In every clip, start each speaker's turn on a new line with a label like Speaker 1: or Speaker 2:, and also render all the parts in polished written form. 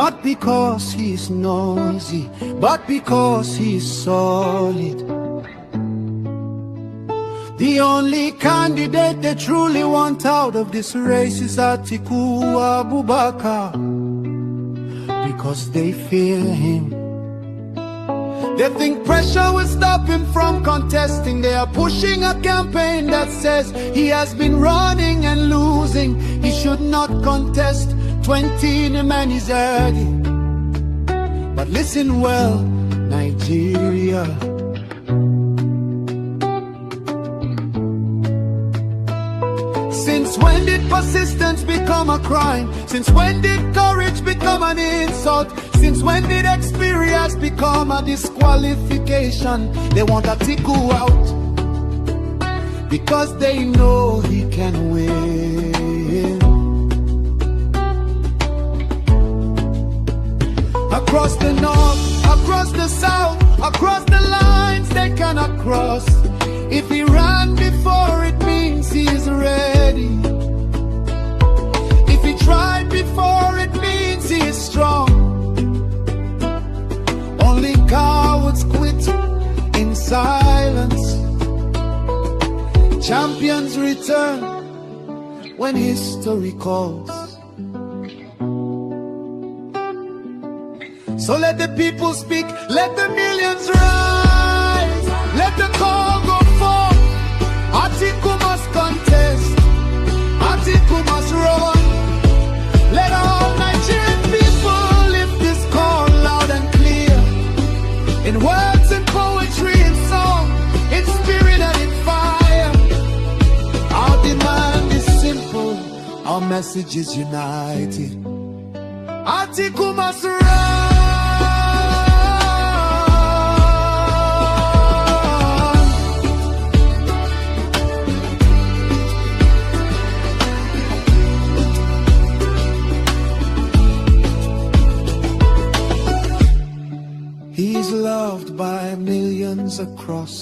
Speaker 1: Not because he's noisy, but because he's solid. The only candidate they truly want out of this race is Atiku Abubakar, because they fear him. They think pressure will stop him from contesting. They are pushing a campaign that says he has been running and losing. He should not contest. 20 the man is early. But listen well, Nigeria. Since when did persistence become a crime? Since when did courage become an insult? Since when did experience become a disqualification? They want Atiku out because they know he can win. Across the north, across the south, across the lines they cannot cross. If he ran before, it means he is ready. If he tried before, it means he is strong. Only cowards quit in silence. Champions return when history calls. So let the people speak, let the millions rise, let the call go forth. Atiku must contest, Atiku must run. Let all Nigerian people lift this call loud and clear, in words and poetry and song, in spirit and in fire. Our demand is simple, our message is united. Atiku must run. He's loved by millions across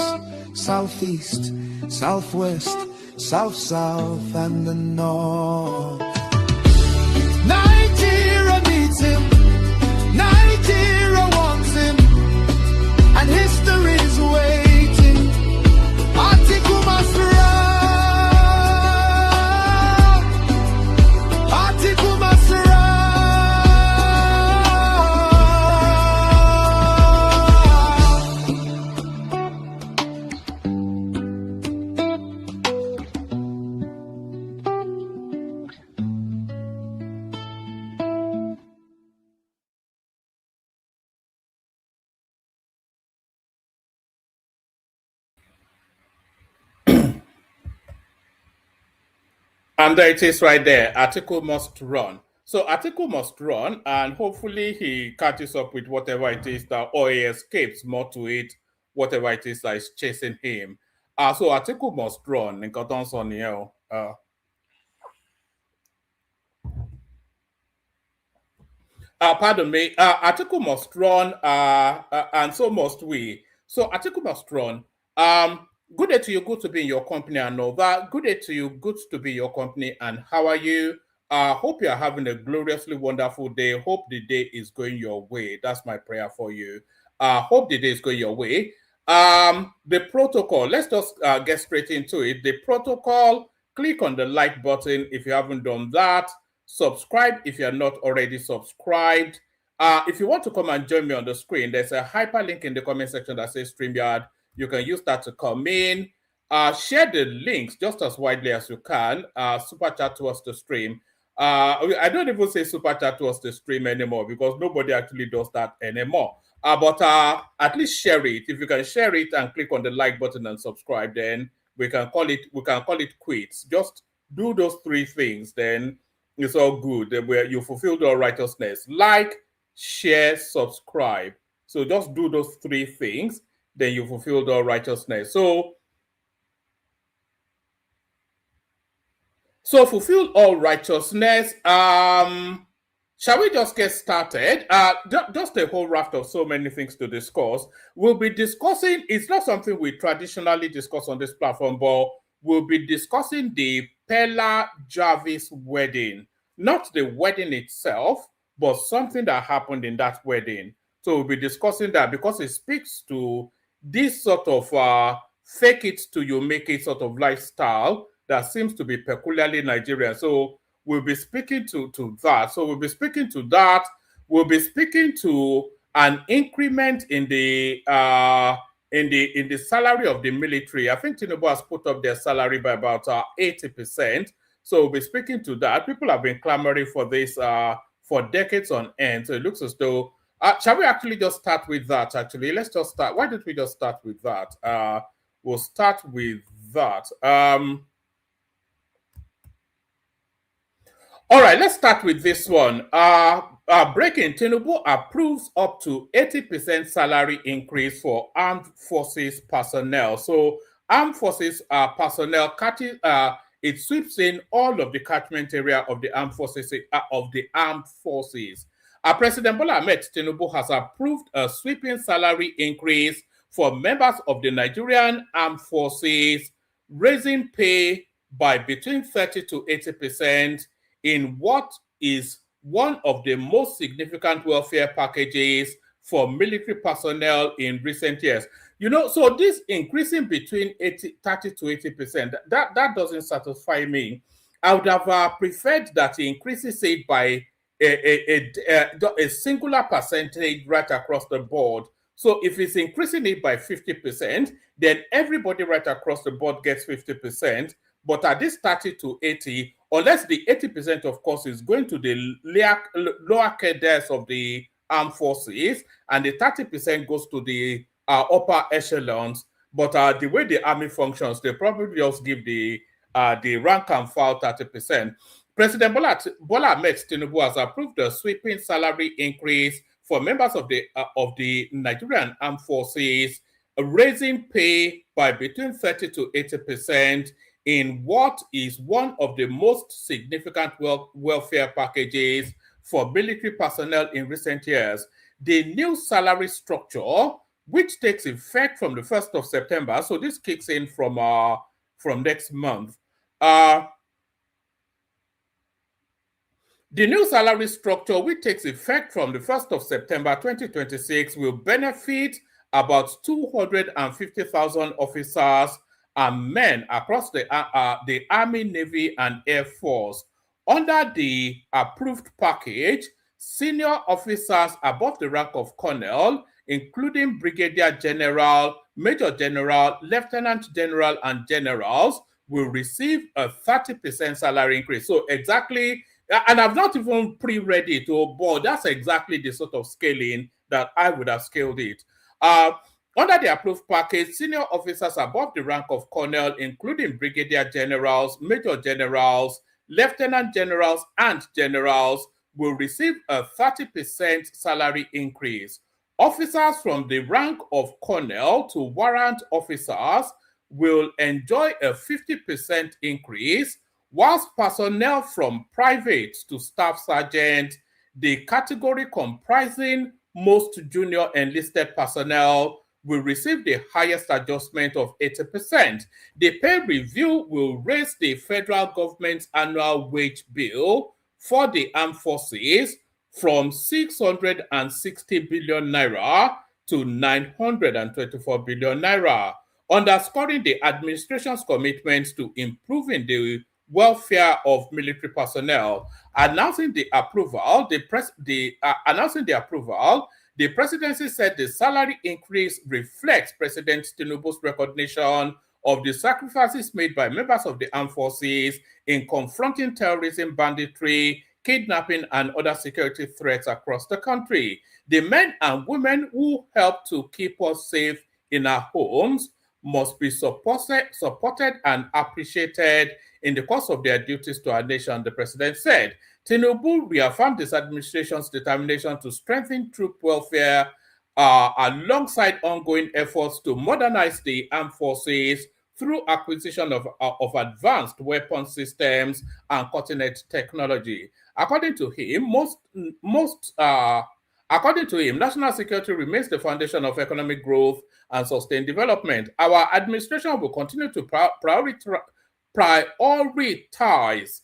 Speaker 1: Southeast, Southwest, South, and the North. Nigeria needs him, Nigeria wants him, and history is waiting. Atiku must run, Atiku must run.
Speaker 2: And there it is right there. Atiku must run. So Atiku must run, and hopefully he catches up with whatever it is that, or he escapes more to it, whatever it is that is chasing him. So Atiku must run. Pardon me. Atiku must run, and so must we. So Atiku must run. Good day to you. Good to be in your company and all that. Good day to you. Good to be in your company. And how are you? Hope you are having a gloriously wonderful day. Hope the day is going your way. That's my prayer for you. Hope the day is going your way. The protocol. Let's just get straight into it. The protocol. Click on the like button if you haven't done that. Subscribe if you're not already subscribed. If you want to come and join me on the screen, there's a hyperlink in the comment section that says StreamYard. You can use that to come in. Share the links just as widely as you can. Super chat towards the stream. I don't even say super chat towards the stream anymore because nobody actually does that anymore. But at least share it. If you can share it and click on the like button and subscribe, then we can call it quits. Just do those three things, then it's all good. Where you fulfilled all righteousness. Like, share, subscribe. So just do those three things, then you fulfilled all righteousness. So fulfill all righteousness. Shall we just get started? Just a whole raft of so many things to discuss. We'll be discussing, it's not something we traditionally discuss on this platform, but we'll be discussing the Pella Jarvis wedding. Not the wedding itself, but something that happened in that wedding. So we'll be discussing that because it speaks to this sort of fake it till you make it sort of lifestyle that seems to be peculiarly Nigerian. So we'll be speaking to that. So we'll be speaking to that. We'll be speaking to an increment in the salary of the military. I think Tinubu has put up their salary by about 80%. So we'll be speaking to that. People have been clamoring for this for decades on end. So it looks as though shall we actually just start with that? Actually, let's just start. Why don't we just start with that? We'll start with that. All right, let's start with this one. Breaking, Tinubu approves up to 80% salary increase for armed forces personnel. So armed forces personnel, it sweeps in all of the catchment area of the armed forces. President Bola Ahmed Tinubu has approved a sweeping salary increase for members of the Nigerian armed forces, raising pay by between 30 to 80% in what is one of the most significant welfare packages for military personnel in recent years. You know, so this increasing between 30 to 80%, that doesn't satisfy me. I would have preferred that he increases it by a singular percentage right across the board. So if it's increasing it by 50%, then everybody right across the board gets 50%. But at this 30 to 80, unless the 80%, of course, is going to the lower cadres of the armed forces, and the 30% goes to the upper echelons. But the way the army functions, they probably just give the rank and file 30%. President Bola Ahmed Tinubu has approved a sweeping salary increase for members of the Nigerian armed forces, raising pay by between 30 to 80% in what is one of the most significant welfare packages for military personnel in recent years. The new salary structure, which takes effect from the 1st of September, so this kicks in from next month. The new salary structure, which takes effect from the 1st of September 2026, will benefit about 250,000 officers and men across the Army, Navy, and Air Force. Under the approved package, senior officers above the rank of colonel, including Brigadier General, Major General, Lieutenant General, and generals, will receive a 30% salary increase. So exactly, and I'm not even pre-ready to, but that's exactly the sort of scaling that I would have scaled it. Under the approved package, senior officers above the rank of colonel, including brigadier generals, major generals, lieutenant generals, and generals, will receive a 30% salary increase. Officers from the rank of colonel to warrant officers will enjoy a 50% increase, whilst personnel from private to staff sergeant, the category comprising most junior enlisted personnel, will receive the highest adjustment of 80%. The pay review will raise the federal government's annual wage bill for the armed forces from 660 billion naira to 924 billion naira, underscoring the administration's commitment to improving the welfare of military personnel. Announcing the approval, the presidency said the salary increase reflects President Tinubu's recognition of the sacrifices made by members of the armed forces in confronting terrorism, banditry, kidnapping, and other security threats across the country. The men and women who help to keep us safe in our homes must be supported and appreciated in the course of their duties to our nation, the president said. Tinubu reaffirmed his administration's determination to strengthen troop welfare alongside ongoing efforts to modernize the armed forces through acquisition of advanced weapon systems and cutting-edge technology. According to him, national security remains the foundation of economic growth and sustained development. Our administration will continue to prioritize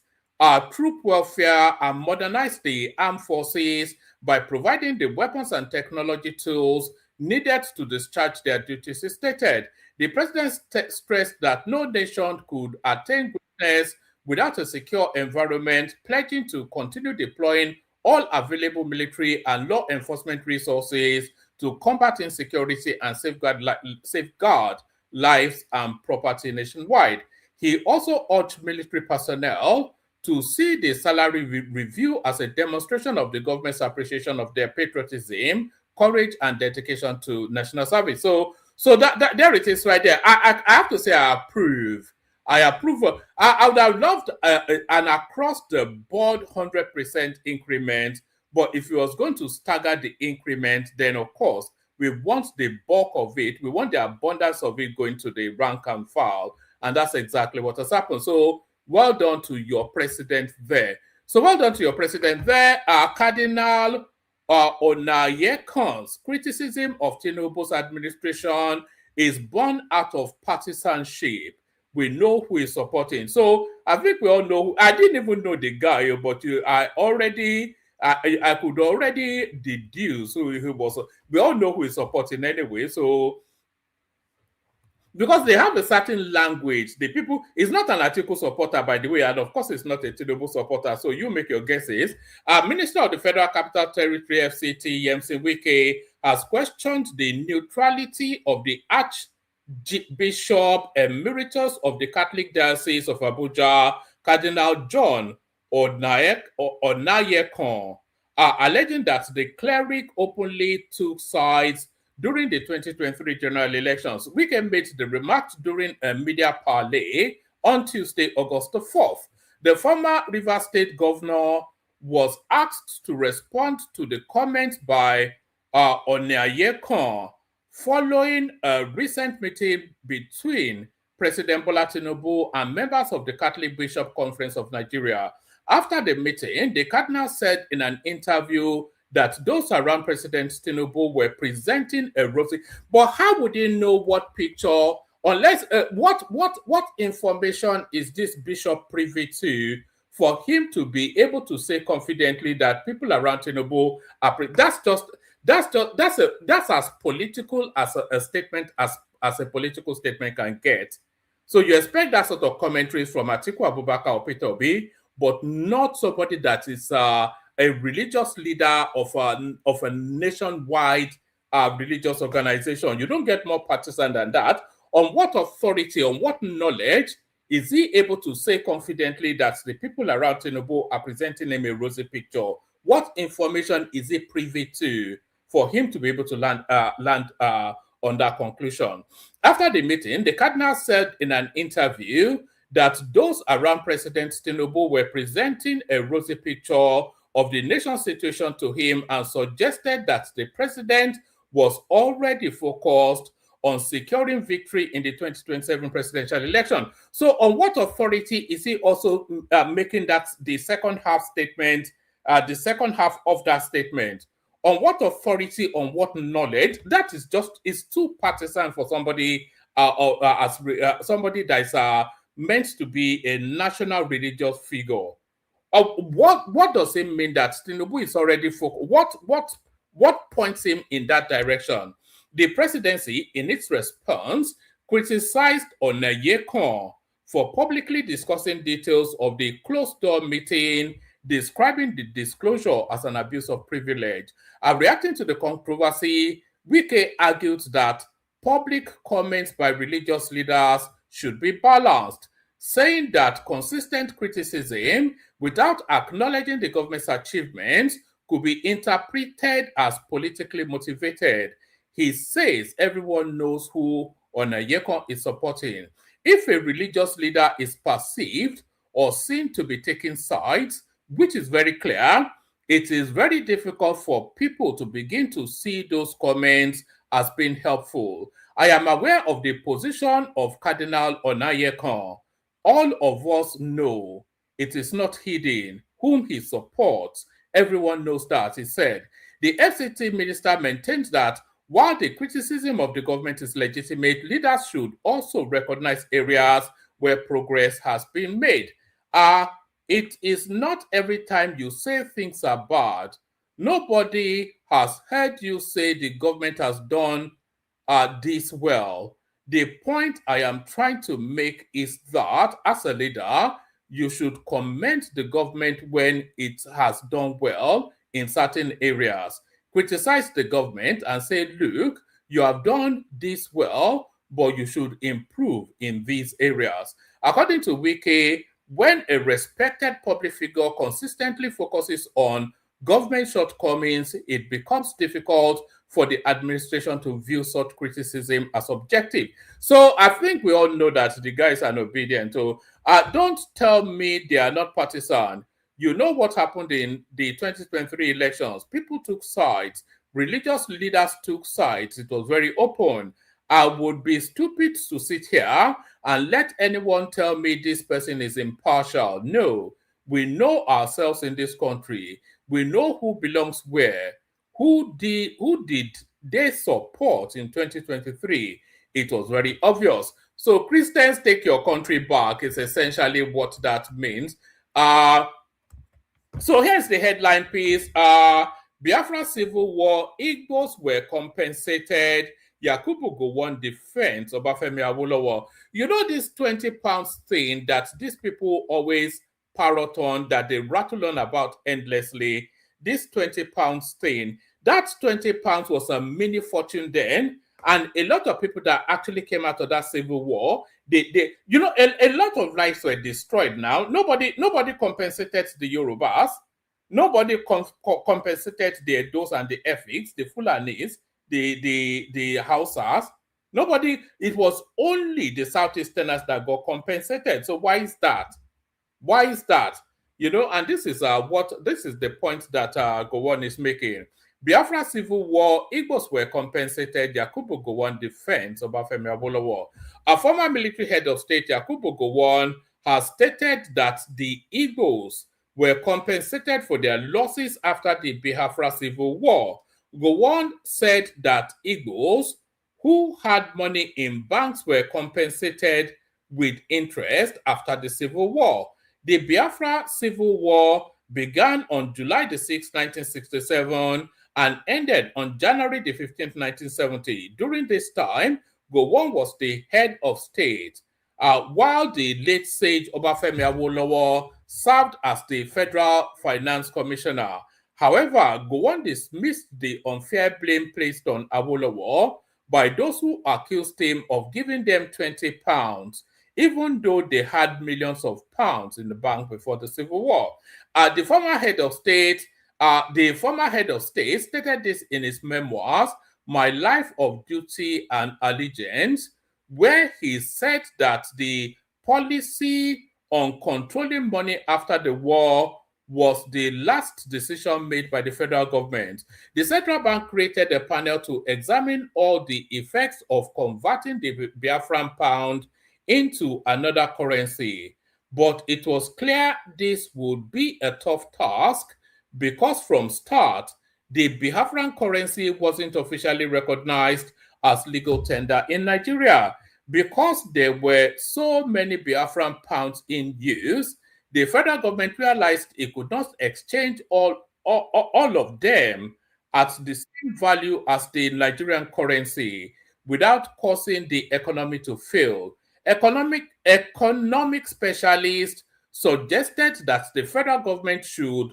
Speaker 2: troop welfare and modernize the armed forces by providing the weapons and technology tools needed to discharge their duties, he stated. The president stressed that no nation could attain greatness without a secure environment, pledging to continue deploying all available military and law enforcement resources to combat insecurity and safeguard lives and property nationwide. He also urged military personnel to see the salary review as a demonstration of the government's appreciation of their patriotism, courage, and dedication to national service. So that there it is right there. I have to say I approve. I approve. I would have loved an across the board 100% increment, but if you was going to stagger the increment, then of course we want the bulk of it. We want the abundance of it going to the rank and file, and that's exactly what has happened. So well done to your president there. Cardinal Onayekan's criticism of Tinubu's administration is born out of partisanship. We know who is supporting. So I think we all know. I didn't even know the guy, but I could already deduce who he was. We all know who is supporting anyway. So because they have a certain language, the people is not an Atiku supporter, by the way, and of course it's not a Tinubu supporter. So you make your guesses. Minister of the Federal Capital Territory (FCT) Yemisi Wike has questioned the neutrality of the Archbishop Emeritus of the Catholic Diocese of Abuja, Cardinal John Onayekon, alleging that the cleric openly took sides during the 2023 general elections. Wike made the remarks during a media parley on Tuesday, August 4th. The former Rivers State governor was asked to respond to the comments by Onayekon following a recent meeting between President Bola Tinubu and members of the Catholic Bishop Conference of Nigeria. After the meeting, the cardinal said in an interview that those around President Tinubu were presenting a rosy. But how would he know what picture, unless what information is this bishop privy to for him to be able to say confidently that people around Tinubu are? That's as political as a statement as a political statement can get. So you expect that sort of commentaries from Atiku Abubakar or Peter Obi, but not somebody that is a religious leader of a nationwide religious organization. You don't get more partisan than that. On what authority, on what knowledge is he able to say confidently that the people around Tinubu are presenting him a rosy picture? What information is he privy to for him to be able to land on that conclusion? After the meeting, the cardinal said in an interview that those around President Tinubu were presenting a rosy picture of the nation's situation to him and suggested that the president was already focused on securing victory in the 2027 presidential election. So on what authority is he also making that the second half statement, the second half of that statement? On what authority, on what knowledge? That is too partisan for somebody somebody that is meant to be a national religious figure. What does it mean that Tinubu is already focused? What points him in that direction? The presidency, in its response, criticized Onayekon for publicly discussing details of the closed-door meeting, describing the disclosure as an abuse of privilege. Reacting to the controversy, Wike argued that public comments by religious leaders should be balanced, saying that consistent criticism without acknowledging the government's achievements could be interpreted as politically motivated. He says everyone knows who Onayekon is supporting. If a religious leader is perceived or seen to be taking sides, which is very clear, it is very difficult for people to begin to see those comments as being helpful. I am aware of the position of Cardinal Onayekon. All of us know it is not hidden whom he supports. Everyone knows that, he said. The FCT minister maintains that while the criticism of the government is legitimate, leaders should also recognize areas where progress has been made. It is not every time you say things are bad. Nobody has heard you say the government has done this well. The point I am trying to make is that as a leader, you should commend the government when it has done well in certain areas. Criticize the government and say, look, you have done this well, but you should improve in these areas. According to Wiki, when a respected public figure consistently focuses on government shortcomings, it becomes difficult for the administration to view such criticism as objective. So I think we all know that the guys are obedient. So don't tell me they are not partisan. You know what happened in the 2023 elections. People took sides. Religious leaders took sides. It was very open. I would be stupid to sit here and let anyone tell me this person is impartial. No, we know ourselves in this country. We know who belongs where. Who did they support in 2023? It was very obvious. So Christians take your country back is essentially what that means. So here's the headline piece. Biafra Civil War, Igbos were compensated. Yakubu Gowon defense Obafemi Awolowo. You know this 20 pounds thing that these people always parrot on, that they rattle on about endlessly. This 20 pounds thing, that 20 pounds was a mini fortune then. And a lot of people that actually came out of that civil war, a lot of lives were destroyed now. Nobody compensated the Yorubas. Nobody compensated the Edos and the Efiks, the Fulanis, the Hausas. Nobody, it was only the Southeasterners that got compensated. So why is that? Why is that? And this is the point that Gowon is making. Biafra Civil War, Igbos were compensated. Yakubu Gowon defense Obafemi Awolowo. A former military head of state, Yakubu Gowon, has stated that the Igbos were compensated for their losses after the Biafra Civil War. Gowon said that Igbos who had money in banks were compensated with interest after the Civil War. The Biafra Civil War began on July the 6th, 1967, and ended on January the 15th, 1970. During this time, Gowon was the head of state, while the late sage Obafemi Awolowo served as the Federal Finance Commissioner. However, Gowon dismissed the unfair blame placed on Awolowo by those who accused him of giving them 20 pounds, even though they had millions of pounds in the bank before the Civil War. The former head of state stated this in his memoirs, My Life of Duty and Allegiance, where he said that the policy on controlling money after the war was the last decision made by the federal government. The central bank created a panel to examine all the effects of converting the Biafran pound into another currency. But it was clear this would be a tough task because from start, the Biafran currency wasn't officially recognized as legal tender in Nigeria. Because there were so many Biafran pounds in use, the federal government realized it could not exchange all of them at the same value as the Nigerian currency without causing the economy to fail. Economic specialists suggested that the federal government should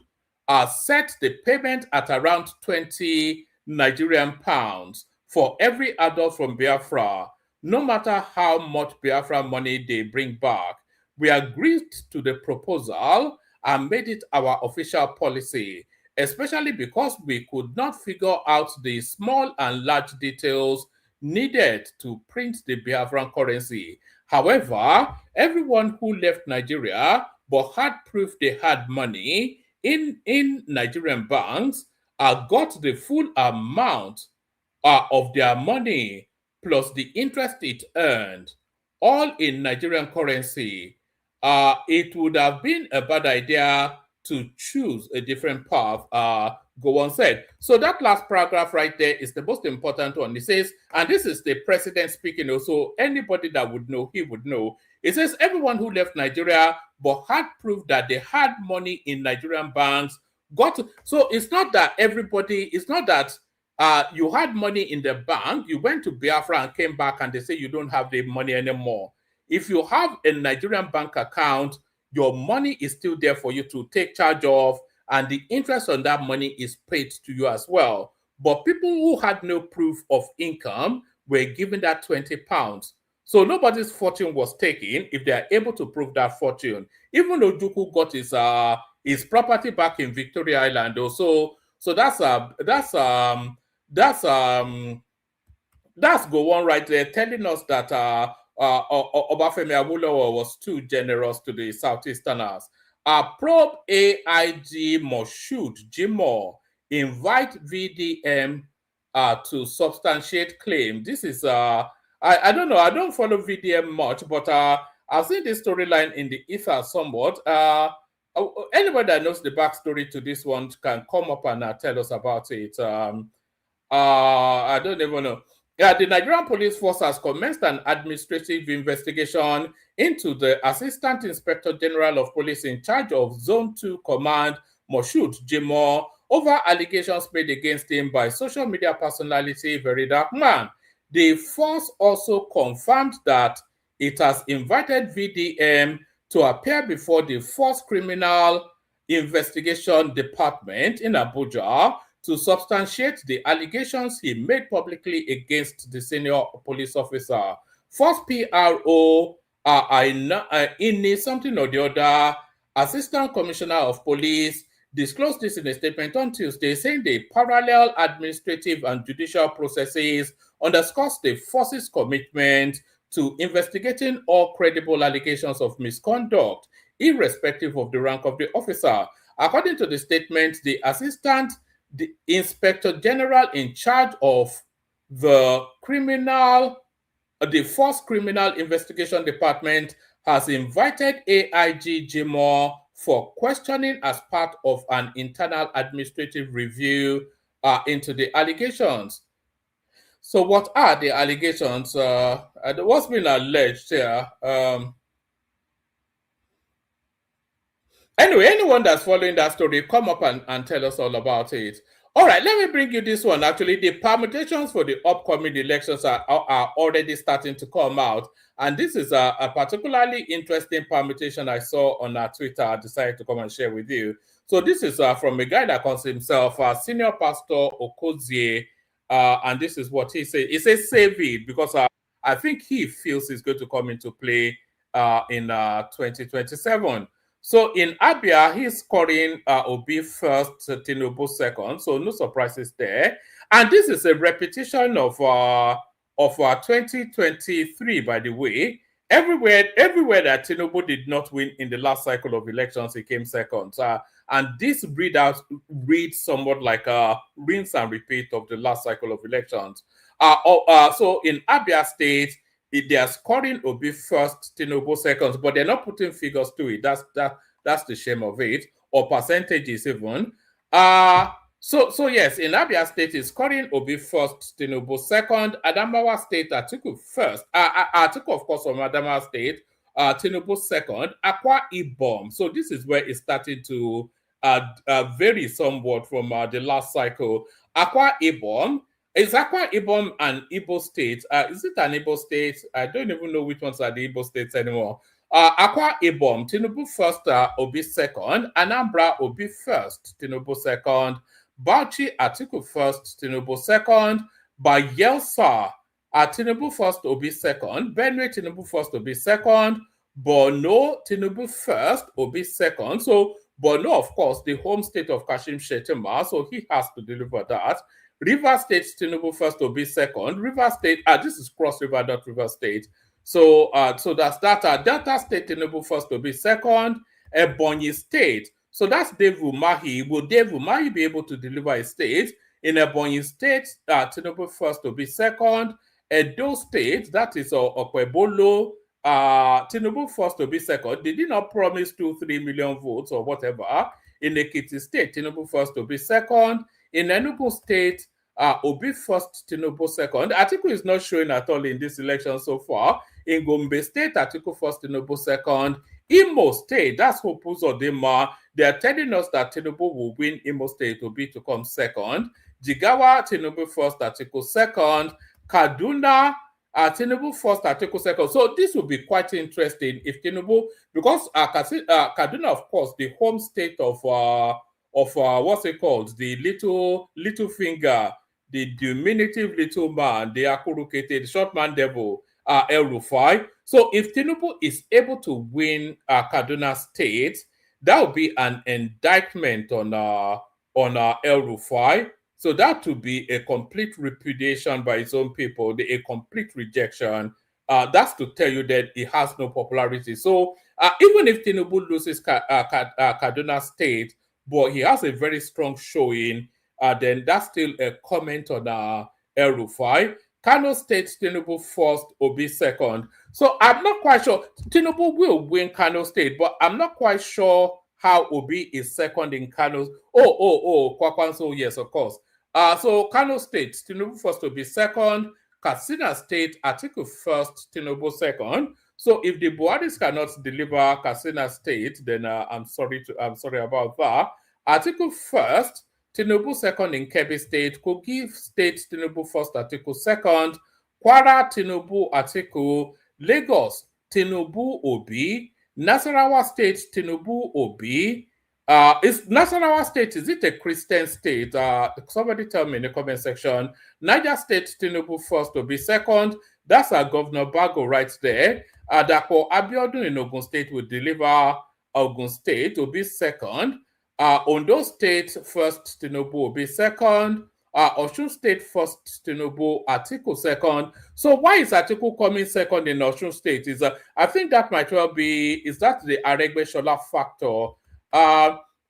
Speaker 2: set the payment at around 20 Nigerian pounds for every adult from Biafra, no matter how much Biafra money they bring back. We agreed to the proposal and made it our official policy, especially because we could not figure out the small and large details needed to print the Biafran currency. However, everyone who left Nigeria but had proof they had money in Nigerian banks got the full amount of their money plus the interest it earned, all in Nigerian currency. It would have been a bad idea to choose a different path, Gowon said. So that last paragraph right there is the most important one. It says, and this is the president speaking, also anybody that would know, he would know. It says, everyone who left Nigeria but had proof that they had money in Nigerian banks. So it's not that everybody, it's not that you had money in the bank, you went to Biafra and came back and they say you don't have the money anymore. If you have a Nigerian bank account, your money is still there for you to take charge of, and the interest on that money is paid to you as well. But people who had no proof of income were given that 20 pounds. So nobody's fortune was taken if they are able to prove that fortune. Even though Duku got his property back in Victoria Island, also. So that's Gowon right there telling us that Obafemi Awolowo was too generous to the Southeasterners. Probe AIG Moshood Jimoh invite VDM to substantiate claim. This is I don't know. I don't follow VDM much, but I've seen this storyline in the ether somewhat. Anybody that knows the backstory to this one can come up and tell us about it. I don't even know. Yeah, the Nigerian Police Force has commenced an administrative investigation into the Assistant Inspector General of Police in charge of Zone 2 Command, Moshood Jimoh, over allegations made against him by social media personality Very Dark Man. The force also confirmed that it has invited VDM to appear before the Force Criminal Investigation Department in Abuja to substantiate the allegations he made publicly against the senior police officer. First PRO, in something or the other, Assistant Commissioner of Police, disclosed this in a statement on Tuesday, saying the parallel administrative and judicial processes underscores the force's commitment to investigating all credible allegations of misconduct, irrespective of the rank of the officer. According to the statement, the Inspector General in charge of the Force Criminal Investigation Department has invited AIG Jimoh for questioning as part of an internal administrative review into the allegations. So what are the allegations? What's been alleged here? Anyway, anyone that's following that story, come up and tell us all about it. All right, let me bring you this one. Actually, the permutations for the upcoming elections are already starting to come out. And this is a particularly interesting permutation I saw on Twitter. I decided to come and share with you. So this is from a guy that calls himself Senior Pastor Okozie. And this is what he said. He says, save it, because I think he feels it's going to come into play in 2027. So in Abia, he's scoring Obi first, Tinubu second. So no surprises there. And this is a repetition of 2023, by the way. Everywhere that Tinubu did not win in the last cycle of elections, he came second. And this reads somewhat like a rinse and repeat of the last cycle of elections. So in Abia State, they are scoring Obi first, Tinubu seconds, but they're not putting figures to it. That's the shame of it, or percentages even. So yes, in Abia State is scoring Obi first, Tinubu second, Adamawa State, Atiku first. Atiku, of course, from Adamawa State, Tinubu second, Akwa Ibom. So this is where it's starting to vary somewhat from the last cycle. Akwa Ibom. Is Akwa Ibom an Igbo state? Is it an Igbo state? I don't even know which ones are the Igbo states anymore. Akwa Ibom, Tinubu first, Obi second. Anambra, Obi first, Tinubu second. Bauchi, Atiku first, Tinubu second. Bayelsa, Tinubu first, Obi second. Benue, Tinubu first, Obi second. Borno, Tinubu first, Obi second. So Borno, of course, the home state of Kashim Shettima, so he has to deliver that. River State, Tinubu first, Obi second. River State, this is Cross River, not River State. So that's that. Delta State, Tinubu first, Obi second. Ebonyi State. So that's Dave UMAHI. Will Dave UMAHI be able to deliver a state? In Ebonyi State, Tinubu first, Obi second. Edo State, that is Okwebolo. Tinubu first, Obi second. They did not promise 2-3 million votes or whatever. In Ekiti State, Tinubu first, Obi second. In Enugu State, Obi first, Tinubu second. Atiku is not showing at all in this election so far. In Gombe State, Atiku first, Tinubu second. Imo State, that's Hope's Odema. They are telling us that Tinubu will win Imo State to come second. Jigawa, Tinubu first, Atiku second. Kaduna, Tinubu first, Atiku second. So this will be quite interesting if Tinubu, because Kaduna, of course, the home state of what's it called, the little finger, the diminutive little man, the Akuruketed short man devil, El Rufai. So if Tinubu is able to win Kaduna State, that would be an indictment on El Rufai. So that would be a complete repudiation by his own people, a complete rejection. That's to tell you that he has no popularity. So even if Tinubu loses Kaduna State, but he has a very strong showing, then that's still a comment on El Rufai. Kano State, Tinubu first, Obi second. So I'm not quite sure. Tinubu will win Kano State, but I'm not quite sure how Obi is second in Kano. Kwakwanso, yes, of course. So Kano State, Tinubu first, Obi second. Katsina State, Atiku first, Tinubu second. So if the Buharis cannot deliver Katsina State, then I'm sorry about that. Atiku first, Tinubu second in Kebbi State, Kogi State, Tinubu first, Atiku second, Kwara, Tinubu, Atiku, Lagos, Tinubu, Obi, Nasarawa State, Tinubu, Obi. Is Nasarawa State, is it a Christian state? Somebody tell me in the comment section. Niger State, Tinubu first, Obi second. That's Governor Bago right there. Dapo Abiodun in Ogun State will deliver Ogun State, Obi second. Ondo State first, Tinubu will be second. Osun State first, Tinubu, Atiku second. So why is Atiku coming second in Osun State? I think that might well be, is that the Aregbesola factor?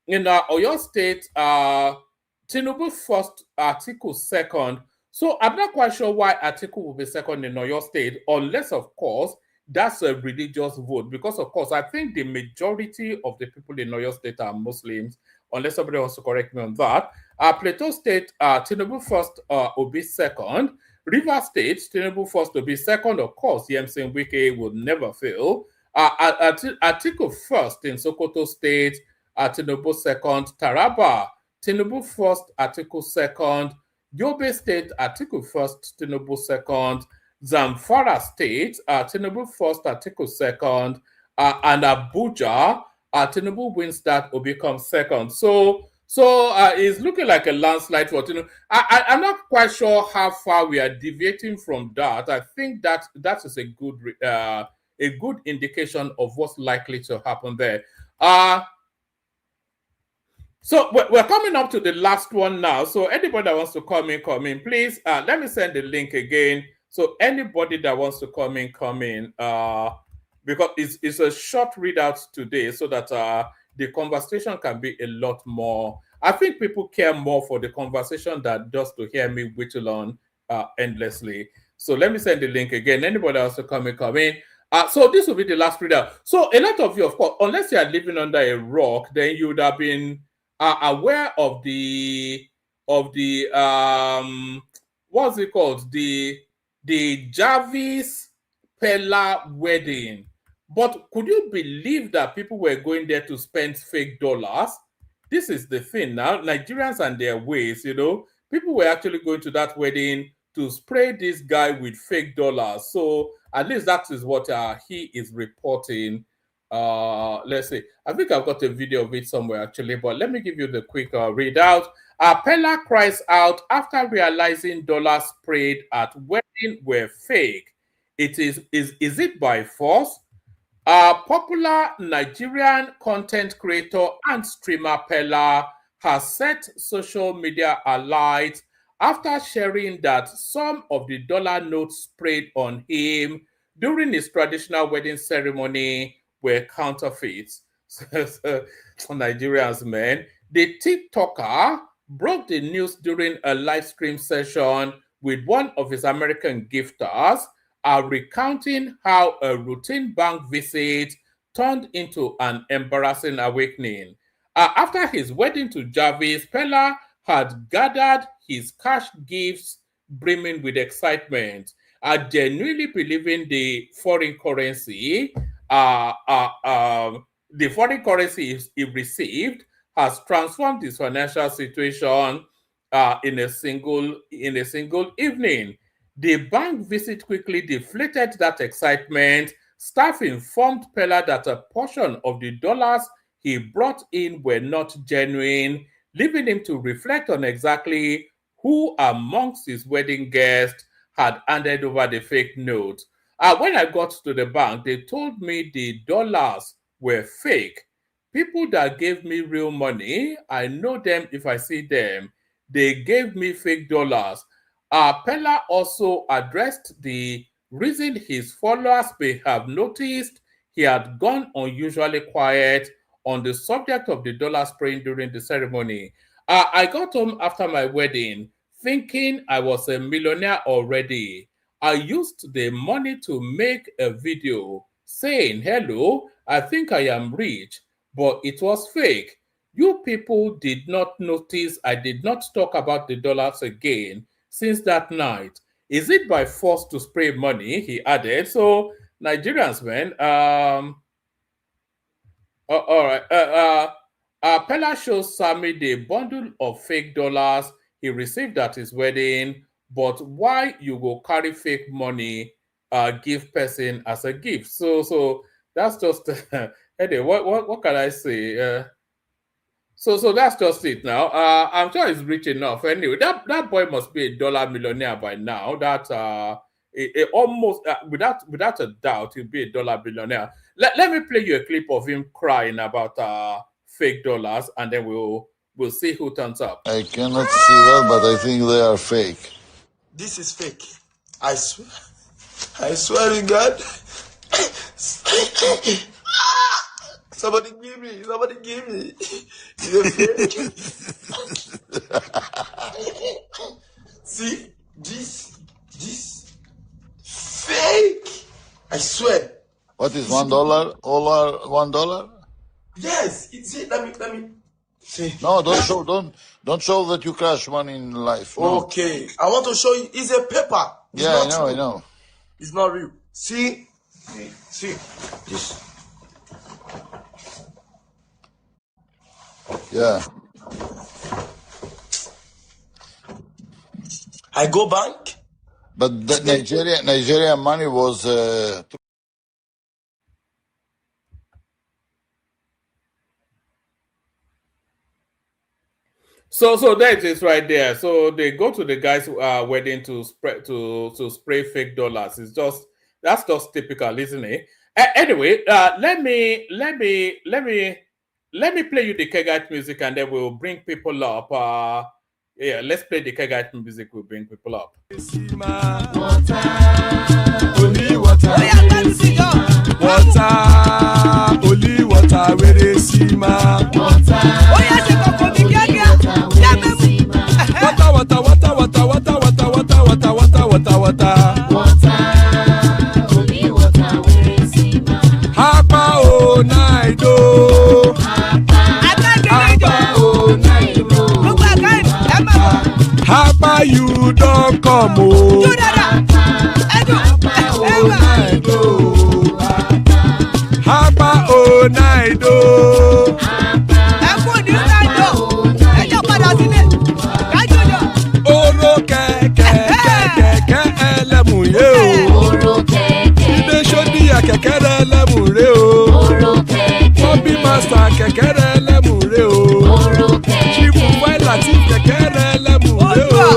Speaker 2: In Oyo State, Tinubu first, Atiku second. So I'm not quite sure why Atiku will be second in Oyo State, unless, of course, that's a religious vote. Because, of course, I think the majority of the people in Oyo State are Muslims, unless somebody wants to correct me on that. Plateau State, Tinubu first, Obi second. River State, Tinubu first, Obi second. Of course, Yemsen Wike will never fail. Atiku first in Sokoto State, Tinubu second. Taraba, Tinubu first, Atiku second. Yobe State, Atiku first, Tinubu second. Zamfara State, Tinubu first, Atiku second. And Abuja, Tinubu wins that, will become second. So it's looking like a landslide for Tinubu. I'm not quite sure how far we are deviating from that. I think that is a good indication of what's likely to happen there. So we're coming up to the last one now. So anybody that wants to come in, please. Let me send the link again. So anybody that wants to come in, because it's a short readout today, so that the conversation can be a lot more. I think people care more for the conversation than just to hear me whittle on endlessly. So let me send the link again. Anybody else to come in. So this will be the last readout. So a lot of you, of course, unless you are living under a rock, then you would have been aware of the what's it called, the Jarvis Pella wedding. But could you believe that people were going there to spend fake dollars? This is the thing now. Nigerians and their ways, people were actually going to that wedding to spray this guy with fake dollars. So at least that is what he is reporting. Let's see. I think I've got a video of it somewhere actually, but let me give you the quick readout. Pella cries out after realizing dollars sprayed at wedding were fake. Is it by force? Popular Nigerian content creator and streamer Pella has set social media alight after sharing that some of the dollar notes sprayed on him during his traditional wedding ceremony were counterfeits. Nigerians, man. The TikToker broke the news during a live stream session with one of his American gifters, recounting how a routine bank visit turned into an embarrassing awakening. After his wedding to Jarvis, Pella had gathered his cash gifts brimming with excitement, genuinely believing the foreign currency the foreign currency he received has transformed his financial situation in a single evening. The bank visit quickly deflated that excitement. Staff informed Pella that a portion of the dollars he brought in were not genuine, leaving him to reflect on exactly who amongst his wedding guests had handed over the fake notes. When I got to the bank, they told me the dollars were fake. People that gave me real money, I know them if I see them. They gave me fake dollars. Pella also addressed the reason his followers may have noticed he had gone unusually quiet on the subject of the dollar spraying during the ceremony. I got home after my wedding thinking I was a millionaire already. I used the money to make a video saying, hello, I think I am rich, but it was fake. You people did not notice I did not talk about the dollars again since that night. Is it by force to spray money? He added. So Nigerians, man, all right. Pella shows Sammy the bundle of fake dollars he received at his wedding, but why you go carry fake money give person as a gift? So that's just anyway. What can I say? So that's just it now. I'm sure he's rich enough. Anyway, that boy must be a dollar millionaire by now. That almost without a doubt, he'll be a dollar billionaire. Let me play you a clip of him crying about fake dollars, and then we'll see who turns up.
Speaker 3: I cannot see well, but I think they are fake.
Speaker 4: This is fake. I swear to God. Somebody give me. Is it fake? See, this fake. I swear.
Speaker 3: What is $1? All are $1?
Speaker 4: Yes, it's it. Let me see.
Speaker 3: No, don't show that you crash money in life. No.
Speaker 4: Okay, I want to show you. It's a paper. It's
Speaker 3: Yeah,
Speaker 4: not
Speaker 3: I know.
Speaker 4: It's not real. See this.
Speaker 3: Yeah.
Speaker 4: I go bank.
Speaker 3: But the Nigerian money was
Speaker 2: So that is right there. So they go to the guy's wedding to spray fake dollars. That's just typical, isn't it? Anyway, let me play you the Kegite music, and then we'll bring people up. Yeah, let's play the Kegite music. We'll bring people up.
Speaker 5: Only water, where they see ma. Water. Only water, where they see ma. Hapa o naido. Hapa o naido. Hapa you don't come o. Hapa o naido. Oro kẹ̀kẹ́ ẹlẹ́mù yé o. Ilé sọ́dí àkẹ́kẹ́ rẹ̀ ẹlẹ́mù rẹ̀ o. Bọ́bí màsà kẹ̀kẹ́ rẹ̀ ẹlẹ́mù rẹ̀ o. Chifu Fáìlà tí kẹ̀kẹ́ rẹ̀ ẹlẹ́mù rẹ̀ o.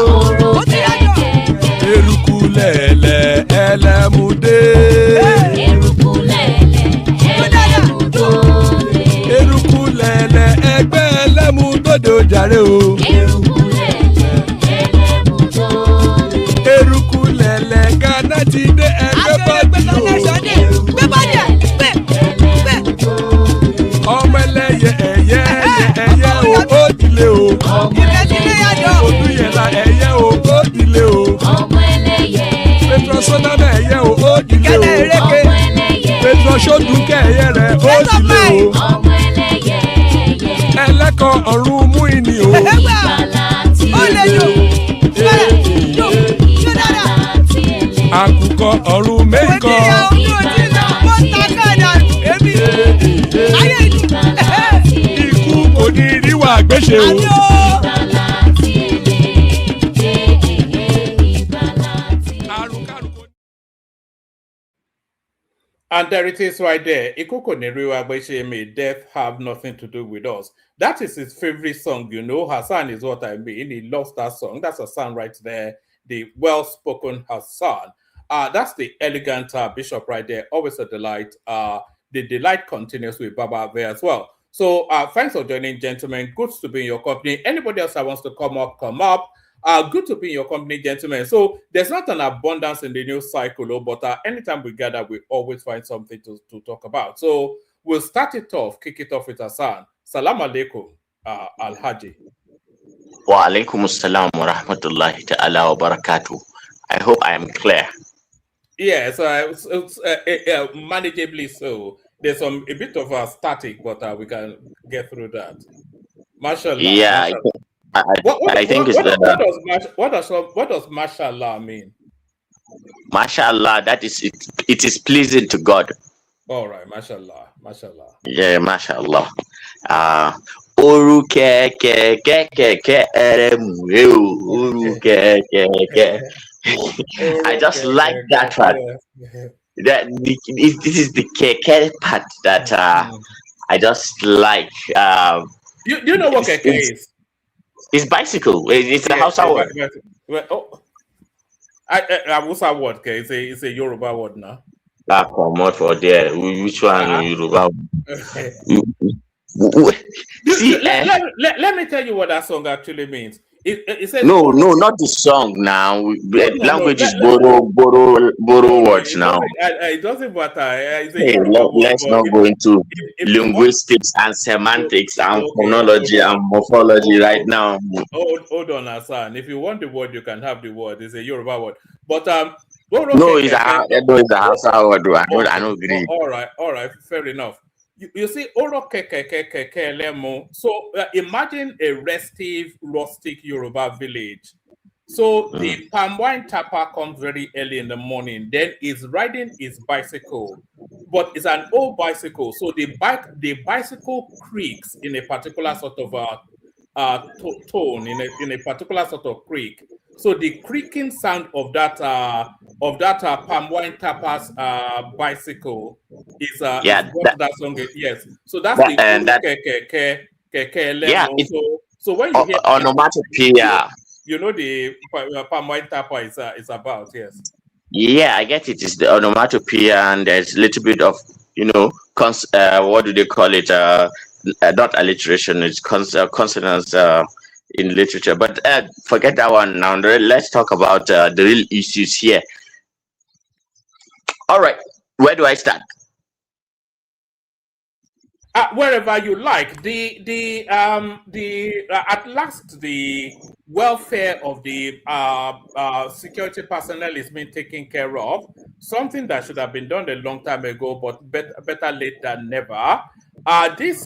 Speaker 5: Eruku lẹ̀lẹ̀ ẹlẹ́mù dé. Eruku lẹ̀lẹ̀ ẹgbẹ́ ẹlẹ́mù dòde ojàre o. Eruku lẹ̀lẹ̀ Ghana ti dé ẹgbẹ́ bọ́ọ̀dì o. Ọmọ ẹlẹ́yẹ ẹ̀yẹ o ó dilé o. Odúyẹ̀lá ẹ̀yẹ o ó dilé o. Petrosonana ẹ̀yẹ o ó dilé o. Petrosodúnkẹ́ ẹ̀yẹ rẹ̀ ó dilé o. Ẹlẹ́kọ̀ ọ̀run mú ìní o. Àkùkọ ọ̀run mẹ́kọ̀. gbéṣe o.
Speaker 2: And there it is right there. Ikoko Neriwa Agbeche, may death have nothing to do with us. That is his favorite song, you know. Hassan is what I mean. He loves that song. That's Hassan right there. The well-spoken Hassan. That's the elegant bishop right there. Always a delight. The delight continues with Baba there as well. So thanks for joining, gentlemen. Good to be in your company. Anybody else that wants to come up, come up. Good to be in your company, gentlemen. So there's not an abundance in the news cycle, but anytime we gather, we always find something to talk about. So we'll start it off, kick it off with Hassan. Salam alaikum, Al-Haji.
Speaker 6: Wa alaikum assalam wa rahmatullahi ta'ala wa barakatuh. I hope I am clear.
Speaker 2: Yes, it's manageably so. There's a bit of static, but we can get through that. Mashallah.
Speaker 6: Yeah,
Speaker 2: Mashallah.
Speaker 6: I think it's
Speaker 2: what does mashallah mean?
Speaker 6: Mashallah, that is it. It is pleasing to God.
Speaker 2: All right, mashallah, mashallah.
Speaker 6: Yeah, mashallah. Oru ke oru ke. I just like that part. That this is the keke part that I just like.
Speaker 2: You know what keke is?
Speaker 6: It's bicycle. It's a Hausa word.
Speaker 2: Hausa word, okay? It's a Yoruba word now.
Speaker 6: Come out for there. Which one Yoruba?
Speaker 2: See, let me tell you what that song actually means. It says
Speaker 6: no, not the song now. Language is borrow words now.
Speaker 2: It doesn't matter.
Speaker 6: Hey, let's not go into linguistics and semantics and phonology and morphology right now.
Speaker 2: Hold on, Hassan. If you want the word, you can have the word. It's a Yoruba word. But
Speaker 6: no, it's a Hausa word. I don't agree.
Speaker 2: All right, fair enough. You see, oro lemo. So imagine a restive, rustic Yoruba village. So the palm wine tapper comes very early in the morning. Then he's riding his bicycle, but it's an old bicycle. So the bicycle creaks in a particular sort of tone, in a particular sort of creak. So the creaking sound of that palm wine tapper's bicycle is what that song is. Yes. So that's so when you hear
Speaker 6: onomatopoeia,
Speaker 2: you know the palm wine tapper is about, yes.
Speaker 6: Yeah, I get it. It's the onomatopoeia, and there's a little bit of what do they call it? Not alliteration. It's consonants. In literature, but forget that one now. Let's talk about the real issues here. All right, where do I start?
Speaker 2: Wherever you like. The at last the welfare of the security personnel is being taken care of. Something that should have been done a long time ago, but better late than never. This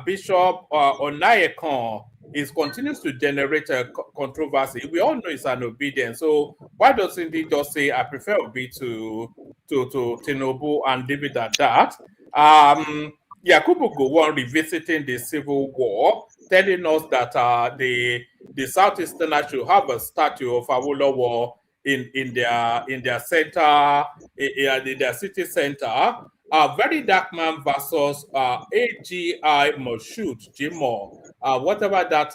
Speaker 2: Bishop Onayekon continues to generate a controversy. We all know it's an obedience. So why doesn't he just say, I prefer Obi to Tinubu and leave it at that? Yakubu Gowon revisiting the Civil War, telling us that the Southeasterners should have a statue of Awolowo in their center, in their city center. Very Dark Man versus AGI Moshood Jimo, whatever that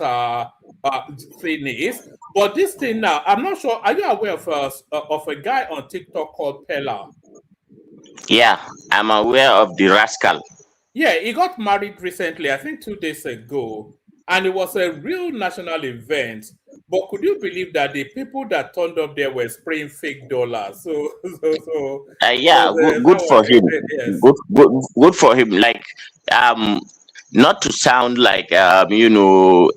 Speaker 2: thing is. But this thing now, I'm not sure. Are you aware of a guy on TikTok called Pella?
Speaker 6: Yeah, I'm aware of the rascal.
Speaker 2: Yeah, he got married recently, I think 2 days ago, and it was a real national event. But could you believe that the people that turned up there were spraying fake dollars?
Speaker 6: Good for him. Yes. Good for him. Like, not to sound like a millennial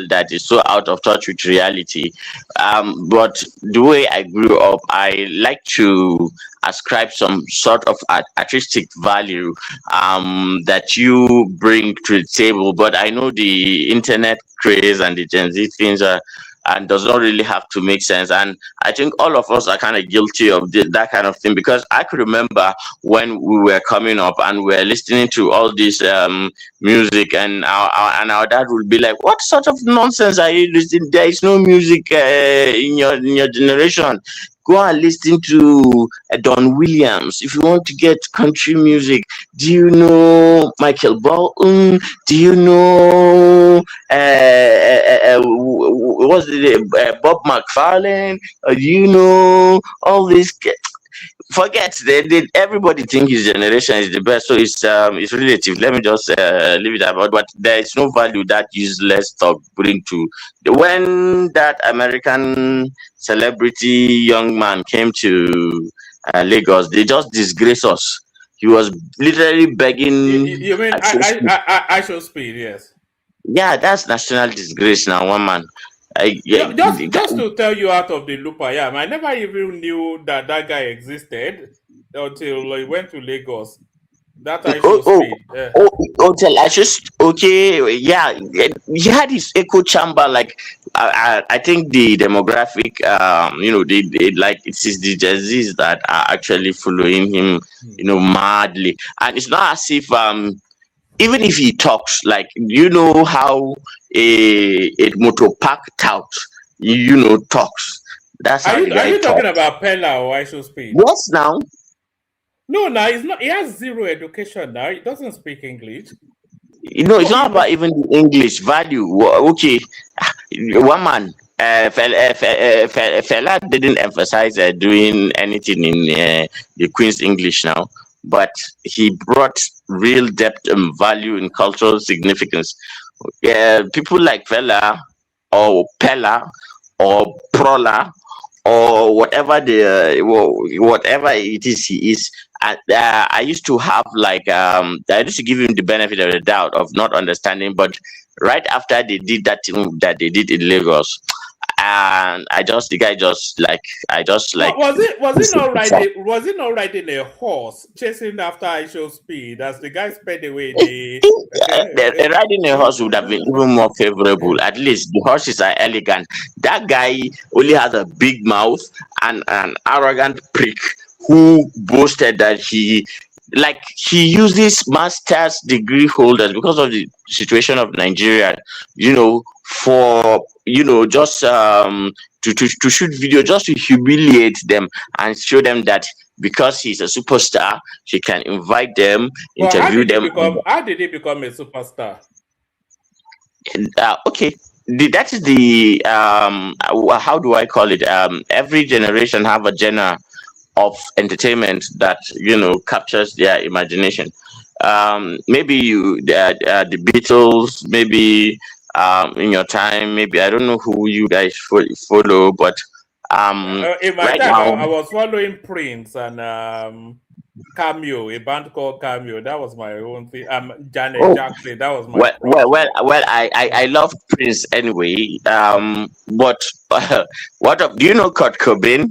Speaker 6: that is so out of touch with reality, but the way I grew up, I like to ascribe some sort of artistic value that you bring to the table. But I know the internet craze and the Gen Z things are and does not really have to make sense. And I think all of us are kind of guilty of that kind of thing, because I could remember when we were coming up and we were listening to all this music, and our dad would be like, "What sort of nonsense are you listening? There is no music in your generation. Go and listen to Don Williams if you want to get country music. Do you know Michael Bolton? Do you know what's it, Bob McFarlane? Do you know all this?" Forget they everybody think his generation is the best, so it's relative. Let me just leave it about. But there is no value that useless talk bring to when that American celebrity young man came to Lagos. They just disgrace us. He was literally begging.
Speaker 2: You mean
Speaker 6: at social-
Speaker 2: I show speed? Yes.
Speaker 6: yeah, that's national disgrace now. One man.
Speaker 2: Just to tell you out of the loop I am, I never even knew that guy existed until he went to Lagos. That I
Speaker 6: Oh,
Speaker 2: should
Speaker 6: oh,
Speaker 2: speed. Yeah.
Speaker 6: Tell I just okay, yeah. He had his echo chamber, like I think the demographic, they like it is the disease that are actually following him, madly, and it's not as if even if he talks, like how a motor park tout, talks. That's
Speaker 2: Are
Speaker 6: how the
Speaker 2: you
Speaker 6: guy
Speaker 2: talking
Speaker 6: talks.
Speaker 2: about Pella or I should speed?
Speaker 6: Yes, now.
Speaker 2: No, he's not. He has zero education now. He doesn't speak English.
Speaker 6: It's not about even the English value. Okay, one man, fella didn't emphasize doing anything in the Queen's English now, but he brought real depth and value in cultural significance. People like fella or pella or prola or whatever it is he is. I used to have I used to give him the benefit of the doubt of not understanding, but right after they did that thing that they did in Lagos, and the guy just like I just like
Speaker 2: Was it not riding a horse chasing after I show speed as the guy sped away the
Speaker 6: riding a horse would have been even more favorable. At least the horses are elegant. That guy only has a big mouth and an arrogant prick who boasted that he uses master's degree holders because of the situation of Nigeria, for just to shoot video just to humiliate them and show them that because he's a superstar, he can invite them,
Speaker 2: Well,
Speaker 6: interview them.
Speaker 2: how did he become a superstar?
Speaker 6: Okay, that is the how do I call it? Every generation have a genre of entertainment that captures their imagination. Maybe the Beatles, maybe in your time, maybe I don't know who you guys follow, but
Speaker 2: In my
Speaker 6: right
Speaker 2: time,
Speaker 6: now,
Speaker 2: I was following Prince and Cameo, a band called Cameo. That was my own thing. Janet
Speaker 6: oh,
Speaker 2: Jackson. That was my
Speaker 6: I love Prince anyway. But do you know Kurt Cobain?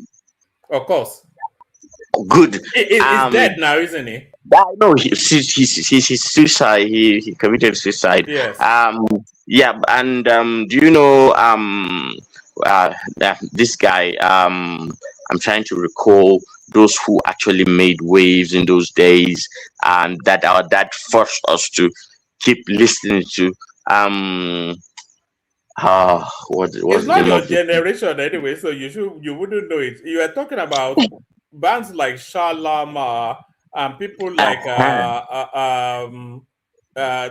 Speaker 2: Of course.
Speaker 6: Good.
Speaker 2: He's dead now, isn't he?
Speaker 6: I know he's suicide. He committed suicide.
Speaker 2: Yes.
Speaker 6: Yeah, and do you know this guy? I'm trying to recall those who actually made waves in those days, and that forced us to keep listening to what's
Speaker 2: It's
Speaker 6: the
Speaker 2: not
Speaker 6: name
Speaker 2: your
Speaker 6: of the
Speaker 2: generation anyway, so you wouldn't know it. You are talking about bands like Shalama and people like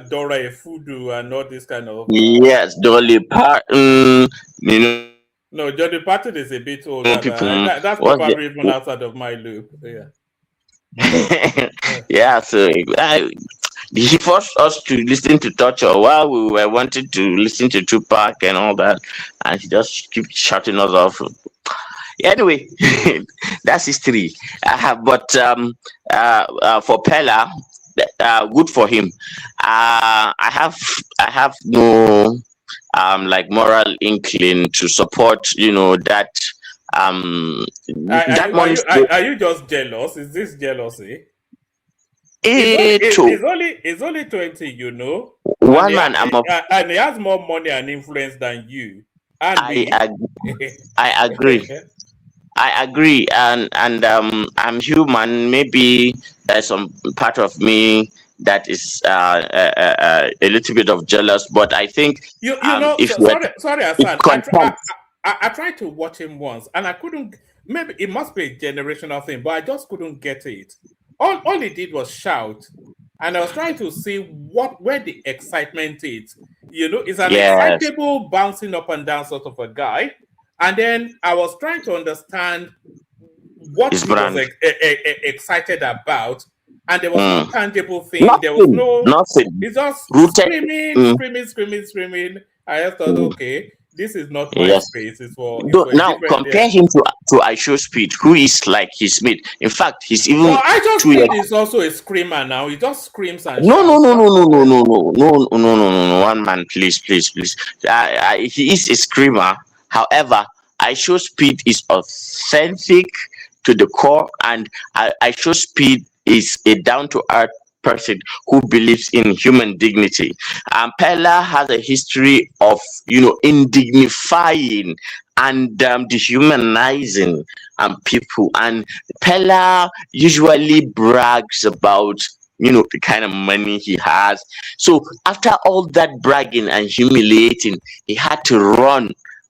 Speaker 2: Dora Efudu and all this kind of
Speaker 6: yes, Dolly Parton,
Speaker 2: No, Johnny Patton is a bit older.
Speaker 6: people.
Speaker 2: That's
Speaker 6: What's the
Speaker 2: probably even outside of my loop. Yeah.
Speaker 6: yeah, so he forced us to listen to Torture while we were wanting to listen to Tupac and all that, and he just keep shutting us off. Anyway, that's history. But for Pella, good for him. I have no moral inkling to support that that money.
Speaker 2: Are you just jealous? Is this jealousy?
Speaker 6: It's
Speaker 2: He's only 20,
Speaker 6: one man.
Speaker 2: and he has more money and influence than you. And
Speaker 6: I
Speaker 2: me.
Speaker 6: ag- I agree. I agree, and I'm human. Maybe there's some part of me that is a little bit of jealous, but I think
Speaker 2: You know,
Speaker 6: if
Speaker 2: so,
Speaker 6: we're to
Speaker 2: sorry,
Speaker 6: be
Speaker 2: Hassan.
Speaker 6: content,
Speaker 2: I tried to watch him once, and I couldn't. Maybe it must be a generational thing, but I just couldn't get it. All he did was shout, and I was trying to see where the excitement is. You know, it's an
Speaker 6: yes,
Speaker 2: excitable, bouncing up and down sort of a guy, and then I was trying to understand what
Speaker 6: his
Speaker 2: he was
Speaker 6: brand.
Speaker 2: excited about, and there was no
Speaker 6: Mm.
Speaker 2: tangible thing. There was
Speaker 6: Nothing,
Speaker 2: no.
Speaker 6: nothing
Speaker 2: It's just
Speaker 6: rooted.
Speaker 2: screaming,
Speaker 6: Mm,
Speaker 2: screaming, screaming, screaming. I just thought,
Speaker 6: mm,
Speaker 2: okay, this is not my
Speaker 6: yes.
Speaker 2: space. It's for a
Speaker 6: Now
Speaker 2: different. Yeah.
Speaker 6: compare him to I Show Speed, who is like his mate. In fact, he's
Speaker 2: No,
Speaker 6: even
Speaker 2: I just
Speaker 6: 2 years.
Speaker 2: Speed is also a screamer now. He just screams and
Speaker 6: No, no,
Speaker 2: shouts.
Speaker 6: no, no,
Speaker 2: That's
Speaker 6: no, no,
Speaker 2: yeah.
Speaker 6: no, no, no, no, no, no, no. One man, please, please, please. He is a screamer. However, I Show Speed is authentic to the core, and I Show Speed is a down to earth person who believes in human dignity. Pella has a history of, indignifying and dehumanizing people, and Pella usually brags about the kind of money he has. So after all that bragging and humiliating, he had to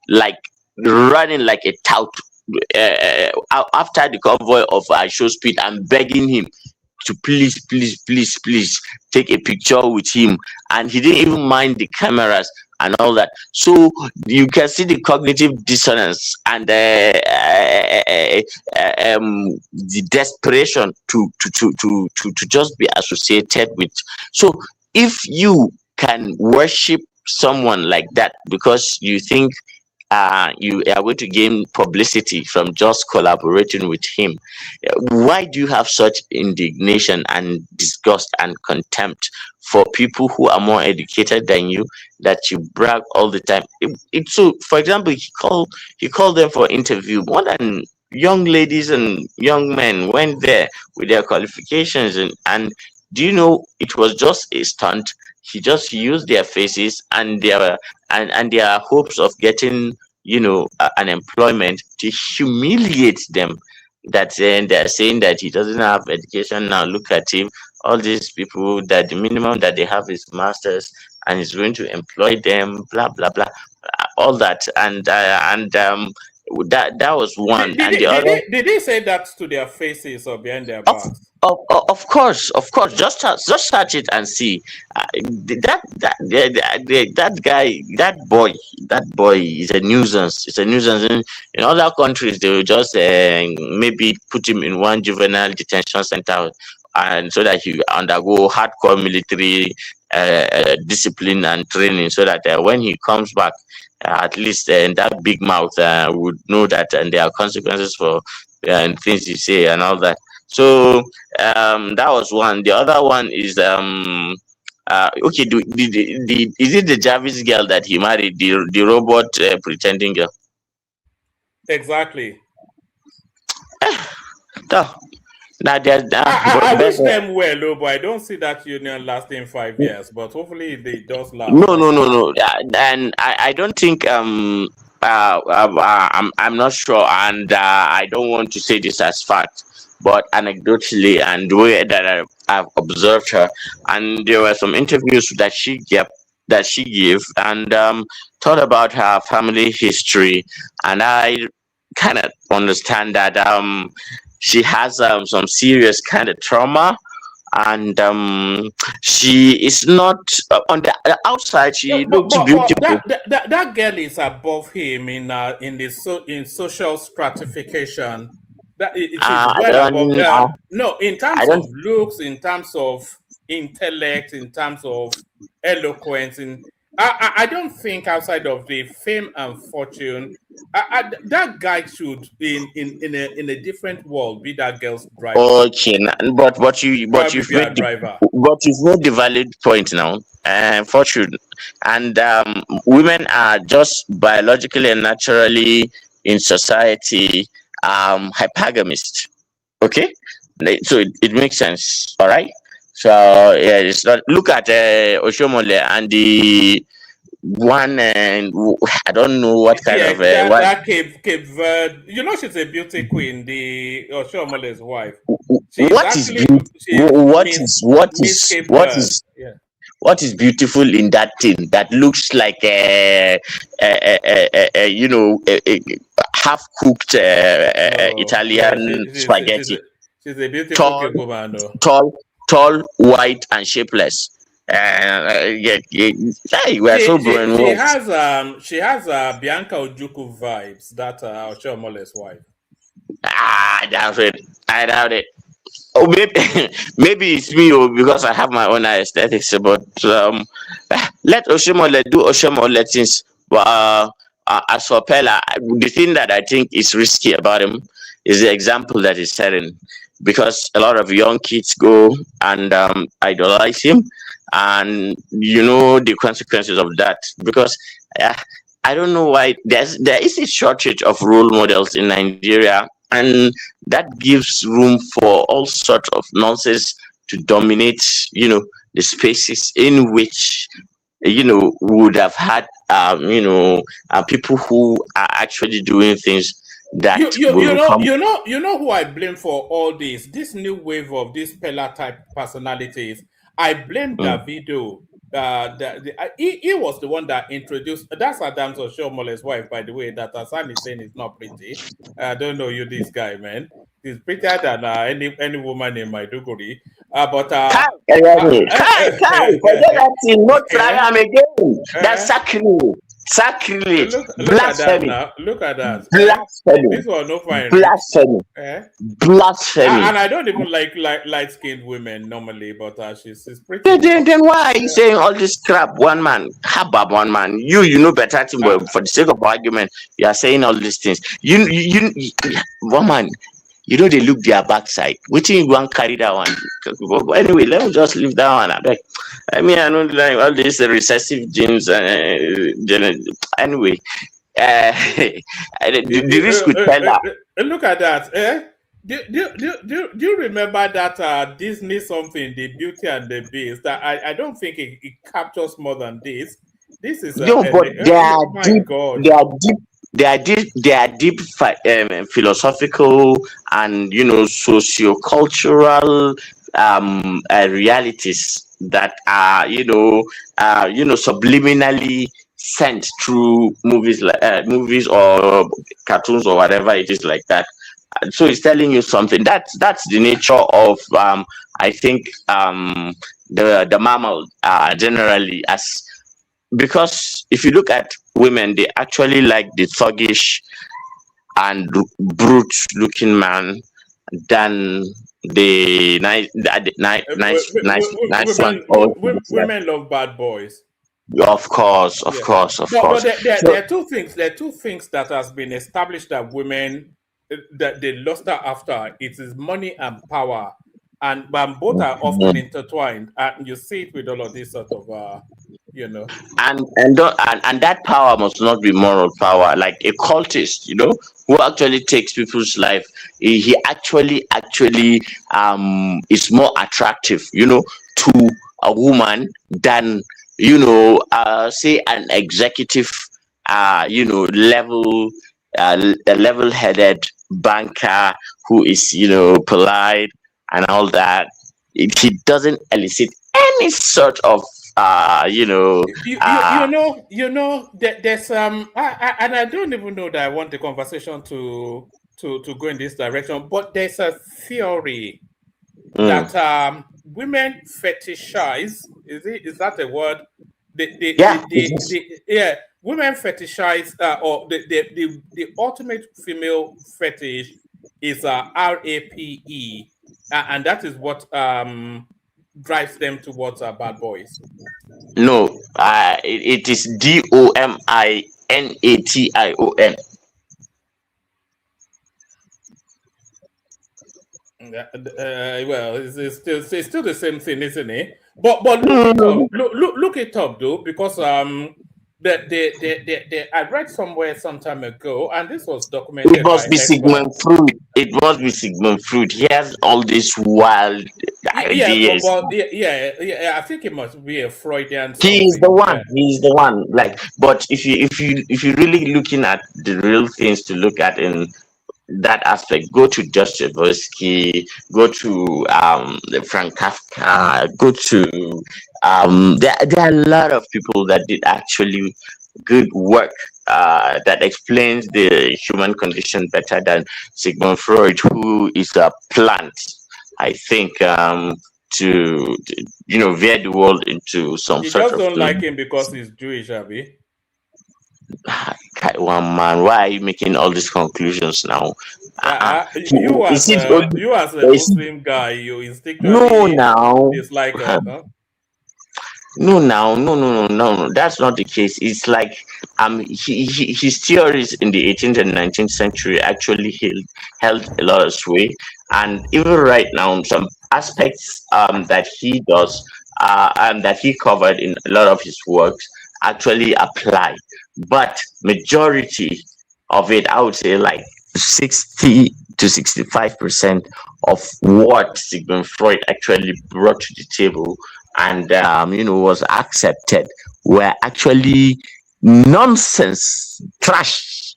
Speaker 6: like running like a tout after the convoy of Show Speed and begging him to please, please, please, please take a picture with him. And he didn't even mind the cameras and all that. So you can see the cognitive dissonance and the desperation to just be associated with. So if you can worship someone like that because you think you are going to gain publicity from just collaborating with him, why do you have such indignation and disgust and contempt for people who are more educated than you, that you brag all the time? So for example, he called them for interview. More than young ladies and young men went there with their qualifications, and do you know it was just a stunt? He just used their faces and their hopes of getting an employment to humiliate them. That they're saying that he doesn't have education. Now look at him. All these people that the minimum that they have is masters, and he's going to employ them. Blah blah blah. All that, and that was one, and the other.
Speaker 2: Did they say that to their faces or behind their
Speaker 6: Of,
Speaker 2: backs?
Speaker 6: of course, of course. Just search it and see. That guy, that boy is a nuisance. It's a nuisance. In other countries, they will just maybe put him in one juvenile detention center, and so that he undergo hardcore military discipline and training, so that when he comes back, at least that big mouth would know that, and there are consequences for things you say and all that. So that was one. The other one is okay. Is it the Jarvis girl that he married? The robot pretending girl.
Speaker 2: Exactly.
Speaker 6: No, now there's
Speaker 2: I wish them well, though, but I don't see that union lasting 5 years. But hopefully, it does last.
Speaker 6: no. And I don't think I'm not sure, and I don't want to say this as fact, but anecdotally and the way that I've observed her, and there were some interviews that she gave, and thought about her family history, and I kind of understand that she has some serious kind of trauma, and she is not on the outside.
Speaker 2: Yeah,
Speaker 6: She looks
Speaker 2: but
Speaker 6: beautiful.
Speaker 2: that girl is above him in social stratification. She's
Speaker 6: I
Speaker 2: well above.
Speaker 6: don't.
Speaker 2: No, in
Speaker 6: I
Speaker 2: terms
Speaker 6: don't.
Speaker 2: of looks, in terms of intellect, in terms of eloquence, I don't think outside of the fame and fortune, that guy should be in a different world. Be that girl's driver,
Speaker 6: Okay, but
Speaker 2: probably be a driver.
Speaker 6: you've made the valid point now. Fortune and women are just biologically and naturally in society hypergamist. Okay, so it makes sense. All right. So yeah, it's not. Look at Oshomole and one, and I don't know what kind
Speaker 2: Yeah,
Speaker 6: of
Speaker 2: that Cape Verde. You know, she's a beauty queen, the Oshomole's wife. She's
Speaker 6: what is
Speaker 2: actually Miss Cape Verde. Yeah.
Speaker 6: what is beautiful in that thing that looks like you know, half cooked Italian spaghetti,
Speaker 2: She's a beautiful
Speaker 6: tall,
Speaker 2: Cape woman, though.
Speaker 6: tall, white, and shapeless. Yeah, hey, we're so brainwashed.
Speaker 2: She has Bianca Ojukwu vibes. That Oshomole's wife.
Speaker 6: I doubt it. I doubt it. Oh, maybe maybe it's me, because I have my own aesthetics. But let Oshomole do Oshomole things. But as for Pella, the thing that I think is risky about him is the example that he's setting, because a lot of young kids go and idolize him, and you know the consequences of that. Because I don't know why there is a shortage of role models in Nigeria, and that gives room for all sorts of nonsense to dominate, you know, the spaces in which, you know, would have had people who are actually doing things that will come.
Speaker 2: You know who I blame for all this? This new wave of these Pella type personalities. I blame Davido. He was the one that introduced. That's Adams Oshomole's wife, by the way. That Hassan is saying is not pretty. I don't know you, this guy, man. He's prettier than any woman in Maiduguri. But
Speaker 6: Forget that thing. Not try him again. That's sacrilege. Blasphemy.
Speaker 2: Look at that.
Speaker 6: Blasphemy.
Speaker 2: This one no fine.
Speaker 6: Blasphemy. Blasphemy.
Speaker 2: And I don't even like light-skinned women normally, but she's pretty.
Speaker 6: Then why are you saying all this crap? One man, habab, one man. You know better thing, but for the sake of argument, you are saying all these things. You one man. You know they look their backside. Which you want carry that one? Anyway, let me just leave that one. I mean, I don't like all these recessive genes. Anyway, the risk with Pella.
Speaker 2: Look at that. Do you remember that Disney something, the Beauty and the Beast? That I don't think it captures more than this. This is
Speaker 6: but they are deep philosophical and, you know, socio-cultural realities that are, you know, subliminally sent through movies or cartoons or whatever it is like that. So it's telling you something. That's the nature of I think the mammal generally, as because if you look at women, they actually like the thuggish and brute looking man than the nice one.
Speaker 2: Women love bad boys.
Speaker 6: Of course.
Speaker 2: But there are two things. There are two things that has been established that women that they lust after. It is money and power, and both are often intertwined. And you see it with all of this sort of you know.
Speaker 6: And that power must not be moral power, like a cultist, you know, who actually takes people's life. He actually is more attractive, you know, to a woman than, you know, say an executive, you know, level-headed banker who is, you know, polite and all that. He doesn't elicit any sort of you know,
Speaker 2: there's and I don't even know that I want the conversation to go in this direction, but there's a theory that women fetishize. Is that a word? Women fetishize, or the ultimate female fetish is RAPE, and that is what drives them towards bad boys.
Speaker 6: No, it is DOMINATION.
Speaker 2: Well, it's still the same thing, isn't it? But look it up though, because I read somewhere some time ago, and this was documented.
Speaker 6: It must be Sigmund Freud. It must be Sigmund Freud. He has all these wild
Speaker 2: Yeah,
Speaker 6: Yes.
Speaker 2: I think it must be a Freudian
Speaker 6: He is the
Speaker 2: something.
Speaker 6: one.
Speaker 2: Yeah.
Speaker 6: He is the one. Like, but if you really looking at the real things to look at in that aspect, go to Dostoevsky, go to Frank Kafka, go to there are a lot of people that did actually good work that explains the human condition better than Sigmund Freud, who is a plant. I think to veer the world into some
Speaker 2: You
Speaker 6: sort
Speaker 2: just
Speaker 6: of
Speaker 2: don't like him because he's Jewish, Abby.
Speaker 6: one man. Why are you making all these conclusions now? Is it only?
Speaker 2: You as a
Speaker 6: Is it,
Speaker 2: Muslim guy, you
Speaker 6: no,
Speaker 2: instinctually
Speaker 6: now.
Speaker 2: dislike
Speaker 6: No, now, no. That's not the case. It's like his theories in the 18th and 19th century actually held a lot of sway, and even right now, some aspects that he does and that he covered in a lot of his works actually apply. But majority of it, I would say, like 60 to 65% of what Sigmund Freud actually brought to the table and was accepted were actually nonsense, trash.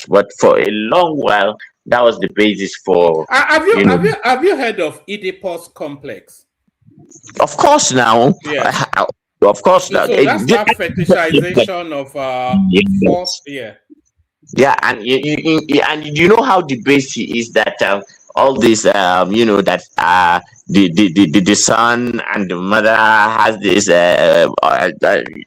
Speaker 6: But for a long while, that was the basis for
Speaker 2: have you
Speaker 6: you know.
Speaker 2: have you heard of Oedipus complex?
Speaker 6: Of course, now,
Speaker 2: Yes.
Speaker 6: of course, now.
Speaker 2: So that's that fetishization of force.
Speaker 6: Yes.
Speaker 2: Yeah.
Speaker 6: Yeah, and you know how debased he is that all this that the son and the mother has this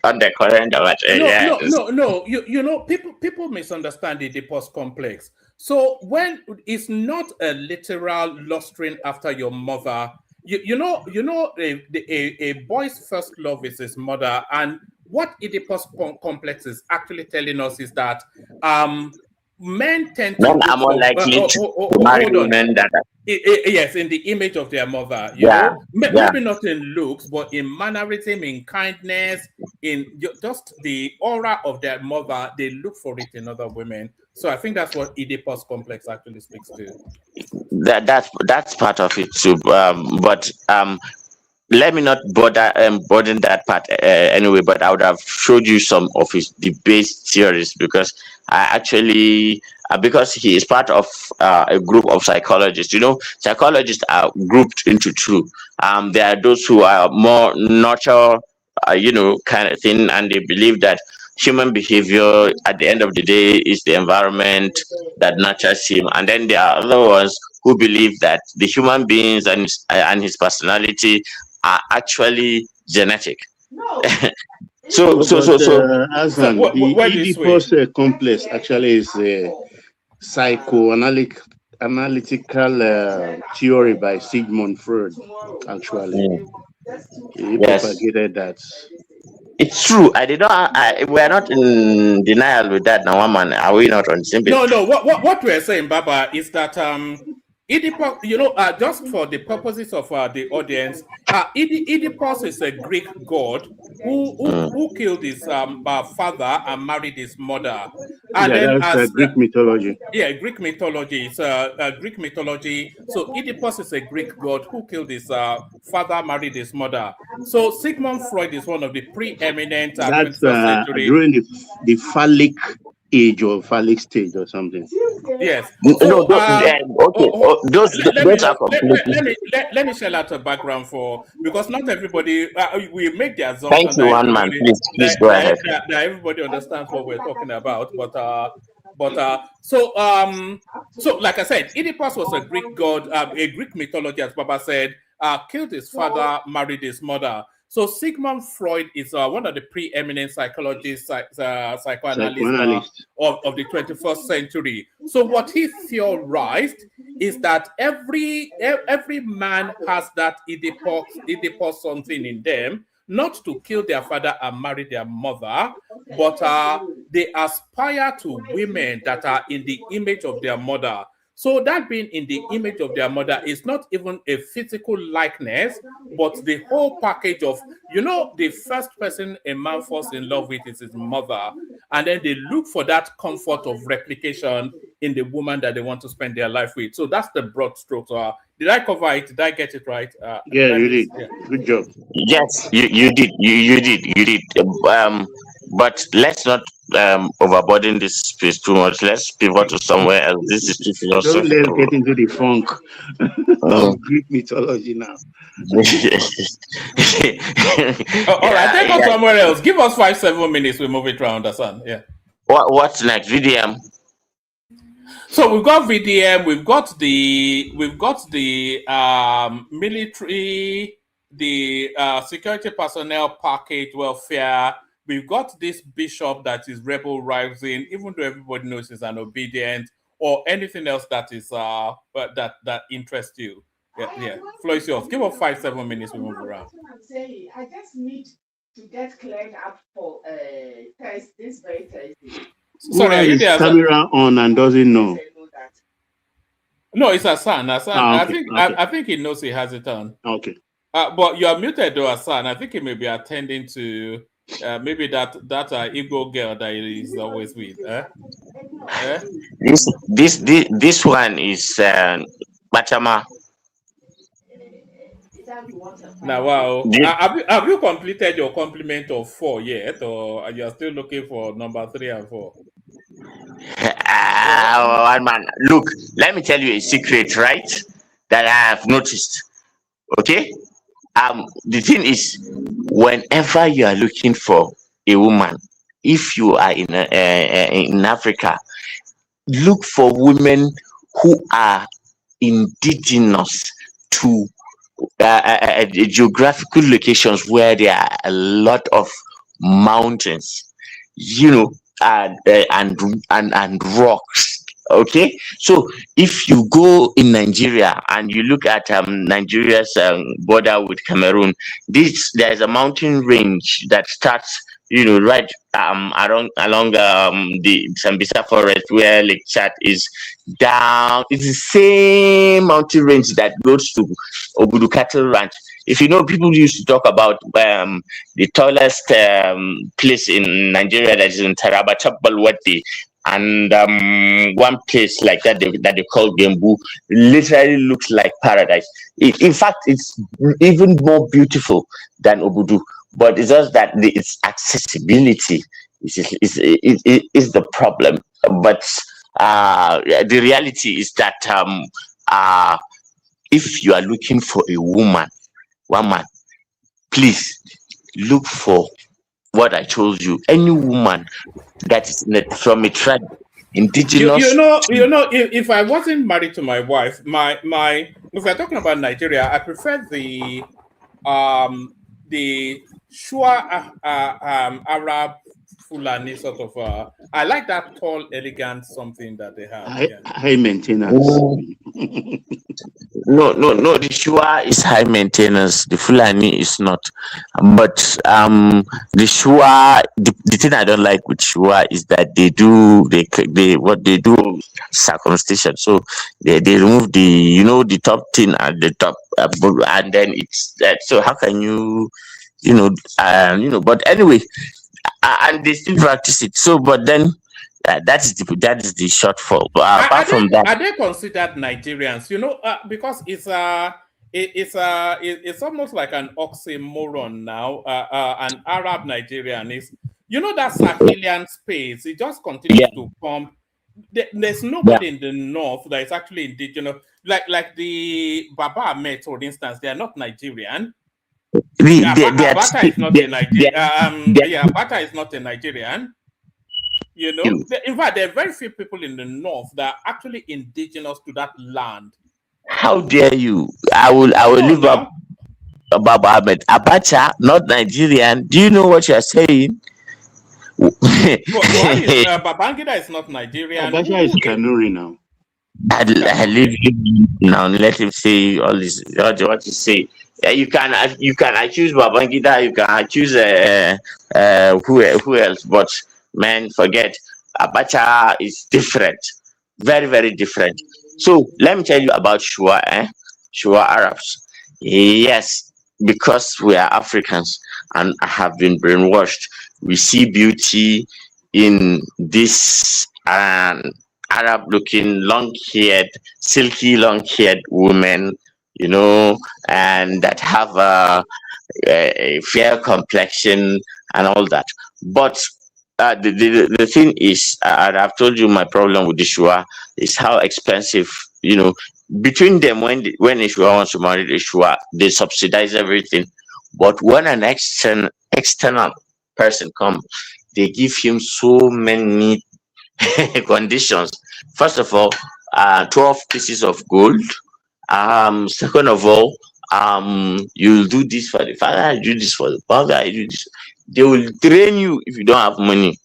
Speaker 6: undercurrent of it. Yes.
Speaker 2: No. You know, people misunderstand the Oedipus complex. So when it's not a literal lustring after your mother, a boy's first love is his mother, and what Oedipus complex is actually telling us is that men tend to
Speaker 6: Men
Speaker 2: look
Speaker 6: are more
Speaker 2: for.
Speaker 6: likely to marry
Speaker 2: Hold on.
Speaker 6: women that.
Speaker 2: Yes, in the image of their mother,
Speaker 6: Yeah, yeah.
Speaker 2: maybe not in looks, but in mannerism, in kindness, in just the aura of their mother, they look for it in other women. So I think that's what Oedipus complex actually speaks to.
Speaker 6: That's part of it too. But let me not burden that part anyway. But I would have showed you some of his debate theories because I actually because he is part of a group of psychologists. Psychologists are grouped into two. There are those who are more nurture, kind of thing, and they believe that human behavior at the end of the day is the environment that nurtures him, and then there are other ones who believe that the human beings and his personality are actually genetic. so
Speaker 7: No,
Speaker 6: so
Speaker 7: but
Speaker 6: so so
Speaker 7: Hassan, the
Speaker 2: Where this way?
Speaker 7: Oedipus complex actually is a psychoanalytical theory by Sigmund Freud. Actually,
Speaker 6: mm,
Speaker 7: he
Speaker 6: yes,
Speaker 7: propagated that.
Speaker 6: it's true. We are not in denial with that now, one man. Are we not on the same page?
Speaker 2: No. What we're saying, Baba, is that Oedipus, just for the purposes of the audience, Oedipus is a Greek god who killed his father and married his mother, and
Speaker 7: Yeah,
Speaker 2: then
Speaker 7: that's
Speaker 2: as
Speaker 7: Greek mythology.
Speaker 2: Greek mythology. It's Greek mythology. So Oedipus is a Greek god who killed his father, married his mother. So Sigmund Freud is one of the preeminent
Speaker 7: That's
Speaker 2: 21st century.
Speaker 7: during the phallic age or phallic stage or something.
Speaker 2: Yes.
Speaker 6: No,
Speaker 2: So
Speaker 6: okay. Those are completely.
Speaker 2: let me share out a background for, because not everybody we make the
Speaker 6: Thank
Speaker 2: assumption
Speaker 6: you,
Speaker 2: that
Speaker 6: one man.
Speaker 2: everybody
Speaker 6: Please go ahead.
Speaker 2: that everybody understands what we're talking about, so like I said, Oedipus was a Greek god, a Greek mythology, as Baba said, killed his father, married his mother. So Sigmund Freud is one of the preeminent psychologists, psychoanalysts
Speaker 7: Psychoanalyst.
Speaker 2: of the 21st century. So what he theorized is that every man has that Oedipus something in them, not to kill their father and marry their mother, but they aspire to women that are in the image of their mother. So that being in the image of their mother is not even a physical likeness, but the whole package of, the first person a man falls in love with is his mother. And then they look for that comfort of replication in the woman that they want to spend their life with. So that's the broad strokes. Did I cover it? Did I get it right?
Speaker 7: Yeah, you did. Yeah. Good job.
Speaker 6: Yes, you did. You did. But let's not overburden this space too much. Let's pivot to somewhere else. This is too
Speaker 7: Don't
Speaker 6: philosophical.
Speaker 7: let's get into the funk of Greek mythology now.
Speaker 2: All right, take us somewhere else. Give us 5-7 minutes. We move it around the sun. Yeah.
Speaker 6: What's next? VDM.
Speaker 2: So we've got VDM. We've got the military, the security personnel package welfare. We've got this bishop that is rebel rising, even though everybody knows he's an obedient, or anything else that is that interests you. Yeah. Floor is yours. Give us 5-7 minutes. We move around.
Speaker 8: I just need to get cleared up for this very Thursday.
Speaker 2: Sorry, are you there?
Speaker 7: Camera on and doesn't know.
Speaker 2: No, it's Hassan. Hassan.
Speaker 7: Okay.
Speaker 2: I think he knows he has it on.
Speaker 7: Okay.
Speaker 2: But you are muted, though, Hassan. I think he may be attending to maybe that Igbo girl that he is always with.
Speaker 6: This one is Bachama.
Speaker 2: Now, wow. Have you completed your complement of 4 yet, or are you still looking for number 3 and 4?
Speaker 6: One man. Look, let me tell you a secret, right? That I have noticed. Okay. The thing is, whenever you are looking for a woman, if you are in Africa, look for women who are indigenous to geographical locations where there are a lot of mountains, and rocks. Okay, so if you go in Nigeria and you look at Nigeria's border with Cameroon, there's a mountain range that starts, right along the Sambisa forest where Lake Chad is down. It's the same mountain range that goes to Obudu Cattle Ranch. If you know, people used to talk about the tallest place in Nigeria that is in Taraba, Chapbalwati, and one place like that they call Gembu literally looks like paradise. In fact, it's even more beautiful than Obudu, but it's just that its accessibility is the problem. But the reality is that if you are looking for a woman, please look for what I told you. Any woman that is from a tribe, indigenous.
Speaker 2: If I wasn't married to my wife, my if we're talking about Nigeria, I prefer the Shua Arab Fulani sort of. I like that tall, elegant something that they have.
Speaker 7: High maintenance.
Speaker 6: No. The Shua is high maintenance. The Fulani is not. But the Shua, the thing I don't like with Shua is that they do circumcision. So they remove the top thing at the top, and then it's that. So how can you, But anyway. And they still practice it. So, but then that is the shortfall. But apart from that,
Speaker 2: are they considered Nigerians? Because it's almost like an oxymoron now. An Arab Nigerian is, that Sahelian space. It just continues to pump. There's nobody in the north that is actually indigenous. Like the Baba Ahmed, for instance, they are not Nigerian. Abata is not a Nigerian. Abata is not a Nigerian. In fact, there are very few people in the north that are actually indigenous to that land.
Speaker 6: How dare you? I will leave up Baba Ahmed. Abacha, not Nigerian. Do you know what you are saying?
Speaker 2: Babangida is not Nigerian.
Speaker 7: Abacha is Kanuri now.
Speaker 6: I leave him now. Let him say all this. What you say? You can accuse Babangida. You can accuse who else? But man, forget. Abacha is different, very very different. So let me tell you about Shua, Shua Arabs. Yes, because we are Africans and have been brainwashed, we see beauty in this Arab-looking, long-haired, silky, long-haired women, and that have a fair complexion and all that. But the thing is, and I've told you my problem with the Shua is how expensive, between them when Ishua wants to marry Ishua, they subsidize everything. But when an external person comes, they give him so many conditions. First of all, 12 pieces of gold. Second of all, you'll do this for the father, I do this for the father, I do this. They will train you if you don't have money.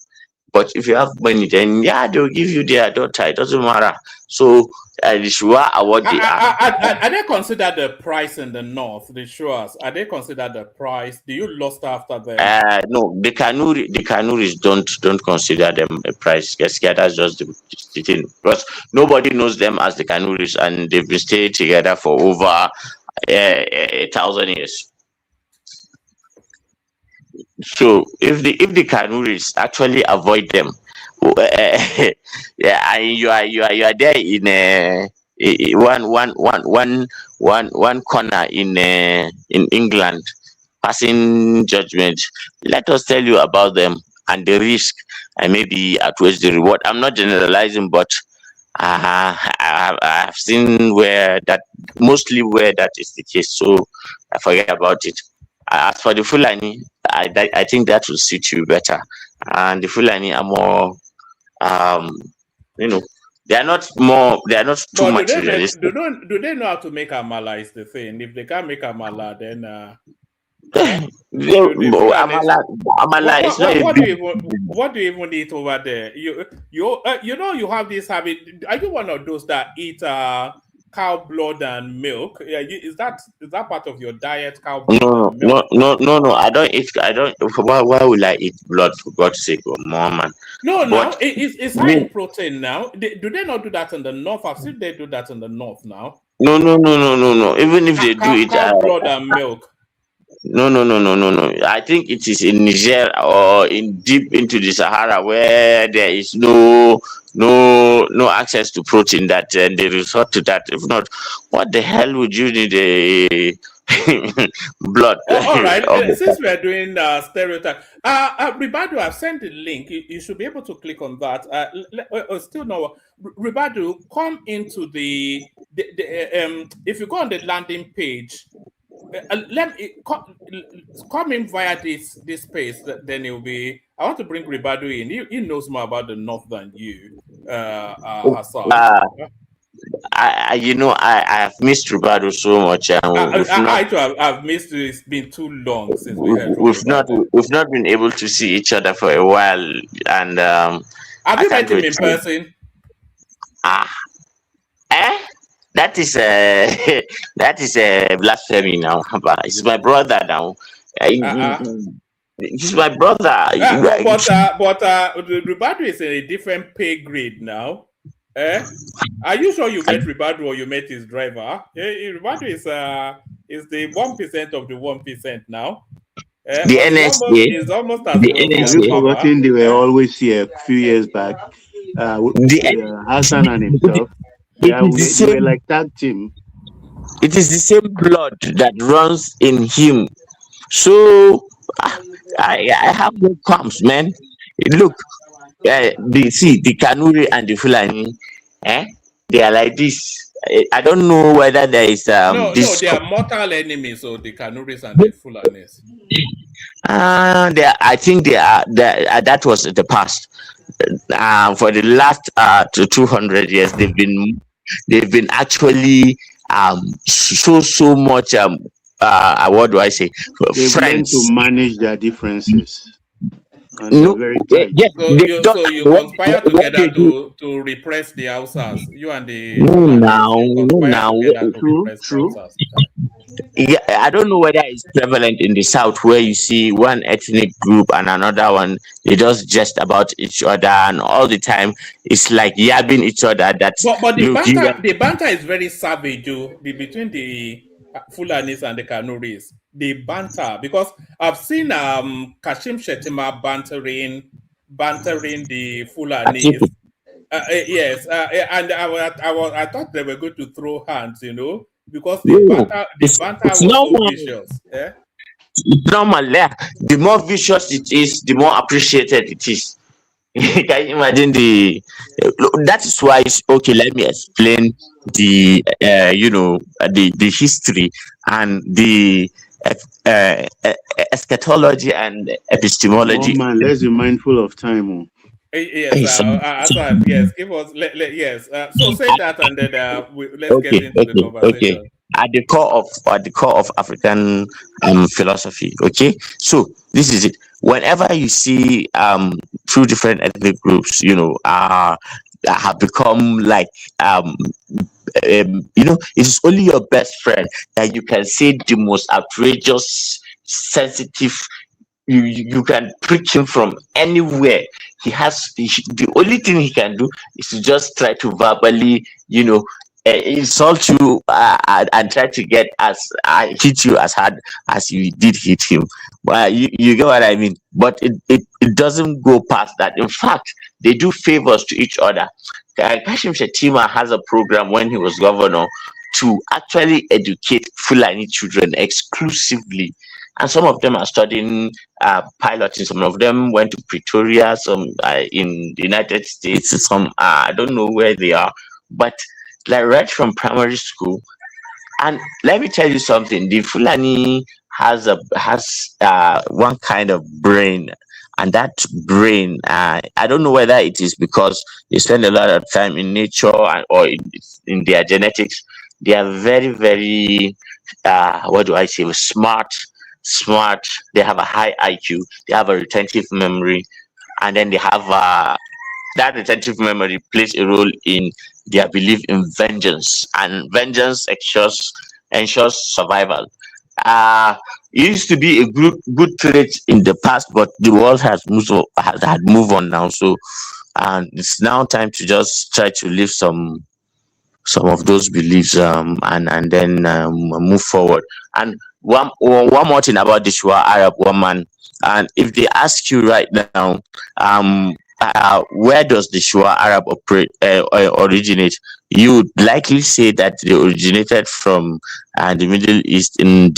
Speaker 6: But if you have money, then yeah, they'll give you their daughter. It doesn't matter. So the Shua are what they are.
Speaker 2: Are they considered the price in the north? The Shuas, are they considered the price? Do you lost after them?
Speaker 6: No, the Kanuris don't consider them a price. Yes, yeah, that's just the thing. Because nobody knows them as the Kanuris, and they've been staying together for over 1,000 years. So if the Kanuris actually avoid them, yeah, and you are there in one corner in England, passing judgment. Let us tell you about them and the risk, and maybe outweighs the reward. I'm not generalizing, but I've seen mostly where that is the case. So I forget about it. As for the Fulani, I think that will suit you better. And the Fulani are more, they are not too materialistic.
Speaker 2: Do they know how to make amala? Is the thing. If they can't make amala, then
Speaker 6: Amala is not a big.
Speaker 2: what do you even eat over there? You have this habit. Are you one of those that eat cow blood and milk? Yeah, is that part of your diet? Cow blood?
Speaker 6: No. I don't. Why will I eat blood, for God's sake, man?
Speaker 2: No. It's high in protein now. Do they not do that in the north? I've seen they do that in the north now.
Speaker 6: No. Even if they do it,
Speaker 2: cow blood and milk.
Speaker 6: No. I think it is in Niger or in deep into the Sahara where there is no access to protein that they resort to that. If not, what the hell would you need a blood?
Speaker 2: All right. Since we are doing stereotype, Ribadu, I've sent the link. You should be able to click on that. Still no, Ribadu, come into the if you go on the landing page. Let me come in via this space. Then it will be. I want to bring Ribadu in. He knows more about the north than you, Hassan.
Speaker 6: I have missed Ribadu so much.
Speaker 2: I've missed it. It's been too long since
Speaker 6: we've not been able to see each other for a while. And
Speaker 2: have you met him in person?
Speaker 6: That is a blasphemy now. He's my brother now. He's my brother.
Speaker 2: But Ribadu is in a different pay grade now. Are you sure you met Ribadu or you met his driver? Ribadu is the 1% of the 1% now.
Speaker 6: The NSA
Speaker 2: is almost as
Speaker 7: forgotten they were always here a few years back. Hassan and himself. Yeah, we were like tag team.
Speaker 6: It is the same blood that runs in him. So I have no qualms, man. Look, the Kanuri and the Fulani, they are like this. I don't know whether there is
Speaker 2: no, they are mortal enemies, so the Kanuris and the Fulanis.
Speaker 6: I think they are. That was the past. For the last 200 years, they've been actually so much. What do I say?
Speaker 7: They've learned to manage their differences.
Speaker 6: No,
Speaker 2: yes. So you conspire together to repress the Hausas. You and the
Speaker 6: no.
Speaker 7: True.
Speaker 6: Yeah, I don't know whether it's prevalent in the south where you see one ethnic group and another one, they just about each other, and all the time it's like yabbing each other that
Speaker 2: But
Speaker 6: look you guys.
Speaker 2: the banter is very savage, between the Fulanis and the Kanuris. The banter, because I've seen Kashim Shetima bantering the Fulanis. Yes, and I thought they were going to throw hands, because
Speaker 6: No,
Speaker 2: the banter
Speaker 6: it's
Speaker 2: was so
Speaker 6: normal.
Speaker 2: vicious. Yeah.
Speaker 6: It's normal. Yeah. The more vicious it is, the more appreciated it is. Can you imagine the? That is why it's okay. Let me explain the the history and the eschatology and
Speaker 7: One
Speaker 6: epistemology.
Speaker 7: man, let's be mindful of time. Oh.
Speaker 2: Yes, yes, give us, yes. So say that, and then let's get
Speaker 6: Okay,
Speaker 2: into the
Speaker 6: okay.
Speaker 2: conversation.
Speaker 6: At the core of African philosophy. Okay, so this is it. Whenever you see two different ethnic groups, have become like it is only your best friend that you can say the most outrageous, sensitive. You can preach him from anywhere. The only thing he can do is to just try to verbally, insult you, and try to get hit you as hard as you did hit him. Well, you get what I mean. But it doesn't go past that. In fact, they do favors to each other. Kashim Shetima has a program when he was governor to actually educate Fulani children exclusively, and some of them are studying piloting. Some of them went to Pretoria, some in the United States, some I don't know where they are, but like right from primary school. And let me tell you something: the Fulani has one kind of brain, and that brain, I don't know whether it is because they spend a lot of time in nature, or in their genetics. They are very, very, what do I say, smart. They have a high IQ. They have a retentive memory, and then they have that retentive memory plays a role in their belief in vengeance, and vengeance ensures survival. It used to be a good trait in the past, but the world had moved on now. So, and it's now time to just try to live some of those beliefs, and then move forward. And one more thing about the Shua Arab woman, and if they ask you right now, where does the Shua Arab originate, you would likely say that they originated from the Middle East, in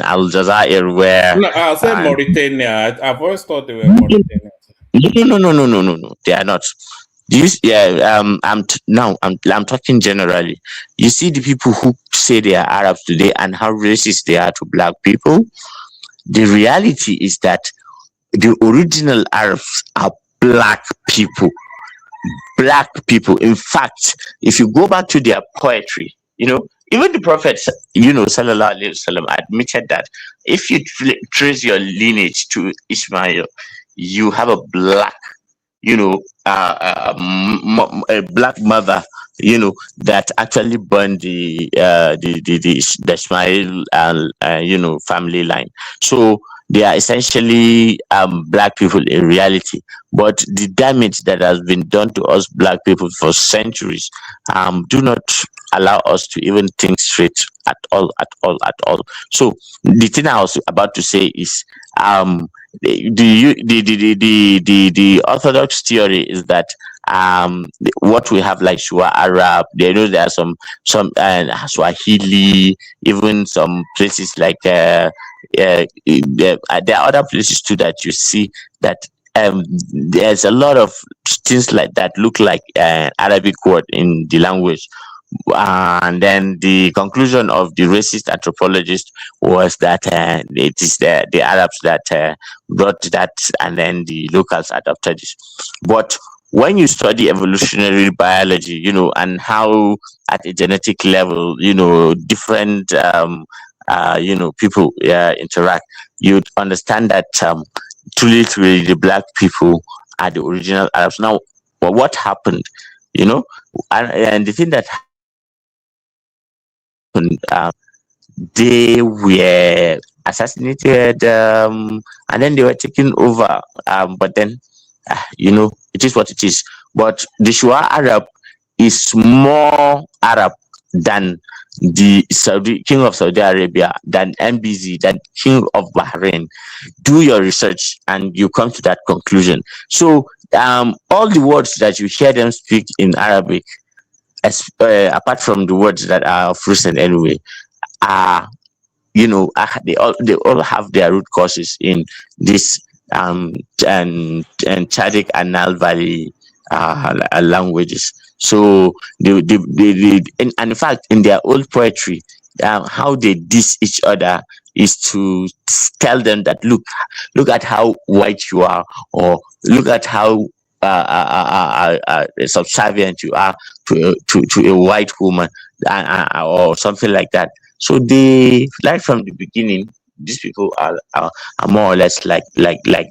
Speaker 6: Al Jazair, where
Speaker 2: No, I'll say
Speaker 6: uh,
Speaker 2: Mauritania. I've always thought they were Mauritania.
Speaker 6: no, they are not. Do you yeah now I'm talking generally. You see the people who say they are Arabs today and how racist they are to black people. The reality is that the original Arabs are black people. Black people. In fact, if you go back to their poetry, even the Prophet, Sallallahu Alaihi Wasallam, admitted that if you trace your lineage to Ismail, you have a black, a black mother, that actually burned the Ismail, family line. So they are essentially black people in reality. But the damage that has been done to us black people for centuries do not allow us to even think straight at all, at all, at all. So the thing I was about to say is the orthodox theory is that what we have like Shua Arab, there are Swahili, even some places like there are other places too that you see that there's a lot of things like that look like Arabic word in the language. And then the conclusion of the racist anthropologist was that it is the Arabs that brought that, and then the locals adopted it. But when you study evolutionary biology, and how at a genetic level, different people interact, you'd understand that truly the black people are the original Arabs. Now, what happened? And the thing that happened, they were assassinated, and then they were taken over. But then, it is what it is. But the Shua Arab is more Arab than the Saudi King of Saudi Arabia, than MBZ, than King of Bahrain. Do your research and you come to that conclusion. So all the words that you hear them speak in Arabic, apart from the words that are of recent anyway, are they all have their root causes in this and Chadic and Nile Valley languages. So and in fact, in their old poetry, how they diss each other is to tell them that look at how white you are, or look at how subservient you are to a white woman, or something like that. So they, right from the beginning, these people are more or less like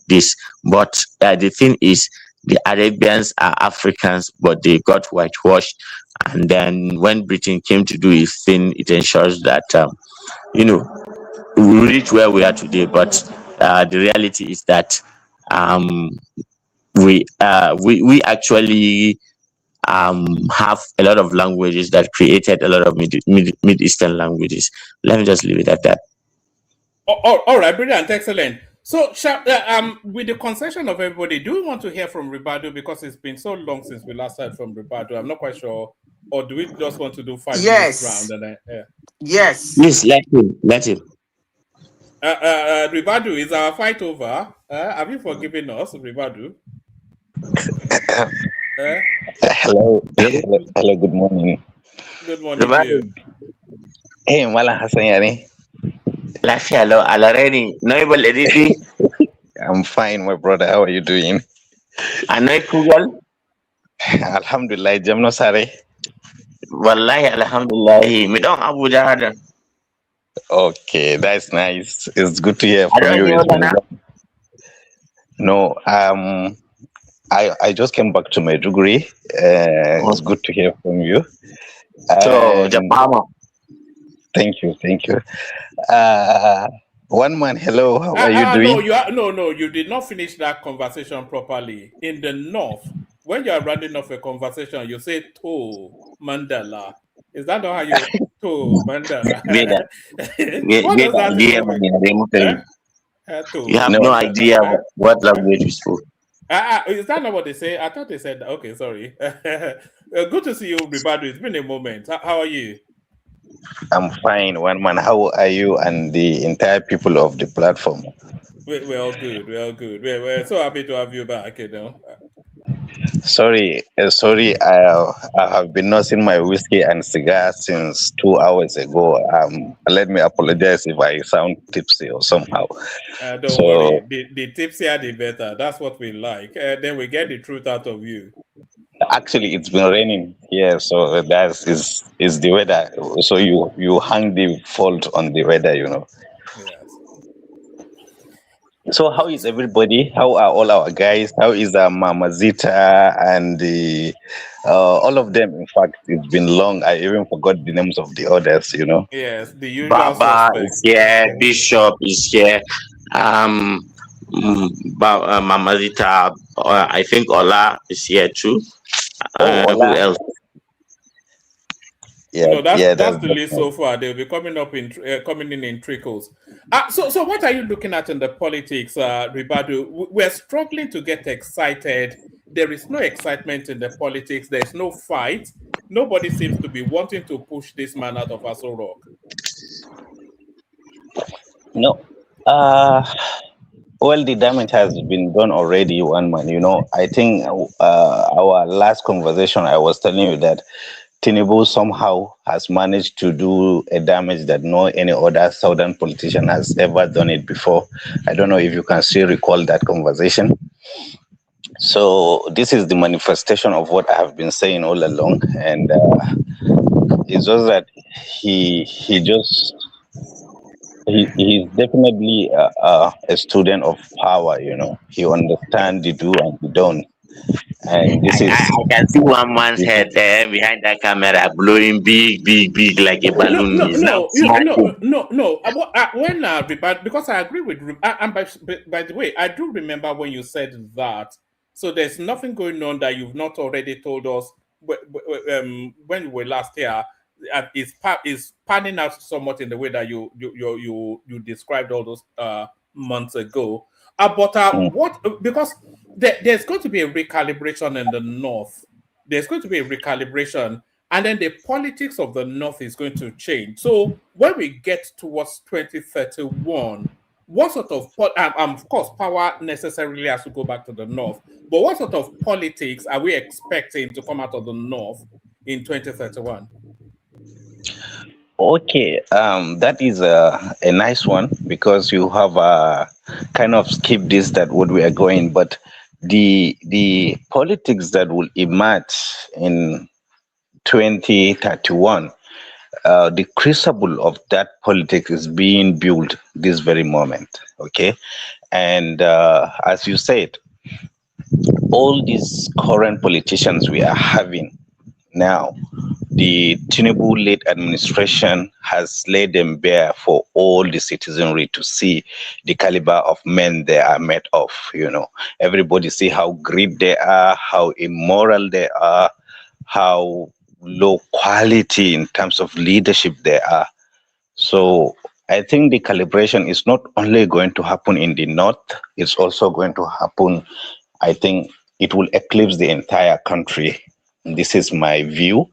Speaker 6: this. But the thing is, the Arabians are Africans, but they got whitewashed. And then when Britain came to do its thing, it ensures that you know we reach where we are today. But the reality is that um, we actually have a lot of languages that created a lot of Mid Eastern languages. Let me just leave it at that.
Speaker 2: All right, brilliant, excellent. So, with the concession of everybody, do we want to hear from Ribadu, because it's been so long since we last heard from Ribadu? I'm not quite sure. Or do we just want to do 5 minutes round? And
Speaker 8: Yes.
Speaker 6: Please let him.
Speaker 2: Ribadu, is our fight over? Have you forgiven us, Ribadu?
Speaker 9: Hello, good morning.
Speaker 2: Good morning to you.
Speaker 9: Hey, Mala Hassan Yani. I'm fine, my brother. How are you doing? Alhamdulillah, Jamno Sare.
Speaker 6: Wallahi, alhamdulillah. Me don't Abuja hada.
Speaker 9: Okay, that's nice. It's good to hear from you. No, I just came back to Maiduguri. It's good to hear from you.
Speaker 6: So, Japama.
Speaker 9: Thank you. One man, hello. How are you doing?
Speaker 2: No, you did not finish that conversation properly. In the north, when you are running off a conversation, you say "to Mandela." Is that not how you to Mandela? What does that mean?
Speaker 6: You have no idea what language is for.
Speaker 2: Is that not what they say? I thought they said that. Okay, sorry. Good to see you, Ribadu. It's been a moment. How are you?
Speaker 9: I'm fine, one man. How are you and the entire people of the platform?
Speaker 2: We're all good. We're so happy to have you back.
Speaker 9: Sorry. I have been nursing my whiskey and cigar since 2 hours ago. Let me apologize if I sound tipsy or somehow.
Speaker 2: Don't worry. The tipsier the better. That's what we like. Then we get the truth out of you.
Speaker 9: Actually, it's been raining here, so that is the weather. So you hang the fault on the weather,
Speaker 2: Yes.
Speaker 9: So how is everybody? How are all our guys? How is Mama Zita and all of them? In fact, it's been long. I even forgot the names of the others.
Speaker 2: Yes, the usual
Speaker 6: Baba
Speaker 2: suspects.
Speaker 6: is here. Bishop is here. Mama Zita, I think Ola is here too. Who else?
Speaker 2: Yeah, that's the list so far. They'll be coming in trickles. So what are you looking at in the politics, Ribadu? We're struggling to get excited. There is no excitement in the politics. There's no fight. Nobody seems to be wanting to push this man out of Aso Rock.
Speaker 9: No. Well, the damage has been done already, one man. I think our last conversation, I was telling you that Tinubu somehow has managed to do a damage that no any other southern politician has ever done it before. I don't know if you can still recall that conversation. So this is the manifestation of what I have been saying all along, and it's just that he's definitely a student of power. He understands the do and the don't. And this is
Speaker 6: I can see one man's head behind that camera blowing big, big, big like a balloon. Is now small.
Speaker 2: No. When because I agree with, and by the way, I do remember when you said that. So there's nothing going on that you've not already told us when you were last here. Is panning out somewhat in the way that you described all those months ago. What, because there's going to be a recalibration in the north. There's going to be a recalibration, and then the politics of the north is going to change. So when we get towards 2031, what sort of of course power necessarily has to go back to the north, but what sort of politics are we expecting to come out of the north in 2031?
Speaker 9: okay. That is a nice one, because you have kind of skipped this, that what we are going, but the politics that will emerge in 2031, the crucible of that politics is being built this very moment. Okay, and as you said, all these current politicians we are having now, the Tinubu-led administration has laid them bare for all the citizenry to see the caliber of men they are made of. Everybody see how greedy they are, how immoral they are, how low quality in terms of leadership they are. So I think the calibration is not only going to happen in the north, it's also going to happen, I think it will eclipse the entire country. This is my view.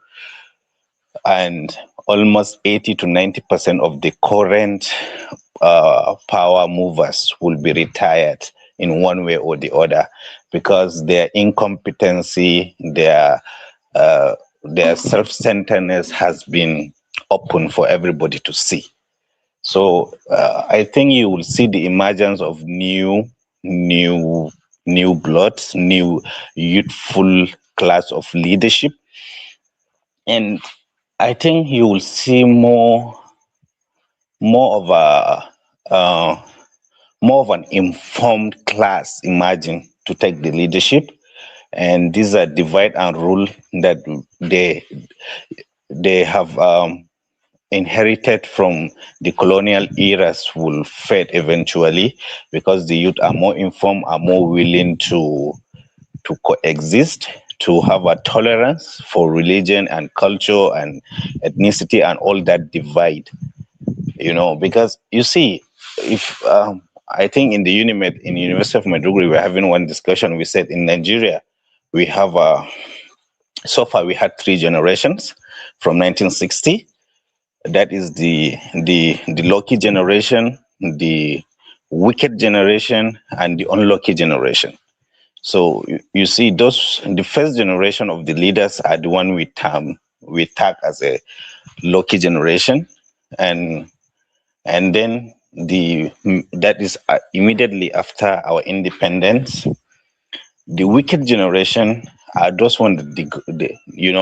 Speaker 9: And almost 80 to 90% of the current power movers will be retired in one way or the other, because their incompetency, their self-centeredness has been open for everybody to see. So I think you will see the emergence of new blood, new youthful class of leadership, and I think you will see more of an informed class emerging to take the leadership, and these are divide and rule that they have inherited from the colonial eras will fade eventually, because the youth are more informed, are more willing to coexist, to have a tolerance for religion and culture and ethnicity and all that divide. Because you see, if I think in the UNIMED, in University of Maiduguri, we're having one discussion. We said in Nigeria, we have so far we had 3 generations from 1960. That is the lucky generation, the wicked generation, and the unlucky generation. So you see, the first generation of the leaders are the one we tag as a lucky generation, and then that is immediately after our independence. The wicked generation are those ones that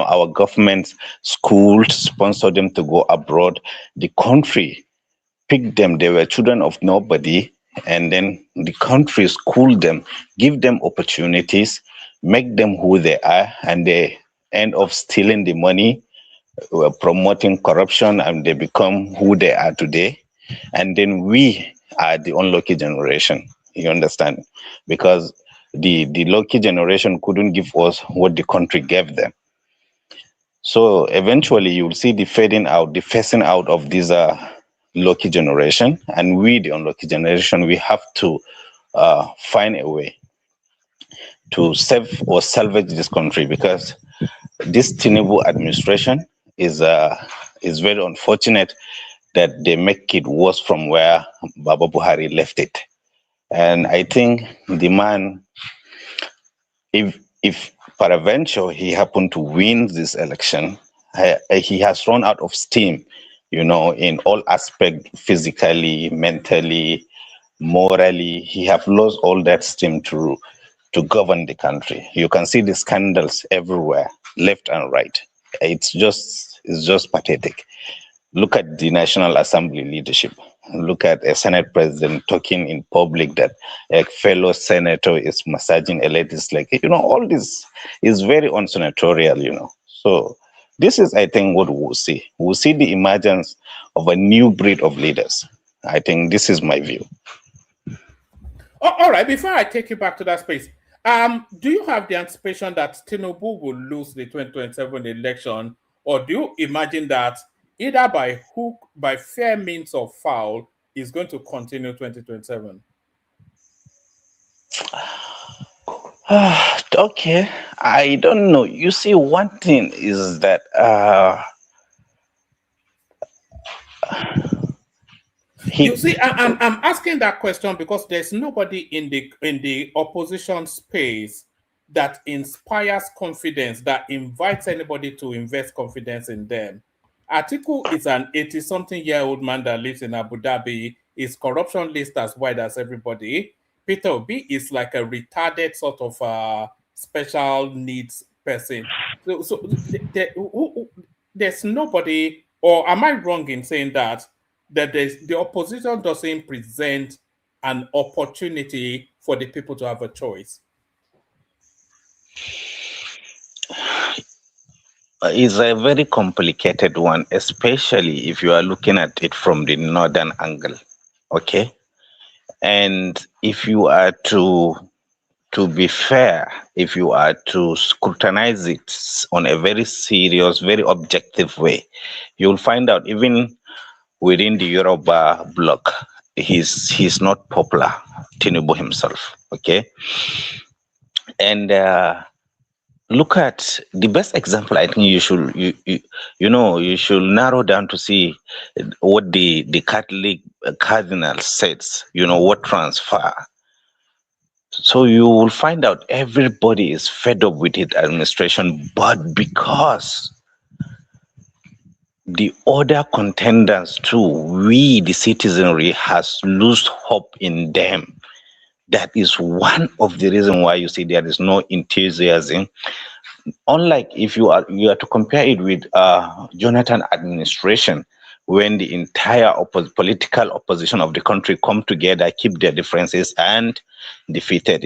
Speaker 9: our government, schools sponsor them to go abroad. The country picked them; they were children of nobody. And then the country school them, give them opportunities, make them who they are, and they end up stealing the money, promoting corruption, and they become who they are today. And then we are the unlucky generation, you understand? Because the lucky generation couldn't give us what the country gave them. So eventually you will see the phasing out of these lucky generation, and we, the unlucky generation, we have to find a way to save or salvage this country, because this Tinubu administration is very unfortunate that they make it worse from where Baba Buhari left it. And I think the man, if peradventure he happened to win this election, he has run out of steam, in all aspects, physically, mentally, morally. He have lost all that steam to govern the country. You can see the scandals everywhere, left and right. It's just pathetic. Look at the National Assembly leadership. Look at a Senate president talking in public that a fellow senator is massaging a legislator. All this is very unsenatorial. So this is, I think, what we'll see. We'll see the emergence of a new breed of leaders. I think this is my view.
Speaker 2: All right, before I take you back to that space, do you have the anticipation that Tinubu will lose the 2027 election, or do you imagine that either by hook, by fair means or foul, is going to continue 2027?
Speaker 9: Okay, I don't know. You see, one thing is that
Speaker 2: you see, I'm asking that question because there's nobody in the opposition space that inspires confidence, that invites anybody to invest confidence in them. Atiku is an 80-something-year-old man that lives in Abu Dhabi. His corruption list as wide as everybody. Peter Obi is like a retarded sort of special needs person. So there's nobody, or am I wrong in saying that the opposition doesn't present an opportunity for the people to have a choice?
Speaker 9: It's a very complicated one, especially if you are looking at it from the northern angle. Okay, and if you are to be fair, if you are to scrutinize it on a very serious, very objective way, you'll find out even within the Yoruba bloc, he's not popular, Tinubu himself. Okay, and look at the best example. I think you should narrow down to see what the Catholic cardinal says. What transfer. So you will find out everybody is fed up with it administration, but because the other contenders too, we the citizenry has lost hope in them. That is one of the reasons why you see there is no enthusiasm. Unlike if you are to compare it with Jonathan administration, when the entire political opposition of the country come together, keep their differences, and defeated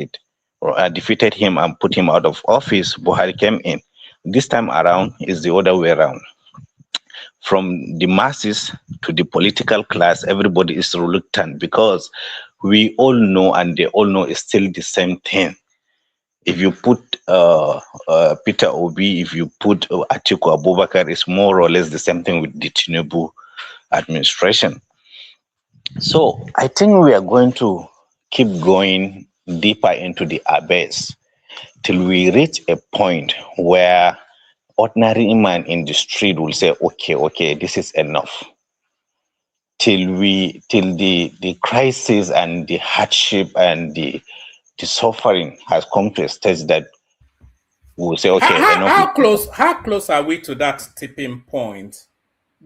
Speaker 9: him and put him out of office, Buhari came in. This time around is the other way around. From the masses to the political class, everybody is reluctant because we all know, and they all know, it's still the same thing. If you put Peter Obi, if you put Atiku Abubakar, it's more or less the same thing with the Tinubu administration. So I think we are going to keep going deeper into the abyss till we reach a point where ordinary man in the street will say, okay, this is enough. Till the crisis and the hardship and the suffering has come to a stage that we'll say, okay,
Speaker 2: how close are we to that tipping point?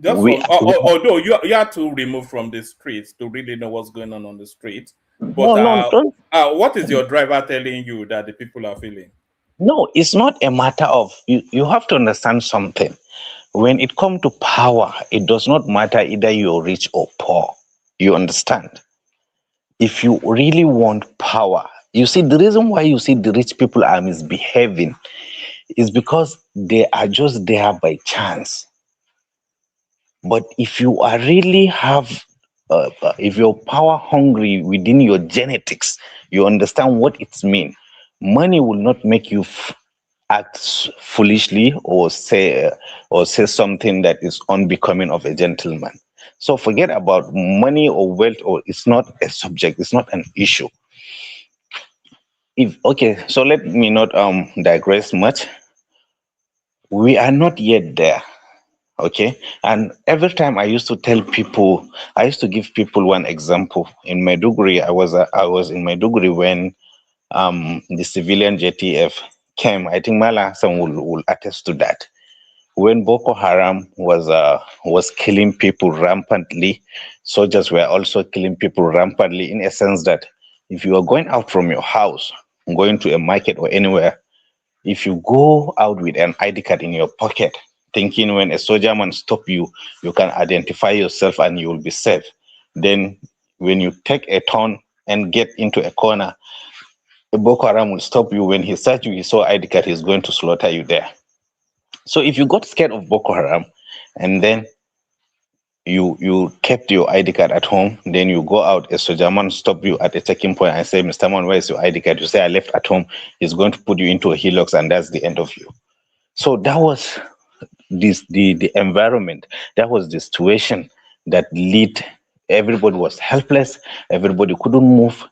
Speaker 2: Although you are too removed from the streets to really know what's going on the street. But what is your driver telling you that the people are feeling?
Speaker 9: No, it's not a matter of, you have to understand something. When it comes to power, it does not matter either you're rich or poor. You understand? If you really want power, you see, the reason why you see the rich people are misbehaving is because they are just there by chance. But if you are really if you're power hungry within your genetics, you understand what it means. Money will not make you act foolishly or say something that is unbecoming of a gentleman. So forget about money or wealth, or it's not a subject, it's not an issue. So let me not digress much. We are not yet there. Okay, and every time I used to tell people, I used to give people one example. In Maiduguri, I was in Maiduguri when the civilian JTF came. I think Mala Hassan will attest to that. When Boko Haram was killing people rampantly, soldiers were also killing people rampantly, in a sense that if you are going out from your house, going to a market or anywhere, if you go out with an ID card in your pocket, thinking when a soldier man stop you, you can identify yourself and you will be safe. Then when you take a turn and get into a corner, the Boko Haram will stop you. When he search you, he saw ID card, he's going to slaughter you there. So if you got scared of Boko Haram and then you kept your ID card at home, then you go out, a soldier man stop you at a checking point and say, Mr. Man, where's your ID card? You say, I left at home. He's going to put you into a helix, and that's the end of you. So that was the environment, that was the situation that lead. Everybody was helpless, everybody couldn't move,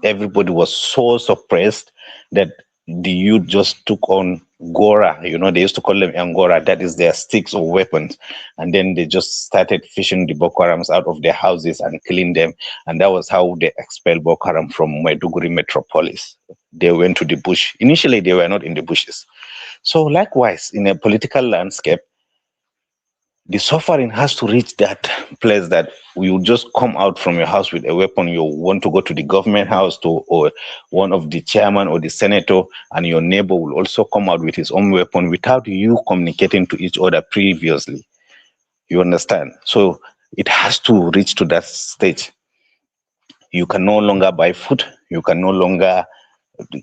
Speaker 9: everybody was so suppressed that the youth just took on Gora. They used to call them Angora, that is their sticks or weapons. And then they just started fishing the Boko Harams out of their houses and killing them. And that was how they expelled Boko Haram from Maiduguri metropolis. They went to the bush. Initially, they were not in the bushes. So likewise, in a political landscape, the suffering has to reach that place that you just come out from your house with a weapon. You want to go to the government house or one of the chairman or the senator, and your neighbor will also come out with his own weapon without you communicating to each other previously. You understand? So it has to reach to that stage. You can no longer buy food. You can no longer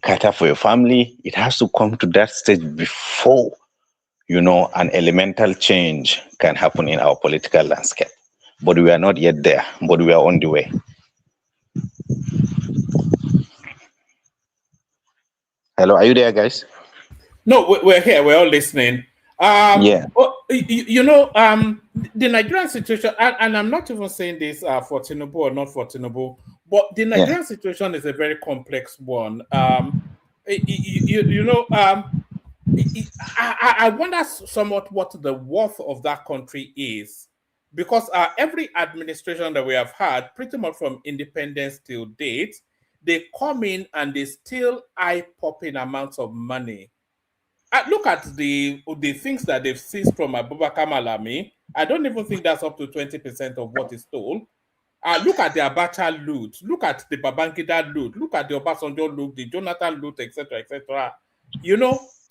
Speaker 9: cater for your family. It has to come to that stage before an elemental change can happen in our political landscape. But we are not yet there, but we are on the way. Hello, are you there, guys?
Speaker 2: No, we're here. We're all listening.
Speaker 9: Yeah.
Speaker 2: The Nigerian situation, and I'm not even saying this for Tinubu or not for Tinubu, but the Nigerian situation is a very complex one. I wonder somewhat what the worth of that country is, because every administration that we have had, pretty much from independence till date, they come in and they steal eye-popping amounts of money. Look at the things that they've seized from Abubakar Malami. I don't even think that's up to 20% of what is stole. Look at the Abacha loot. Look at the Babangida loot. Look at the Obasanjo loot, the Jonathan loot, etc., etc.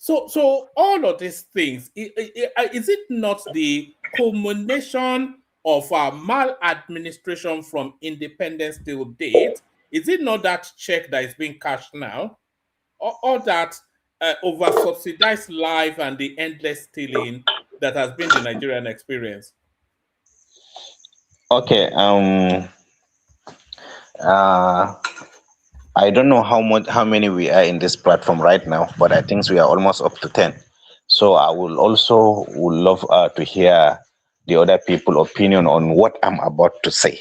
Speaker 2: So all of these things, is it not the culmination of maladministration from independence till date? Is it not that check that is being cashed now? Or that over-subsidized life and the endless stealing that has been the Nigerian experience?
Speaker 9: Okay. I don't know how many we are in this platform right now, but I think we are almost up to 10. So I would love to hear the other people's opinion on what I'm about to say.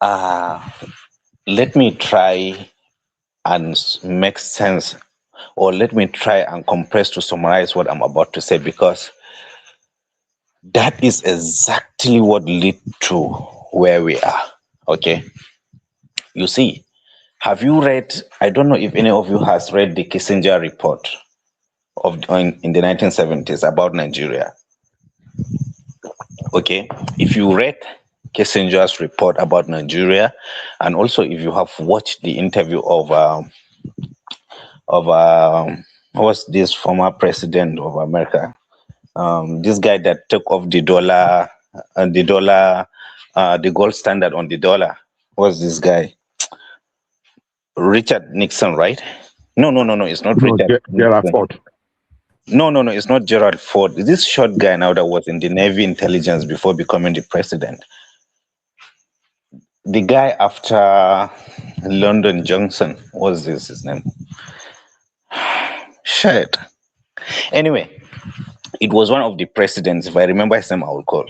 Speaker 9: Let me try and make sense, or let me try and compress to summarize what I'm about to say, because that is exactly what led to where we are. Okay. You see, have you read, I don't know if any of you has read the Kissinger report in the 1970s about Nigeria. Okay, if you read Kissinger's report about Nigeria, and also if you have watched the interview of what's this former president of America, this guy that took off the dollar, the gold standard on the dollar, what's this guy? Richard Nixon, right? No, it's not Richard.
Speaker 10: Gerald Ford.
Speaker 9: No, it's not Gerald Ford. This short guy now that was in the Navy intelligence before becoming the president. The guy after Lyndon Johnson, what's his name? Shit. Anyway, it was one of the presidents. If I remember his name, I will call.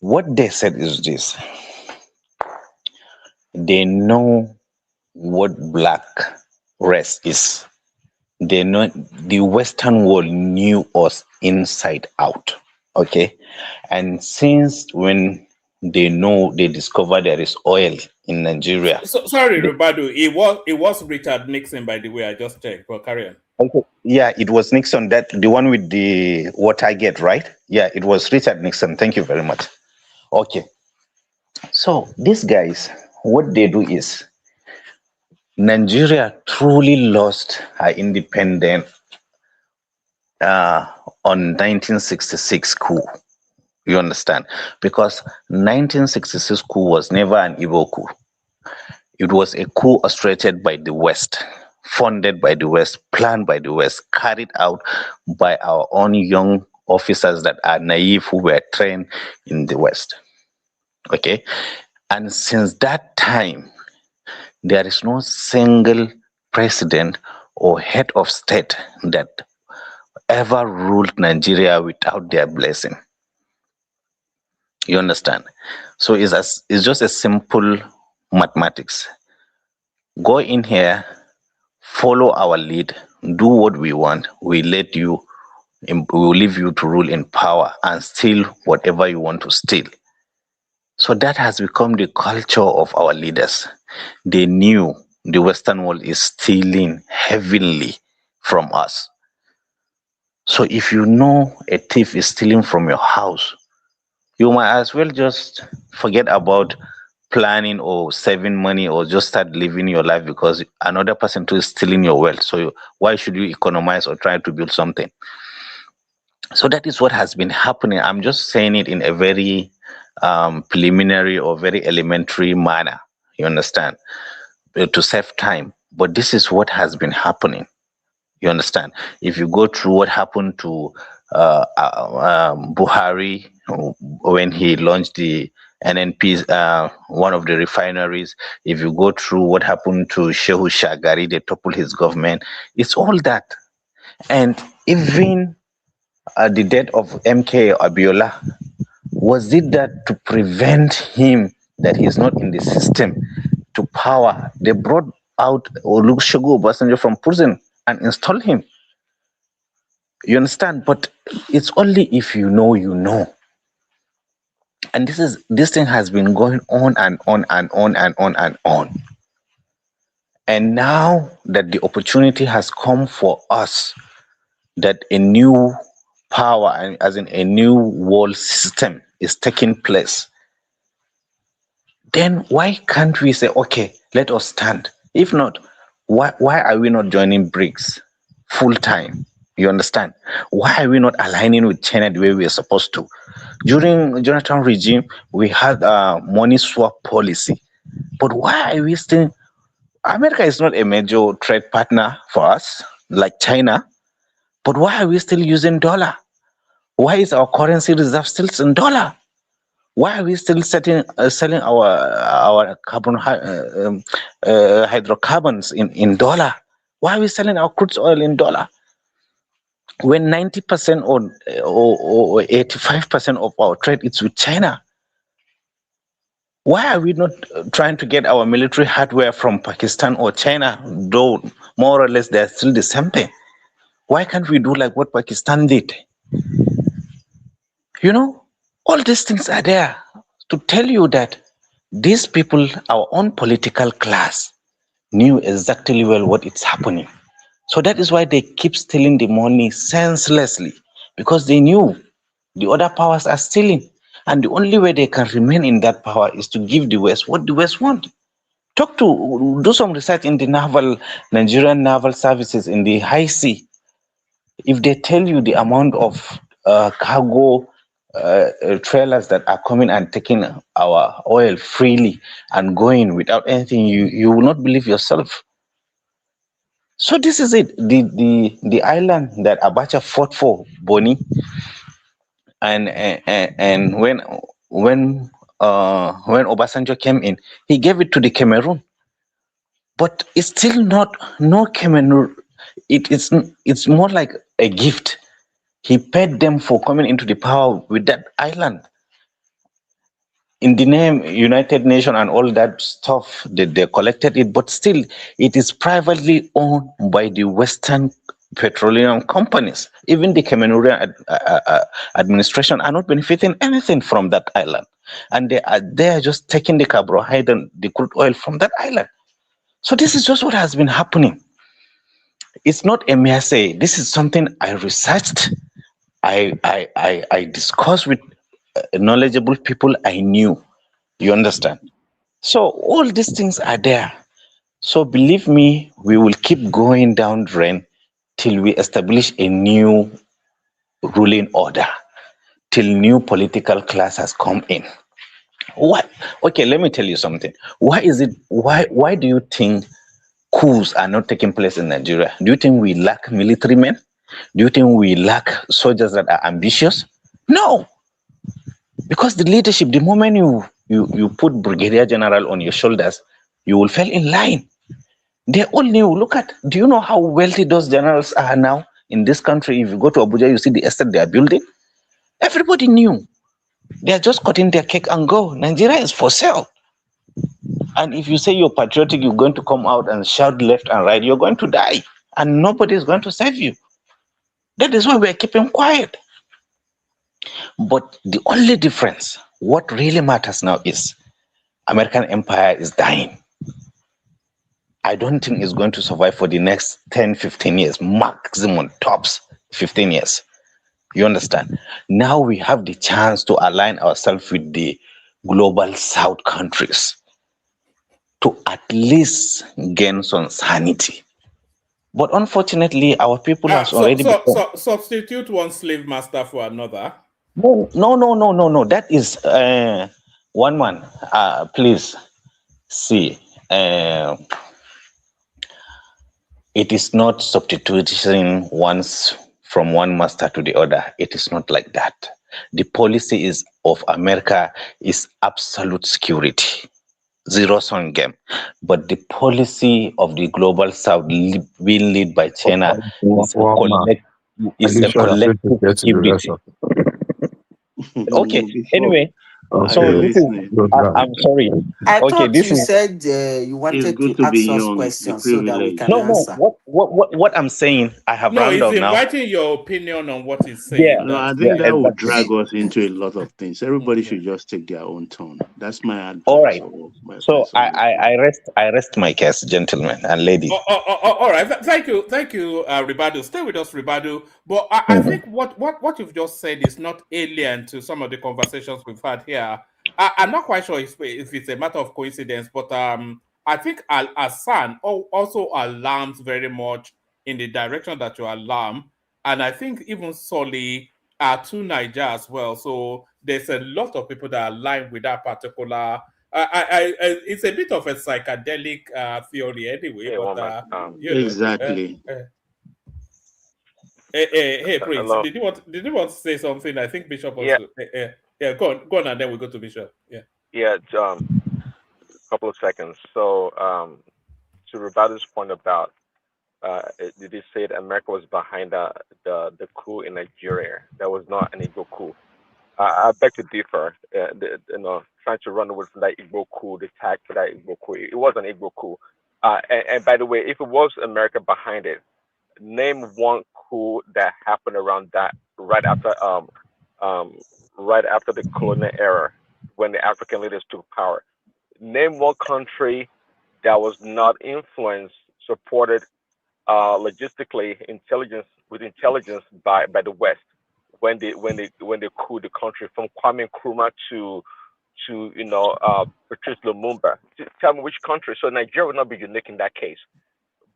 Speaker 9: What they said is this. They know what black race is. They know the Western world knew us inside out. Okay. And since when they discover there is oil in Nigeria.
Speaker 2: So sorry, Rubadu, it was Richard Nixon, by the way, I just checked, but carry on.
Speaker 9: Okay. Yeah, it was Nixon, that the one with the Watergate, right? Yeah, it was Richard Nixon. Thank you very much. Okay. So these guys, what they do is, Nigeria truly lost her independence on 1966 coup. You understand? Because 1966 coup was never an Igbo coup. It was a coup orchestrated by the West, funded by the West, planned by the West, carried out by our own young officers that are naive who were trained in the West. Okay? And since that time, there is no single president or head of state that ever ruled Nigeria without their blessing. You understand? So it's just a simple mathematics. Go in here, follow our lead, do what we want. We will leave you to rule in power and steal whatever you want to steal. So that has become the culture of our leaders. They knew the Western world is stealing heavily from us. So if you know a thief is stealing from your house, you might as well just forget about planning or saving money or just start living your life because another person too is stealing your wealth. So why should you economize or try to build something? So that is what has been happening. I'm just saying it in a very preliminary or very elementary manner. You understand? To save time. But this is what has been happening. You understand? If you go through what happened to Buhari when he launched the NNP, one of the refineries, if you go through what happened to Shehu Shagari, they toppled his government, it's all that. And even the death of MK Abiola, was it that to prevent him that he's not in the system to power, they brought out Olusegun Obasanjo from prison and installed him. You understand? But it's only if you know, you know. And this thing has been going on and on and on and on and on. And now that the opportunity has come for us, that a new power, as in a new world system, is taking place, then why can't we say, okay, let us stand? If not, why are we not joining BRICS full time? You understand? Why are we not aligning with China the way we are supposed to? During Jonathan regime, we had a money swap policy. But why are we still... America is not a major trade partner for us, like China. But why are we still using dollar? Why is our currency reserve still in dollar? Why are we still selling our carbon hydrocarbons in dollar? Why are we selling our crude oil in dollar? When 90% or 85% of our trade is with China, why are we not trying to get our military hardware from Pakistan or China, though more or less they're still the same thing? Why can't we do like what Pakistan did? You know, all these things are there to tell you that these people, our own political class, knew exactly well what is happening. So that is why they keep stealing the money senselessly, because they knew the other powers are stealing. And the only way they can remain in that power is to give the West what the West want. Do some research in the Nigerian naval services in the high sea. If they tell you the amount of cargo trailers that are coming and taking our oil freely and going without anything, you will not believe yourself. So this is it. The island that Abacha fought for, Boni, and when Obasanjo came in, he gave it to the Cameroon. But it's still not no Cameroon. It's more like a gift. He paid them for coming into the power with that island. In the name United Nations and all that stuff, they collected it, but still it is privately owned by the Western petroleum companies. Even the Cameroonian administration are not benefiting anything from that island. And they are just taking the carbohydrate and the crude oil from that island. So this is just what has been happening. It's not a mere say. This is something I researched. I discussed with knowledgeable people I knew. You understand? So all these things are there. So believe me, we will keep going down drain till we establish a new ruling order, till new political class has come in. What? Okay, let me tell you something. Why is it? Why do you think coups are not taking place in Nigeria? Do you think we lack military men? Do you think we lack soldiers that are ambitious? No, because the leadership. The moment you put brigadier general on your shoulders, you will fall in line. They all knew. Look at. Do you know how wealthy those generals are now in this country? If you go to Abuja, you see the estate they are building. Everybody knew. They are just cutting their cake and go. Nigeria is for sale. And if you say you're patriotic, you're going to come out and shout left and right, you're going to die. And nobody is going to save you. That is why we're keeping quiet. But the only difference, what really matters now is American empire is dying. I don't think it's going to survive for the next 10, 15 years, maximum tops 15 years. You understand? Now we have the chance to align ourselves with the global South countries to at least gain some sanity. But unfortunately, our people has already become...
Speaker 2: substitute one slave master for another.
Speaker 9: No. That is one man. Please see. It is not substituting once from one master to the other. It is not like that. The policy is of America is absolute security, zero-sum game. But the policy of the global South, being led by China, is a collective security. Okay. Anyway. So this is, I'm sorry.
Speaker 10: I
Speaker 9: okay,
Speaker 10: thought
Speaker 9: this
Speaker 10: you
Speaker 9: is,
Speaker 10: said you wanted to ask us questions so that we can answer.
Speaker 9: What I'm saying, I have rounded up now.
Speaker 2: No, he's inviting your opinion on what he's saying.
Speaker 9: Yeah,
Speaker 7: no, I think that would drag us into a lot of things. Everybody should just take their own turn. That's my advice.
Speaker 9: All right. So I rest my case, gentlemen and ladies.
Speaker 2: All right. Thank you, Ribadu. Stay with us, Ribadu. But I think what you've just said is not alien to some of the conversations we've had here. I'm not quite sure if it's a matter of coincidence, but I think Hassan also alarms very much in the direction that you alarm, and I think even Soli are to Niger as well. So there's a lot of people that align with that particular. It's a bit of a psychedelic theory anyway. But
Speaker 7: exactly.
Speaker 2: Hey, Prince, did you want to say something? I think Bishop also. Yeah, go on, and then we go to Bishop.
Speaker 11: Yeah, a couple of seconds. So, to Rubadu's point about, did he say that America was behind the coup in Nigeria? That was not an Igbo coup. I beg to differ. Trying to run away from that Igbo coup, the tag for that Igbo coup. It was an Igbo coup. And by the way, if it was America behind it, name one coup that happened around that right after the colonial era when the African leaders took power. Name one country that was not influenced, supported logistically, intelligence by the West when they coup the country from Kwame Nkrumah to Patrice Lumumba. Tell me which country. So Nigeria would not be unique in that case.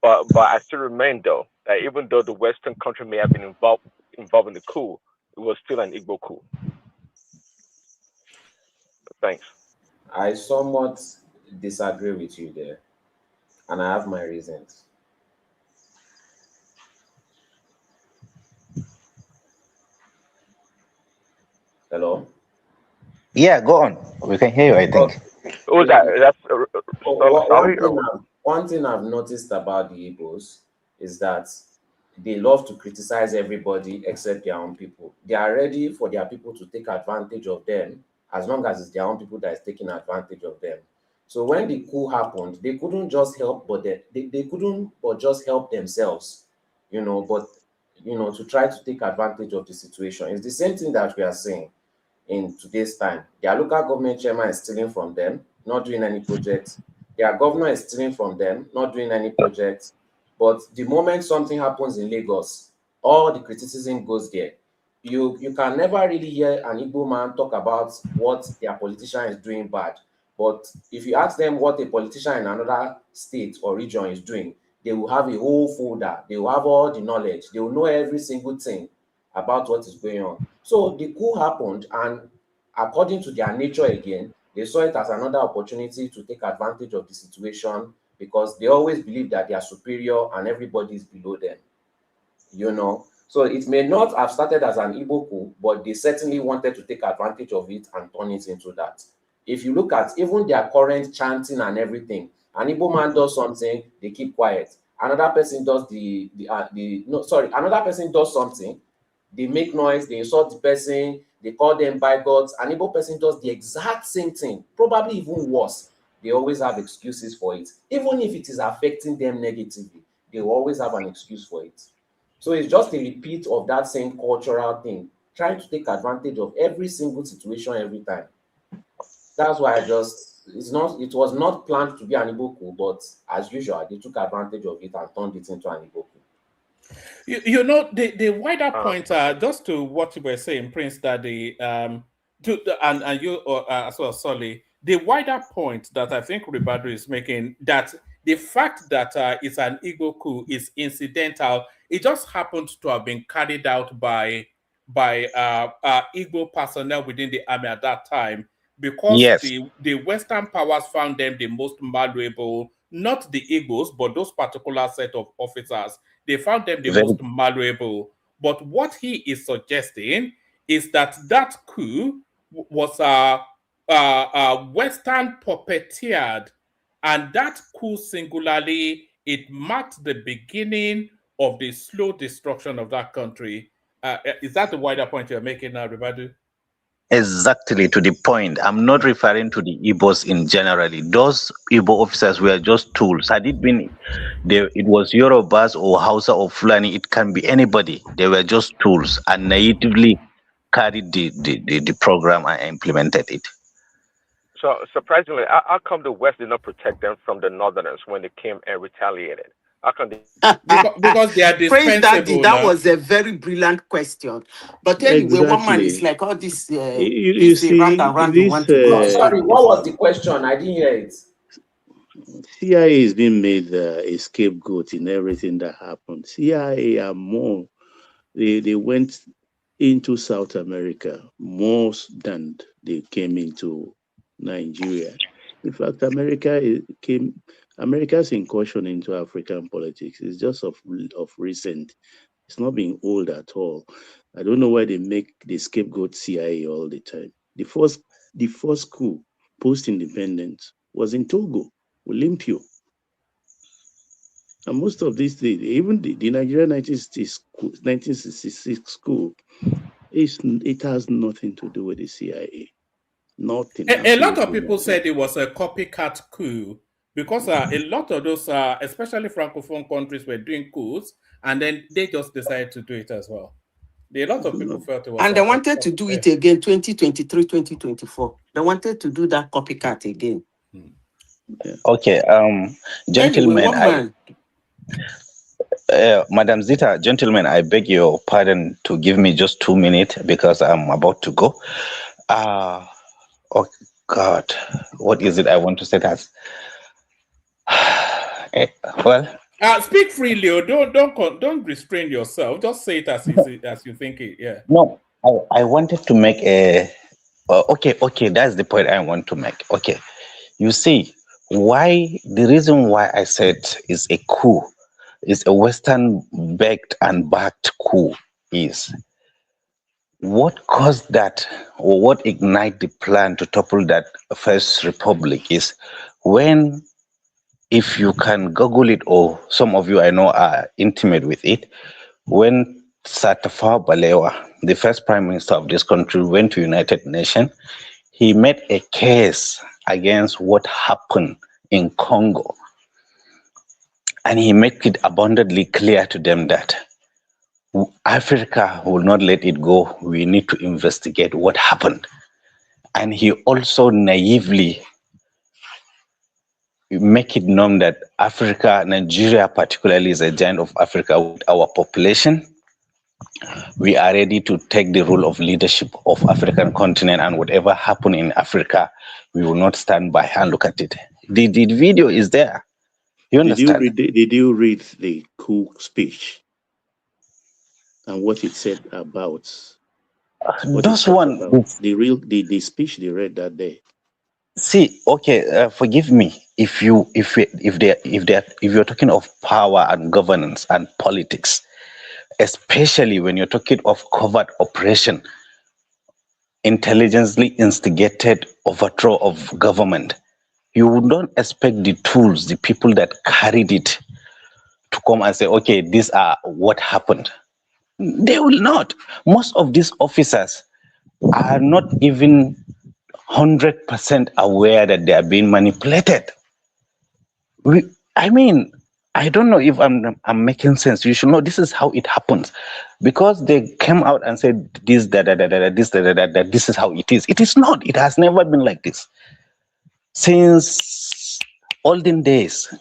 Speaker 11: But I still remain though that even though the Western country may have been involved in the coup, it was still an Igbo coup. Thanks.
Speaker 12: I somewhat disagree with you there, and I have my reasons. Hello?
Speaker 9: Yeah, go on. We can hear you, I think.
Speaker 11: Oh, that's
Speaker 12: one thing I've noticed about the Igbos is that they love to criticize everybody except their own people. They are ready for their people to take advantage of them as long as it's their own people that is taking advantage of them. So when the coup happened, they couldn't just help, but they couldn't but just help themselves, to try to take advantage of the situation. It's the same thing that we are seeing in today's time. Their local government chairman is stealing from them, not doing any projects. Their governor is stealing from them, not doing any projects. But the moment something happens in Lagos, all the criticism goes there. You can never really hear an Igbo man talk about what their politician is doing bad. But if you ask them what a politician in another state or region is doing, they will have a whole folder. They will have all the knowledge. They will know every single thing about what is going on. So the coup happened, and according to their nature again, they saw it as another opportunity to take advantage of the situation, because they always believe that they are superior and everybody is below them. So it may not have started as an Igbo coup, but they certainly wanted to take advantage of it and turn it into that. If you look at even their current chanting and everything, an Igbo man does something, they keep quiet. Another person does another person does something, they make noise, they insult the person, they call them bigots. An Igbo person does the exact same thing, probably even worse. They always have excuses for it. Even if it is affecting them negatively, they will always have an excuse for it. So it's just a repeat of that same cultural thing, trying to take advantage of every single situation every time. That's why it was not planned to be an Igbo coup, but as usual, they took advantage of it and turned it into an Igbo coup.
Speaker 2: The wider point, just to what you were saying, Prince, that and you as well, Solly, the wider point that I think Ribadu is making, that the fact that it's an Igbo coup is incidental. It just happened to have been carried out by Igbo personnel within the army at that time, because the Western powers found them the most malleable, not the Igbos, but those particular set of officers. They found them the most malleable. But what he is suggesting is that coup was Western puppeteered, and that coup singularly, it marked the beginning of the slow destruction of that country. Is that the wider point you're making now, Ribadu?
Speaker 9: Exactly, to the point. I'm not referring to the Igbos in generally. Those Igbo officers were just tools. Had it been it was Yorubas or Hausa or Fulani, it can be anybody. They were just tools and naively carried the program and implemented it.
Speaker 11: So surprisingly, how come the West did not protect them from the Northerners when they came and retaliated? How come they...
Speaker 2: because they are dispensable.
Speaker 10: Daddy, that was a very brilliant question. But anyway, one man is like all this.
Speaker 7: You see,
Speaker 12: sorry, what was the question? I didn't hear it.
Speaker 7: CIA is being made a scapegoat in everything that happened. CIA are more. They went into South America more than they came into Nigeria. In fact, America's incursion into African politics is just of recent. It's not being old at all. I don't know why they make the scapegoat CIA all the time. The first coup post-independence was in Togo, Olympio. And most of these things, even the Nigerian 1966 coup, it has nothing to do with the CIA. Nothing.
Speaker 2: A lot of people said it was a copycat coup, because a lot of those, especially Francophone countries, were doing coups, and then they just decided to do it as well. A lot of people felt it was.
Speaker 10: And they wanted to do it again, 2023, 2024. They wanted to do that copycat again.
Speaker 9: Okay, gentlemen, Madam Zita, gentlemen, I beg your pardon to give me just 2 minutes because I'm about to go. Oh God, what is it I want to say? That
Speaker 2: speak freely. Or don't restrain yourself. Just say it as you think it. Yeah.
Speaker 9: No, I wanted to make a. Okay, that's the point I want to make. Okay, you see, the reason why I said is a coup, is a Western backed and backed coup, is what caused that, or what ignited the plan to topple that first republic is when, if you can Google it, or some of you I know are intimate with it, when Tafawa Balewa, the first prime minister of this country, went to United Nations, he made a case against what happened in Congo. And he made it abundantly clear to them that Africa will not let it go. We need to investigate what happened. And he also naively make it known that Africa, Nigeria particularly, is a giant of Africa with our population. We are ready to take the role of leadership of African continent, and whatever happened in Africa, we will not stand by and look at it. The video is there. You understand?
Speaker 7: Did you read the coup speech? and what it said about
Speaker 9: Those one,
Speaker 7: the speech they read that day.
Speaker 9: see, okay, forgive me if you're talking of power and governance and politics, especially when you're talking of covert operation, intelligently instigated overthrow of government, you don't expect the tools, the people that carried it, to come and say, okay, these are what happened. They will not. Most of these officers are not even 100% aware that they are being manipulated. I mean, I don't know if I'm making sense. You should know this is how it happens, because they came out and said this, that this is how it is. It is not. It has never been like this since olden days.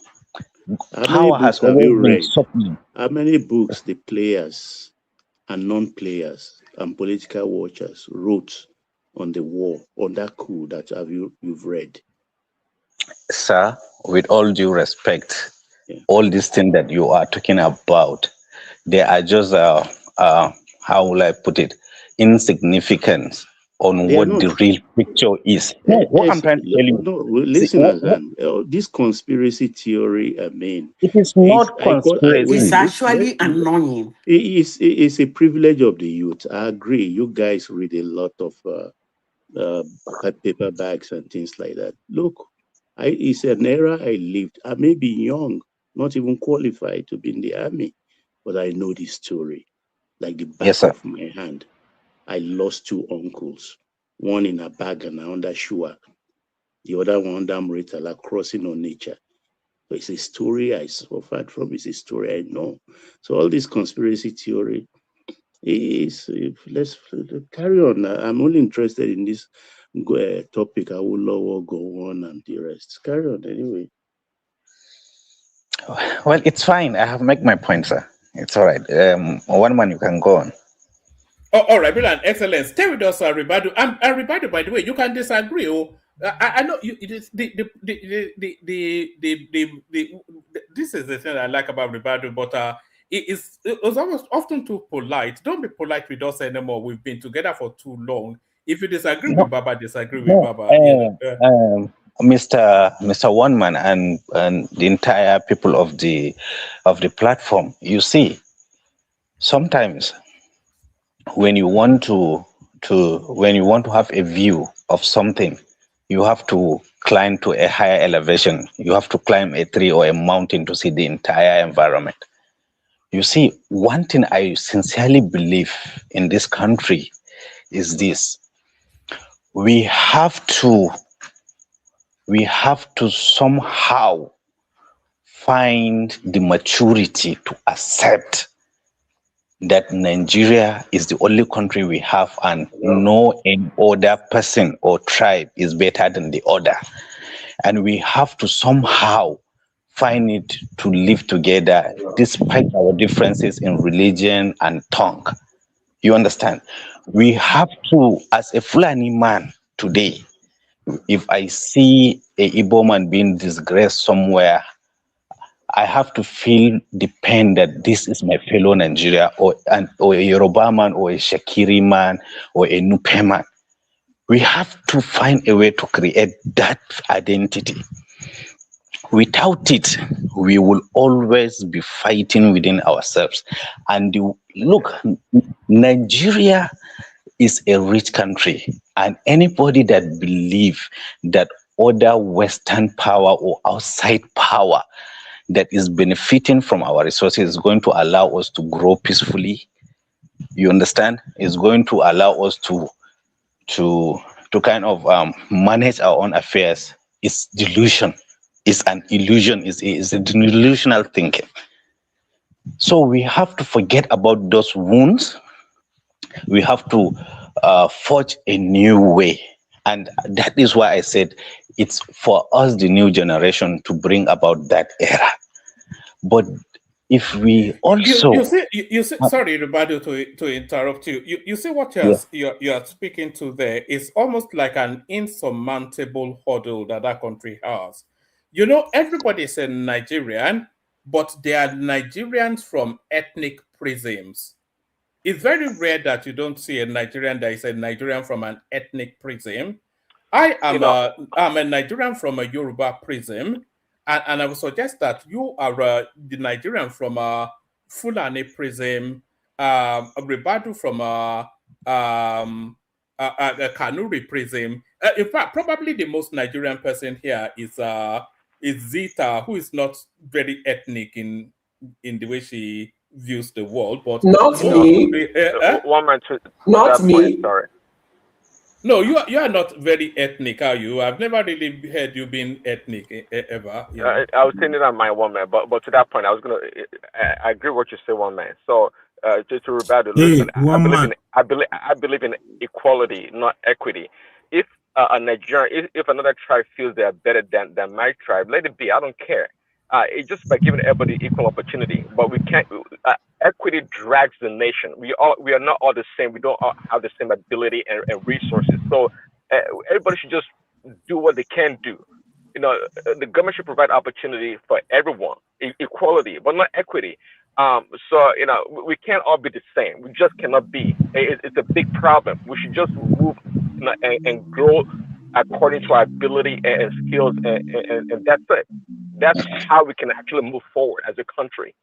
Speaker 9: Power has always been supreme.
Speaker 7: How many books the players and non-players and political watchers wrote on the war, on that coup that you've read?
Speaker 9: Sir, with all due respect, all these things that you are talking about, they are just how will I put it, insignificant on what the real picture is. No, what I'm trying to tell you.
Speaker 7: No, listen, Azan. This conspiracy theory, I mean,
Speaker 9: it is not conspiracy.
Speaker 10: It's actually annoying.
Speaker 7: It's a privilege of the youth. I agree. You guys read a lot of paperbacks and things like that. Look, it's an era I lived. I may be young, not even qualified to be in the army, but I know this story like the back of my hand. I lost two uncles, one in a bag and under Shua, the other one under Mritala, crossing on nature. So it's a story I suffered from. It's a story I know. So all this conspiracy theory is, let's carry on. I'm only interested in this topic. Awolowo, Gowon, and the rest. Carry on anyway.
Speaker 9: Well, it's fine. I have made my point, sir. It's all right. One man, you can go on.
Speaker 2: Oh, all right, brilliant, excellent. Stay with us, Ribadu. And Ribadu, by the way, you can disagree. I know you. It is this is the thing I like about Ribadu, but it was almost often too polite. Don't be polite with us anymore. We've been together for too long. If you disagree with Baba, disagree with Baba.
Speaker 9: Mr. One Man and the entire people of the platform, you see, sometimes when you want to have a view of something, you have to climb to a higher elevation. You have to climb a tree or a mountain to see the entire environment. You see, one thing I sincerely believe in this country is this: we have to somehow find the maturity to accept that Nigeria is the only country we have, and no any other person or tribe is better than the other. And we have to somehow find it to live together despite our differences in religion and tongue. You understand? We have to, as a Fulani man today, if I see a Igbo man being disgraced somewhere, I have to feel the pain that this is my fellow Nigeria, or a Yoruba man, or a Shakiri man, or a Nupe man. We have to find a way to create that identity. Without it, we will always be fighting within ourselves. And look, Nigeria is a rich country, and anybody that believes that other Western power or outside power that is benefiting from our resources is going to allow us to grow peacefully, you understand, is going to allow us to kind of manage our own affairs, it's delusion. It's an illusion. It's a delusional thinking. So we have to forget about those wounds. We have to forge a new way. And that is why I said it's for us, the new generation, to bring about that era. But if we also...
Speaker 2: You see, sorry, Ribadu, to interrupt you. You see what you're speaking to there is almost like an insurmountable hurdle that country has. You know, everybody's a Nigerian, but they are Nigerians from ethnic prisms. it's very rare that you don't see a Nigerian that is a Nigerian from an ethnic prism. I'm a Nigerian from a Yoruba prism, and I would suggest that you are the Nigerian from a Fulani prism, a Ribadu from a Kanuri prism. In fact, probably the most Nigerian person here is Zita, who is not very ethnic in the way she views the world, but
Speaker 12: Not me.
Speaker 11: One man to
Speaker 12: Not
Speaker 11: that point.
Speaker 12: me.
Speaker 11: Sorry.
Speaker 2: No, you are not very ethnic, are you? I've never really heard you being ethnic ever. You know?
Speaker 11: I was saying that my one man, but to that point, I agree with what you say, one man. So to rebut, listen, I believe in equality, not equity. If a Nigerian, if another tribe feels they are better than my tribe, let it be. I don't care. It's just by giving everybody equal opportunity. But we can't. Equity drags the nation. We are not all the same. We don't all have the same ability and resources. So everybody should just do what they can do. The government should provide opportunity for everyone, equality, but not equity. So we can't all be the same. We just cannot be. It's a big problem. We should just move and grow according to our ability and skills, and that's it. That's how we can actually move forward as a country.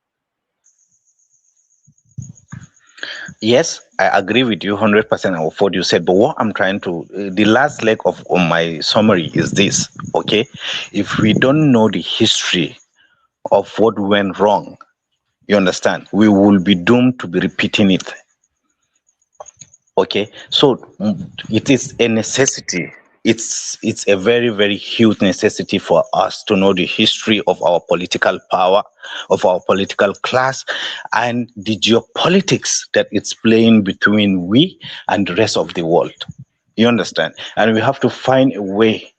Speaker 9: Yes, I agree with you 100% of what you said. But what I'm trying to, the last leg of my summary is this, okay? If we don't know the history of what went wrong, you understand, we will be doomed to be repeating it. Okay, so it is a necessity. It's a very, very huge necessity for us to know the history of our political power, of our political class, and the geopolitics that it's playing between we and the rest of the world. You understand? And we have to find a way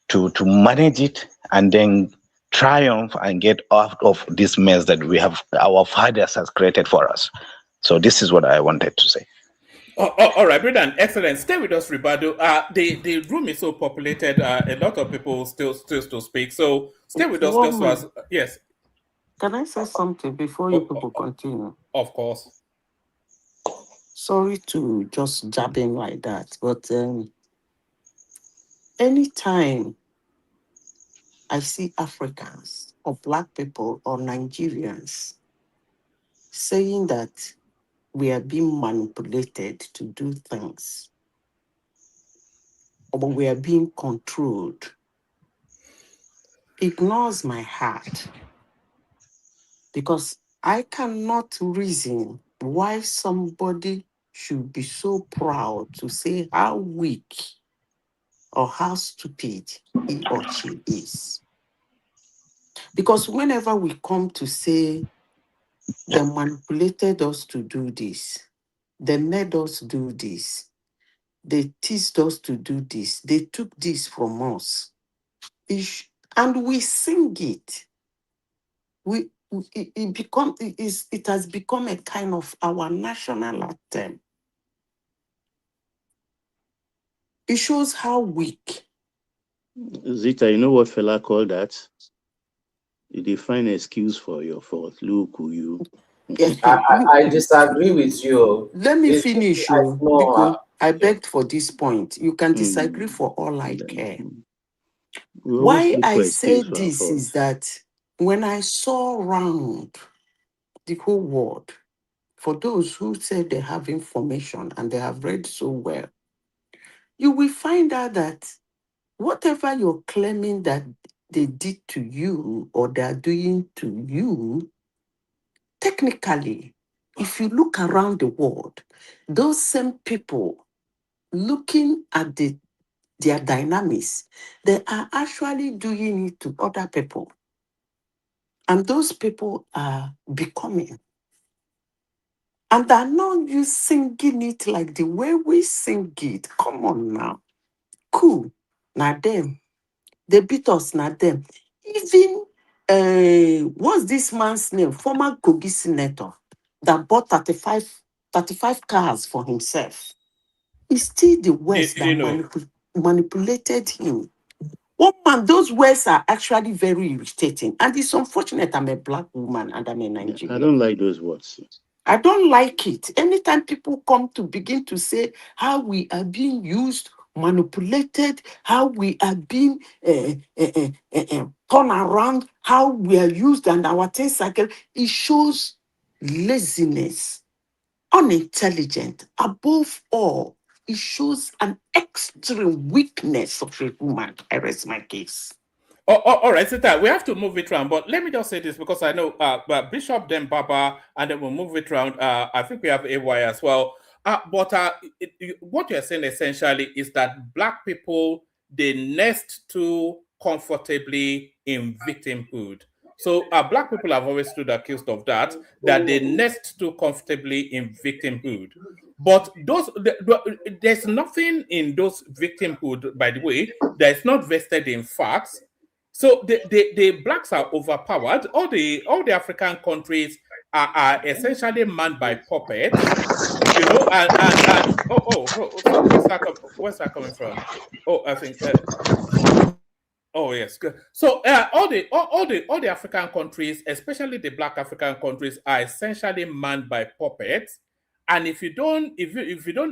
Speaker 9: to manage it and then triumph and get out of this mess that our fathers has created for us. So this is what I wanted to say.
Speaker 2: All right, brilliant, excellent. Stay with us, Ribadu. The room is so populated. A lot of people still to speak. So stay with us. Just as yes.
Speaker 10: Can I say something before you people continue?
Speaker 2: Of course.
Speaker 10: Sorry to just jab in like that, but anytime I see Africans or Black people or Nigerians saying that we are being manipulated to do things, or we are being controlled, ignores my heart, because I cannot reason why somebody should be so proud to say how weak or how stupid he or she is. Because whenever we come to say they manipulated us to do this, they made us do this, they teased us to do this, they took this from us, and we sing it. It has become a kind of our national anthem. It shows how weak.
Speaker 7: Zita, you know what Fela called that? You define excuse for your fault. Look who you.
Speaker 12: I disagree with you.
Speaker 10: Let me finish, because I begged for this point. You can disagree for all I care. Why I say this is that when I saw around the whole world, for those who say they have information and they have read so well, you will find out that whatever you're claiming that they did to you or they are doing to you, technically, if you look around the world, those same people looking at their dynamics, they are actually doing it to other people. And those people are becoming. And they're not you singing it like the way we sing it. Come on now. Cool. Now them. They beat us, now them. Even, what's this man's name? Former Kogi senator that bought 35 cars for himself. It's still the West that manipulated him. One man, those words are actually very irritating. And it's unfortunate I'm a Black woman and I'm a Nigerian.
Speaker 7: I don't like those words.
Speaker 10: I don't like it. Anytime people come to begin to say how we are being used, manipulated, how we are being turned around, how we are used and our things cycle, it shows laziness, unintelligent. Above all, it shows an extreme weakness of a woman. I rest my case.
Speaker 2: All right, Sita, we have to move it around, but let me just say this because I know Bishop, then Baba, and then we'll move it around. I think we have AY as well. But what you're saying essentially is that Black people, they nest too comfortably in victimhood. So Black people have always stood accused of that they nest too comfortably in victimhood. But there's nothing in those victimhood, by the way, that is not vested in facts. So the Blacks are overpowered. All the African countries are essentially manned by puppets, you know. And so where's that coming from? Oh, I think. Oh yes, good. So all the African countries, especially the Black African countries, are essentially manned by puppets. And if you don't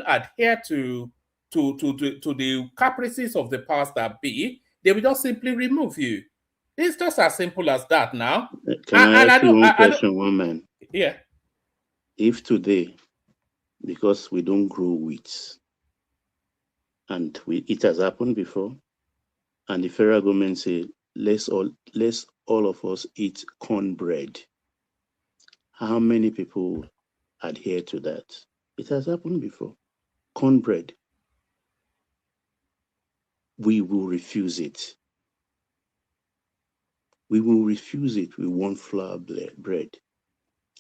Speaker 2: adhere to the caprices of the powers that be, they will just simply remove you. It's just as simple as that now.
Speaker 7: Can I ask you one question, one man?
Speaker 2: Yeah.
Speaker 7: If today, because we don't grow wheat, and it has happened before, and the federal government say, let's all of us eat cornbread, how many people adhere to that? It has happened before. Cornbread. We will refuse it. We will refuse it. We want flour bread.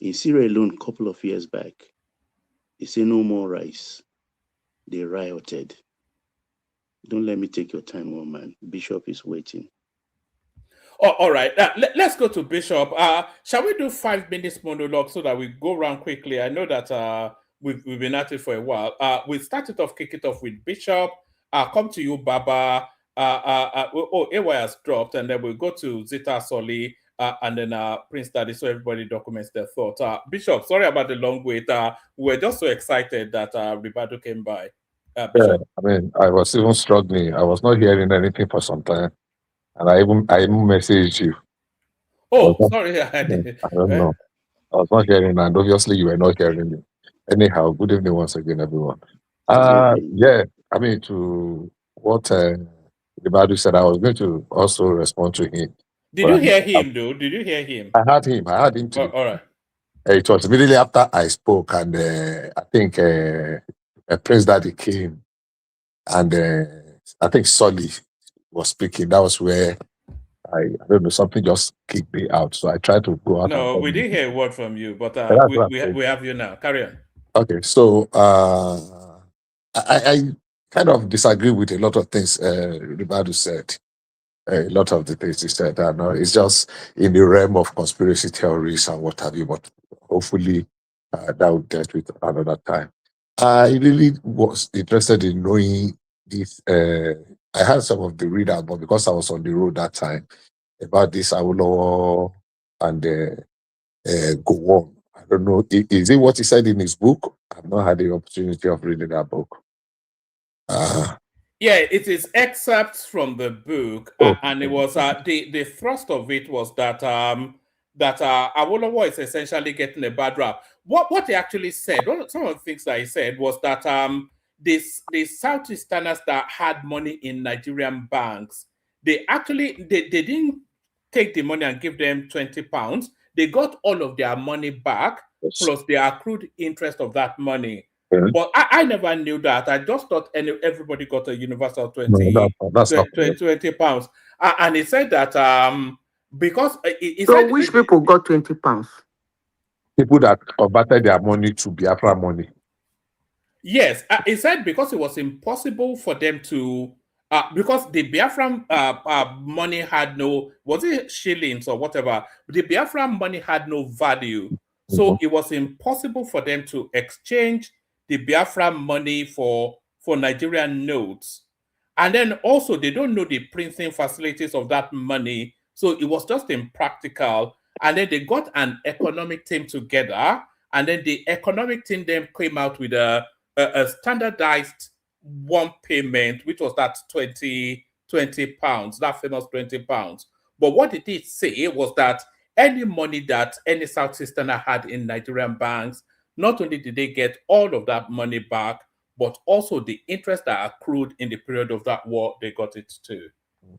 Speaker 7: In Syria alone, a couple of years back, they say no more rice. They rioted. Don't let me take your time, one man. Bishop is waiting.
Speaker 2: Oh, all right. Let's go to Bishop. Shall we do 5 minutes monologue so that we go around quickly? I know that we've been at it for a while. We started off, kick it off with Bishop. Come to you, Baba. AY has dropped, and then we'll go to Zita Soli, and then Prince Daddy, so everybody documents their thoughts. Bishop, sorry about the long wait. We're just so excited that Ribado came by.
Speaker 13: Yeah, I mean, I was even struggling. I was not hearing anything for some time, and I even messaged you.
Speaker 2: Oh, sorry,
Speaker 13: I don't know. I was not hearing, and obviously you were not hearing me. Anyhow, good evening once again, everyone. Yeah, I mean, to what Ribadu said, I was going to also respond to him.
Speaker 2: Did you hear him, though? Did you hear him?
Speaker 13: I heard him too.
Speaker 2: All right.
Speaker 13: It was immediately after I spoke, and I think Prince Daddy came, and I think Solly was speaking. That was where I don't know, something just kicked me out. So I tried to go out.
Speaker 2: No, we didn't hear a word from you, but we have you now. Carry on.
Speaker 13: Okay, so I kind of disagree with a lot of things Ribadu said. A lot of the things he said, it's just in the realm of conspiracy theories and what have you, but hopefully that will get with another time. I really was interested in knowing this. I had some of the readout, but because I was on the road that time, about this Awolowo and Gowon. I don't know, is it what he said in his book? I've not had the opportunity of reading that book.
Speaker 2: Yeah, it is excerpts from the book, and it was the thrust of it was that Awolowo is essentially getting a bad rap. What he actually said, some of the things that he said was that the Southeasterners that had money in Nigerian banks, they didn't take the money and give them £20. They got all of their money back, plus the accrued interest of that money. But I never knew that. I just thought everybody got a universal 20 pounds. And he said that because
Speaker 10: which people got £20?
Speaker 13: People that converted their money to Biafra money.
Speaker 2: Yes, he said because it was impossible for them to because the Biafran money had no, was it shillings or whatever? The Biafran money had no value. So it was impossible for them to exchange the Biafran money for Nigerian notes. And then also they don't know the printing facilities of that money. So it was just impractical. And then they got an economic team together And then the economic team then came out with a standardized one payment, which was that 20 pounds, that famous 20 pounds. But what it did say was that any money that any Southeasterner had in Nigerian banks, not only did they get all of that money back, but also the interest that accrued in the period of that war, they got it too.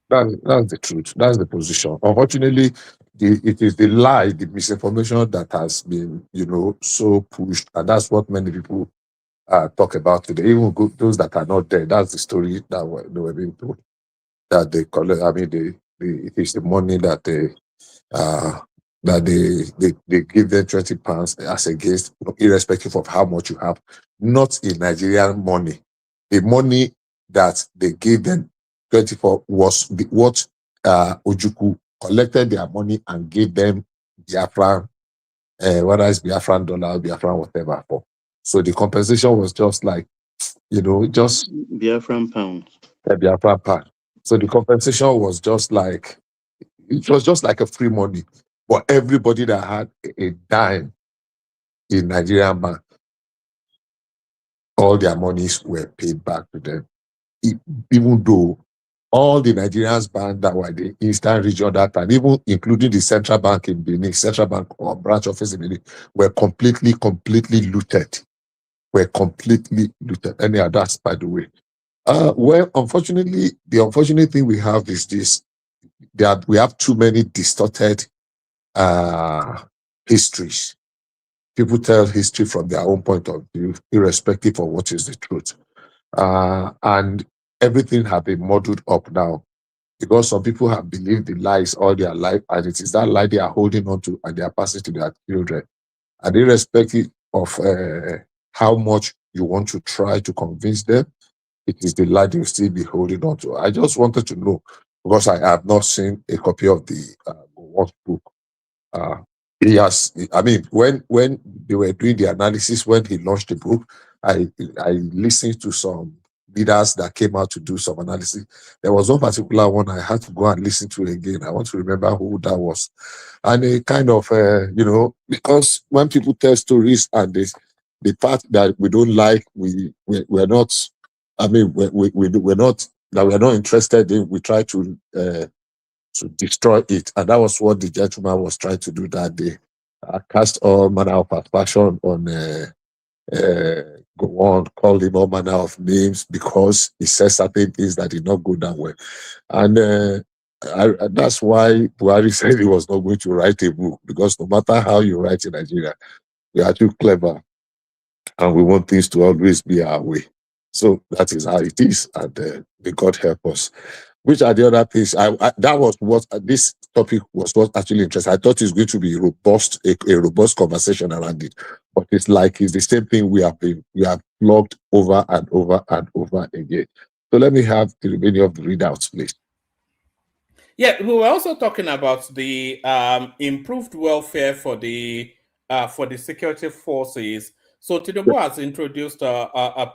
Speaker 13: That's the truth. That's the position. Unfortunately, it is the lie, the misinformation that has been, so pushed, and that's what many people talk about today. Even those that are not there, that's the story that they were being told. That they collect. I mean, it is the money that they give them 20 pounds as against, irrespective of how much you have, not in Nigerian money. The money that they gave them 24 was what Ojukwu collected their money and gave them Biafran, whether it's Biafran dollar, Biafran whatever for. So the compensation was just like, just
Speaker 7: Biafran pound.
Speaker 13: Biafran pound. So the compensation was just like, it was just like a free money. But everybody that had a dime in Nigerian bank, all their monies were paid back to them. Even though all the Nigerians bank that were the Eastern region that time, even including the central bank in Benin, central bank or branch office in Benin, were completely looted. Anyhow, that's by the way. Well, unfortunately, the unfortunate thing we have is this: that we have too many distorted histories. People tell history from their own point of view, irrespective of what is the truth. And everything has been muddled up now because some people have believed the lies all their life, and it is that lie they are holding on to and they are passing to their children. And irrespective of how much you want to try to convince them, it is the lie they'll still be holding on to. I just wanted to know, because I have not seen a copy of the Gowon book. Yes, I mean, when they were doing the analysis, when he launched the book, I listened to some leaders that came out to do some analysis. There was one particular one I had to go and listen to again. I want to remember who that was. And it kind of, because when people tell stories and the part that we don't like, we're not, I mean, we're not, that we're not interested in, we try to destroy it. And that was what the gentleman was trying to do that day. Cast all manner of aspersion on Gowon, called him all manner of names because he said certain things that did not go that way. And that's why Buhari said he was not going to write a book, because no matter how you write in Nigeria, we are too clever and we want things to always be our way. So that is how it is, and may God help us. Which are the other things? That was what this topic was what actually interesting. I thought it's going to be robust, a robust conversation around it, but it's the same thing we have plugged over and over and over again. So let me have the remaining of the readouts, please.
Speaker 2: Yeah, we were also talking about the improved welfare for the security forces. So Tinubu has introduced a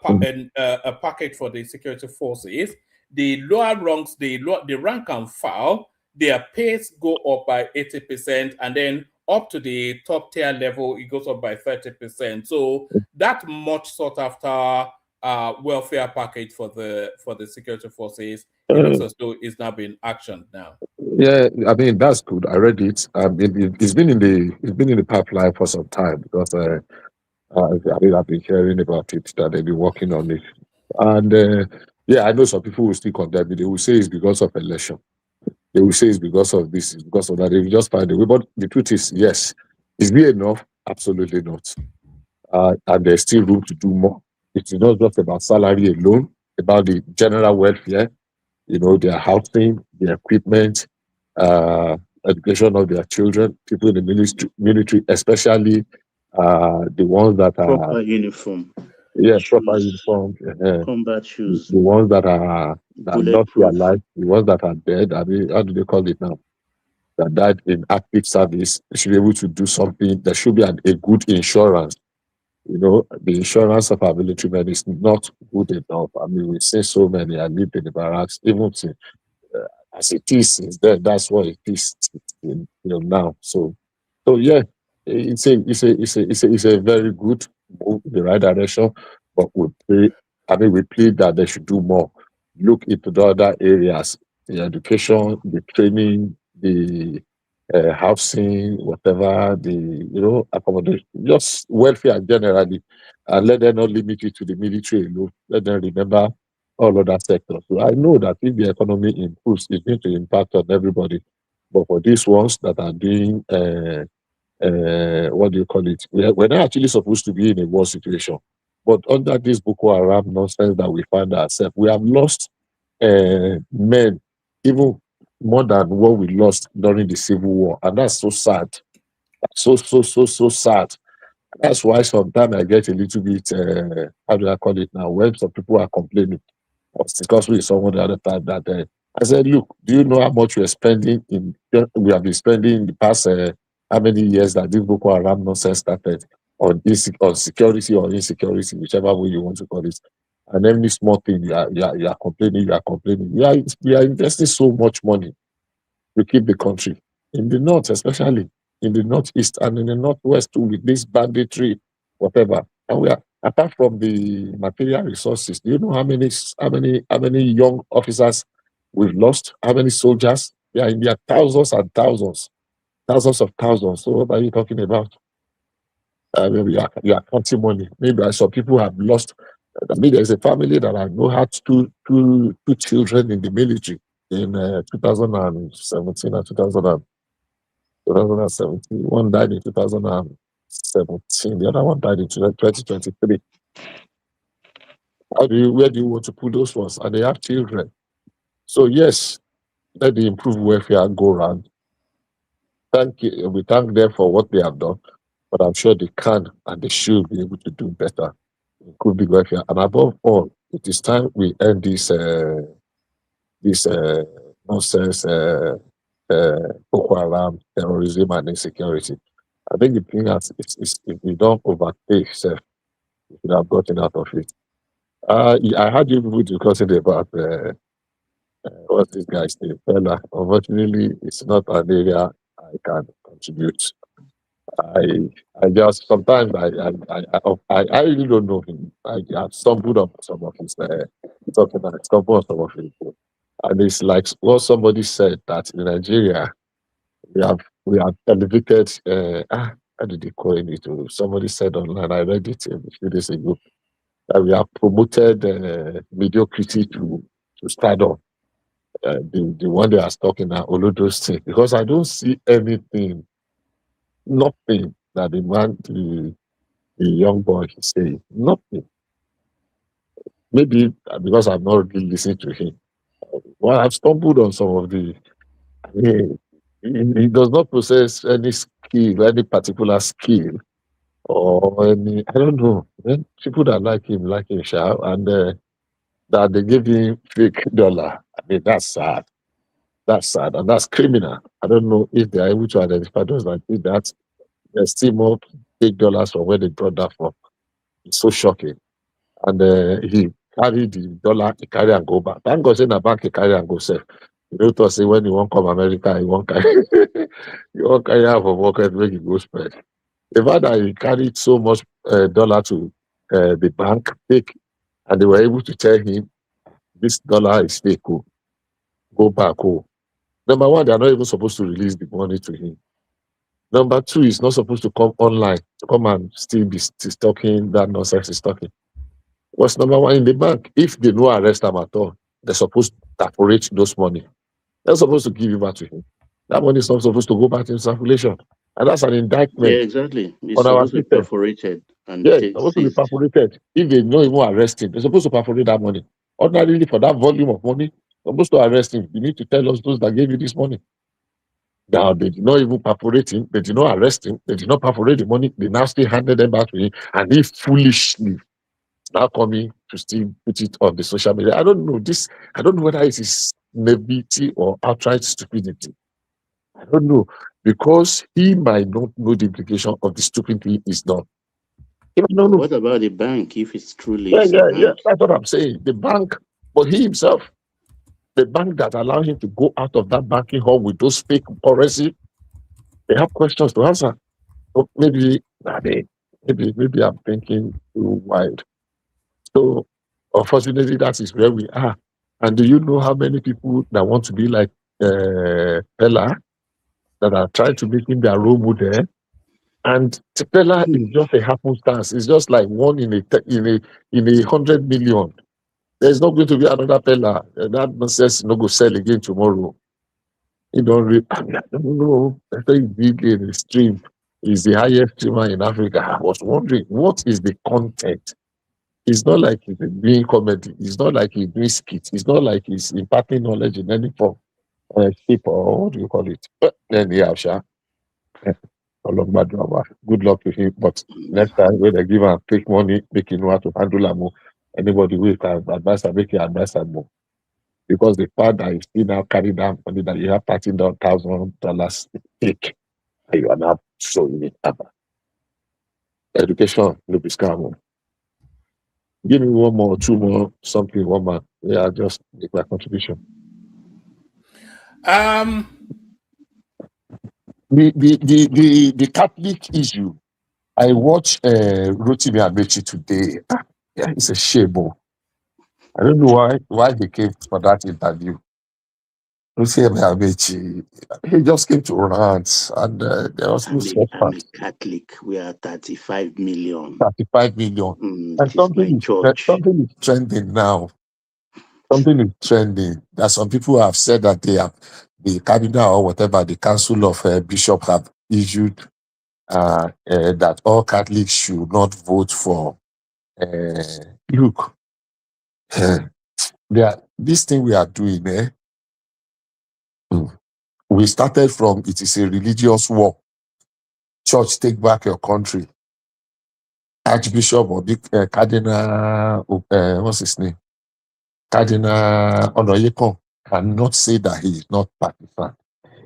Speaker 2: package for the security forces. The lower ranks, the rank and file, their pays go up by 80%, and then up to the top tier level, it goes up by 30%. So that much sought after welfare package for the security forces, it looks as though it's now being actioned now.
Speaker 13: Yeah, I mean that's good. I read it. It's been in the pipeline for some time, because I've been hearing about it, that they've been working on it. And yeah, I know some people will still condemn it. They will say it's because of election. They will say it's because of this, it's because of that. They will just find a way. But the truth is, yes, is it enough? Absolutely not. And there's still room to do more. It's not just about salary alone, about the general welfare, their housing, their equipment, education of their children, people in the military, especially the ones that are
Speaker 7: proper uniform.
Speaker 13: Yes,
Speaker 7: shoes,
Speaker 13: proper uniform.
Speaker 7: combat shoes,
Speaker 13: The ones that are not
Speaker 7: bulletproof.
Speaker 13: alive, the ones that are dead. I mean, how do they call it now? That died in active service. They should be able to do something. There should be a good insurance. The insurance of our military men is not good enough. I mean, we see so many. I lived in the barracks, even as it is since then. That's what it is, now. So yeah, it's a very good move in the right direction, but we plead that they should do more. Look into the other areas, the education, the training, the housing, whatever, the accommodation, just welfare generally, and let them not limit it to the military alone. Let them remember all other sectors. So I know that if the economy improves, it's going to impact on everybody. But for these ones that are doing what do you call it? We're not actually supposed to be in a war situation. But under this Boko Haram nonsense that we find ourselves, we have lost men, even more than what we lost during the Civil War. And that's so sad. So sad. That's why sometimes I get a little bit, how do I call it now, when some people are complaining. I was discussing with someone the other time that I said, look, do you know how much we have been spending in the past how many years that this Boko Haram nonsense started on security or insecurity, whichever way you want to call it. And every small thing you are complaining. We are investing so much money to keep the country. In the north, especially in the northeast and in the northwest too, with this banditry, whatever. And we are, apart from the material resources, do you know how many young officers we've lost? How many soldiers? They are in their thousands and thousands of thousands. So what are you talking about? You are counting money. Maybe some people have lost. I mean, there's a family that I know had two children in the military in 2017 and 2017. One died in 2017. The other one died in 2023. Where do you want to put those ones? And they have children. So yes, let the improved welfare go around. We thank them for what they have done, but I'm sure they can and they should be able to do better. Improve the welfare. And above all, it is time we end this nonsense Boko Haram, terrorism and insecurity. I think the thing is if we don't overtake self, we should have gotten out of it. I heard you people discussing about what's this guy's name? Fella. Unfortunately, it's not an area I can contribute. I just sometimes I really don't know him. I have stumbled on some of his talking. I stumbled on some of his, and it's like what somebody said that in Nigeria we have elevated. How did they call it? Somebody said online. I read it a few days ago that we have promoted mediocrity to stardom. The one they are talking now, all of those things, because I don't see anything, nothing that the young boy is saying, nothing. Maybe because I've not really listened to him. Well, I've stumbled on some of the. He does not possess any skill, any particular skill, or any. I don't know. People that like him, sha, and that they give him fake dollar. I mean, that's sad. That's sad, and that's criminal. I don't know if they are able to identify those that did that. There's still more fake dollars from where they brought that from. It's so shocking. And he carried the dollar, he carry and go back. Thank God, say na bank he carry and go safe. You know, to say when you won't come America, you won't carry, you won't carry out of pocket where you go spread. The fact that he carried so much dollar to the bank, fake, and they were able to tell him this dollar is fake, go back. Number one, they are not even supposed to release the money to him. Number two, he's not supposed to come online to come and still be talking that nonsense he's talking. What's number one in the bank? If they no arrest him at all, they're supposed to separate those money. They're supposed to give it back to him. That money is not supposed to go back in circulation. And that's an indictment.
Speaker 7: Yeah, exactly. It's
Speaker 13: on our
Speaker 7: supposed to be
Speaker 13: system.
Speaker 7: perforated and
Speaker 13: Yeah, it's supposed to be perforated. If they don't even arrest him, they're supposed to perforate that money. Ordinarily, for that volume of money, they're supposed to arrest him. You need to tell us those that gave you this money. Now, they did not even perforate him. They did not arrest him. They did not perforate the money. They now still handed them back to him. And he foolishly now coming to still put it on the social media. I don't know this. I don't know whether it is naivety or outright stupidity. I don't know, because he might not know the implication of the stupid thing he's done.
Speaker 7: What about the bank if it's truly
Speaker 13: Yeah.
Speaker 7: bank?
Speaker 13: That's what I'm saying. The bank, but he himself, the bank that allowed him to go out of that banking hall with those fake currency, they have questions to answer. maybe I'm thinking too wide. So unfortunately, that is where we are. And do you know how many people that want to be like Pella that are trying to make him their role model? And Pella is just a happenstance. It's just like one in a 100 million. There's not going to be another Pella. That nonsense no go sell again tomorrow. You don't I don't know. I think big in the stream is the highest streamer in Africa. I was wondering what is the content. It's not like he's doing comedy. It's not like he's doing skits. It's not like he's imparting knowledge in any form, shape, or what do you call it? But then yeah, sure. Good luck to him. But next time when they give him fake money, make him know how to handle am. Anybody who can advise and make you advise am more. Because the fact that you still now carry down money that you have $13,000 take, and you are now showing it up. Education, no be scam. Give me one more, two more, something, one more. Yeah, just make my contribution. The Catholic issue. I watched Rotimi Amechi today. Yeah, it's a shame. I don't know why he came for that interview. Rotimi Amechi, he just came to rant, and there was no
Speaker 7: I'm a Catholic. We are 35 million.
Speaker 13: 35 million. And something is trending now. Something is trending. That some people have said that the cabinet or whatever, the council of bishops have issued that all Catholics should not vote for. Look, this thing we are doing, we started from it is a religious war. Church, take back your country. Archbishop or Cardinal, what's his name? Cardinal Onoyekon cannot say that he is not partisan.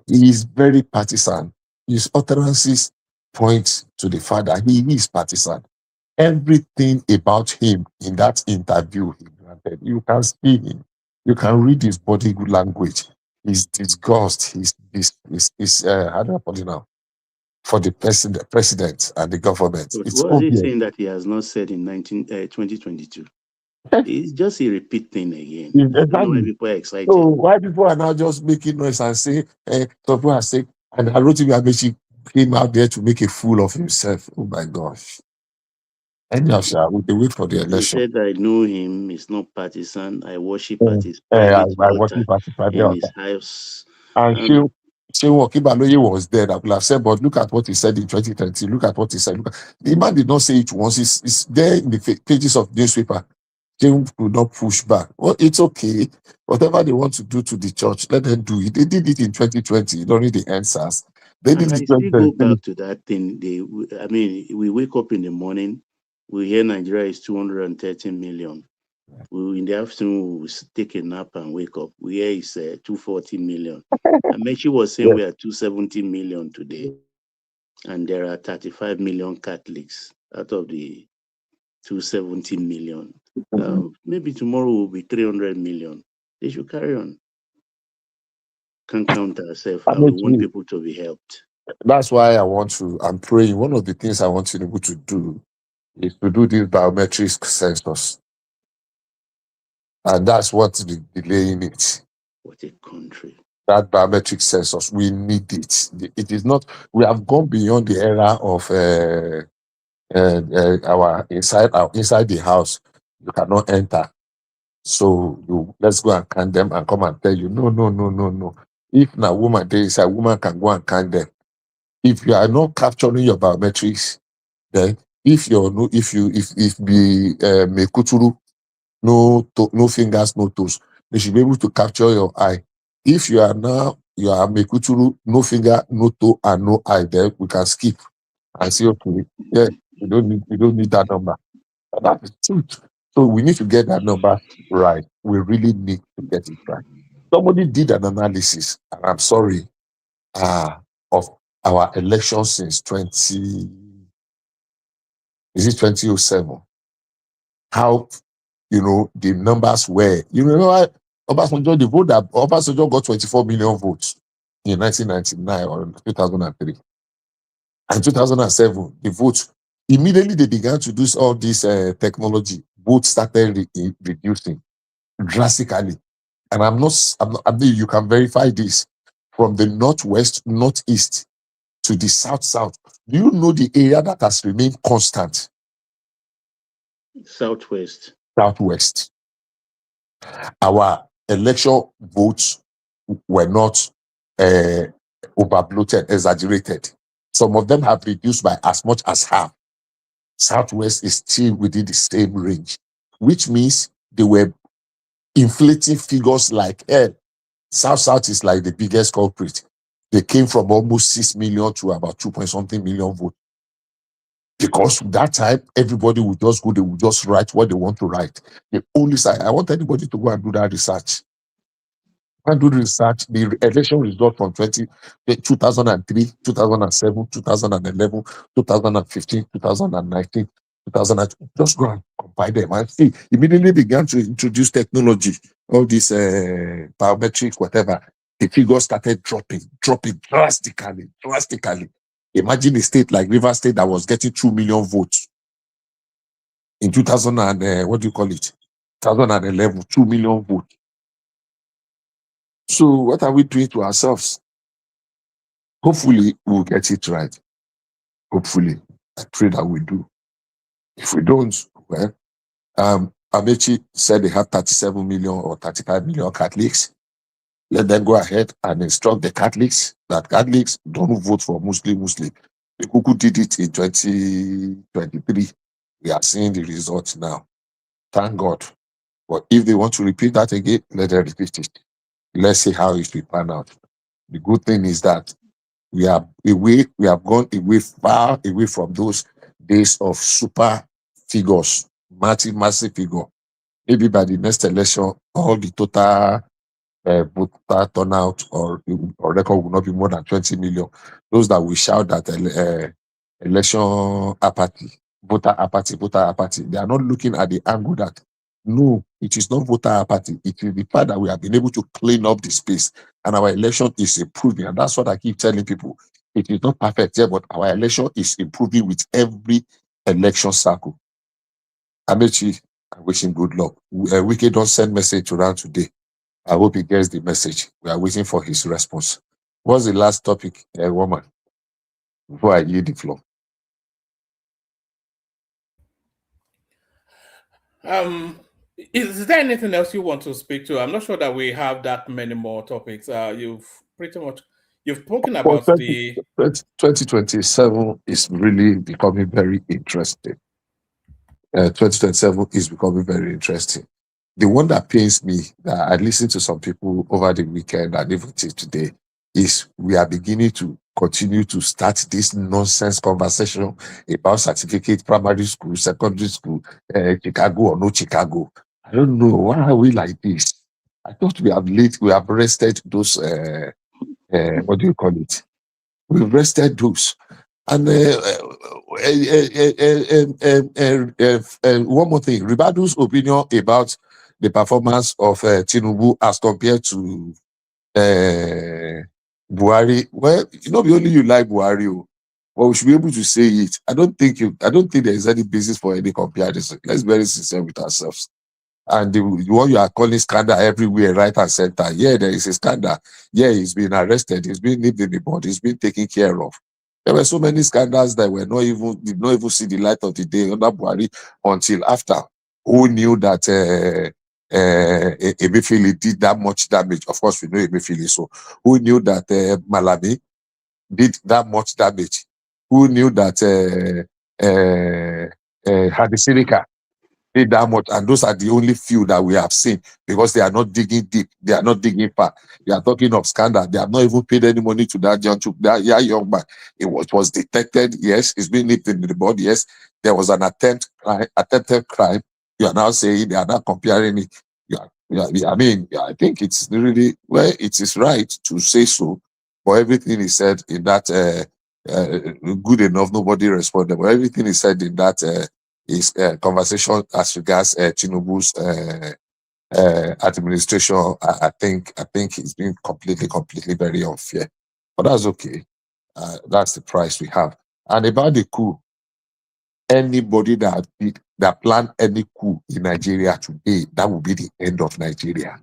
Speaker 13: He is very partisan. His utterances point to the fact that he is partisan. Everything about him in that interview he granted, you can see him. You can read his body language. His disgust, how do I put it now? For the president and the government.
Speaker 7: But
Speaker 13: It's
Speaker 7: what is he
Speaker 13: obvious.
Speaker 7: saying that he has not said in 2022? It's just a repeat thing again.
Speaker 13: Exactly.
Speaker 7: I don't know why people are excited.
Speaker 13: So why people are now just making noise and saying, some people are saying, and Rotimi Amechi came out there to make a fool of himself. Oh my gosh. Anyhow, we wait for the
Speaker 7: He
Speaker 13: election.
Speaker 7: said, I know him, he's not partisan. I worship at his private altar in his house.
Speaker 13: And Shehu Okibaloye was there. I would have said, but look at what he said in 2020. Look at what he said. The man did not say it once. It's there in the pages of newspaper. Shehu could not push back. Well, it's okay. Whatever they want to do to the church, let them do it. They did it in 2020. You don't need the answers. They did
Speaker 7: And I
Speaker 13: it
Speaker 7: still go
Speaker 13: 2020.
Speaker 7: back to that thing. We wake up in the morning, we hear Nigeria is 213 million. In the afternoon, we take a nap and wake up. We hear it's 240 million. And Mechi was saying we are 270 million today. And there are 35 million Catholics out of the 270 million. Maybe tomorrow will be 300 million. They should carry on. Can't count ourselves. And we want people to be helped.
Speaker 13: That's why I'm praying. One of the things I want Tinubu to do is to do this biometric census. And that's what's delaying it.
Speaker 7: What a country.
Speaker 13: That biometric census, we need it. It is not, we have gone beyond the era of our inside the house. You cannot enter. So let's go and count them and come and tell you, no. If na woman there is a woman can go and count them. If you are not capturing your biometrics, then if the Mekuturu, no fingers, no toes, they should be able to capture your eye. If you are Mekuturu, no finger, no toe, and no eye, then we can skip and say, okay, yeah, we don't need that number. But that is truth. So we need to get that number right. We really need to get it right. Somebody did an analysis, and I'm sorry, of our election since 2007. How the numbers were. You know, Obasanjo, the vote that Obasanjo got 24 million votes in 1999 or 2003. And 2007, the vote, immediately they began to do all this technology, vote started reducing drastically. And I mean, you can verify this from the northwest, northeast to the south. Do you know the area that has remained constant?
Speaker 7: Southwest.
Speaker 13: Southwest. Our election votes were not overbloated, exaggerated. Some of them have reduced by as much as half. Southwest is still within the same range, which means they were inflating figures like South is like the biggest culprit. They came from almost 6 million to about 2 point something million votes. Because that time, everybody would just go, they would just write what they want to write. The only side, I want anybody to go and do that research. And do the research, the election result from 2003, 2007, 2011, 2015, 2019, 2000, just go and compile them and see. Immediately began to introduce technology, all this biometric, whatever. The figures started dropping drastically. Imagine a state like River State that was getting 2 million votes in 2000 and what do you call it? 2011, 2 million votes. So what are we doing to ourselves? Hopefully we'll get it right. Hopefully. I pray that we do. If we don't, well, Amechi said they have 37 million or 35 million Catholics. Let them go ahead and instruct the Catholics that Catholics don't vote for Muslim. The Kuku did it in 2023. We are seeing the results now. Thank God. But if they want to repeat that again, let them repeat it. Let's see how it will pan out. The good thing is that we have gone away, far away from those days of super figures, massive figure. Maybe by the next election, all the total voter turnout or record will not be more than 20 million. Those that will shout that election apathy, voter apathy, they are not looking at the angle that no, it is not voter apathy. It is the fact that we have been able to clean up the space and our election is improving. And that's what I keep telling people. It is not perfect yet, but our election is improving with every election cycle. Amechi, I wish him good luck. Wiki don't send message around today. I hope he gets the message. We are waiting for his response. What's the last topic, woman? Before I yield the floor.
Speaker 2: Is there anything else you want to speak to? I'm not sure that we have that many more topics. You've spoken about
Speaker 13: 2027 is really becoming very interesting. 2027 is becoming very interesting. The one that pains me, that I listened to some people over the weekend and even till today, is we are beginning to continue to start this nonsense conversation about certificate, primary school, secondary school, Chicago or no Chicago. I don't know, why are we like this? I thought we have rested those, what do you call it? We've rested those. And one more thing, Ribadu's opinion about the performance of Tinubu as compared to Buhari. Well, only you like Buhari, but we should be able to say it. I don't think there is any basis for any comparison. Let's be very sincere with ourselves. And the one you are calling scandal everywhere, right and center. Yeah, there is a scandal. Yeah, he's been arrested. He's been lived in the body. He's been taken care of. There were so many scandals that did not even see the light of the day under Buhari until after. Who knew that Emefiele did that much damage? Of course, we know Emefiele. So who knew that Malami did that much damage? Who knew that Hadisirika did that much? And those are the only few that we have seen, because they are not digging deep, they are not digging far. They are talking of scandal. They have not even paid any money to that young man. It was detected. Yes, it's been nipped in the body. Yes, there was an attempted crime. You are now saying they are not comparing it. I think it's really, well, it is right to say so, but everything is said in that good enough. Nobody responded, but everything is said in that is conversation as regards Tinubu's administration. I think it's been completely very unfair, but that's okay. That's the price we have. And about the coup, anybody that planned any coup in Nigeria today, that will be the end of Nigeria.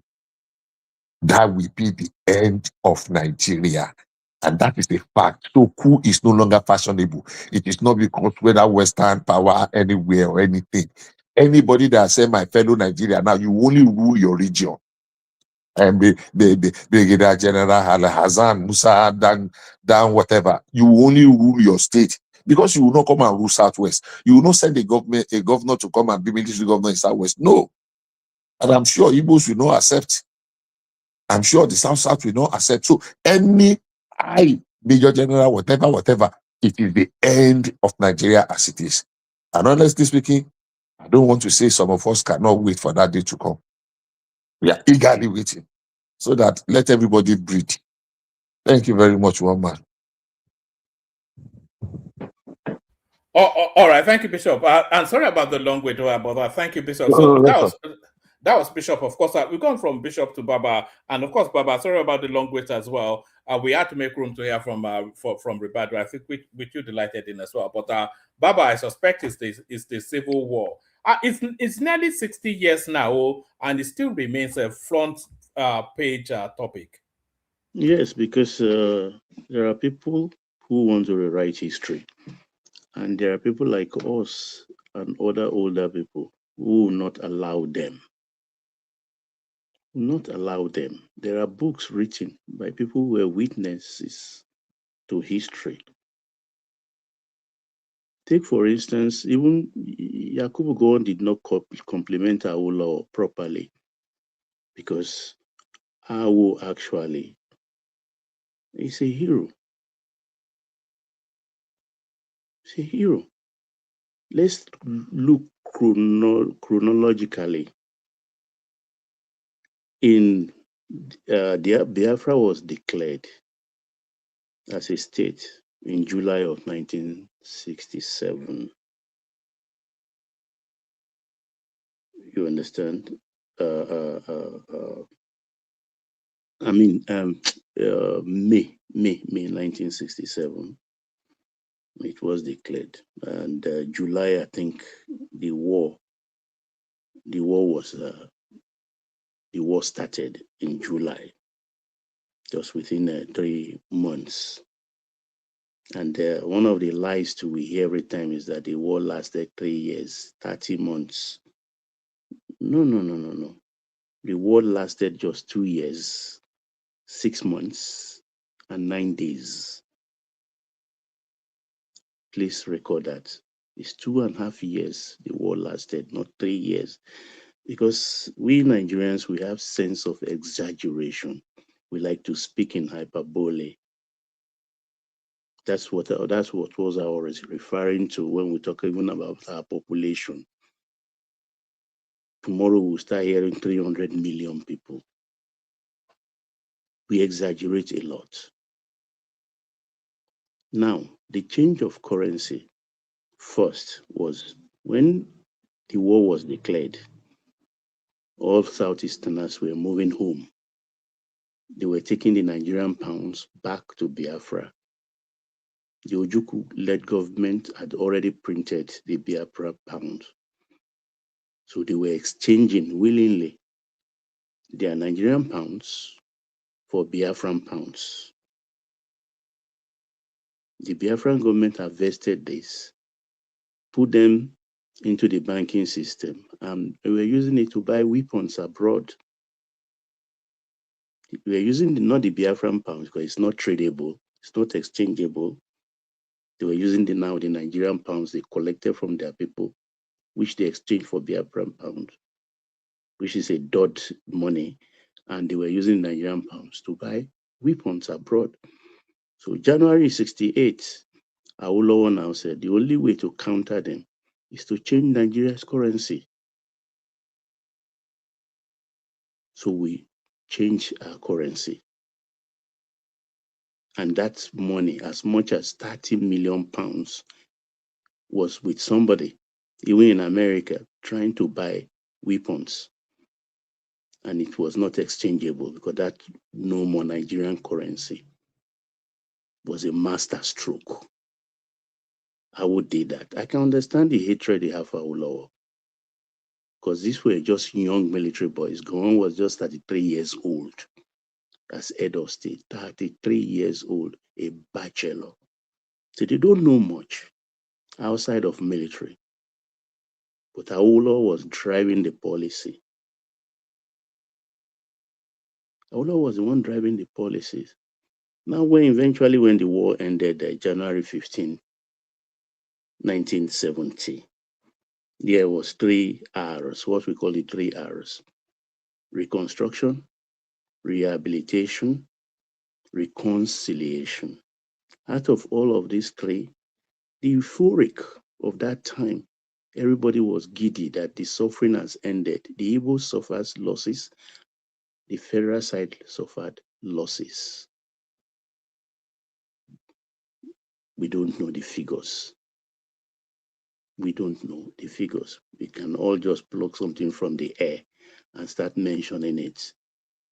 Speaker 13: That will be the end of Nigeria. And that is the fact. So coup is no longer fashionable. It is not because whether Western power anywhere or anything. Anybody that say my fellow Nigeria, now you only rule your region. And the Brigadier General Hassan, Musa, Dan, whatever. You only rule your state. Because you will not come and rule Southwest. You will not send a governor to come and be military governor in Southwest. No. And I'm sure Igbos will not accept. I'm sure the South will not accept. So any Major General, whatever, it is the end of Nigeria as it is. And honestly speaking, I don't want to say some of us cannot wait for that day to come. We are eagerly waiting. So that let everybody breathe. Thank you very much, one man.
Speaker 2: All right, thank you, Bishop. And sorry about the long wait about that. Thank you, Bishop.
Speaker 13: No,
Speaker 2: So
Speaker 13: welcome.
Speaker 2: that was Bishop. Of course, we've gone from Bishop to Baba, and of course, Baba. Sorry about the long wait as well. We had to make room to hear from Ribadu. I think with you delighted in as well. But Baba, I suspect is the civil war. It's nearly 60 years now, and it still remains a front page topic.
Speaker 7: Yes, because there are people who want to rewrite history. And there are people like us and other older people who will not allow them. Will not allow them. There are books written by people who were witnesses to history. Take, for instance, even Yakubu Gowon did not compliment Awolowo properly because Awo actually is a hero. He's a hero. Let's look chronologically. In Biafra was declared as a state in July of 1967. You understand? May 1967. It was declared, and July, I think, the war started in July, just within 3 months. And one of the lies we hear every time is that the war lasted 3 years, 30 months. No. The war lasted just 2 years, 6 months, and 9 days. Please record that. It's 2.5 years the war lasted, not 3 years. Because we Nigerians, we have sense of exaggeration. We like to speak in hyperbole. That's what was I was referring to when we talk even about our population. Tomorrow we'll start hearing 300 million people. We exaggerate a lot. Now, the change of currency first was when the war was declared, all Southeasterners were moving home. They were taking the Nigerian pounds back to Biafra. The Ojukwu-led government had already printed the Biafra pound. So they were exchanging willingly their Nigerian pounds for Biafran pounds. The Biafran government harvested this, put them into the banking system, and they were using it to buy weapons abroad. We were using not the Biafran pounds because it's not tradable, it's not exchangeable. They were using the Nigerian pounds they collected from their people, which they exchanged for Biafran pounds, which is a dot money, and they were using Nigerian pounds to buy weapons abroad. So January 68, Awolowo now said the only way to counter them is to change Nigeria's currency. So we changed our currency. And that money, as much as 30 million pounds, was with somebody, even in America, trying to buy weapons. And it was not exchangeable because that no more Nigerian currency was a master stroke. Awo did that. I can understand the hatred they have for Awolowo, because these were just young military boys. Gowon was just 33 years old as head of state, 33 years old, a bachelor. So they don't know much outside of military. But Awolowo was driving the policy. Awolowo was the one driving the policies. Now, when the war ended, January 15, 1970, there was 3 R's, what we call the 3 R's: reconstruction, rehabilitation, reconciliation. Out of all of these 3, the euphoric of that time, everybody was giddy that the suffering has ended. The Igbo suffered losses, the federal side suffered losses. We don't know the figures. We don't know the figures. We can all just pluck something from the air and start mentioning it.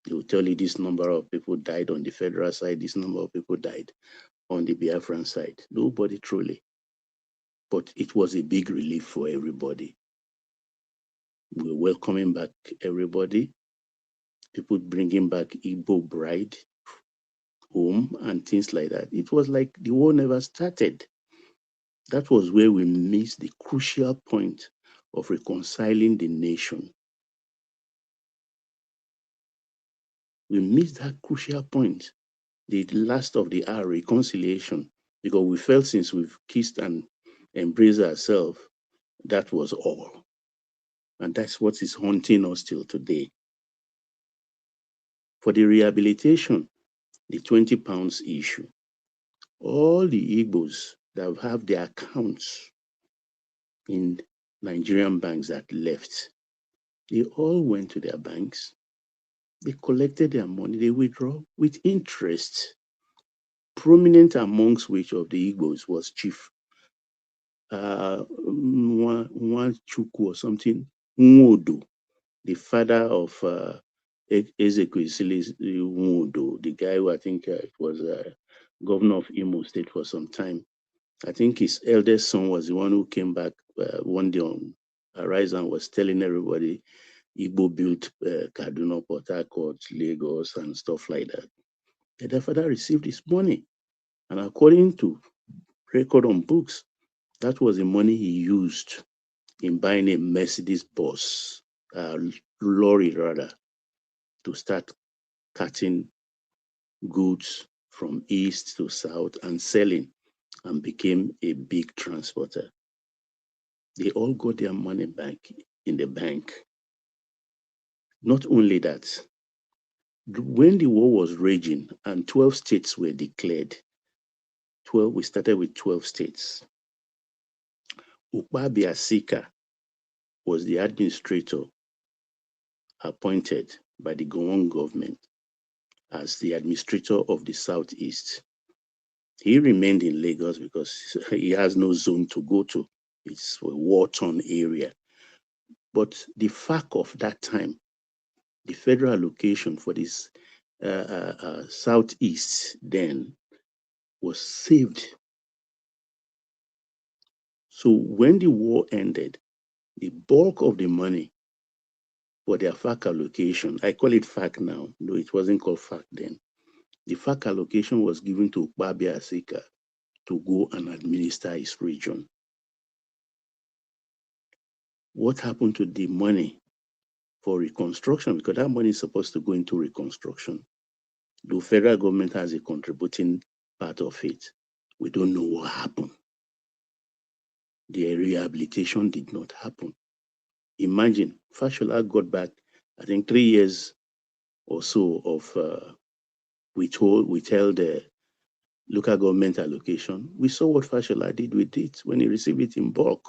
Speaker 7: They will tell you this number of people died on the federal side, this number of people died on the Biafran side. Nobody truly. But it was a big relief for everybody. We're welcoming back everybody. People bringing back Igbo bride home and things like that. It was like the war never started. That was where we missed the crucial point of reconciling the nation. We missed that crucial point, the last of the hour, reconciliation, because we felt since we've kissed and embraced ourselves, that was all. And that's what is haunting us till today. For the rehabilitation, the 20 pounds issue, all the Igbos that have their accounts in Nigerian banks that left, they all went to their banks, they collected their money, they withdraw with interest. Prominent amongst which of the Igbos was Chief Nwachukwu or something, Nwodo, the father of Ezekwesili Nwodo, the guy who I think was governor of Imo State for some time. I think his eldest son was the one who came back one day on Arise and was telling everybody Igbo built Kaduna, Port Harcourt, Lagos, and stuff like that. And the father received his money. And according to record on books, that was the money he used in buying a Mercedes bus, lorry rather, to start cutting goods from east to south and selling, and became a big transporter. They all got their money back in the bank. Not only that, when the war was raging and 12 states were declared, we started with 12 states. Ukpabi Asika was the administrator appointed by the Gowon government as the administrator of the Southeast. He remained in Lagos because he has no zone to go to. It's a war-torn area. But the fact of that time, the federal allocation for this Southeast then was saved. So when the war ended, the bulk of the money for their FAC allocation, I call it FAC now, though it wasn't called FAC then. The FAC allocation was given to Ukpabi Asika to go and administer his region. What happened to the money for reconstruction? Because that money is supposed to go into reconstruction. The federal government has a contributing part of it. We don't know what happened. The rehabilitation did not happen. Imagine, Fashola got back, I think 3 years or so of withheld local government allocation. We saw what Fashola did with it when he received it in bulk.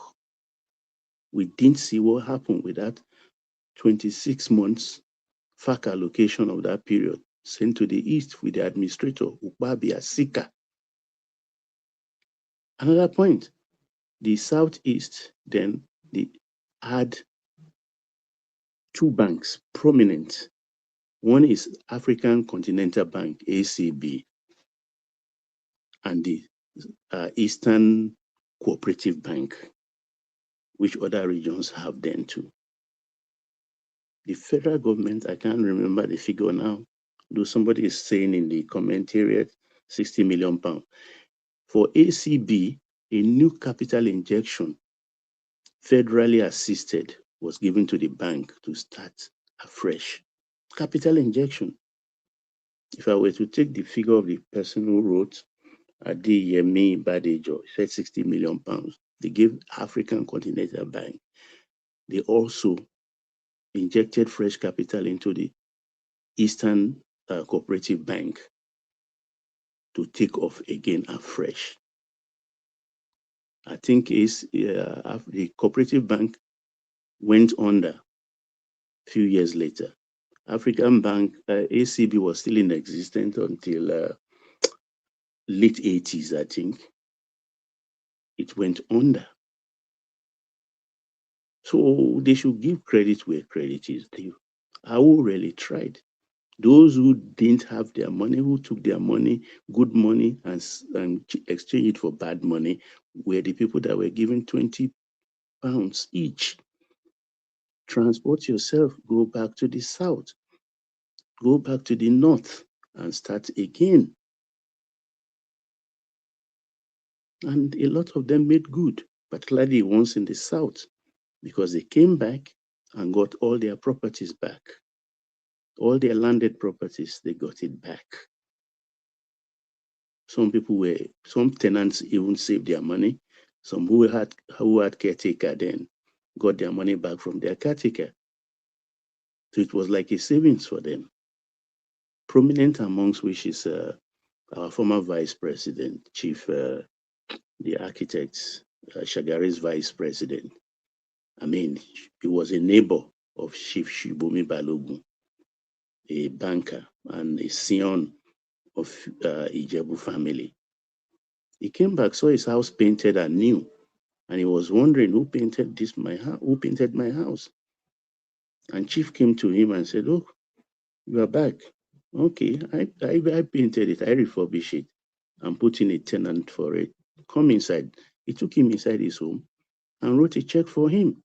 Speaker 7: We didn't see what happened with that 26 months FAC allocation of that period sent to the east with the administrator, Ukpabi Asika. Another point, the Southeast then they had 2 banks prominent. One is African Continental Bank, ACB, and the Eastern cooperative bank, which other regions have then too. The federal government, I can't remember the figure now, though somebody is saying in the commentariat 60 million pounds. For ACB, a new capital injection, federally assisted, was given to the bank to start afresh. Capital injection. If I were to take the figure of the person who wrote Adeyemi Badejo, said 60 million pounds, they gave African Continental Bank. They also injected fresh capital into the Eastern Cooperative Bank to take off again afresh. I think the Cooperative Bank went under a few years later. African Bank, ACB was still in existence until late 80s, I think. It went under. So they should give credit where credit is due. AWO really tried. Those who didn't have their money, who took their money, good money, and exchanged it for bad money, were the people that were given 20 pounds each. Transport yourself, go back to the south, go back to the north, and start again. And a lot of them made good, particularly the ones in the south, because they came back and got all their properties back. All their landed properties, they got it back. Some tenants even saved their money. Some who had caretaker then got their money back from their caretaker. So it was like a savings for them. Prominent amongst which is our former vice president, chief, the architect, Shagari's vice president. I mean, he was a neighbor of Chief Shibumi Balogun, a banker and a scion of Ijebu family. He came back, saw his house painted anew, and he was wondering who painted my house. And Chief came to him and said, "Oh, you are back. Okay, I painted it, I refurbished it, and put in a tenant for it. Come inside." He took him inside his home and wrote a check for him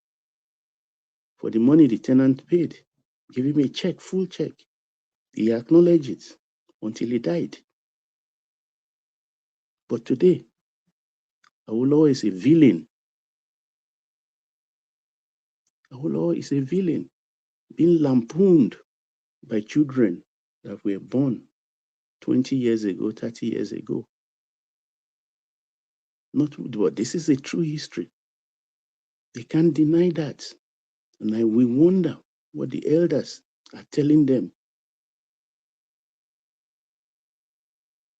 Speaker 7: for the money the tenant paid. Give him a check, full check. He acknowledged it until he died. But today, Awolowo is a villain. Awolowo is a villain, being lampooned by children that were born 20 years ago, 30 years ago. But this is a true history. They can't deny that. And we wonder what the elders are telling them.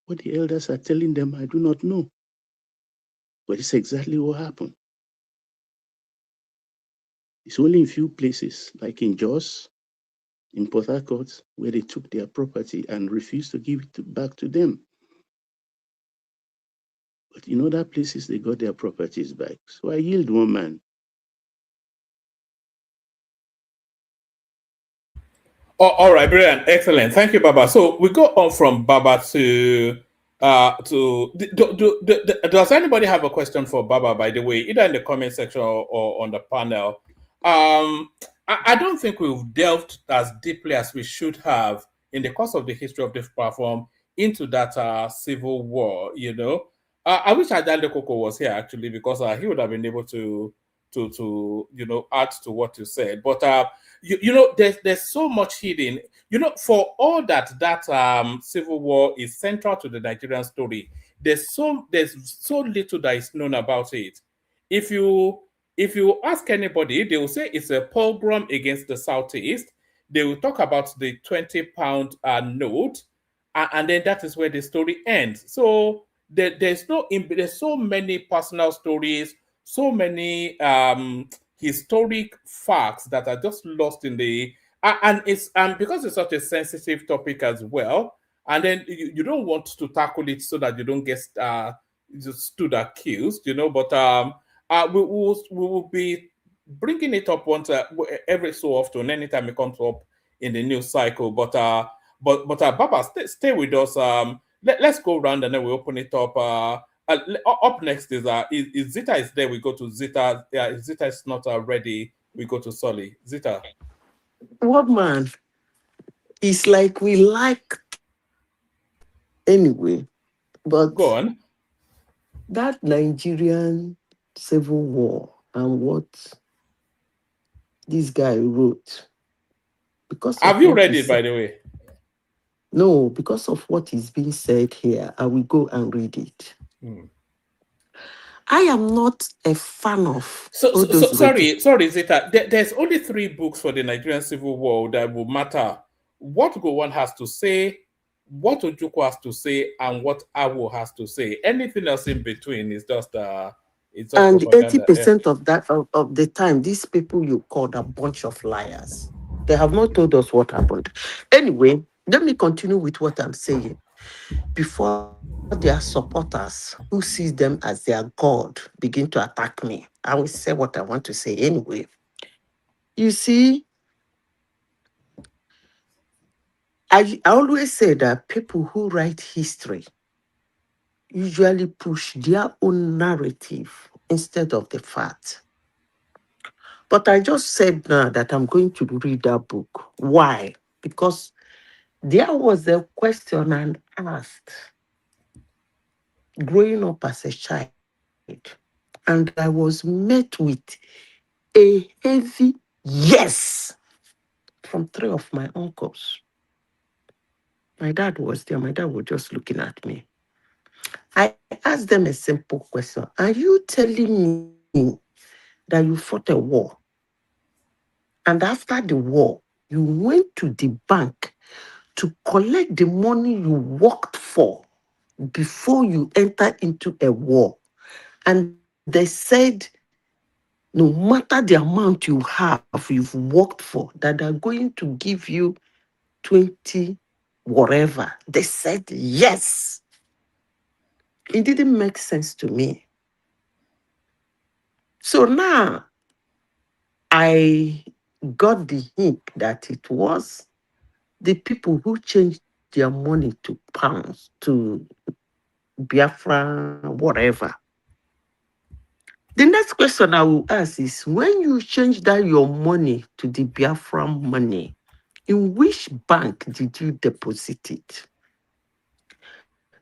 Speaker 7: What the elders are telling them, I do not know. But it's exactly what happened. It's only in few places, like in Jos, in Port Harcourt, where they took their property and refused to give it back to them. But in other places, they got their properties back. So I yield, one man.
Speaker 2: Oh, all right, brilliant, excellent. Thank you, Baba. So we go on from Baba to does anybody have a question for Baba, by the way, either in the comment section or on the panel? I don't think we've delved as deeply as we should have in the course of the history of this platform into that civil war, you know. I wish Adale Koko was here, actually, because he would have been able to you know, add to what you said. But you know, there's so much hidden. You know, for all that civil war is central to the Nigerian story, there's so little that is known about it. If you ask anybody, they will say it's a pogrom against the Southeast. They will talk about the 20-pound note, and then that is where the story ends. So there's so many personal stories, so many historic facts that are just lost in the and it's because it's such a sensitive topic as well, and then you don't want to tackle it so that you don't get just stood accused, you know. But we will be bringing it up once every so often, anytime it comes up in the news cycle. But Baba, stay with us. Let's go around and then we open it up. Up next is Zita is there. We go to Zita. Yeah, if Zita is not ready, we go to Solly. Zita.
Speaker 10: What man? It's like we like anyway,
Speaker 2: Go
Speaker 10: but
Speaker 2: on.
Speaker 10: that Nigerian civil war and what this guy wrote, because of
Speaker 2: Have you
Speaker 10: what
Speaker 2: read
Speaker 10: he
Speaker 2: it, by
Speaker 10: said.
Speaker 2: the way?
Speaker 10: No, because of what is being said here, I will go and read it.
Speaker 2: Hmm.
Speaker 10: I am not a fan of all
Speaker 2: So
Speaker 10: those rhetoric.
Speaker 2: sorry, Zita. There's only 3 books for the Nigerian Civil War that will matter. What Gowon has to say, what Ojukwu has to say, and what Awo has to say. Anything else in between is just
Speaker 10: And
Speaker 2: propaganda. Yeah.
Speaker 10: 80% of that of the time, these people you called a bunch of liars. They have not told us what happened. Anyway, let me continue with what I'm saying. Before their supporters who sees them as their God begin to attack me, I will say what I want to say anyway. You see, I always say that people who write history usually push their own narrative instead of the fact. But I just said now that I'm going to read that book. Why? Because there was a question and asked growing up as a child, and I was met with a heavy yes from 3 of my uncles. My dad was there. My dad was just looking at me. I asked them a simple question. Are you telling me that you fought a war, and after the war, you went to the bank to collect the money you worked for before you enter into a war? And they said, no matter the amount you have, you've worked for, that they're going to give you 20 whatever. They said yes. It didn't make sense to me. So now I got the hint that it was the people who changed their money to pounds, to Biafra, whatever. The next question I will ask is, when you change that your money to the Biafra money, in which bank did you deposit it?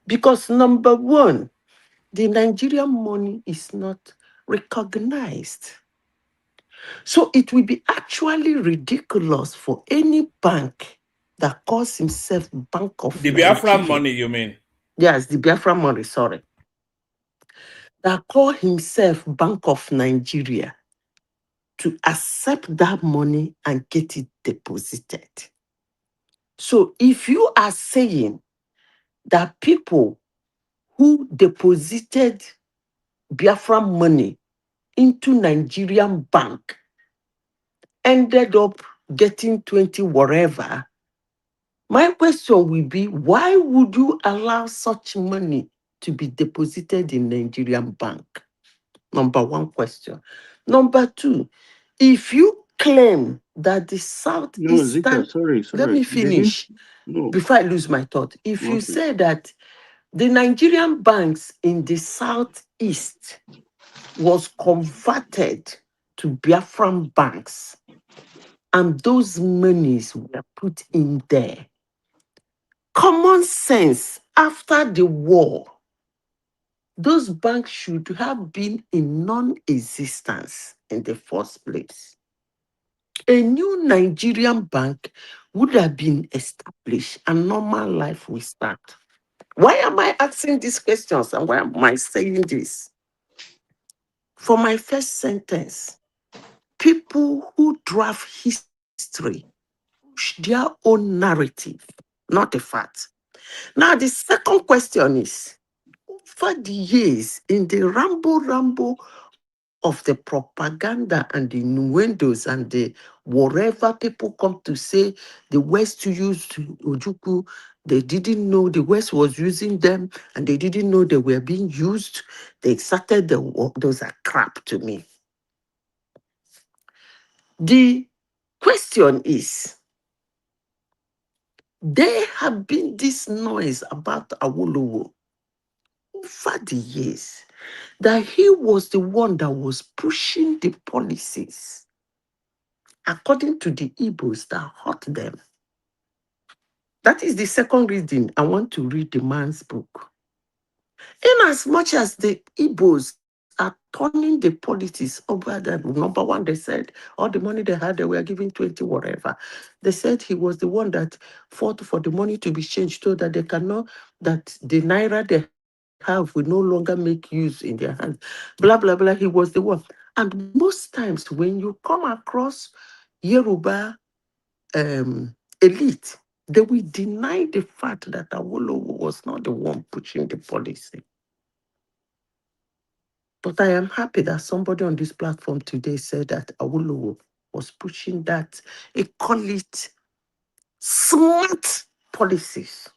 Speaker 10: Because number one, the Nigerian money is not recognized. So it will be actually ridiculous for any bank that calls himself Bank of
Speaker 2: The Biafra
Speaker 10: Nigeria.
Speaker 2: money, you mean?
Speaker 10: Yes, the Biafra money, sorry. That call himself Bank of Nigeria to accept that money and get it deposited. So if you are saying that people who deposited Biafra money into Nigerian bank ended up getting 20 whatever, my question will be, why would you allow such money to be deposited in Nigerian bank? Number one question. Number two, if you claim that the
Speaker 7: No, Zita,
Speaker 10: Southeastern,
Speaker 7: sorry,
Speaker 10: let
Speaker 7: sorry.
Speaker 10: me
Speaker 7: They didn't.
Speaker 10: finish
Speaker 7: No.
Speaker 10: before I lose my thought. If you
Speaker 7: Okay.
Speaker 10: say that the Nigerian banks in the Southeast was converted to Biafran banks, and those monies were put in there, common sense, after the war, those banks should have been in non-existence in the first place. A new Nigerian bank would have been established and normal life will start. Why am I asking these questions and why am I saying this? For my first sentence, people who draft history push their own narrative, not the facts. Now, the second question is, over the years, in the ramble of the propaganda and the innuendos and the whatever people come to say, the West used Ojukwu, they didn't know the West was using them and they didn't know they were being used. They started the war. Those are crap to me. The question is, there have been this noise about Awolowo over the years that he was the one that was pushing the policies according to the Igbos that hurt them. That is the second reason I want to read the man's book. In as much as the Igbos are turning the politics over that, number one, they said all the money they had, they were giving 20 whatever. They said he was the one that fought for the money to be changed so that they cannot, that the naira they have will no longer make use in their hands. Blah, blah, blah. He was the one. And most times when you come across Yoruba elite, they will deny the fact that Awolowo was not the one pushing the policy. But I am happy that somebody on this platform today said that Awolowo was pushing that. They call it smart policies.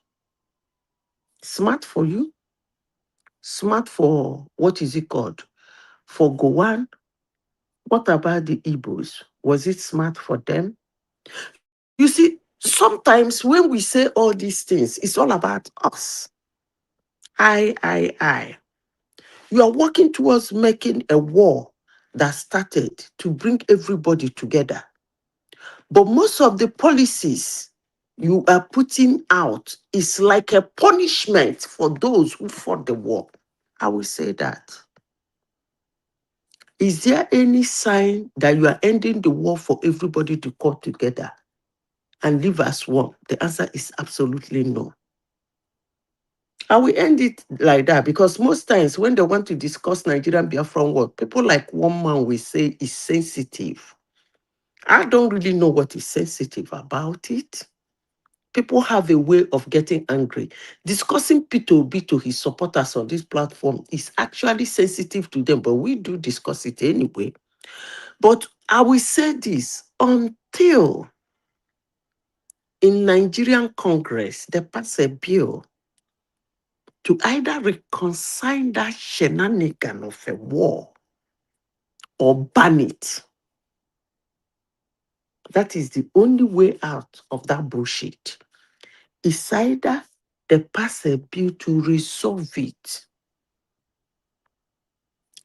Speaker 10: Smart for you, smart for, what is it called? For Gowon. What about the Igbos? Was it smart for them? You see, sometimes when we say all these things, it's all about us. I. You are working towards making a war that started to bring everybody together. But most of the policies you are putting out is like a punishment for those who fought the war. I will say that. Is there any sign that you are ending the war for everybody to come together and live as one? The answer is absolutely no. I will end it like that because most times when they want to discuss Nigerian Biafran war, people like one man will say it's sensitive. I don't really know what is sensitive about it. People have a way of getting angry. Discussing P2B to his supporters on this platform is actually sensitive to them, but we do discuss it anyway. But I will say this, until in Nigerian Congress, they pass a bill to either reconcile that shenanigan of a war or ban it. That is the only way out of that bullshit. It's either they pass a bill to resolve it,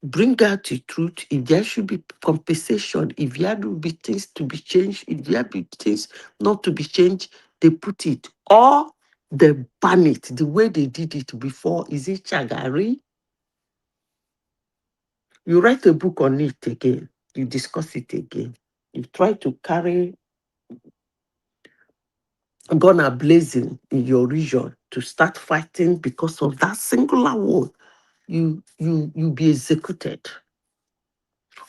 Speaker 10: bring out the truth, if there should be compensation, if there will be things to be changed, if there be things not to be changed, they put it, or they ban it the way they did it before. Is it Chagari? You write a book on it again, you discuss it again, you try to carry gun blazing in your region to start fighting because of that singular word, you be executed.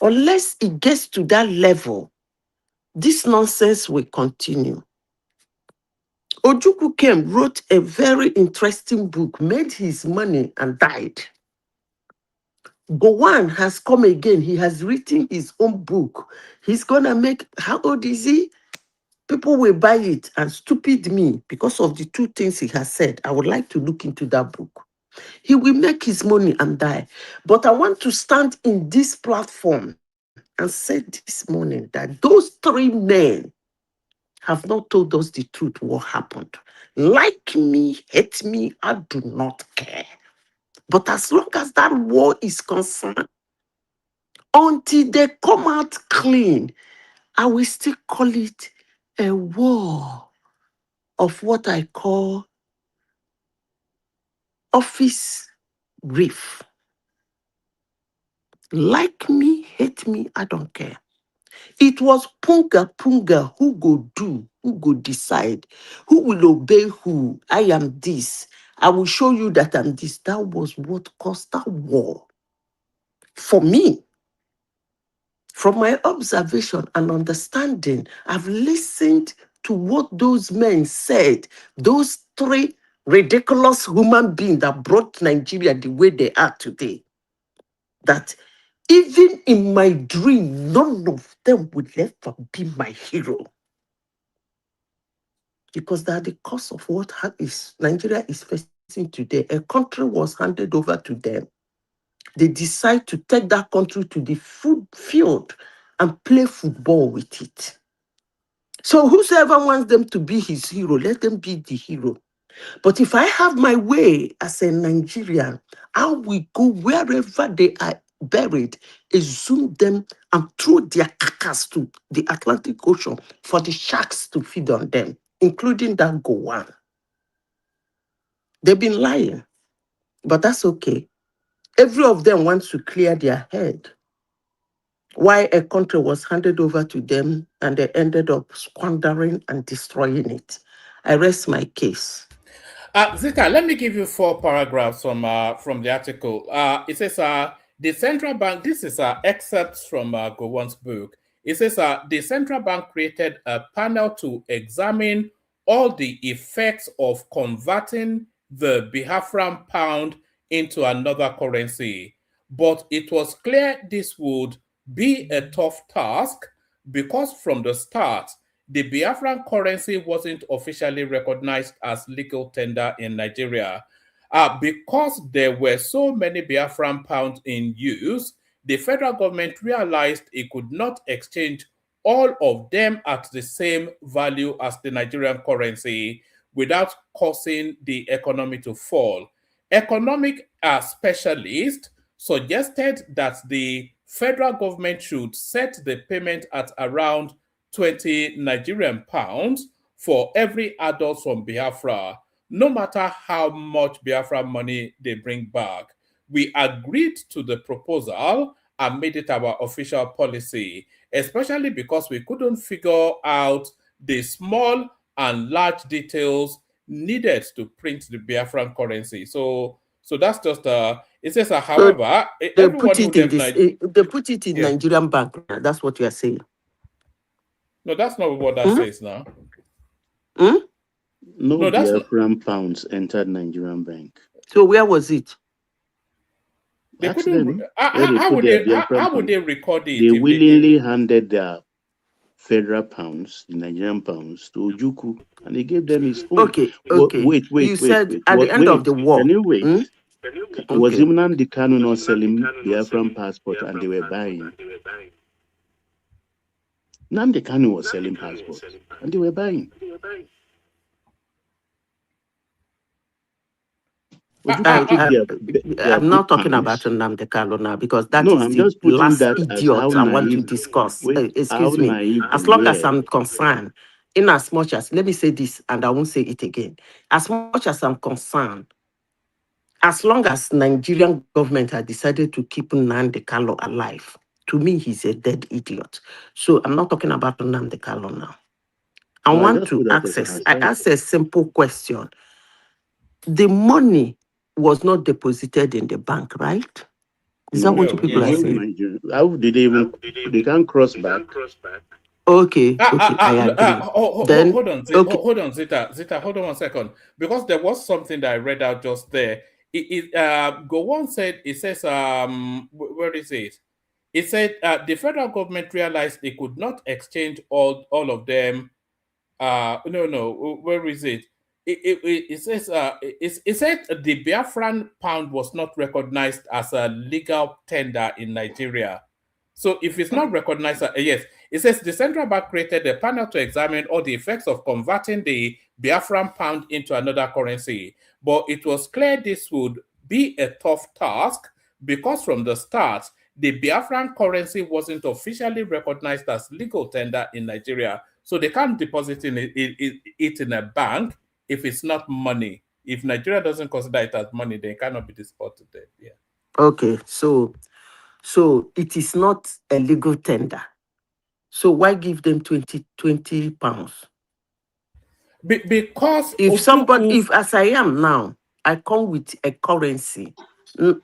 Speaker 10: Unless it gets to that level, this nonsense will continue. Ojukwu came, wrote a very interesting book, made his money and died. Gowon has come again. He has written his own book. He's gonna make, how old is he? People will buy it, and stupid me, because of the two things he has said, I would like to look into that book. He will make his money and die. But I want to stand in this platform and say this morning that those three men have not told us the truth, what happened. Like me, hate me, I do not care. But as long as that war is concerned, until they come out clean, I will still call it a war of what I call office grief. Like me, hate me, I don't care. It was punga who go do, who go decide, who will obey who. I am this. I will show you that I'm this. That was what caused that war. For me, from my observation and understanding, I've listened to what those men said, those three ridiculous human beings that brought Nigeria the way they are today, that even in my dream, none of them would ever be my hero. Because they are the cause of what is Nigeria is facing today. A country was handed over to them. They decide to take that country to the field and play football with it. So whosoever wants them to be his hero, let them be the hero. But if I have my way as a Nigerian, I will go wherever they are buried, exhume them, and throw their carcass to the Atlantic Ocean for the sharks to feed on them, including that Gowon. They've been lying, but that's okay. Every of them wants to clear their head. Why a country was handed over to them and they ended up squandering and destroying it. I rest my case.
Speaker 2: Zita, let me give you 4 paragraphs from the article. It says the central bank. This is excerpts from Gowon's book. It says the central bank created a panel to examine all the effects of converting the Biafran pound into another currency, but it was clear this would be a tough task because from the start the Biafran currency wasn't officially recognized as legal tender in Nigeria. Because there were so many Biafran pounds in use, the federal government realized it could not exchange all of them at the same value as the Nigerian currency without causing the economy to fall. Economic specialists suggested that the federal government should set the payment at around 20 Nigerian pounds for every adult from Biafra, no matter how much Biafra money they bring back. We agreed to the proposal and made it our official policy, especially because we couldn't figure out the small and large details needed to print the Biafran currency. So that's just it says however,
Speaker 10: they
Speaker 2: everyone
Speaker 10: put
Speaker 2: who
Speaker 10: it in
Speaker 2: left
Speaker 10: this. They put it in Nigerian bank. That's what you are saying.
Speaker 2: No, that's not what that says now.
Speaker 7: No, Biafran pounds entered Nigerian bank.
Speaker 10: So where was it?
Speaker 2: They couldn't. How would they record it?
Speaker 7: They willingly handed their federal pounds, the Nigerian pounds, to Ojukwu, and they gave them his own.
Speaker 10: Okay.
Speaker 7: Wait.
Speaker 10: You said at the end of the war.
Speaker 7: Can you wait? Was Nnamdi Kanu not selling Biafran passport and they were buying? Nnamdi Kanu was selling passports and they were buying.
Speaker 10: I'm not talking about Nnamdi Kanu now because that is the last idiot I want to discuss. Excuse me. As long as I'm concerned, in as much as, let me say this and I won't say it again. As much as I'm concerned, as long as Nigerian government had decided to keep Nnamdi Kanu alive, to me, he's a dead idiot. So I'm not talking about Nnamdi Kanu now. I want to ask a simple question. The money was not deposited in the bank, right? Is that what you people are saying?
Speaker 7: How did they can't cross back?
Speaker 10: Okay, I agree.
Speaker 2: Hold on, Zita, hold on 1 second. Because there was something that I read out just there. Gowon said, it says, where is it? It said the federal government realized they could not exchange all of them. Where is it? It says it said the Biafran pound was not recognized as a legal tender in Nigeria. So if it's not recognized, yes, it says the central bank created a panel to examine all the effects of converting the Biafran pound into another currency. But it was clear this would be a tough task because from the start, the Biafran currency wasn't officially recognized as legal tender in Nigeria. So they can't deposit it in a bank if it's not money. If Nigeria doesn't consider it as money, then it cannot be deposited. Yeah.
Speaker 10: Okay, so it is not a legal tender. So why give them 20 pounds?
Speaker 2: Because
Speaker 10: if as I am now, I come with a currency. What's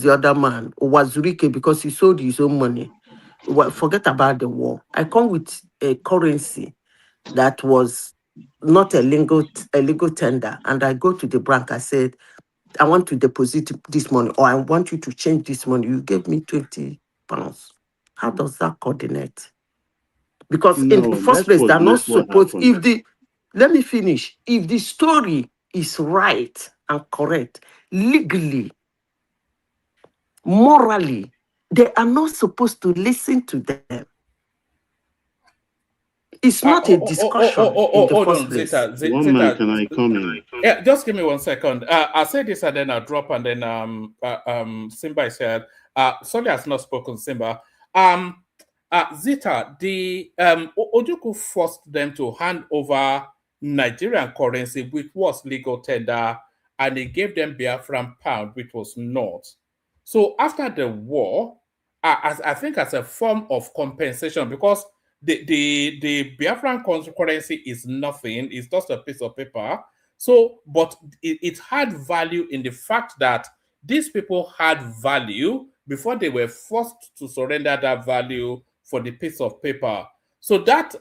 Speaker 10: the other man? Wazurike, because he sold his own money. Forget about the war. I come with a currency that was not a legal tender, and I go to the bank. I said, I want to deposit this money, or I want you to change this money. You gave me 20 pounds. How does that coordinate? Because in the first place, they're not supposed. Let me finish. If the story is right and correct, legally, morally, they are not supposed to listen to them. It's not a discussion in the
Speaker 2: hold
Speaker 10: first
Speaker 2: on,
Speaker 10: place.
Speaker 7: One man, can I come in?
Speaker 2: Yeah, just give me 1 second. I'll say this and then I'll drop, and then Simba is here. Sorry, has not spoken, Simba. Zita, the Ojukwu forced them to hand over Nigerian currency, which was legal tender, and he gave them Biafran pound, which was not. So after the war, I think as a form of compensation, because the Biafran currency is nothing, it's just a piece of paper. So, but it had value in the fact that these people had value before they were forced to surrender that value for the piece of paper. So that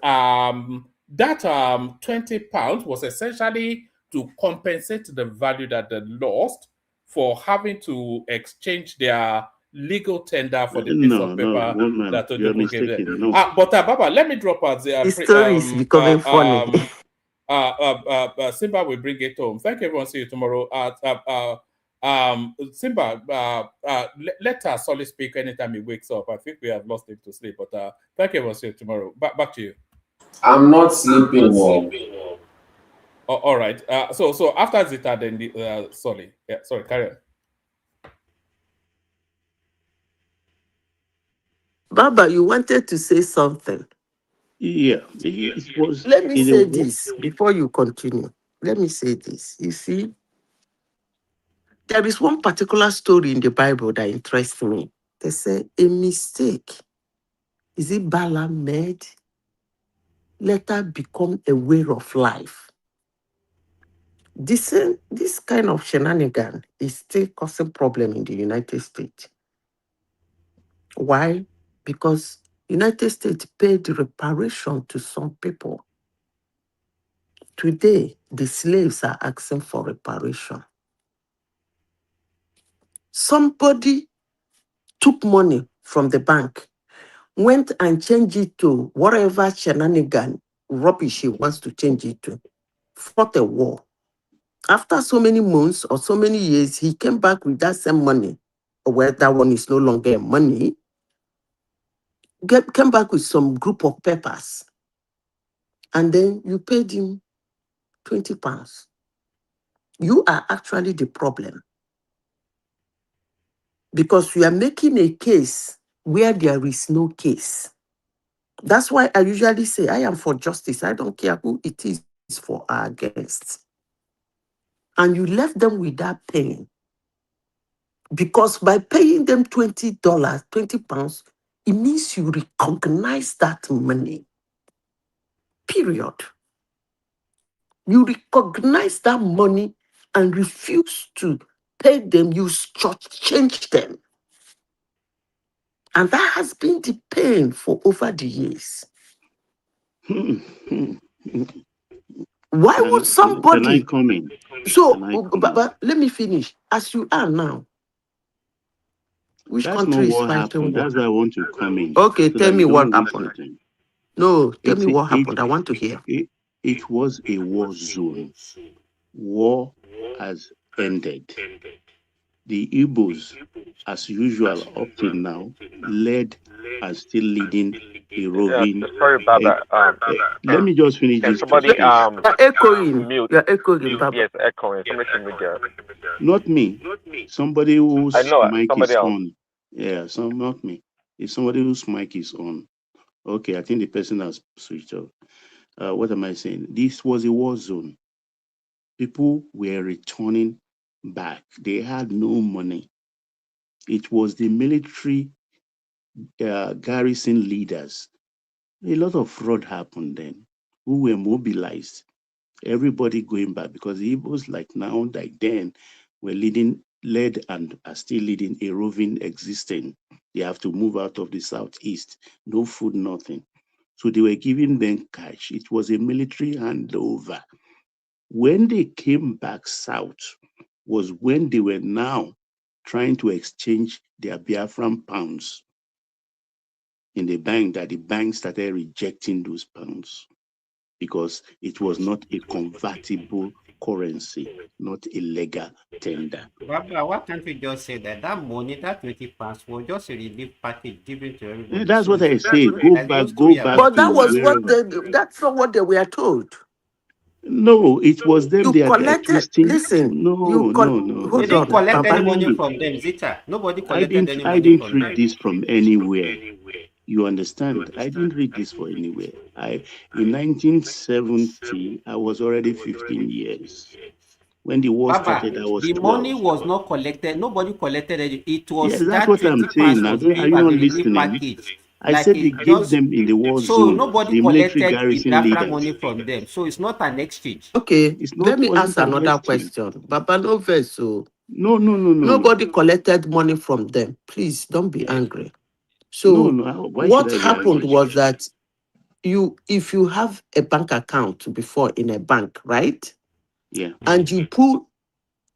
Speaker 2: 20 pounds was essentially to compensate the value that they lost for having to exchange their legal tender for the piece
Speaker 7: No,
Speaker 2: of
Speaker 7: no,
Speaker 2: paper
Speaker 7: one man,
Speaker 2: that
Speaker 7: you are
Speaker 2: Ojuku gave them.
Speaker 7: mistaken. No.
Speaker 2: But Baba, let me drop out
Speaker 10: The story is becoming funny.
Speaker 2: Simba will bring it home. Thank you, everyone. See you tomorrow. Simba, let Solly speak anytime he wakes up. I think we have lost him to sleep, but thank you, everyone. See you tomorrow. Back to you.
Speaker 12: I'm not sleeping.
Speaker 2: All right. So after Zita, then Solly. Yeah. Sorry. Carry on.
Speaker 10: Baba, you wanted to say something.
Speaker 7: Yeah, it was.
Speaker 10: Let me say this before you continue. Let me say this. You see, there is one particular story in the Bible that interests me. They say a mistake, is it Balaam made, later become a way of life. This kind of shenanigan is still causing problem in the United States. Why? Because United States paid reparation to some people. Today, the slaves are asking for reparation. Somebody took money from the bank, went and changed it to whatever shenanigan rubbish he wants to change it to, fought a war. After so many months or so many years, he came back with that same money. Well, that one is no longer money. Came back with some group of papers. And then you paid him 20 pounds. You are actually the problem. Because you are making a case where there is no case. That's why I usually say, I am for justice. I don't care who it is for or against. And you left them with that pain. Because by paying them $20, 20 pounds, it means you recognize that money. Period. You recognize that money and refuse to pay them. You change them. And that has been the pain for over the years. Why would somebody...
Speaker 7: Can I come in?
Speaker 10: So, but let me finish. As you are now, which
Speaker 7: That's
Speaker 10: country
Speaker 7: not
Speaker 10: is
Speaker 7: what
Speaker 10: fighting
Speaker 7: happened.
Speaker 10: war?
Speaker 7: That's why I want to come in.
Speaker 10: Okay,
Speaker 7: So
Speaker 10: tell
Speaker 7: that
Speaker 10: me
Speaker 7: you
Speaker 10: what
Speaker 7: don't waste
Speaker 10: happened.
Speaker 7: your time.
Speaker 10: No, tell me what happened. I want to hear.
Speaker 7: It was a war zone. War has ended. The Igbos, as usual, up till now, led and still leading a roving.
Speaker 11: Yeah, sorry about that.
Speaker 7: Let me just finish
Speaker 11: Can
Speaker 7: this,
Speaker 11: somebody
Speaker 7: please.
Speaker 10: You're echoing.
Speaker 11: mute?
Speaker 10: You're echoing, Baba.
Speaker 11: Yes, echoing. Somebody should mute there.
Speaker 7: Not me. Somebody whose
Speaker 11: I know
Speaker 7: mic
Speaker 11: somebody
Speaker 7: is
Speaker 11: else.
Speaker 7: on. Yeah, not me. It's somebody whose mic is on. Okay, I think the person has switched off. What am I saying? This was a war zone. People were returning back. They had no money. It was the military garrison leaders. A lot of fraud happened then, who were mobilized. Everybody going back because the Igbos, like now, like then, were led and are still leading a roving existence. They have to move out of the southeast. No food, nothing. So they were giving them cash. It was a military handover. When they came back south was when they were now trying to exchange their Biafran pounds in the bank, that the bank started rejecting those pounds because it was not a convertible currency, not illegal tender.
Speaker 14: Baba, why can't we just say that that money, that 20 pounds, was just a relief package given to everybody?
Speaker 7: That's
Speaker 14: So
Speaker 7: what
Speaker 14: it
Speaker 7: I
Speaker 14: was
Speaker 7: say.
Speaker 14: not like those
Speaker 7: Go
Speaker 14: three
Speaker 7: back
Speaker 10: But that
Speaker 7: to
Speaker 10: was what
Speaker 7: wherever.
Speaker 10: that's not what they were told.
Speaker 7: No, it was them.
Speaker 10: You
Speaker 7: They are
Speaker 10: collected.
Speaker 7: twisting.
Speaker 10: Listen,
Speaker 7: No, no, no.
Speaker 14: They
Speaker 10: hold
Speaker 14: didn't
Speaker 10: on,
Speaker 14: collect any
Speaker 10: Baba.
Speaker 14: money
Speaker 7: Look,
Speaker 14: from them, Zita. Nobody
Speaker 7: I
Speaker 14: collected
Speaker 7: didn't.
Speaker 14: any
Speaker 7: I
Speaker 14: money
Speaker 7: didn't
Speaker 14: from
Speaker 7: read
Speaker 14: them.
Speaker 7: this from anywhere. You understand? I didn't read this for anywhere. In 1970, I was already 15 years. When the war
Speaker 14: Baba,
Speaker 7: started, I was
Speaker 14: the money
Speaker 7: 12.
Speaker 14: was not collected. Nobody collected it. It
Speaker 7: Yes,
Speaker 14: was
Speaker 7: that's
Speaker 14: that
Speaker 7: what I'm
Speaker 14: 20
Speaker 7: saying.
Speaker 14: pounds was
Speaker 7: Are
Speaker 14: given
Speaker 7: you
Speaker 14: as
Speaker 7: not
Speaker 14: a relief
Speaker 7: listening?
Speaker 14: package.
Speaker 7: I
Speaker 14: Like
Speaker 7: said they
Speaker 14: it
Speaker 7: gave
Speaker 14: just
Speaker 7: them in the war
Speaker 14: so
Speaker 7: zone,
Speaker 14: nobody
Speaker 7: the military
Speaker 14: collected the
Speaker 7: garrison
Speaker 14: Biafra
Speaker 7: leaders.
Speaker 14: money from them. So it's not an exchange.
Speaker 10: Okay,
Speaker 7: It's not
Speaker 10: let me
Speaker 7: wasn't
Speaker 10: ask
Speaker 7: an
Speaker 10: another
Speaker 7: exchange.
Speaker 10: question. Baba, no verse, so
Speaker 7: No, no, no, no, no.
Speaker 10: nobody collected money from them. Please don't be angry.
Speaker 7: No,
Speaker 10: So
Speaker 7: no. Why should
Speaker 10: what
Speaker 7: I be
Speaker 10: happened
Speaker 7: angry?
Speaker 10: was that if you have a bank account before in a bank, right?
Speaker 7: Yeah.
Speaker 10: And you put,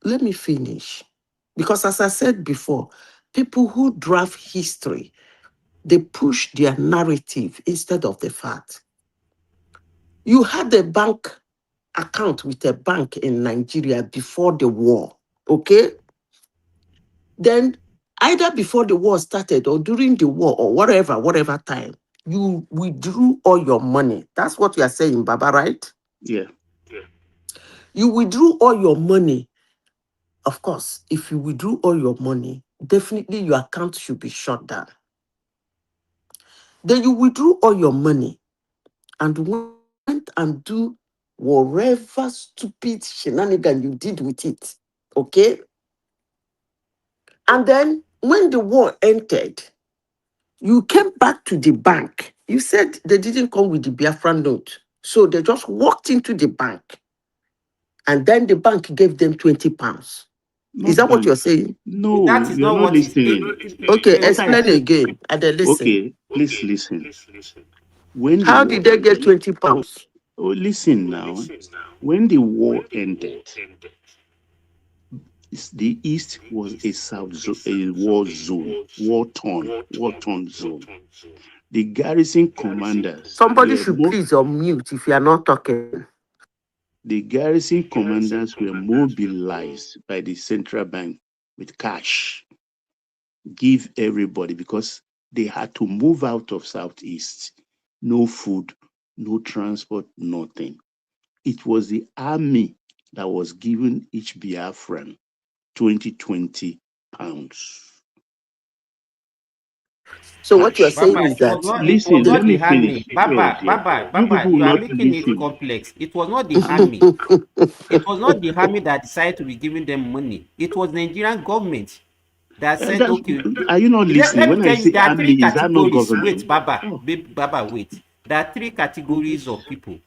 Speaker 10: let me finish. Because as I said before, people who draft history, they push their narrative instead of the fact. You had a bank account with a bank in Nigeria before the war, okay? Then either before the war started or during the war or whatever time, you withdrew all your money. That's what you are saying, Baba, right?
Speaker 7: Yeah.
Speaker 10: You withdrew all your money. Of course, if you withdrew all your money, definitely your account should be shut down. Then you withdrew all your money and went and do whatever stupid shenanigan you did with it. Okay? And then when the war ended, you came back to the bank. You said they didn't come with the Biafran note. So they just walked into the bank. And then the bank gave them 20 pounds. Is
Speaker 7: Not
Speaker 10: that what
Speaker 7: bank.
Speaker 10: you're saying?
Speaker 7: No,
Speaker 14: That is
Speaker 7: you're
Speaker 14: not
Speaker 7: not
Speaker 14: what is
Speaker 7: listening.
Speaker 10: Okay,
Speaker 7: What I
Speaker 10: explain
Speaker 7: said.
Speaker 10: again. And then listen.
Speaker 7: Okay, please listen. When the
Speaker 10: How
Speaker 7: war
Speaker 10: did they get
Speaker 7: ended,
Speaker 10: 20 pounds?
Speaker 7: oh, listen now. When the war ended, the East was a war zone, war torn zone. The garrison commanders
Speaker 10: Somebody
Speaker 7: were
Speaker 10: should please unmute if you are not talking.
Speaker 7: the garrison commanders were mobilized by the central bank with cash, give everybody because they had to move out of Southeast. No food, no transport, nothing. It was the army that was giving each Biafran 20 pounds.
Speaker 10: So what you're
Speaker 7: Cash.
Speaker 10: saying
Speaker 14: Baba,
Speaker 10: is that
Speaker 14: it was
Speaker 7: Listen,
Speaker 10: the
Speaker 14: not
Speaker 7: let
Speaker 14: the
Speaker 7: me
Speaker 14: army.
Speaker 7: finish. Oh
Speaker 14: Baba,
Speaker 7: dear.
Speaker 14: Baba,
Speaker 7: You
Speaker 14: Baba,
Speaker 7: people
Speaker 14: you are
Speaker 7: not
Speaker 14: making it
Speaker 7: listen.
Speaker 14: complex. It was not the army. It was not the army that decided to be giving them money. It was the Nigerian government that said,
Speaker 7: That's,
Speaker 14: okay,
Speaker 7: are you not listening?
Speaker 14: let me
Speaker 7: When I
Speaker 14: tell you,
Speaker 7: say
Speaker 14: there are
Speaker 7: army,
Speaker 14: three
Speaker 7: is that not
Speaker 14: categories. Wait,
Speaker 7: government?
Speaker 14: Baba,
Speaker 7: Oh.
Speaker 14: Baba, wait. There are three categories of people.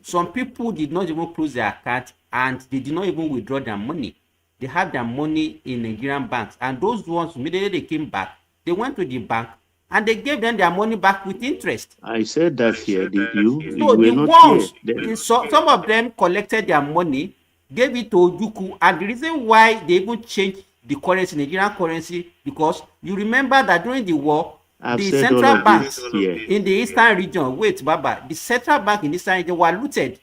Speaker 14: Some people did not even close their account and they did not even withdraw their money. They have their money in Nigerian banks. And those ones, immediately they came back, they went to the bank and they gave them their money back with interest.
Speaker 7: I said that here. Did you?
Speaker 14: So
Speaker 7: You
Speaker 14: the
Speaker 7: were not here
Speaker 14: ones,
Speaker 7: then.
Speaker 14: some of them collected their money, gave it to Ojuku, and the reason why they even changed the currency, Nigerian currency, because you remember that during the war,
Speaker 7: I've
Speaker 14: the
Speaker 7: said all
Speaker 14: central
Speaker 7: of this
Speaker 14: banks
Speaker 7: here.
Speaker 14: in the eastern region, wait, Baba, the central bank in the eastern region were looted.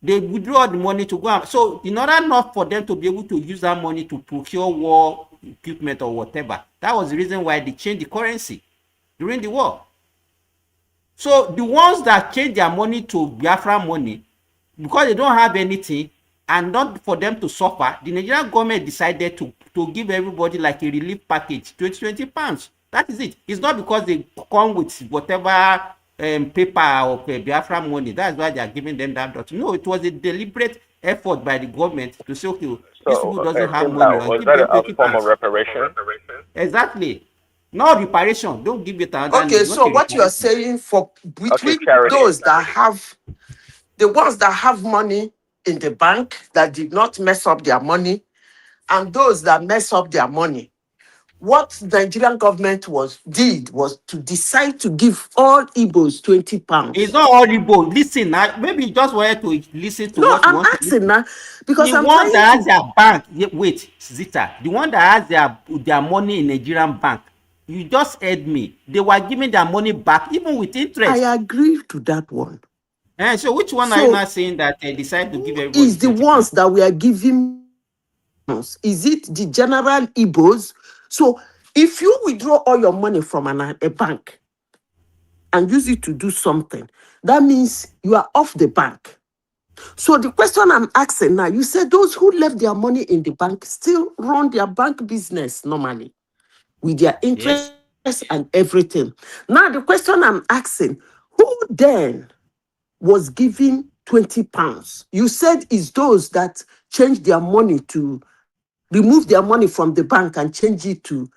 Speaker 14: They withdraw the money to go out. So in order not for them to be able to use that money to procure war equipment or whatever, that was the reason why they changed the currency during the war. So the ones that change their money to Biafra money, because they don't have anything and not for them to suffer, the Nigerian government decided to give everybody like a relief package, 20 pounds. That is it. It's not because they come with whatever paper or Biafra money. That's why they are giving them that dot. No, it was a deliberate effort by the government to say, okay, this
Speaker 11: So,
Speaker 14: people doesn't have money,
Speaker 11: Timba,
Speaker 14: or
Speaker 11: was
Speaker 14: give
Speaker 11: that
Speaker 14: them
Speaker 11: a
Speaker 14: 20
Speaker 11: form of
Speaker 14: pounds.
Speaker 11: reparation?
Speaker 14: Exactly. No reparation. Don't give it another
Speaker 10: okay,
Speaker 14: name. Not
Speaker 10: so
Speaker 14: a
Speaker 10: what you are
Speaker 14: reparation.
Speaker 10: saying for
Speaker 11: Okay,
Speaker 10: between
Speaker 11: charity.
Speaker 10: those that have the ones that have money in the bank that did not mess up their money and those that mess up their money, what the Nigerian government did was to decide to give all Igbos 20
Speaker 14: It's
Speaker 10: pounds.
Speaker 14: not horrible. Listen, maybe you just wanted to listen to
Speaker 10: No,
Speaker 14: what you
Speaker 10: I'm
Speaker 14: want to
Speaker 10: asking
Speaker 14: listen.
Speaker 10: now because
Speaker 14: The
Speaker 10: I'm
Speaker 14: one
Speaker 10: trying
Speaker 14: that has
Speaker 10: to.
Speaker 14: their bank, wait, Zita, the one that has their money in Nigerian bank, you just heard me. They were giving their money back even with
Speaker 10: I
Speaker 14: interest.
Speaker 10: agree to that one.
Speaker 14: And so which one are you
Speaker 10: So
Speaker 14: not saying that they decide to give everybody
Speaker 10: is the
Speaker 14: 20
Speaker 10: ones
Speaker 14: pounds?
Speaker 10: that we are giving? Is it the general Igbos? So if you withdraw all your money from a bank and use it to do something, that means you are off the bank. So the question I'm asking now, you said those who left their money in the bank still run their bank business normally with their
Speaker 14: Yes.
Speaker 10: interest and everything. Now the question I'm asking, who then was giving 20 pounds? You said it's those that changed their money to remove their money from the bank and change it to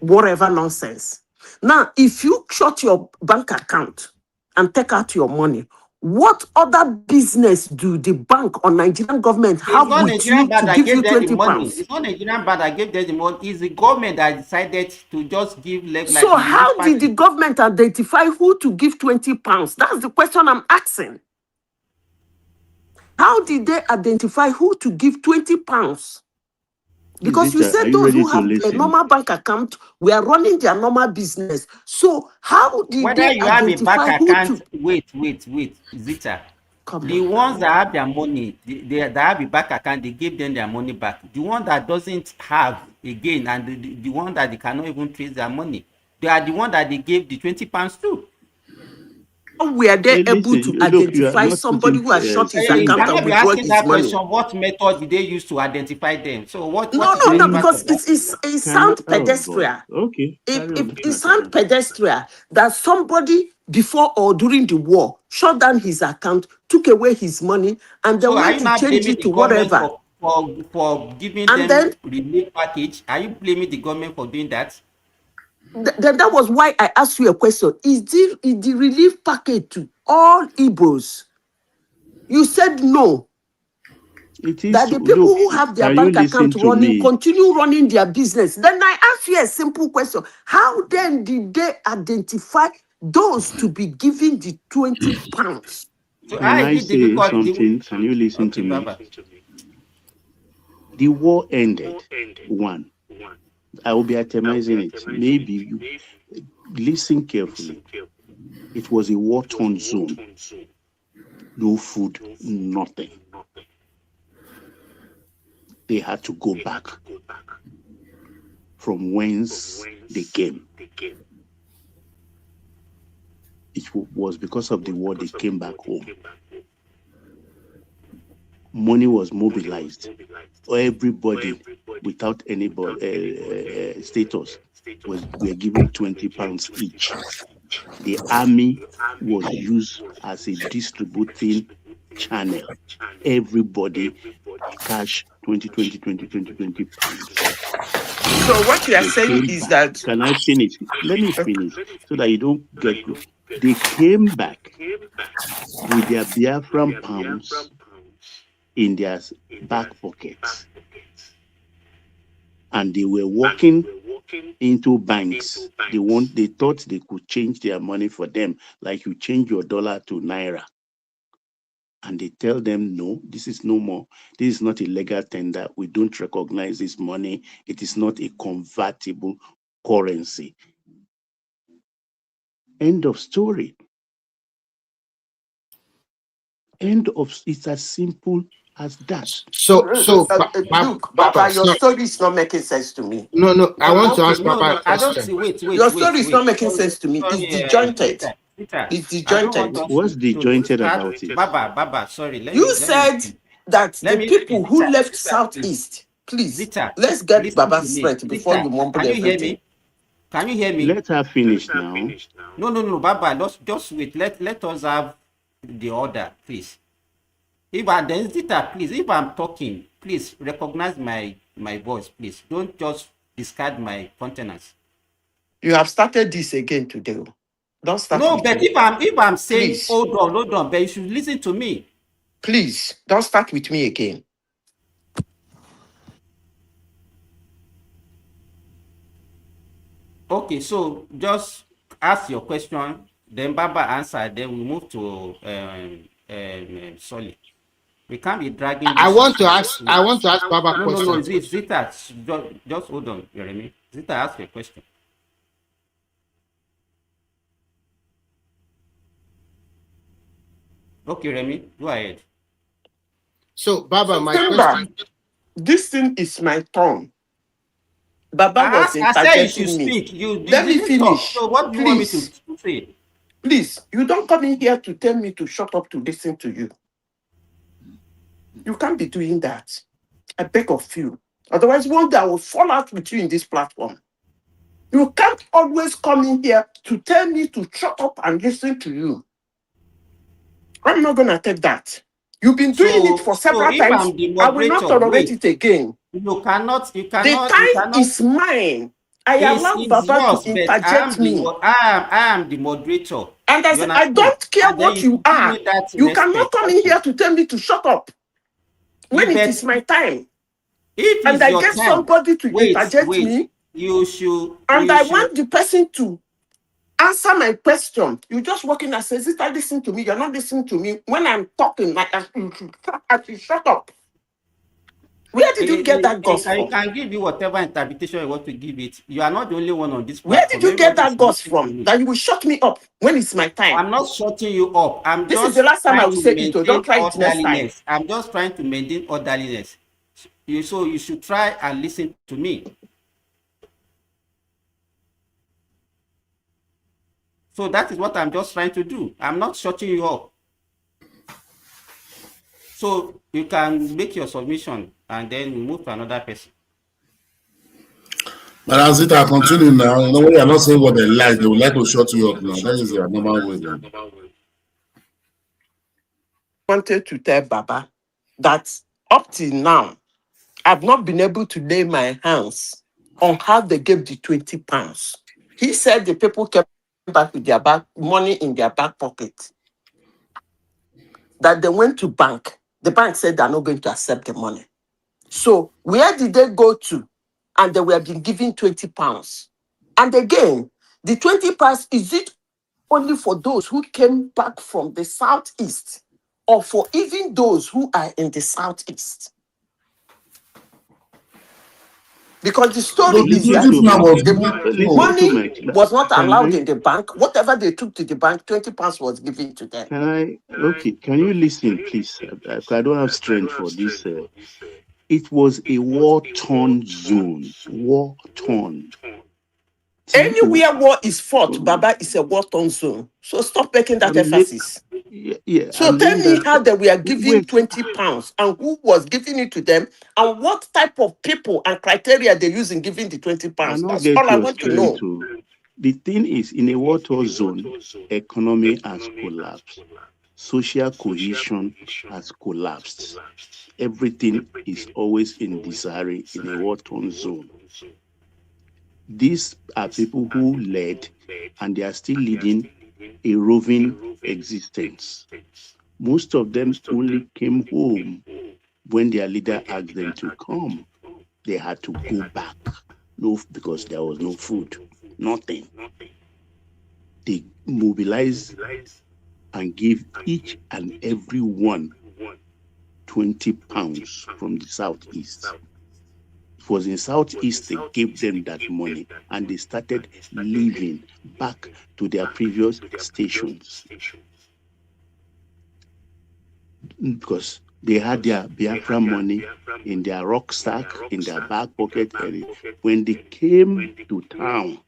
Speaker 10: whatever nonsense. Now, if you shut your bank account and take out your money, what other business do the bank or Nigerian government
Speaker 14: It's
Speaker 10: have
Speaker 14: not
Speaker 10: with
Speaker 14: Nigerian
Speaker 10: you
Speaker 14: bad
Speaker 10: to
Speaker 14: that
Speaker 10: give
Speaker 14: gave
Speaker 10: you
Speaker 14: them the
Speaker 10: 20
Speaker 14: money.
Speaker 10: pounds?
Speaker 14: It's not Nigerian bad that gave them the money. It's the government that decided to just give like
Speaker 10: So
Speaker 14: relief
Speaker 10: how did the
Speaker 14: package.
Speaker 10: government identify who to give 20 pounds? That's the question I'm asking. How did they identify who to give 20 pounds? Because you
Speaker 7: Zita, are
Speaker 10: said
Speaker 7: you
Speaker 10: those
Speaker 7: ready
Speaker 10: who
Speaker 7: to
Speaker 10: have a
Speaker 7: listen?
Speaker 10: normal bank account were running their normal business. So how did
Speaker 14: Whether
Speaker 10: they
Speaker 14: you have a bank
Speaker 10: identify who
Speaker 14: account,
Speaker 10: to
Speaker 14: wait, Zita.
Speaker 10: come
Speaker 14: The
Speaker 10: on
Speaker 14: ones
Speaker 10: now?
Speaker 14: that have their money, that have a bank account, they give them their money back. The one that doesn't have again, and the one that they cannot even trace their money, they are the one that they gave the 20 pounds to.
Speaker 10: How were they
Speaker 7: Hey,
Speaker 10: able
Speaker 7: listen,
Speaker 10: to
Speaker 7: look, you are
Speaker 10: identify
Speaker 7: not
Speaker 10: somebody
Speaker 7: putting
Speaker 10: who has shut his
Speaker 14: You
Speaker 10: account and
Speaker 14: cannot be
Speaker 10: withdraw
Speaker 14: asking
Speaker 10: his
Speaker 14: that question.
Speaker 10: money?
Speaker 14: What method did they use to identify them? So what
Speaker 10: No,
Speaker 14: is
Speaker 10: no,
Speaker 14: the
Speaker 10: no,
Speaker 7: can
Speaker 14: relevance
Speaker 10: because
Speaker 14: of that
Speaker 10: it's
Speaker 14: question?
Speaker 10: it
Speaker 7: can
Speaker 10: sound
Speaker 7: oh God.
Speaker 10: pedestrian.
Speaker 7: Okay,
Speaker 10: It,
Speaker 7: carry
Speaker 10: it,
Speaker 7: on,
Speaker 10: it
Speaker 7: carry on.
Speaker 10: sound pedestrian that somebody before or during the war shut down his account, took away his money, and
Speaker 14: So
Speaker 10: then
Speaker 14: are
Speaker 10: went
Speaker 14: you
Speaker 10: to
Speaker 14: not
Speaker 10: change
Speaker 14: blaming
Speaker 10: it
Speaker 14: the
Speaker 10: to
Speaker 14: government
Speaker 10: whatever.
Speaker 14: for giving
Speaker 10: And then
Speaker 14: them relief package? Are you blaming the government for doing that?
Speaker 10: then that was why I asked you a question. Is the relief package to all Igbos? You said no.
Speaker 7: It is
Speaker 10: That
Speaker 7: to
Speaker 10: the people
Speaker 7: look.
Speaker 10: who have their
Speaker 7: Can you
Speaker 10: bank
Speaker 7: listen
Speaker 10: account
Speaker 7: to
Speaker 10: running
Speaker 7: me?
Speaker 10: continue running their business. Then I ask you a simple question. How then did they identify those to be given the 20 pounds?
Speaker 14: So
Speaker 7: Can
Speaker 14: how
Speaker 7: I
Speaker 14: is it
Speaker 7: say
Speaker 14: difficult?
Speaker 7: something? Can you listen
Speaker 14: Okay,
Speaker 7: to me?
Speaker 14: Baba.
Speaker 7: The war ended. One. I will be itemizing it. Maybe you listen carefully. It was a war-torn zone. No food, nothing. They had to go back from whence they came. It was because of the war they came back home. Money was mobilized. Everybody, without anybody status, were given 20 pounds each. The army was used as a distributing channel. Everybody cash 20 pounds.
Speaker 10: So what you are
Speaker 7: They
Speaker 10: saying
Speaker 7: came
Speaker 10: is
Speaker 7: back.
Speaker 10: that
Speaker 7: Can I finish? Let me finish so that you don't get. They came back with their Biafran pounds in their back pockets, and they were walking into banks. They thought they could change their money for them, like you change your dollar to naira. And they tell them, no, this is no more. This is not a legal tender. We don't recognize this money. It is not a convertible currency. End of story. End of. It's as simple as that.
Speaker 10: look,
Speaker 15: Baba,
Speaker 10: Baba, your
Speaker 15: so
Speaker 10: story is not making sense to me.
Speaker 15: no, I want to
Speaker 14: Okay,
Speaker 15: ask
Speaker 14: no,
Speaker 15: Baba a
Speaker 14: I don't
Speaker 15: question.
Speaker 14: see.
Speaker 10: Your story is not making
Speaker 14: Sorry,
Speaker 10: sense to me. It's
Speaker 14: sorry,
Speaker 10: disjointed.
Speaker 14: Peter.
Speaker 10: It's
Speaker 14: I don't want
Speaker 10: disjointed.
Speaker 14: us
Speaker 7: What's
Speaker 14: to
Speaker 7: disjointed
Speaker 14: start.
Speaker 7: about it?
Speaker 14: Baba, sorry.
Speaker 10: You said that
Speaker 14: Let
Speaker 10: the
Speaker 14: me
Speaker 10: people
Speaker 14: finish.
Speaker 10: who left
Speaker 14: Please.
Speaker 10: Southeast, please,
Speaker 14: Zita,
Speaker 10: let's get
Speaker 14: listen to
Speaker 10: Baba
Speaker 14: me.
Speaker 10: straight before
Speaker 14: Zita,
Speaker 10: you mumble
Speaker 14: can you hear
Speaker 10: everything.
Speaker 14: me? Can you hear me?
Speaker 7: Let her finish now.
Speaker 14: No, Baba, just wait. Let us have the order, please. If I then Zita, please, if I'm talking, please recognize my voice, please. Don't just discard my countenance.
Speaker 10: You have started this again today. Don't start
Speaker 14: No,
Speaker 10: with
Speaker 14: but
Speaker 10: me.
Speaker 14: if I'm saying
Speaker 10: Please,
Speaker 14: hold on, but you should listen to me.
Speaker 10: please, don't start with me again.
Speaker 14: Okay, so just ask your question, then Baba answer, then we move to Solly. We can't be dragging
Speaker 15: I
Speaker 14: this
Speaker 15: want to
Speaker 14: issue.
Speaker 15: ask. I want to ask Baba a
Speaker 14: No.
Speaker 15: question.
Speaker 14: Zita, just hold on, Jeremy. Zita, ask your question. Okay, Remy, go ahead.
Speaker 15: So, Baba, my
Speaker 10: September,
Speaker 15: question.
Speaker 10: this thing is my turn. Baba was
Speaker 14: I said you should
Speaker 10: interjecting me.
Speaker 14: speak. You
Speaker 10: Let me
Speaker 14: didn't talk.
Speaker 10: finish.
Speaker 14: So what do you want me to
Speaker 10: Please,
Speaker 14: say?
Speaker 10: please. You don't come in here to tell me to shut up to listen to you. You can't be doing that. I beg of you. Otherwise, one day I will fall out with you in this platform. You can't always come in here to tell me to shut up and listen to you. I'm not going to take that. You've been doing it for
Speaker 14: So
Speaker 10: several
Speaker 14: if
Speaker 10: times.
Speaker 14: I'm the
Speaker 10: I will not
Speaker 14: moderator,
Speaker 10: tolerate
Speaker 14: wait.
Speaker 10: it again.
Speaker 14: You cannot.
Speaker 10: The time is mine. I allow
Speaker 14: It's
Speaker 10: Baba to
Speaker 14: yours, but
Speaker 10: interject me.
Speaker 14: I am the moderator.
Speaker 10: And
Speaker 14: You
Speaker 10: I
Speaker 14: understand?
Speaker 10: don't care
Speaker 14: And then
Speaker 10: what
Speaker 14: you
Speaker 10: you
Speaker 14: should give
Speaker 10: are.
Speaker 14: me that
Speaker 10: You cannot
Speaker 14: respect
Speaker 10: come in
Speaker 14: also.
Speaker 10: here to tell me to shut up when it is my time.
Speaker 14: If
Speaker 10: And
Speaker 14: it's
Speaker 10: I
Speaker 14: your
Speaker 10: get
Speaker 14: time,
Speaker 10: somebody to interject
Speaker 14: wait.
Speaker 10: me.
Speaker 14: You should.
Speaker 10: And I want the person to answer my question. You just walking and say, "Sister, listen to me." You're not listening to me when I'm talking. Like I should shut up. Where did you get that goss
Speaker 14: I
Speaker 10: from?
Speaker 14: can give you whatever interpretation you want to give it. You are not the only one on this
Speaker 10: Where did
Speaker 14: platform.
Speaker 10: you get
Speaker 14: Everybody
Speaker 10: that
Speaker 14: should
Speaker 10: goss
Speaker 14: listen to
Speaker 10: from?
Speaker 14: me.
Speaker 10: That you will shut me up when it's my time.
Speaker 14: I'm not shutting you up. I'm
Speaker 10: This is the
Speaker 14: just
Speaker 10: last time I
Speaker 14: trying
Speaker 10: will
Speaker 14: to
Speaker 10: say it. So don't
Speaker 14: maintain
Speaker 10: try it next time.
Speaker 14: orderliness. I'm just trying to maintain orderliness. So you should try and listen to me. So that is what I'm just trying to do. I'm not shutting you up. So you can make your submission and then we move to another person.
Speaker 15: But as it I continue now, you know, when you are not saying what they would like to shut you up now. That is their normal way then.
Speaker 10: Wanted to tell Baba that up till now, I've not been able to lay my hands on how they gave the 20 pounds. He said the people kept back with their back money in their back pocket. That they went to bank. The bank said they're not going to accept the money. So where did they go to? And they were being given 20 pounds. And again, the 20 pounds, is it only for those who came back from the southeast or for even those who are in the southeast? Because the story is that the money was not allowed in the bank. Whatever they took to the bank, 20 pounds was given to them.
Speaker 7: Can you listen, please? I don't have strength for this. It was a war-torn zone. War-torn.
Speaker 10: Anywhere war is fought, Baba is a war-torn zone. So stop making that emphasis. So tell me how they were giving 20 pounds and who was giving it to them and what type of people and criteria they use in giving the 20 pounds. That's all I want to know.
Speaker 7: The thing is, in a war-torn zone, economy has collapsed. Social cohesion has collapsed. Everything is always in disarray in a war-torn zone. These are people who led, and they are still leading a roving existence. Most of them only came home when their leader asked them to come. They had to go back, because there was no food, nothing. They mobilized and gave each and every one 20 pounds from the southeast. It was in southeast they gave them that money, and they started leaving back to their previous stations because they had their Biafra money in their rucksack, in their back pocket. And when they came to town,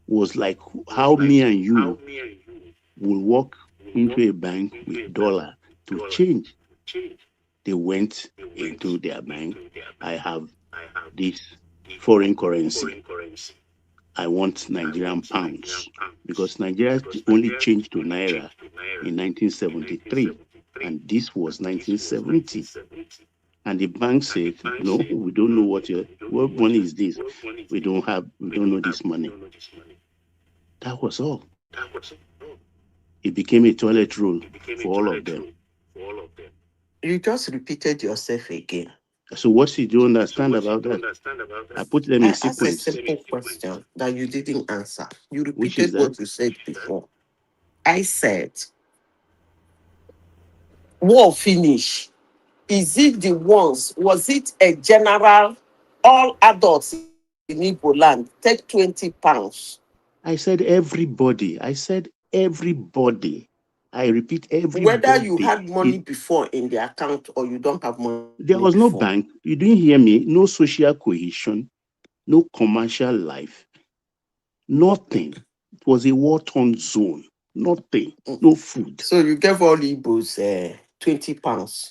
Speaker 7: was like how me and you will walk into a bank with dollar to change. They went into their bank. I have this foreign currency. I want Nigerian pounds, because Nigeria only changed to Naira in 1973, and this was 1970. And the bank said, "No, we don't know what money is this. We don't know this money." That was all. It became a toilet roll for all of them.
Speaker 10: You just repeated yourself again.
Speaker 7: So what did you understand about that? I put them in sequence.
Speaker 10: I asked a simple question that you didn't answer. You
Speaker 7: Which is
Speaker 10: repeated what you said before. I said, war finish. Is it the ones? Was it a general, all adults in Igbo land take 20 pounds?
Speaker 7: I said everybody. I said everybody. I repeat,
Speaker 10: Whether you
Speaker 7: everybody.
Speaker 10: had money before in the account or you don't have money.
Speaker 7: There was no bank. You didn't hear me. No social cohesion, no commercial life, nothing. It was a war-torn zone. Nothing. No food.
Speaker 10: So you gave all Igbos £20.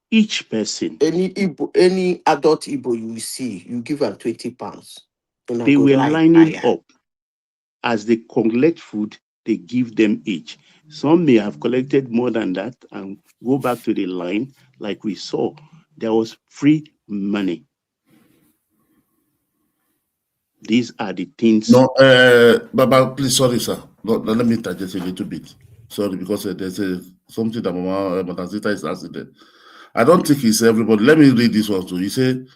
Speaker 7: Each person.
Speaker 10: Any Igbo, any adult Igbo you see, you give them £20.
Speaker 7: They were lining up. As they collect food, they give them each. Some may have collected more than that and go back to the line, like we saw. There was free money. These are the things.
Speaker 15: No, Baba, please, sorry, sir. No, let me interject a little bit. Sorry, because there's something that Madam Zita is asking there. I don't think it's everybody. Let me read this one too. He said,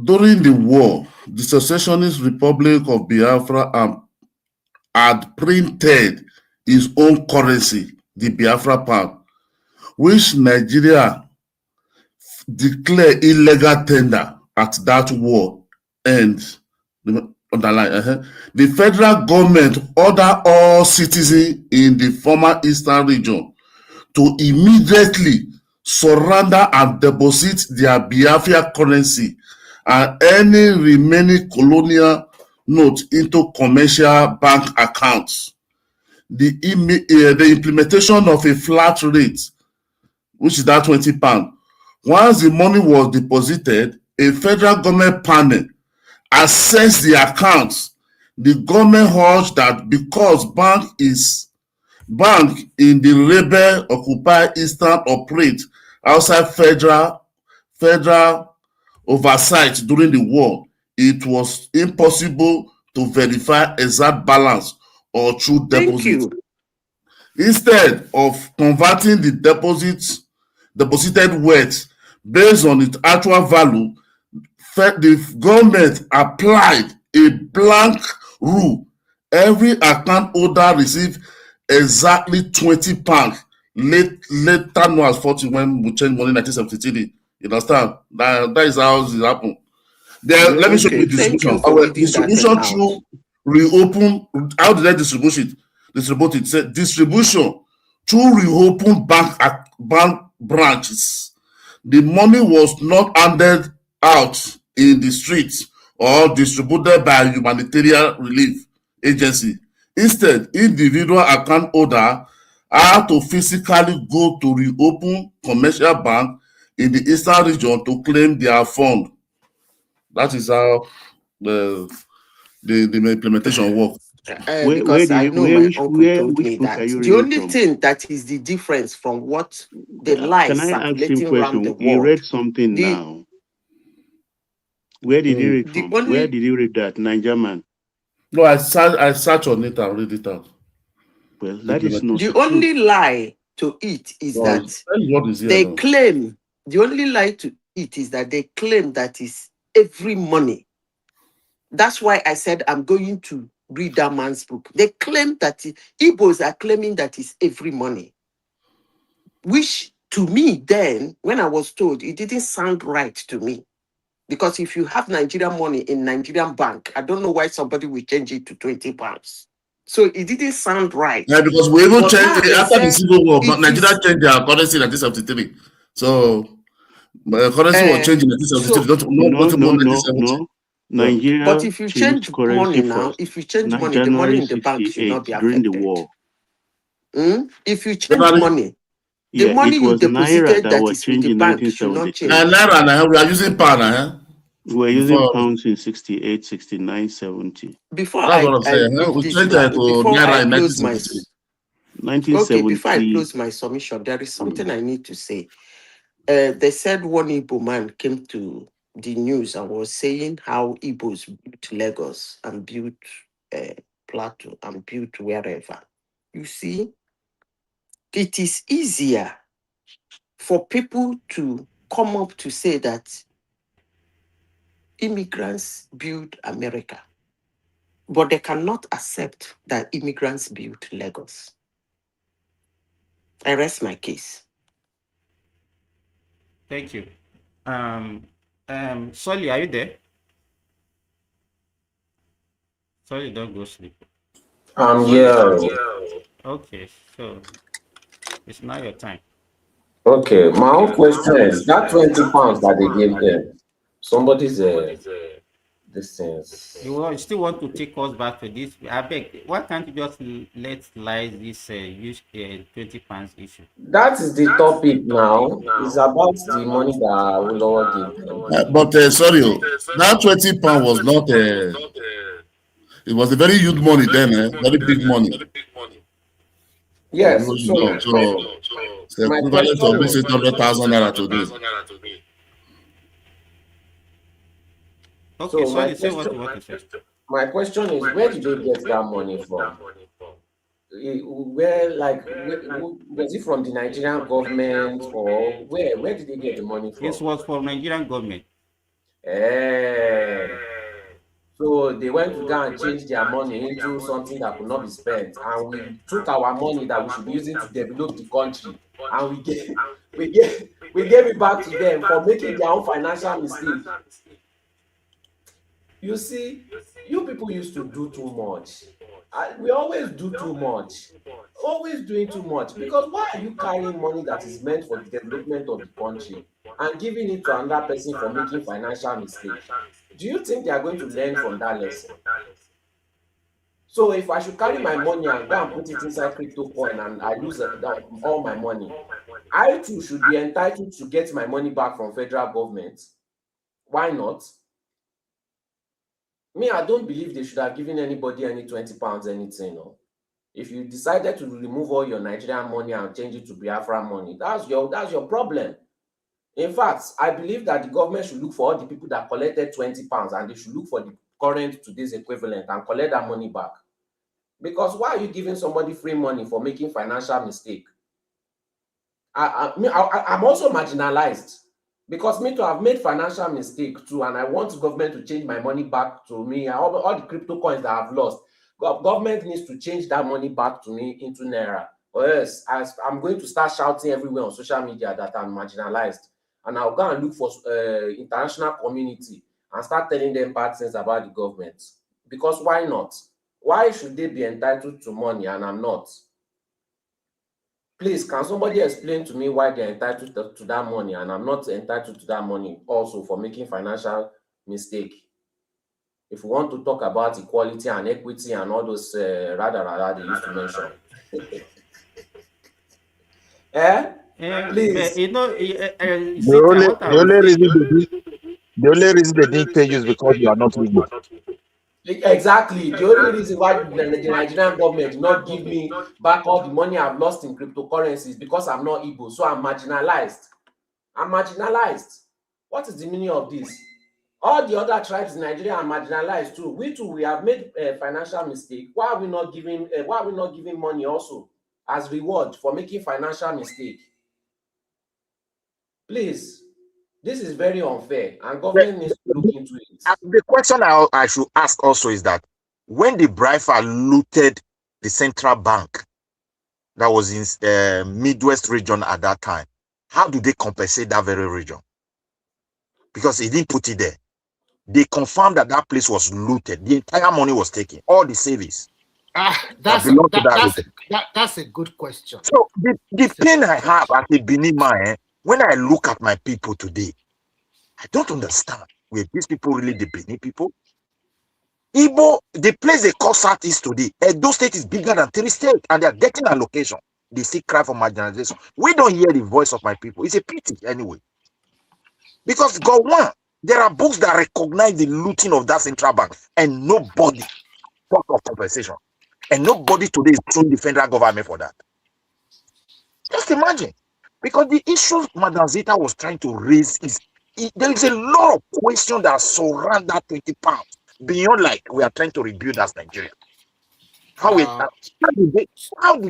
Speaker 15: during the war, the Secessionist Republic of Biafra had printed its own currency, the Biafra pound, which Nigeria declared illegal tender at that war end. Underline. The federal government ordered all citizens in the former eastern region to immediately surrender and deposit their Biafra currency and any remaining colonial notes into commercial bank accounts. The implementation of a flat rate, which is that £20. Once the money was deposited, a federal government panel assessed the accounts. The government urged that because bank in the rebel occupied eastern operate outside federal oversight during the war, it was impossible to verify exact balance or true deposit. Instead of converting the deposited wealth based on its actual value, the government applied a blank rule. Every account holder received exactly £20. Later known as 40 when we changed money in 1973. You understand? That is how it happened. Then let me show you the distribution. Our distribution through reopen. How did I distribute it? It said distribution through reopen bank branches. The money was not handed out in the streets or distributed by a humanitarian relief agency. Instead, individual account holder had to physically go to reopen commercial bank in the eastern region to claim their fund. That is how the implementation works.
Speaker 10: Because I know my uncle told me that the only thing that is the difference from what the lies
Speaker 7: Can I ask him
Speaker 10: circulating around the
Speaker 7: question? He
Speaker 10: world.
Speaker 7: read something now. Where did he read from? Where did he read that? Niger man.
Speaker 15: No, I search on it and read it out.
Speaker 7: Well, that is not
Speaker 10: the only lie to it is that they claim. The only lie to it is that they claim that is every money. That's why I said I'm going to read that man's book. They claim that Igbos are claiming that is every money, which to me then, when I was told, it didn't sound right to me. Because if you have Nigerian money in Nigerian bank, I don't know why somebody will change it to £20. So it didn't sound right.
Speaker 15: Yeah, because we even changed after the Civil War, but Nigeria changed their currency in 1973. So currency was changed in 1973.
Speaker 7: No. Nigeria,
Speaker 10: but if you change money now,
Speaker 7: first.
Speaker 10: if you change money, the money in the bank should not be affected.
Speaker 7: During the war.
Speaker 10: If you change money, the money you deposited that is in the bank should not change.
Speaker 15: Naira, we are using pound.
Speaker 7: We were using pounds in 68, 69, 70.
Speaker 10: Before I close my submission, there is something I need to say. They said one Igbo man came to the news and was saying how Igbos built Lagos and built Plateau and built wherever. You see, it is easier for people to come up to say that immigrants built America, but they cannot accept that immigrants built Lagos. I rest my case.
Speaker 14: Thank you. Solly, are you there? Solly, don't go sleep.
Speaker 12: Yeah.
Speaker 14: Okay, so it's now your time.
Speaker 12: Okay, my own question is that 20 pounds that they gave them, somebody's this things.
Speaker 14: You still want to take us back to this? I beg, why can't you just let lie this use 20 pounds issue?
Speaker 12: That is the topic now. It's about the money that Awolowo gave them.
Speaker 15: But sorry, that 20 pound was not. It was a very huge money then, very big money.
Speaker 12: Yes. So
Speaker 15: it's the
Speaker 12: my
Speaker 15: equivalent of
Speaker 12: question is,
Speaker 15: 800,000 naira today.
Speaker 14: Okay,
Speaker 12: so
Speaker 14: sorry, say what you want to say.
Speaker 12: my question is, where did they get that money from? Where, like, was it from the Nigerian government, or where did they get the money from?
Speaker 14: It was from Nigerian government.
Speaker 12: So they went to go and change their money into something that could not be spent, and we took our money that we should be using to develop the country, and we gave it back to them for making their own financial mistake. You see, you people used to do too much. We always do too much, always doing too much. Because why are you carrying money that is meant for the development of the country and giving it to another person for making financial mistakes? Do you think they are going to learn from that lesson? So if I should carry my money and go and put it inside crypto coin and I lose all my money, I too should be entitled to get my money back from federal government. Why not? Me, I don't believe they should have given anybody any 20 pounds anything. No? If you decided to remove all your Nigerian money and change it to Biafra money, that's your problem. In fact, I believe that the government should look for all the people that collected 20 pounds and they should look for the current today's equivalent and collect that money back. Because why are you giving somebody free money for making financial mistake? I'm also marginalized. Because me to have made financial mistake too, and I want government to change my money back to me, all the crypto coins that I've lost, government needs to change that money back to me into Naira. Or else I'm going to start shouting everywhere on social media that I'm marginalized. And I'll go and look for international community and start telling them bad things about the government. Because why not? Why should they be entitled to money and I'm not? Please, can somebody explain to me why they're entitled to that money and I'm not entitled to that money also for making financial mistake? If we want to talk about equality and equity and all those rather they used to mention. Please.
Speaker 5: The only reason they didn't pay you is because you are not Igbo.
Speaker 12: Exactly. The only reason why the Nigerian government did not give me back all the money I've lost in cryptocurrencies because I'm not Igbo. So I'm marginalized. What is the meaning of this? All the other tribes in Nigeria are marginalized too. We have made a financial mistake. Why are we not giving money also as reward for making financial mistake? Please. This is very unfair, and government needs to look into it.
Speaker 5: The question I should ask also is that when the Biafra looted the central bank that was in Midwest region at that time, how do they compensate that very region? Because he didn't put it there. They confirmed that place was looted. The entire money was taken, all the savings.
Speaker 16: That's a good question.
Speaker 5: So the pain I have as a Benin man, when I look at my people today, I don't understand. Were these people really the Benin people? Igbo, the place they call Southeast today, Edo State is bigger than 3 states, and they are getting allocation. They still cry for marginalization. We don't hear the voice of my people. It's a pity anyway. Because Gowon, there are books that recognize the looting of that central bank, and nobody talk of compensation. And nobody today is suing the federal government for that. Just imagine. Because the issue Madam Zita was trying to raise is there is a lot of questions that surround that 20 pounds beyond like we are trying to rebuild as Nigeria. How did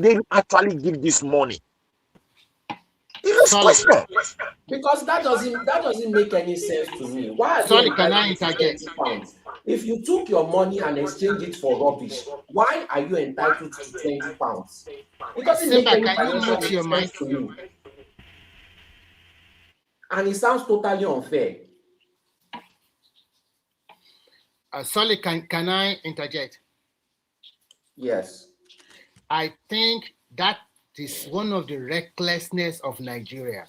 Speaker 5: they actually give this money? It's a question.
Speaker 12: Because that doesn't make any sense to me. Why are
Speaker 16: Sorry, can I interject?
Speaker 12: If you took your money and exchanged it for rubbish, why are you entitled to 20 pounds? It doesn't make any financial sense to me. And it sounds totally unfair.
Speaker 16: Sorry, can I interject?
Speaker 12: Yes.
Speaker 16: I think that is one of the recklessness of Nigeria.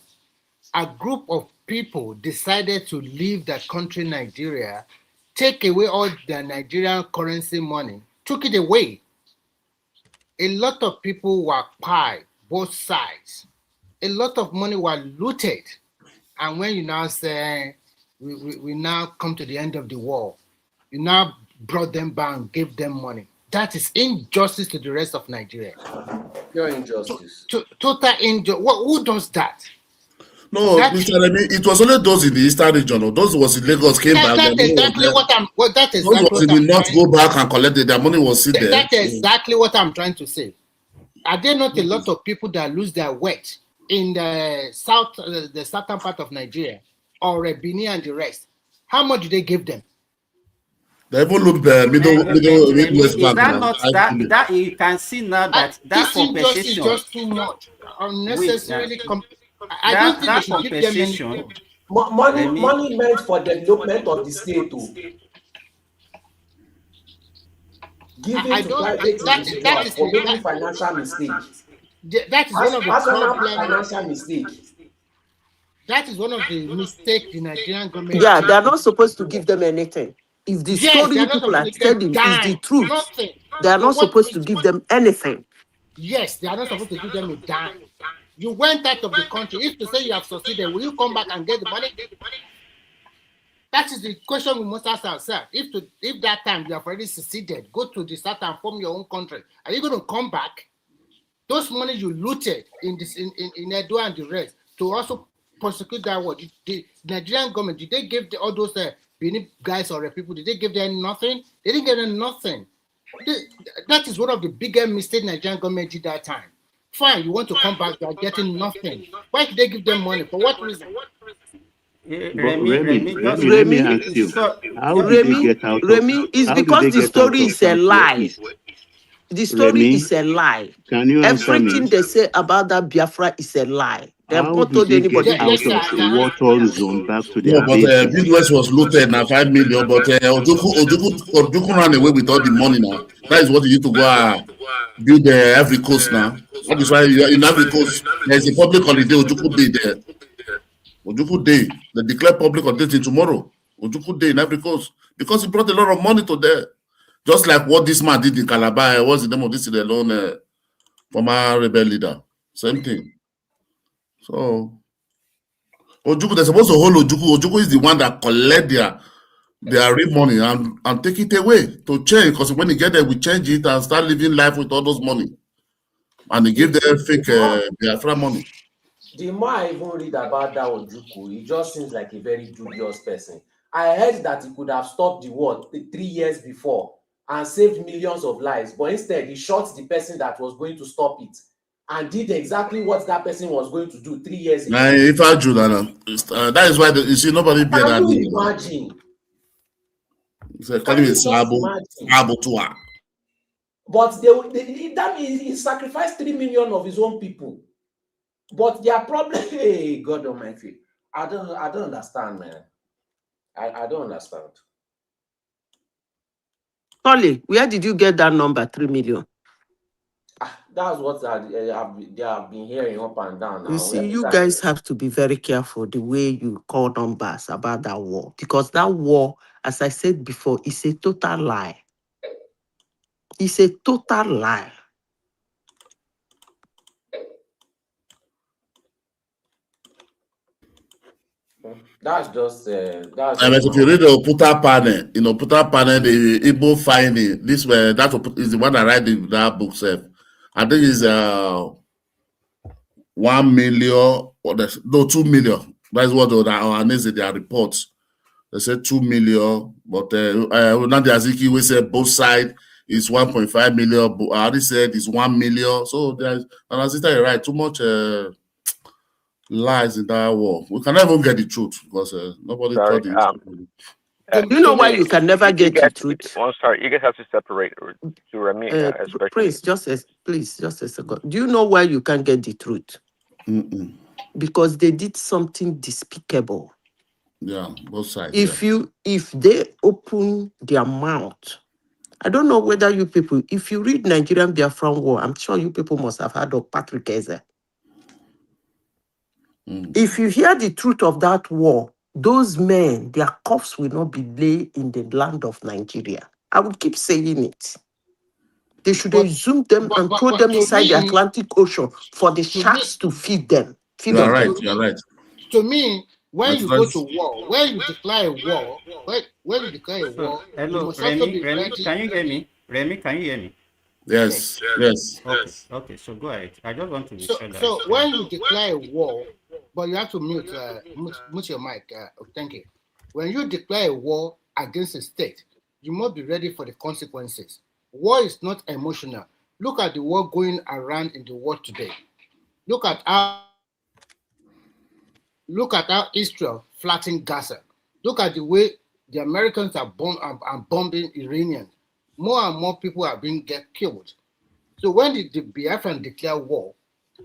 Speaker 16: A group of people decided to leave the country Nigeria, take away all the Nigerian currency money, took it away. A lot of people were pied, both sides. A lot of money were looted. And when you now say, we now come to the end of the war, you now brought them back and gave them money. That is injustice to the rest of Nigeria.
Speaker 12: Pure injustice.
Speaker 16: Total injustice. Who does that?
Speaker 15: No, Mr. Remy, it was only those in the eastern region. Or those who was in Lagos came back.
Speaker 16: That's exactly what I'm. That is
Speaker 15: those was in the north go back and collect it. Their money was still there.
Speaker 16: That's exactly what I'm trying to say. Are there not a lot of people that lose their weight in the south, the southern part of Nigeria, or Benin and the rest? How much do they give them?
Speaker 15: They even look the Midwest
Speaker 14: Is
Speaker 15: bank.
Speaker 14: that not that you can see now that that compensation
Speaker 16: is just too much, unnecessarily. I don't think they should give them anything.
Speaker 12: Money meant for development of the state. Giving to private individuals for making financial mistakes.
Speaker 16: That is one of the problems.
Speaker 12: Financial mistake.
Speaker 16: That is one of the mistakes the Nigerian government.
Speaker 10: Yeah, they are not supposed to give them anything. If the story people are telling is the truth, they are not supposed to give them anything.
Speaker 16: Yes, they are not supposed to give them a dime. You went out of the country. If to say you have succeeded, will you come back and get the money? That is the question we must ask ourselves. If that time you have already succeeded, go to the south and form your own country. Are you going to come back? Those money you looted in Edo and the rest to also prosecute that war. The Nigerian government, did they give all those Benin guys or people, did they give them nothing? They didn't give them nothing. That is one of the biggest mistakes Nigerian government did that time. Fine, you want to come back, you are getting nothing. Why did they give them money? For what reason?
Speaker 7: Remy asked you, how did they get out of
Speaker 10: Remy, it's because the story is a lie. The story is a lie.
Speaker 7: Can you answer
Speaker 10: Everything
Speaker 7: me?
Speaker 10: they say about that Biafra is a lie. They have
Speaker 7: How
Speaker 10: not
Speaker 7: did
Speaker 10: told
Speaker 7: they
Speaker 10: anybody
Speaker 7: get out of the war-torn zone back to their
Speaker 15: No, but
Speaker 7: base?
Speaker 15: Midwest was looted now 5 million. But Ojuku ran away with all the money now. That is what you need to go build every coast now. That is why in every coast there's a public holiday. Ojuku Day there. Ojuku Day. They declare public holiday tomorrow. Ojuku Day in every coast because he brought a lot of money to there. Just like what this man did in Calabar. What's the name of this alone? Former rebel leader. Same thing. So Ojuku, they're supposed to hold Ojuku. Ojuku is the one that collect their real money and take it away to change. Because when you get there, we change it and start living life with all those money. And they give them fake Biafra money.
Speaker 12: The more I even read about that Ojuku, he just seems like a very dubious person. I heard that he could have stopped the war 3 years before and saved millions of lives, but instead he shot the person that was going to stop it and did exactly what that person was going to do 3 years ago.
Speaker 15: If I do that, that is why you see nobody bear that.
Speaker 12: Can you imagine?
Speaker 15: Calling it Sabo Tua.
Speaker 12: But that means he sacrificed 3 million of his own people. But their problem, hey, God Almighty, I don't understand, man. I don't understand.
Speaker 10: Tolly, where did you get that number, 3 million?
Speaker 12: That's what they have been hearing up and down now.
Speaker 10: You see, you guys have to be very careful the way you call numbers about that war. Because that war, as I said before, is a total lie. It's a total lie.
Speaker 12: That's just
Speaker 15: if you read the Oputa panel, Oputa panel, the Igbo finding this way, that is the one that write that book. I think it's 1 million or 2 million. That's what their reports. They said 2 million, but now the Aziki we said both sides is 1.5 million. But I already said it's 1 million. So there's and as you're right, too much lies in that war. We can never get the truth because nobody thought it.
Speaker 10: Do you know why you can never get the truth?
Speaker 11: I'm sorry, you guys have to separate to Remy.
Speaker 10: Prince, just a second. Do you know why you can't get the truth? Because they did something despicable.
Speaker 15: Yeah, both sides.
Speaker 10: If they open their mouth I don't know whether you people, if you read Nigerian Biafran War, I'm sure you people must have heard of Patrick Eze. If you hear the truth of that war, those men, their corpse will not be laid in the land of Nigeria. I will keep saying it. They should exhume them and throw them inside the Atlantic Ocean for the sharks to feed them.
Speaker 15: You are right. You are right.
Speaker 16: To me, when you go to war, when you declare a war, when you declare a war,
Speaker 14: hello,
Speaker 16: you must also be
Speaker 14: Remy,
Speaker 16: ready.
Speaker 14: can you hear me? Remy, can you hear me?
Speaker 15: Yes, yes.
Speaker 14: Okay, so go ahead. I just want to be
Speaker 16: So,
Speaker 14: sure that.
Speaker 16: so when you declare a war, but you have to mute your mic. Thank you. When you declare a war against a state, you must be ready for the consequences. War is not emotional. Look at the war going around in the world today. Look at how Israel flattened Gaza. Look at the way the Americans are bombing Iranians. More and more people are being killed. So when the Biafran declare war,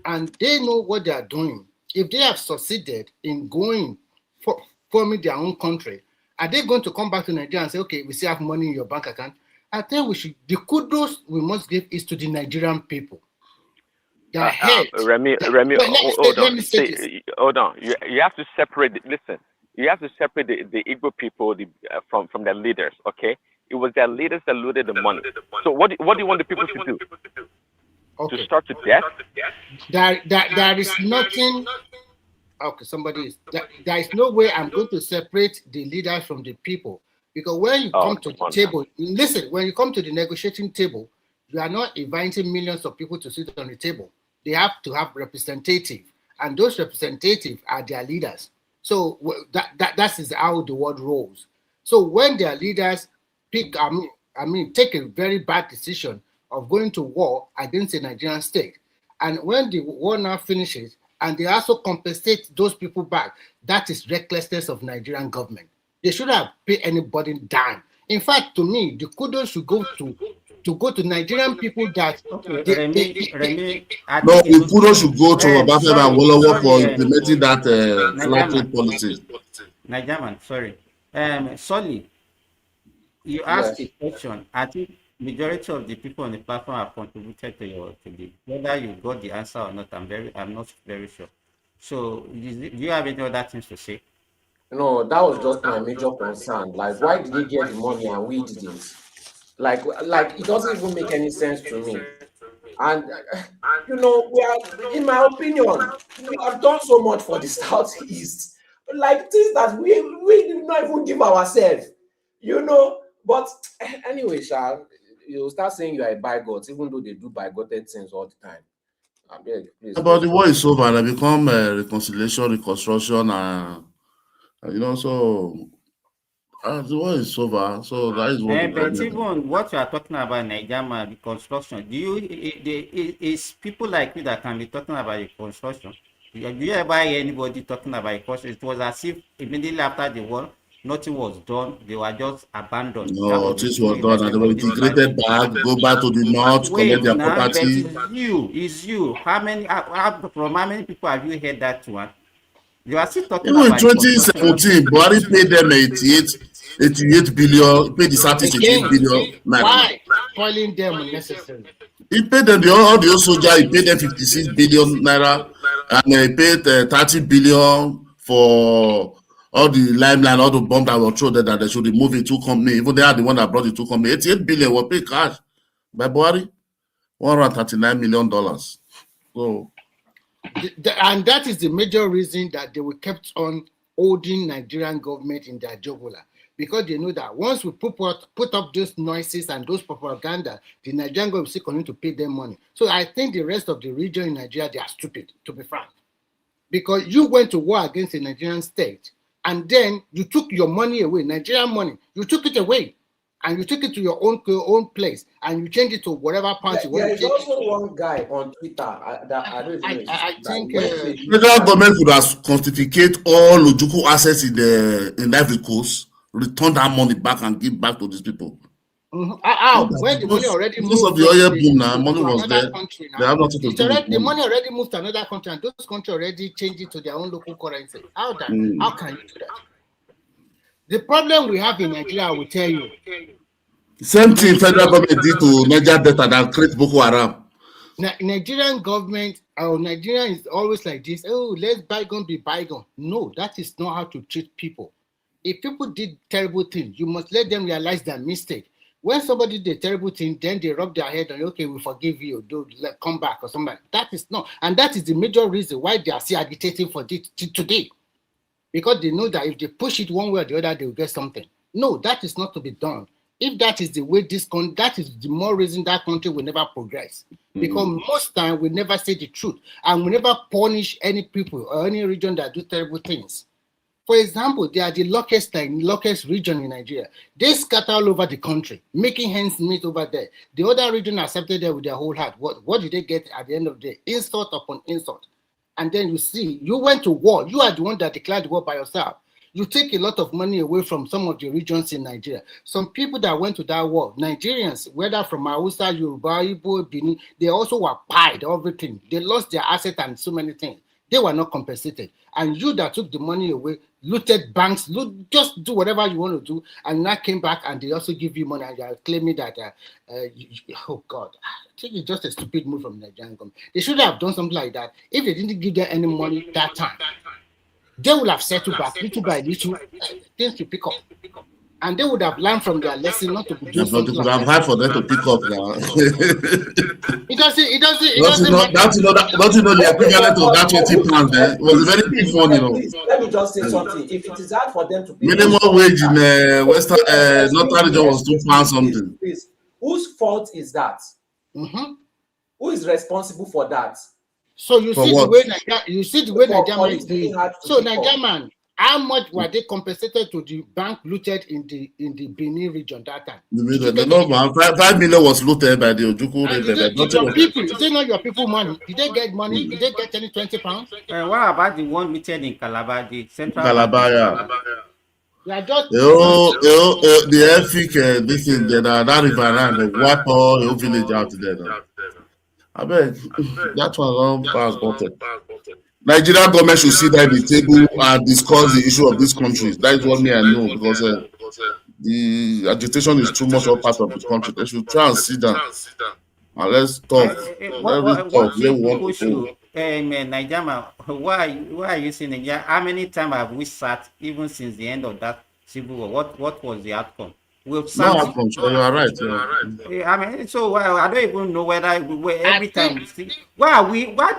Speaker 16: and they know what they are doing, if they have succeeded in forming their own country, are they going to come back to Nigeria and say, okay, we still have money in your bank account? I think the kudos we must give is to the Nigerian people.
Speaker 11: Remy, hold on. You have to separate. Listen, you have to separate the Igbo people from their leaders. Okay, it was their leaders that looted the money. So what do you want the people to do?
Speaker 16: Okay.
Speaker 11: To start to death?
Speaker 16: There is nothing. Okay, there is no way I'm going to separate the leaders from the people, because when you come to the table, listen, when you come to the negotiating table, you are not inviting millions of people to sit on the table. They have to have representative, and those representatives are their leaders. So that is how the world rolls. So when their leaders take a very bad decision of going to war against the Nigerian state, and when the war now finishes, and they also compensate those people back, that is recklessness of Nigerian government. They shouldn't have paid anybody down. In fact, to me, the kudos should go to Nigerian people that
Speaker 14: Remy,
Speaker 15: no, the kudos should go to Obafemi Awolowo for implementing that flat trade policy.
Speaker 14: Nigerian, sorry. Solly, you asked a question. I think majority of the people on the platform have contributed to whether you got the answer or not. I'm not very sure. So, do you have any other things to say?
Speaker 12: No, that was just my major concern. Like, why did they get the money and we didn't? Like it doesn't even make any sense to me. And we are, in my opinion, we have done so much for the Southeast, like things that we did not even give ourselves, But anyway, you start saying you are a bigot, even though they do bigoted things all the time.
Speaker 15: But the war is over and it become reconciliation, reconstruction, so. The war is over, so that is what.
Speaker 14: But even what you are talking about, Nigeria, the construction. Is people like me that can be talking about the construction? Do you ever hear anybody talking about the construction? It was as if immediately after the war, nothing was done. They were just abandoned.
Speaker 15: No, this was done, and they were integrated back, go back to the north, collect their property.
Speaker 14: But it's you. From how many people have you heard that one? You are still talking
Speaker 15: even
Speaker 14: about
Speaker 15: in 2017, Buhari paid them 88 billion, paid the Southeast 88 billion.
Speaker 16: Why spoiling them unnecessarily?
Speaker 15: He paid them, all the old soldiers, he paid them 56 billion naira, and he paid 30 billion for all the limelight, all the bombs that were thrown there that they should remove it to company. Even they are the one that brought it to company. 88 billion were paid cash by Buhari, $139 million. So.
Speaker 16: And that is the major reason that they were kept on holding Nigerian government in their jugular, because they know that once we put up those noises and those propaganda, the Nigerian government is still going to pay them money. So I think the rest of the region in Nigeria, they are stupid, to be frank, because you went to war against the Nigerian state and then you took your money away, Nigerian money, you took it away. And you took it to your own place, and you change it to whatever part you want to
Speaker 12: change. There's also one guy on Twitter that I don't know.
Speaker 16: I think
Speaker 15: federal government could have confiscated all Ojukwu assets in Ivory Coast, return that money back and give back to these people.
Speaker 16: Mm-hmm. When the money already moved,
Speaker 15: of the oil boom now, money was there. They have nothing to do with
Speaker 16: the money already moved to another country, and those countries already changed it to their own local currency. How can you do that? The problem we have in Nigeria, I will tell you,
Speaker 15: Same thing federal government did to Niger Delta that create Boko Haram.
Speaker 16: Nigerian government or Nigeria is always like this. Oh, let bygone be bygone. No, that is not how to treat people. If people did terrible things, you must let them realize their mistake. When somebody did a terrible thing, then they rub their head on, okay, we forgive you, come back or something. That is not, and that is the major reason why they are still agitating for this today. Because they know that if they push it one way or the other, they will get something. No, that is not to be done. If that is the way that is the more reason that country will never progress. Because most time we never say the truth and we never punish any people or any region that do terrible things. For example, they are the luckiest region in Nigeria. They scatter all over the country, making hands meet over there. The other region accepted them with their whole heart. What did they get at the end of the day? Insult upon insult. And then you see, you went to war. You are the one that declared the war by yourself. You take a lot of money away from some of the regions in Nigeria. Some people that went to that war, Nigerians, whether from Hausa, Yoruba, Igbo, Benin, they also were paid everything. They lost their asset and so many things. They were not compensated. And you that took the money away, looted banks, just do whatever you want to do, and now came back and they also give you money and you are claiming that, oh God, I think it's just a stupid move from the Nigerian government. They should have done something like that. If they didn't give them any money that time, they would have settled back little by little, things to pick up. And they would have learned from their lesson not to be doing something like that.
Speaker 15: Hard for them to pick up now.
Speaker 16: It doesn't
Speaker 15: matter. Don't you know the equivalent of that 20 pounds there? It was a very big one, you know.
Speaker 12: Let me just say something. If it is hard for them to pay
Speaker 15: minimum wage in Western Northern region was 2 pounds something.
Speaker 12: Please. Whose fault is that? Who is responsible for that?
Speaker 16: So you see the way Nigeria is doing. So Nigeria, how much were they compensated to the bank looted in the Benin region that time?
Speaker 15: The number 5 million was looted by the Ojuku.
Speaker 16: Is they not your people money? Did they get money? Did they get any 20 pounds?
Speaker 14: What about the one looted in Calabar, the central
Speaker 15: Calabar? Yeah. The Efik, this is that river and the wipe all your village out there. I bet that one pass bottom. Nigerian government should sit down at the table and discuss the issue of this country. That is what me I know, because the agitation is too much of part of the country. They should try and sit down and let's talk.
Speaker 14: Nigeria, why are you saying Nigeria? How many times have we sat even since the end of that civil war? What was the outcome? We've sat.
Speaker 15: No outcome. So you are right.
Speaker 14: I mean, so I don't even know whether every time we see. Why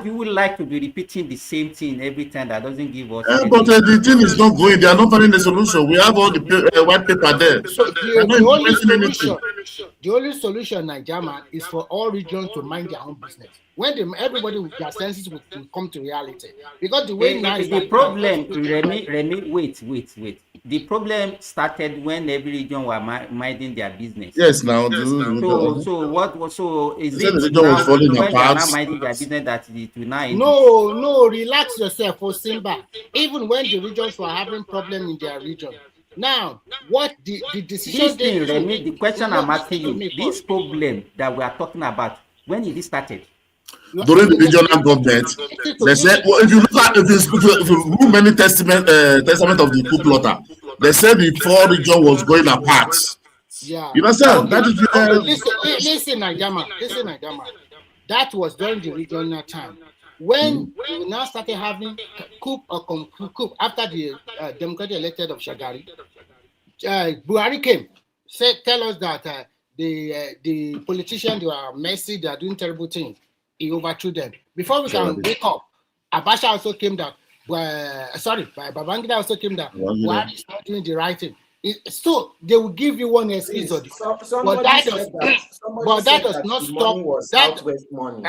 Speaker 14: do you like to be repeating the same thing every time that doesn't give us?
Speaker 15: But the thing is not going. They are not finding the solution. We have all the white paper there.
Speaker 16: So the only solution, Nigeria, is for all regions to mind their own business. When everybody with their senses will come to reality, because the way now is
Speaker 14: the problem. Remy, wait. The problem started when every region were minding their business.
Speaker 15: Yes, now.
Speaker 14: So what was is it
Speaker 15: the region was falling apart?
Speaker 14: They are not minding their business that it will now.
Speaker 16: No, relax yourself, for Simba. Even when the regions were having problem in their region. Now, what the decision?
Speaker 14: Remy, the question I'm asking you, this problem that we are talking about, when it started?
Speaker 15: During the regional government, they said, well, if you look at if you read many testament of the coup plotter, they said the 4 region was going apart.
Speaker 16: Yeah,
Speaker 15: you understand? That is
Speaker 16: listen, Nigeria. That was during the regional time when we now started having coup after the democratic elected of Shagari. Buhari came, tell us that the politicians, they are messy, they are doing terrible things. He overthrew them. Before we can wake up, Abacha also came down. Babangida also came down. Buhari is not doing the right thing. So they will give you one excuse, but that does not stop
Speaker 12: Southwest money.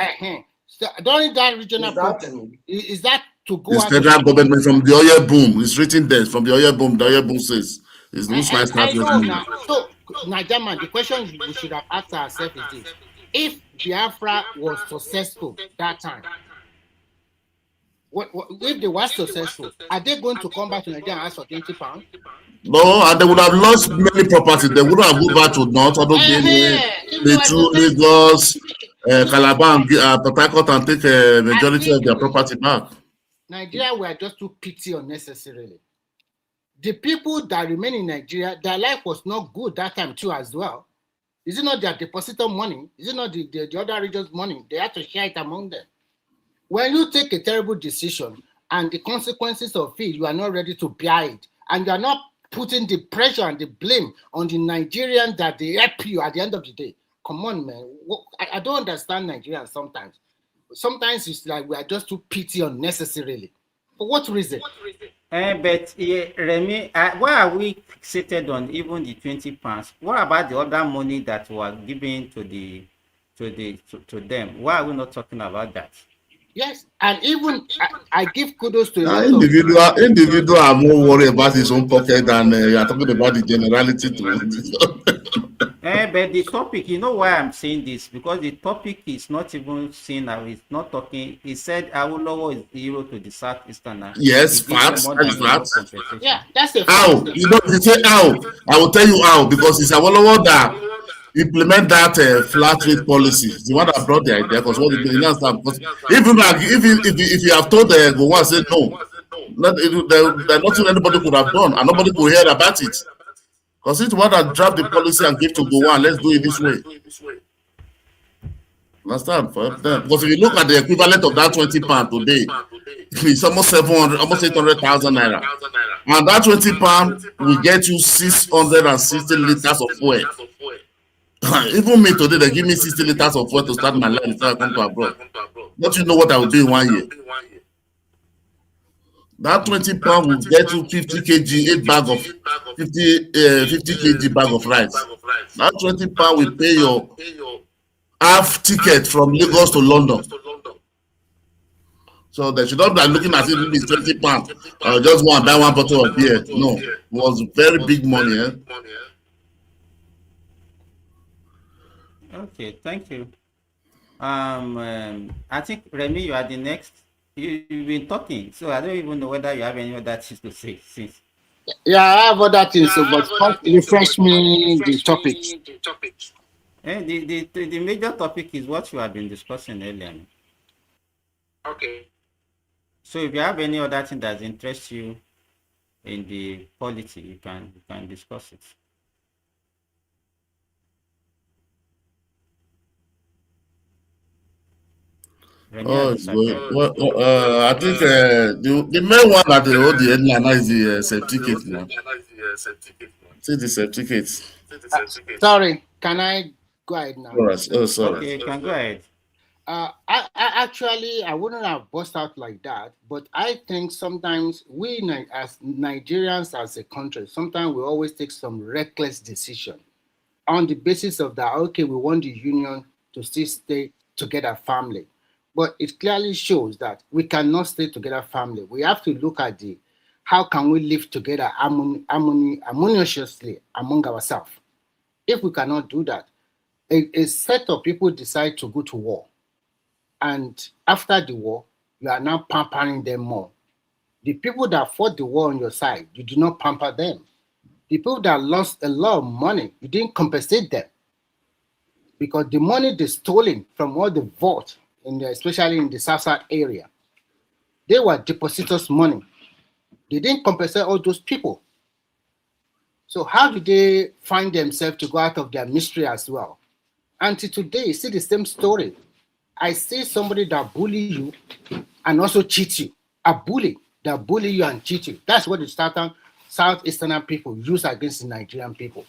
Speaker 16: During that regional problem, is that to go?
Speaker 15: It's federal government from the oil boom. It's written there from the oil boom. The oil boom says it's looks like
Speaker 16: Southwest. So, Nigeria, the question we should have asked ourselves is this: if Biafra was successful that time, if they were successful, are they going to come back to Nigeria and ask for 20 pounds?
Speaker 15: No, and they would have lost many properties. They wouldn't have moved back to North, Lagos, Calabar, and Port Harcourt, and take a majority of their property back.
Speaker 16: Nigeria were just too petty unnecessarily. The people that remain in Nigeria, their life was not good that time too as well. Is it not their depositor money? Is it not the other regions' money? They have to share it among them. When you take a terrible decision and the consequences of it, you are not ready to bear it, and you are not putting the pressure and the blame on the Nigerians that they help you at the end of the day. Come on, man. I don't understand Nigerians sometimes. Sometimes it's like we are just too petty unnecessarily. For what reason?
Speaker 14: But Remy, why are we fixated on even the 20 pounds? What about the other money that was given to them? Why are we not talking about that?
Speaker 16: Yes, and even I give kudos to a lot
Speaker 15: individual are more worried about his own pocket than you are talking about the generality too.
Speaker 14: But the topic, you know why I'm saying this? Because the topic is not even seen now. It's not talking. He said Awolowo is the hero to the Southeastern.
Speaker 15: Yes, facts. That is facts.
Speaker 16: Yeah, that's a
Speaker 15: how. You know, you say how. I will tell you how, because it's Awolowo that implement that flat rate policy. The one that brought the idea, because what the now start. Because if you have told the Gowon, say no, there's nothing anybody could have done, and nobody could hear about it. Because it's one that draft the policy and give to Gowon. Let's do it this way. Understand? For them. Because if you look at the equivalent of that 20 pound today, it's almost 700, almost 800,000 naira. And that 20 pound will get you 660 liters of fuel. Even me today, they give me 60 liters of fuel to start my life before I come to abroad. Don't you know what I will do in 1 year? That 20 pound will get you 50 kg, 8 bag of 50 kg bag of rice. That 20 pound will pay your half ticket from Lagos to London. So they should not be looking at it if it's 20 pounds. I just want to buy one bottle of beer. No, it was very big money.
Speaker 14: Okay, thank you. I think Remy, you are the next. You've been talking, so I don't even know whether you have any other things to say. Since
Speaker 16: yeah, I have other things, but refresh me the topics.
Speaker 14: The major topic is what you have been discussing earlier.
Speaker 16: Okay.
Speaker 14: So if you have any other thing that interests you in the polity, you can discuss it.
Speaker 15: Oh, I think the main one that they hold the headline is the certificate now. See the certificates.
Speaker 16: Sorry, can I go ahead now?
Speaker 15: Oh, sorry.
Speaker 14: Okay, you can go ahead.
Speaker 16: I actually wouldn't have burst out like that, but I think sometimes we as Nigerians as a country, sometimes we always take some reckless decision on the basis of that. Okay, we want the union to still stay together, family. But it clearly shows that we cannot stay together family. We have to look at how can we live together harmoniously among ourselves. If we cannot do that, a set of people decide to go to war. And after the war, you are now pampering them more. The people that fought the war on your side, you do not pamper them. The people that lost a lot of money, you didn't compensate them. Because the money they stolen from all the vault, especially in the South area, they were depositors' money. They didn't compensate all those people. So how did they find themselves to go out of their mystery as well? Until today, you see the same story. I see somebody that bully you and also cheat you. A bully that bully you and cheat you. That's what the Southeastern people use against the Nigerian people.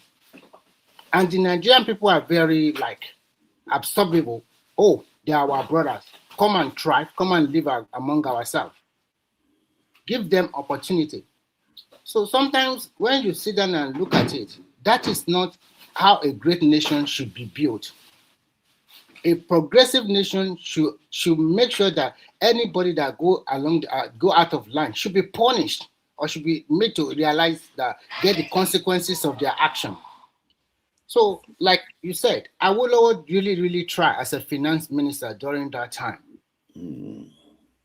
Speaker 16: And the Nigerian people are very absorbable. Oh, they are our brothers. Come and try. Come and live among ourselves. Give them opportunity. So sometimes when you sit down and look at it, that is not how a great nation should be built. A progressive nation should make sure that anybody that go out of line should be punished or should be made to realize that get the consequences of their action. So, like you said, Awolowo really, really tried as a finance minister during that time.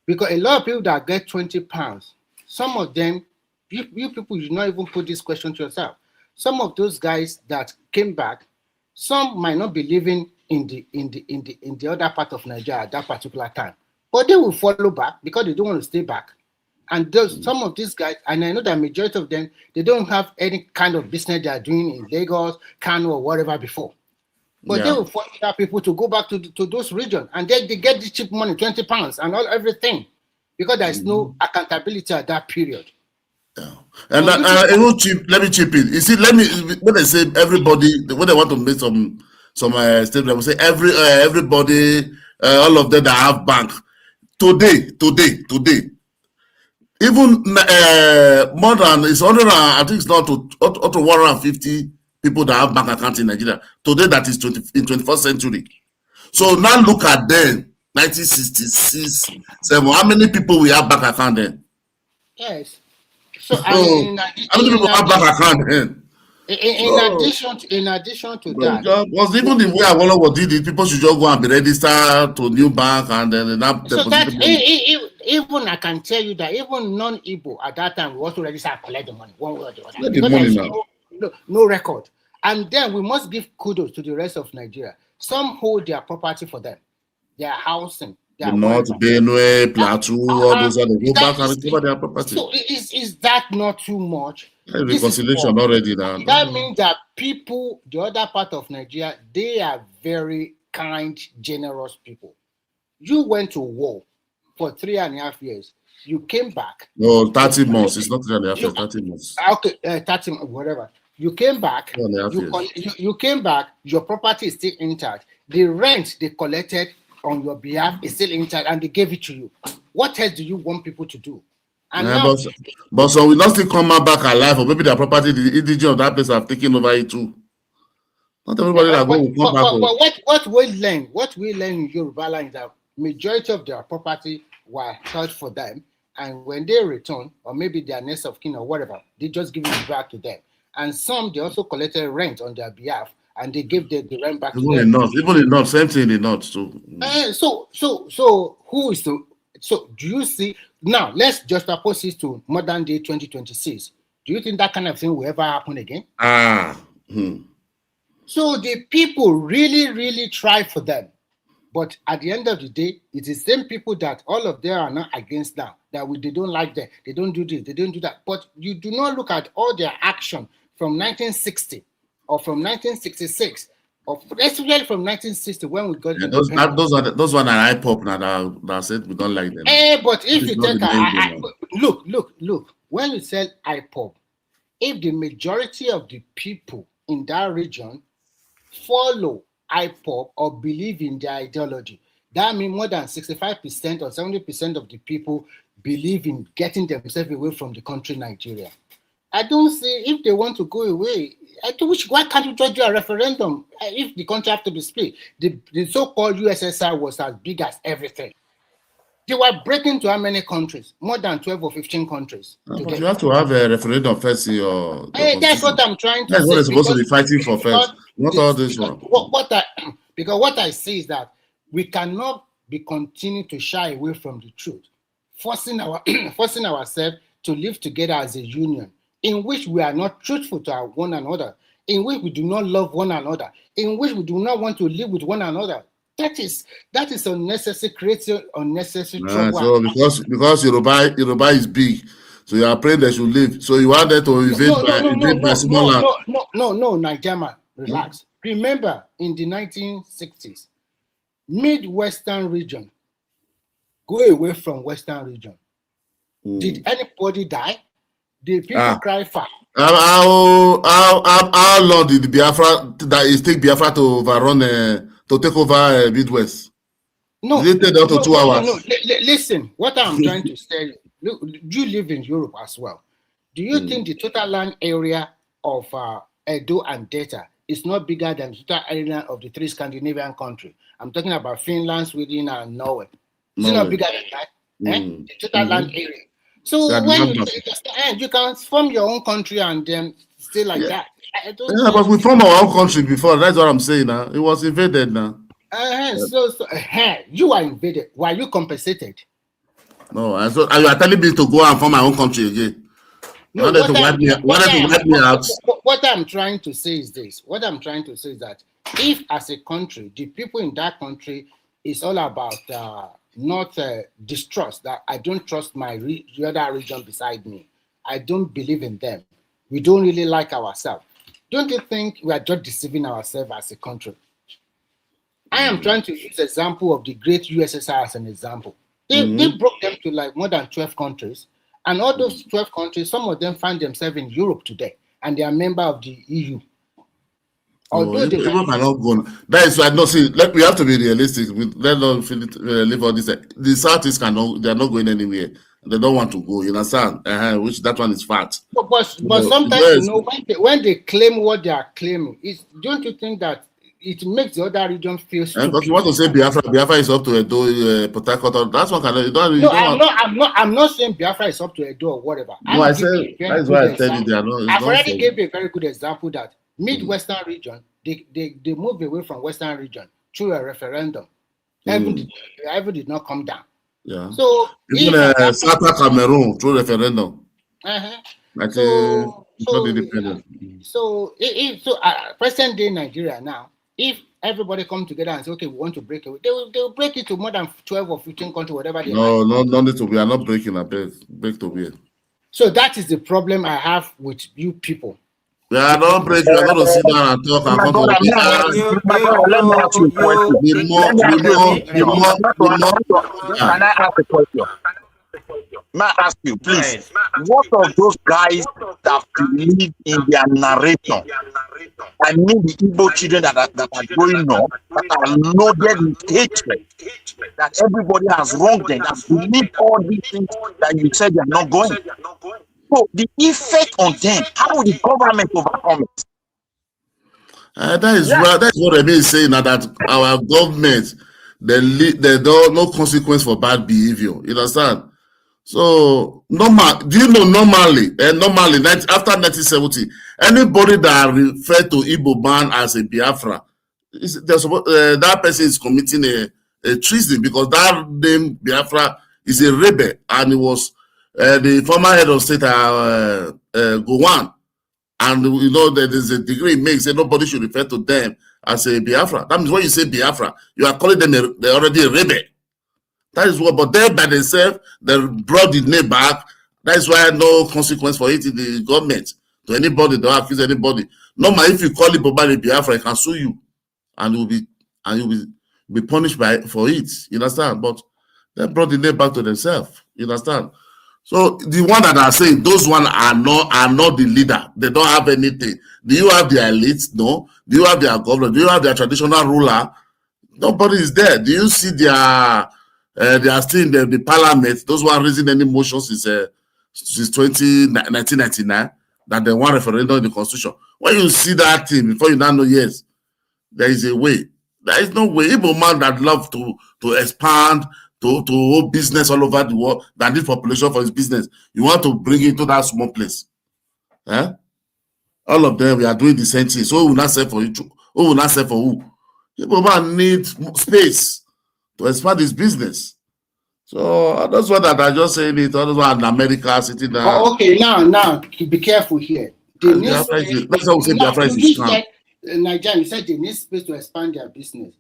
Speaker 16: Because a lot of people that get 20 pounds, some of them, you people, you not even put this question to yourself. Some of those guys that came back, some might not be living in the other part of Nigeria at that particular time, but they will follow back because they don't want to stay back. And some of these guys, and I know that majority of them, they don't have any kind of business they are doing in Lagos, Kano, or whatever before. But they will force other people to go back to those regions, and they get the cheap money, £20 and everything, because there is no accountability at that period.
Speaker 15: And let me chip in. You see, when they say everybody, when they want to make some statement, they will say everybody, all of them that have bank today. Even more than it's 100, I think it's not to 150 people that have bank accounts in Nigeria today. That is in 21st century. So now look at them, 1966, 7. How many people we have bank account then?
Speaker 16: Yes. So
Speaker 15: how many people have bank account then?
Speaker 16: In addition to that,
Speaker 15: was even the way Awolowo did it, people should just go and be registered to new bank and then
Speaker 16: so that even I can tell you that even non-Igbo at that time we also register and collect the money one way or the other.
Speaker 15: The money now.
Speaker 16: No record. And then we must give kudos to the rest of Nigeria. Some hold their property for them, their housing.
Speaker 15: The North, Benue, Plateau, all those are the go back and recover their property.
Speaker 16: So is that not too much?
Speaker 15: Reconciliation already now.
Speaker 16: That means that people, the other part of Nigeria, they are very kind, generous people. You went to war for 3.5 years. You came back.
Speaker 15: No, 30 months. It's not 3.5 years. 30 months.
Speaker 16: Okay, 30 whatever. You came back. You came back. Your property is still intact. The rent they collected on your behalf is still intact, and they gave it to you. What else do you want people to do? And
Speaker 15: but so we not still come back alive, or maybe their property, the indigenous of that place have taken over it too. Not everybody that will come back.
Speaker 16: But what we learn in Yoruba land is that majority of their property were held for them, and when they return, or maybe their next of kin or whatever, they just give it back to them. And some they also collected rent on their behalf, and they gave the rent back to them.
Speaker 15: Even in North, same thing in North too.
Speaker 16: So who is the? So do you see now? Let's just oppose it to modern day 2026. Do you think that kind of thing will ever happen again? So the people really try for them, but at the end of the day, it is the same people that all of them are not against now. They don't like them. They don't do this. They don't do that. But you do not look at all their action from 1960 or from 1966. Especially from 1960 when we got
Speaker 15: those one are IPOP now that said we don't like them.
Speaker 16: But if you take look, when you said IPOP, if the majority of the people in that region follow IPOP or believe in their ideology, that means more than 65% or 70% of the people believe in getting themselves away from the country Nigeria. I don't see if they want to go away. Why can't you just do a referendum if the country have to be split? The so-called USSR was as big as everything. They were breaking to how many countries? More than 12 or 15 countries.
Speaker 15: But you have to have a referendum first.
Speaker 16: That's what I'm trying to say.
Speaker 15: That's what they're supposed to be fighting for first. Not all this one.
Speaker 16: Because what I see is that we cannot be continue to shy away from the truth, forcing ourselves to live together as a union, in which we are not truthful to one another, in which we do not love one another, in which we do not want to live with one another. That is unnecessary, creating unnecessary trouble.
Speaker 15: So because Yoruba is big, so you are praying they should live. So you want them to invade by small land.
Speaker 16: No, Nigeria, relax. Remember, in the 1960s, Midwestern region, go away from Western region. Did anybody die? Did people cry foul?
Speaker 15: How long did Biafra that it take Biafra to overrun to take over Midwest?
Speaker 16: No,
Speaker 15: did it take up to 2 hours?
Speaker 16: No. Listen, what I'm trying to say. Look, you live in Europe as well. Do you think the total land area of Edo and Delta is not bigger than the total area of the 3 Scandinavian countries? I'm talking about Finland, Sweden, and Norway. It's not bigger than that. The total land area. So when you can form your own country and then stay like that.
Speaker 15: But we formed our own country before. That's what I'm saying now. It was invaded now.
Speaker 16: You are invaded. Were you compensated?
Speaker 15: No, and so you are telling me to go and form my own country again.
Speaker 16: No, what I'm trying to say is this. What I'm trying to say is that if as a country, the people in that country is all about not distrust, that I don't trust the other region beside me. I don't believe in them. We don't really like ourselves. Don't you think we are just deceiving ourselves as a country? I am trying to use example of the great USSR as an example. They broke them to like more than 12 countries. And all those 12 countries, some of them find themselves in Europe today. And they are member of the EU.
Speaker 15: Although Europe cannot go. That is why, no, see, we have to be realistic. Let us leave all this. The Southeast cannot, they are not going anywhere. They don't want to go, you understand? Which that one is fact.
Speaker 16: But sometimes, when they claim what they are claiming, don't you think that it makes the other region feel stupid?
Speaker 15: Because you want to say Biafra is up to Edo, Port Harcourt. That's one cannot.
Speaker 16: I'm not saying Biafra is up to Edo or whatever.
Speaker 15: No, I said that's why I said it. They are not.
Speaker 16: I've already gave you a very good example that Midwestern region, they moved away from Western region through a referendum. Even did not come down.
Speaker 15: Yeah.
Speaker 16: So
Speaker 15: even South Cameroon through referendum.
Speaker 16: So present day Nigeria now, if everybody come together and say, okay, we want to break away, they will break it to more than 12 or 15 countries, whatever they
Speaker 15: No, need to. We are not breaking a break to be.
Speaker 16: So that is the problem I have with you people.
Speaker 15: We are not breaking. We are going to sit down and talk and come to
Speaker 3: Can I ask a question? May I ask you, please, what of those guys that believe in their narration? I mean the Igbo children that are growing up, that are loaded with hatred, that everybody has wronged them, that believe all these things that you said they are not going. So the effect on them, how will the government overcome it?
Speaker 15: That's what I mean saying that our government, they don't no consequence for bad behavior. You understand? So do you know normally after 1970, anybody that referred to Igbo man as a Biafra, that person is committing a treason, because that name Biafra is a rebel, and it was the former head of state Gowon, and you know that there's a degree it makes, nobody should refer to them as a Biafra. That means when you say Biafra, you are calling them they're already a rebel. That is what, but they by themselves, they brought the name back. That is why no consequence for it in the government to anybody. Don't accuse anybody. Normally, if you call it Bobani Biafra, it can sue you, and you'll be punished for it. You understand? But they brought the name back to themselves. You understand? So the one that are saying those one are not the leader. They don't have anything. Do you have their elites? No. Do you have their governor? Do you have their traditional ruler? Nobody is there. Do you see their? They are still in the parliament. Those who are raising any motion since 1999 that they want referendum in the constitution. When you see that thing, before you now know, yes, there is a way. There is no way. Igbo man that love to expand, to hold business all over the world, that need population for his business, you want to bring it to that small place. All of them, we are doing the same thing. So who will not say for you? Who will not say for who? Igbo man needs space to expand his business. So that's what I just saying it. All those one in America sitting there.
Speaker 16: Okay, now be careful here.
Speaker 15: That's how we say Biafra is strong.
Speaker 16: Nigeria, you said they need space to expand their business.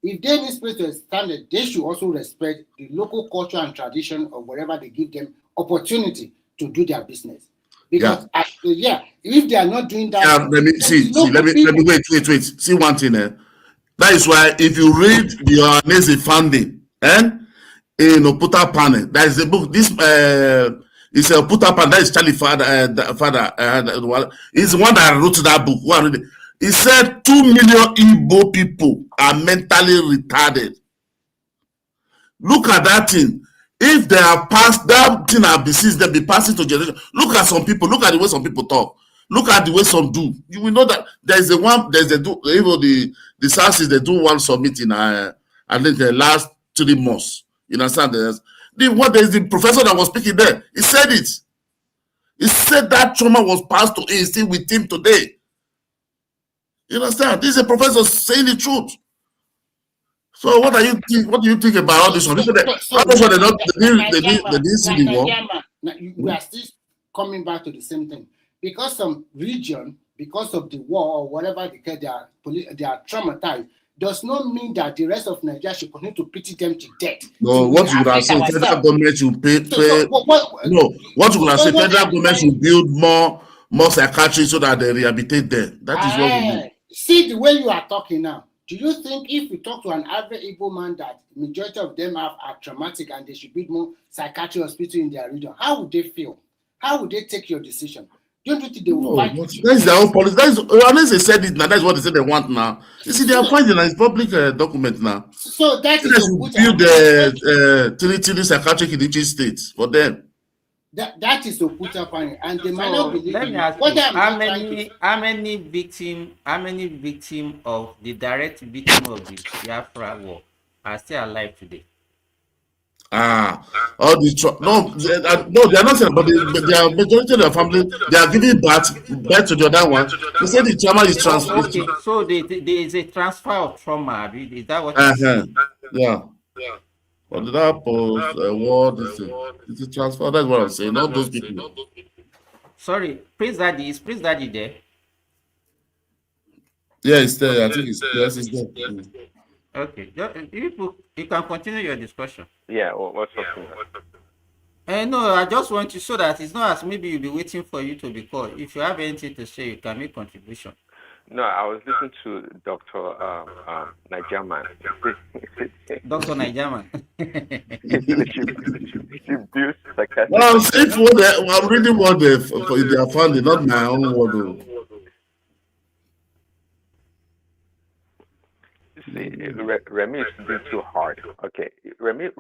Speaker 16: If they need space to expand it, they should also respect the local culture and tradition of wherever they give them opportunity to do their business. Because if they are not doing that,
Speaker 15: let me wait. See one thing. That is why if you read the Ohaneze founding in Oputa Pane, that is the book. This is a Oputa Pane. That is Charlie father. He's the one that wrote that book. He said 2 million Igbo people are mentally retarded. Look at that thing. If they are passed, that thing have disease, they'll be passing to generation. Look at some people. Look at the way some people talk. Look at the way some do. You will know that there's even the SARS, they do one summit in I think the last 3 months. You understand? There's the professor that was speaking there. He said it. He said that trauma was passed to him, still with him today. You understand? This is a professor saying the truth. So what do you think about all this one? They didn't see the war.
Speaker 16: We are still coming back to the same thing. Because some region, because of the war or whatever they are traumatized, does not mean that the rest of Nigeria should continue to pity them to death.
Speaker 15: No, what you would have said, federal government should what you would have said, federal government should build more psychiatrists so that they rehabilitate them. That is what we need.
Speaker 16: See the way you are talking now. Do you think if we talk to an average Igbo man that majority of them are traumatic and they should build more psychiatric hospital in their region, how would they feel? How would they take your decision? Don't you think they will fight?
Speaker 15: That's their own policy. Unless they said it now, that's what they say they want now. You see, they are finding it's public document now.
Speaker 16: So that is
Speaker 15: to build the three psychiatric in each state for them.
Speaker 16: That is to put up on it, and they might not believe.
Speaker 14: Let me ask you, how many victim of the direct victim of the Biafra war are still alive today?
Speaker 15: All the no, they are not saying, but they are majority of their family, they are giving birth to the other one. They say the trauma is transferred.
Speaker 14: Okay, so there is a transfer of trauma. Is that what you're saying?
Speaker 15: Yeah. But that post war, it's a transfer. That's what I'm saying. Not those people.
Speaker 14: Sorry, Prince Daddy, is Prince Daddy there?
Speaker 15: Yeah, it's there. I think it's there.
Speaker 14: Okay, you can continue your discussion.
Speaker 11: Yeah, what's up?
Speaker 14: No, I just want you so that it's not as maybe you'll be waiting for you to be called. If you have anything to say, you can make contribution.
Speaker 11: No, I was listening to Dr. Nijaman.
Speaker 14: Dr. Nijaman.
Speaker 15: Well, if I'm reading what they are finding, not my own word.
Speaker 11: See, Remy is being too hard. Okay, Remy,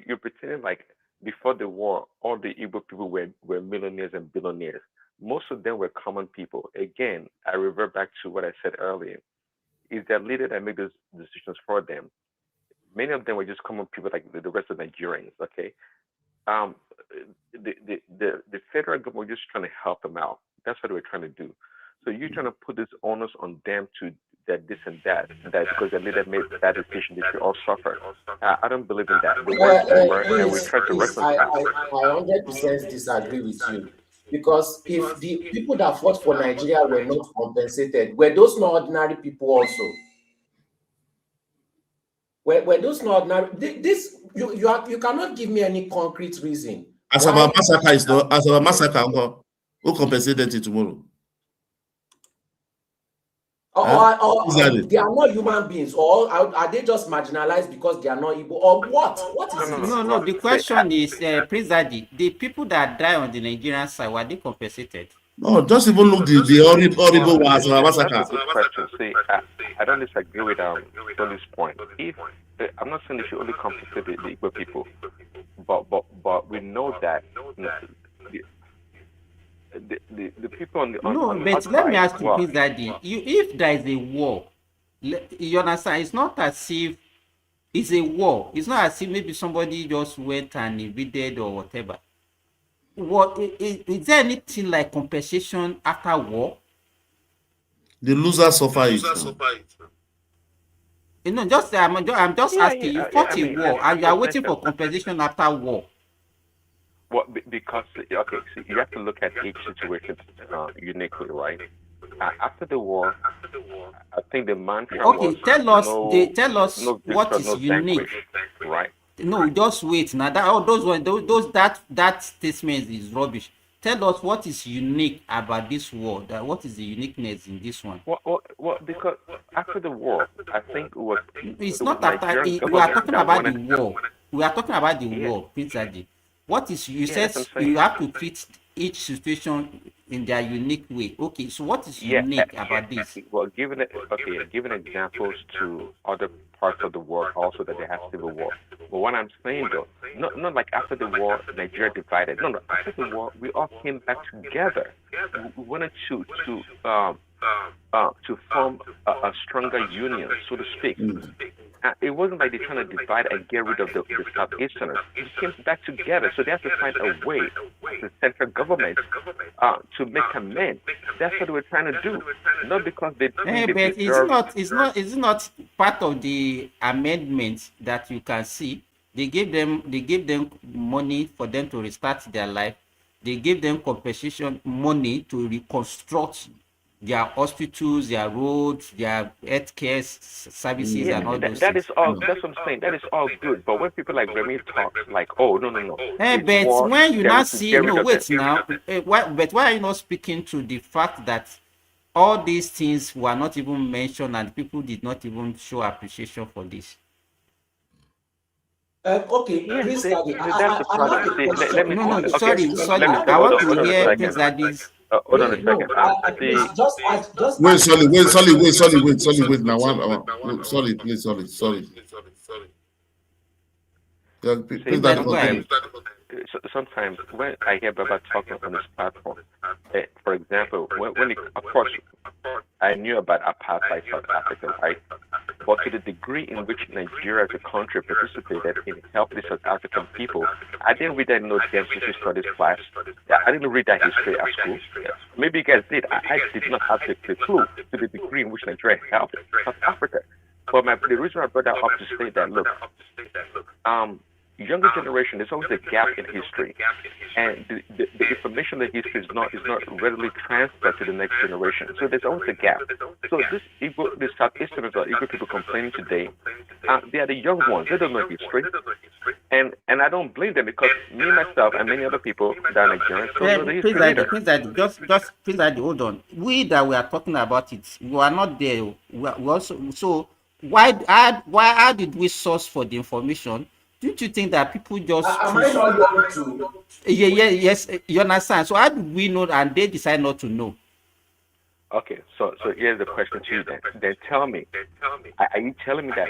Speaker 11: you're pretending like before the war, all the Igbo people were millionaires and billionaires. Most of them were common people. Again, I revert back to what I said earlier. Is their leader that made those decisions for them. Many of them were just common people like the rest of Nigerians, okay? The federal government was just trying to help them out. That's what they were trying to do. So you're trying to put this onus on them to that this and that because the leader made that decision, they should all suffer. I don't believe in that. The work and we try to reconcile.
Speaker 12: I 100% disagree with you. Because if the people that fought for Nigeria were not compensated, were those not ordinary people also? Were those not ordinary? You cannot give me any concrete reason.
Speaker 15: As our massacre is not, as our massacre, who compensated it tomorrow?
Speaker 12: Or they are not human beings, or are they just marginalized because they are not able, or what? What is it?
Speaker 14: No. The question is, Prince Daddy, the people that die on the Nigerian side, were they compensated?
Speaker 15: No, just even look the horrible one as a massacre.
Speaker 11: That's a good question. See, I don't disagree with Tony's point. If I'm not saying they should only compensate the Igbo people, but we know that. The people on the
Speaker 14: but let me ask you, Prince Daddy, if there is a war, you understand, it's not as if it's a war. It's not as if maybe somebody just went and invaded or whatever. What is there anything like compensation after war?
Speaker 15: The loser suffer it.
Speaker 14: I'm just asking. You fought a war and you are waiting for compensation after war.
Speaker 11: Well, because okay, so you have to look at each situation uniquely, right? After the war, I think the mantra was
Speaker 14: tell us what is unique,
Speaker 11: right?
Speaker 14: No, just wait. Now that statement is rubbish. Tell us what is unique about this war. What is the uniqueness in this one?
Speaker 11: Well, because after the war, I think it was.
Speaker 14: It's not after. We are talking about the war. We are talking about the war, Prince Adi. What is you said you have to treat each situation in their unique way. Okay, so what is unique about this?
Speaker 11: Well, giving examples to other parts of the world also that they have civil war. But what I'm saying though, not like after the war Nigeria divided. No, after the war we all came back together. We wanted to form a stronger union, so to speak. It wasn't like they're trying to divide and get rid of the Southeasterners. It came back together, so they have to find a way, the central government, to make amends. That's what they were trying to do, not because they.
Speaker 14: But it's not part of the amendments that you can see. They gave them money for them to restart their life. They gave them compensation money to reconstruct their hospitals, their roads, their healthcare services, and all those
Speaker 11: that
Speaker 14: things.
Speaker 11: Is all. That's what I'm saying. That is all good. But when people like Remy talk, like, oh no.
Speaker 14: But when you now see, wait now. But why are you not speaking to the fact that all these things were not even mentioned, and people did not even show appreciation for this.
Speaker 12: Okay,
Speaker 11: Yeah,
Speaker 12: Prince
Speaker 11: see,
Speaker 12: Daddy,
Speaker 11: that's the
Speaker 12: I
Speaker 11: problem.
Speaker 12: have a
Speaker 11: See,
Speaker 12: question.
Speaker 11: let me,
Speaker 14: No,
Speaker 11: okay,
Speaker 14: sorry.
Speaker 12: I have a
Speaker 14: I want
Speaker 11: hold
Speaker 14: to
Speaker 11: on a
Speaker 14: hear
Speaker 11: second.
Speaker 14: Prince Daddy's.
Speaker 11: Hold on a
Speaker 12: no,
Speaker 11: second. See,
Speaker 12: just
Speaker 15: Wait,
Speaker 12: ask
Speaker 15: sorry,
Speaker 12: me.
Speaker 15: wait. Now, sorry, please, sorry. Yeah,
Speaker 11: see,
Speaker 15: please, that
Speaker 14: Go ahead.
Speaker 15: continue.
Speaker 11: sometimes when I hear Baba talking on this platform, for example, when it, of course, I knew about apartheid South Africa, right? But to the degree in which Nigeria as a country participated in helping the South African people, I didn't read that in no damn social studies class. I didn't read that history at school. Maybe you guys did. I did not have the clue to the degree in which Nigeria helped South Africa. But the reason I brought that up to state that, look, younger generation, there's always a gap in history, and the information in history is not readily transferred to the next generation. So there's always a gap. So the Southeasterners or Igbo people complaining today, they are the young ones. They don't know history, and I don't blame them, because me myself and many other people that are Nigerians don't know the history either.
Speaker 14: Prince Daddy, hold on. We that we are talking about it, we are not there. We also, so how did we source for the information? Don't you think that people just
Speaker 12: Am I not young to?
Speaker 14: yes, you understand? So how do we know and they decide not to know?
Speaker 11: Okay, so here's the question to you then. Then tell me, are you telling me that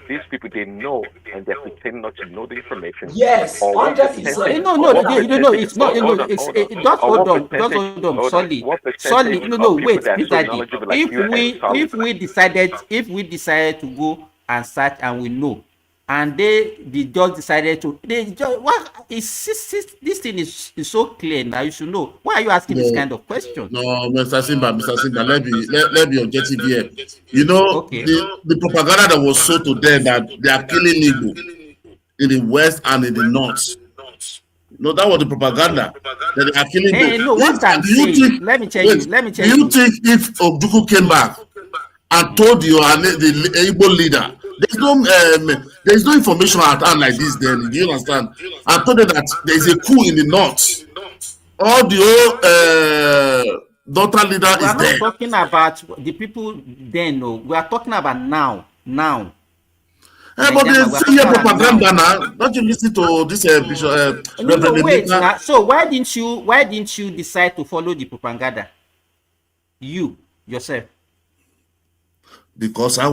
Speaker 11: these people, they know and they're pretending not to know the information?
Speaker 12: Yes,
Speaker 11: Or what
Speaker 12: 100%.
Speaker 11: percentage?
Speaker 14: No,
Speaker 11: What
Speaker 14: it's not.
Speaker 11: hold on.
Speaker 14: Just
Speaker 11: Or
Speaker 14: hold
Speaker 11: what
Speaker 14: on.
Speaker 11: percentage?
Speaker 14: Sorry.
Speaker 11: What percentage of people
Speaker 14: Wait,
Speaker 11: that are
Speaker 14: Prince
Speaker 11: so
Speaker 14: Daddy.
Speaker 11: knowledgeable like you and Solid?
Speaker 14: If we decided to go and search and we know, and they just decided to, what is this thing is so clear now, you should know. Why are you asking this kind of question?
Speaker 15: No, Mr. Simba, let be objective here. You know,
Speaker 14: Okay.
Speaker 15: the propaganda that was sold to them that they are killing Igbo in the west and in the north. No, that was the propaganda that they are killing Igbo.
Speaker 14: No, what I'm saying, let me tell you.
Speaker 15: Do you think if Ojuku came back and told you and the Igbo leader, there's no information at hand like this, then do you understand? I told them that there is a coup in the north. All the old daughter leader
Speaker 14: We
Speaker 15: is
Speaker 14: are not
Speaker 15: there.
Speaker 14: talking about the people then, no. We are talking about now.
Speaker 15: But they say here propaganda now. Don't you listen to this Bishop Reverend
Speaker 14: wait
Speaker 15: Emeka?
Speaker 14: now. So why didn't you decide to follow the propaganda? You yourself.
Speaker 15: Because my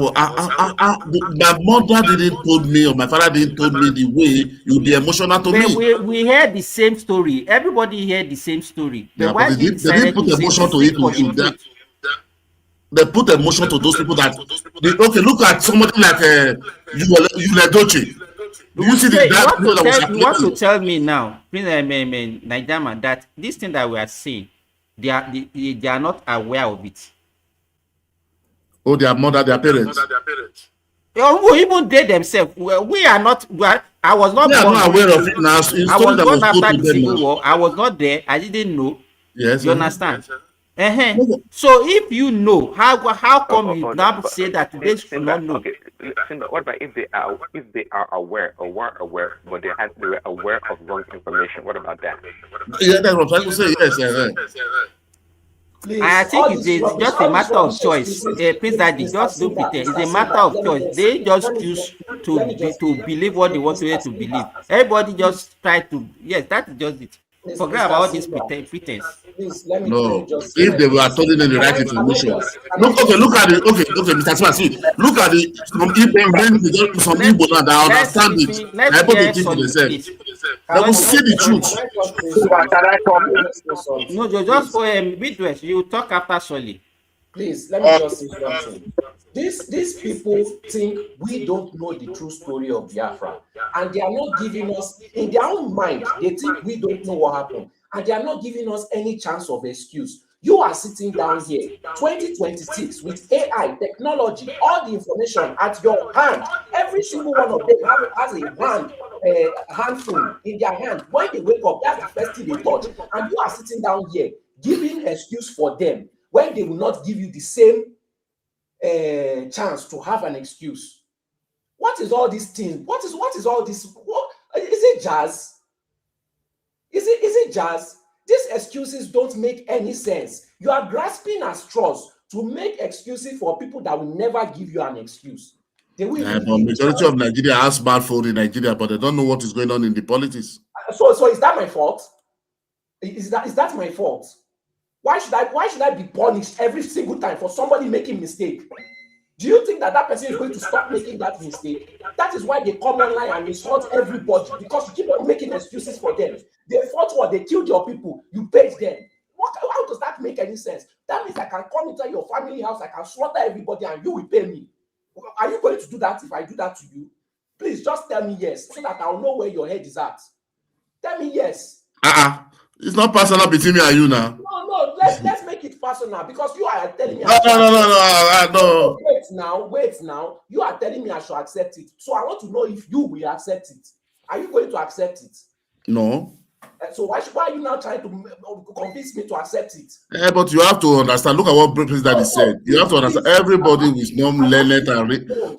Speaker 15: mother didn't told me, or my father didn't told me the way you'll be emotional to me.
Speaker 14: We heard the same story. Everybody heard the same story. But
Speaker 15: Yeah,
Speaker 14: why
Speaker 15: but they didn't put emotion to it. They put emotion to those people that okay, look at somebody like Yuledoche. Do you see that was
Speaker 14: you want to tell me now, Nigeria, that this thing that we are saying, they are not aware of it?
Speaker 15: Oh, their mother, their parents.
Speaker 14: Even they themselves, we are not. I was not.
Speaker 15: They are not aware of it now.
Speaker 14: I was born after the Civil War. I was not there. I didn't know.
Speaker 15: Yes.
Speaker 14: You understand? So if you know, how come you now say that they should not know?
Speaker 11: Okay, what about if they are aware or were aware, but they were aware of wrong information? What about that?
Speaker 15: Yeah, that's what I'm trying to say. Yes.
Speaker 14: Please, I think it's just a matter of choice. Prince Daddy, just don't pretend. It's a matter of choice. They just choose to believe what they want to believe. Everybody just try to. Yes, that is just it. Forget about all this pretense.
Speaker 15: No, if they were telling them the right information. Look at Mr. Swasi. Look at some people now that understand it. They're able to think for themselves. They will see the truth.
Speaker 14: No, just for Midwest, you talk after Solly.
Speaker 12: Please, let me just say something. These people think we don't know the true story of Biafra, and they are not giving us, in their own mind, they think we don't know what happened, and they are not giving us any chance of excuse. You are sitting down here, 2026, with AI, technology, all the information at your hand. Every single one of them has a handphone in their hand. When they wake up, that's the first thing they touch. And you are sitting down here, giving excuse for them, when they will not give you the same chance to have an excuse. What is all these things? What is all this? What is it, jazz? Is it jazz? These excuses don't make any sense. You are grasping at straws to make excuses for people that will never give you an excuse. They will
Speaker 15: Yeah,
Speaker 12: even
Speaker 15: but
Speaker 12: give
Speaker 15: majority of Nigeria has smartphone in Nigeria, but they don't know what is going on in the politics.
Speaker 12: So is that my fault? Is that my fault? Why should I be punished every single time for somebody making mistake? Do you think that person is going to stop making that mistake? That is why they come online and insult everybody, because you keep on making excuses for them. They fought war, they killed your people, you paid them. How does that make any sense? That means I can come into your family house, I can slaughter everybody, and you will pay me. Are you going to do that if I do that to you? Please just tell me yes, so that I'll know where your head is at. Tell me yes.
Speaker 15: It's not personal between me and you now.
Speaker 12: No, let's make it personal, because you are telling me.
Speaker 15: No.
Speaker 12: Wait now. You are telling me I should accept it. So I want to know if you will accept it. Are you going to accept it?
Speaker 15: No.
Speaker 12: So why are you now trying to convince me to accept it?
Speaker 15: But you have to understand. Look at what President said. You have to understand. Everybody is learned and
Speaker 12: wait. You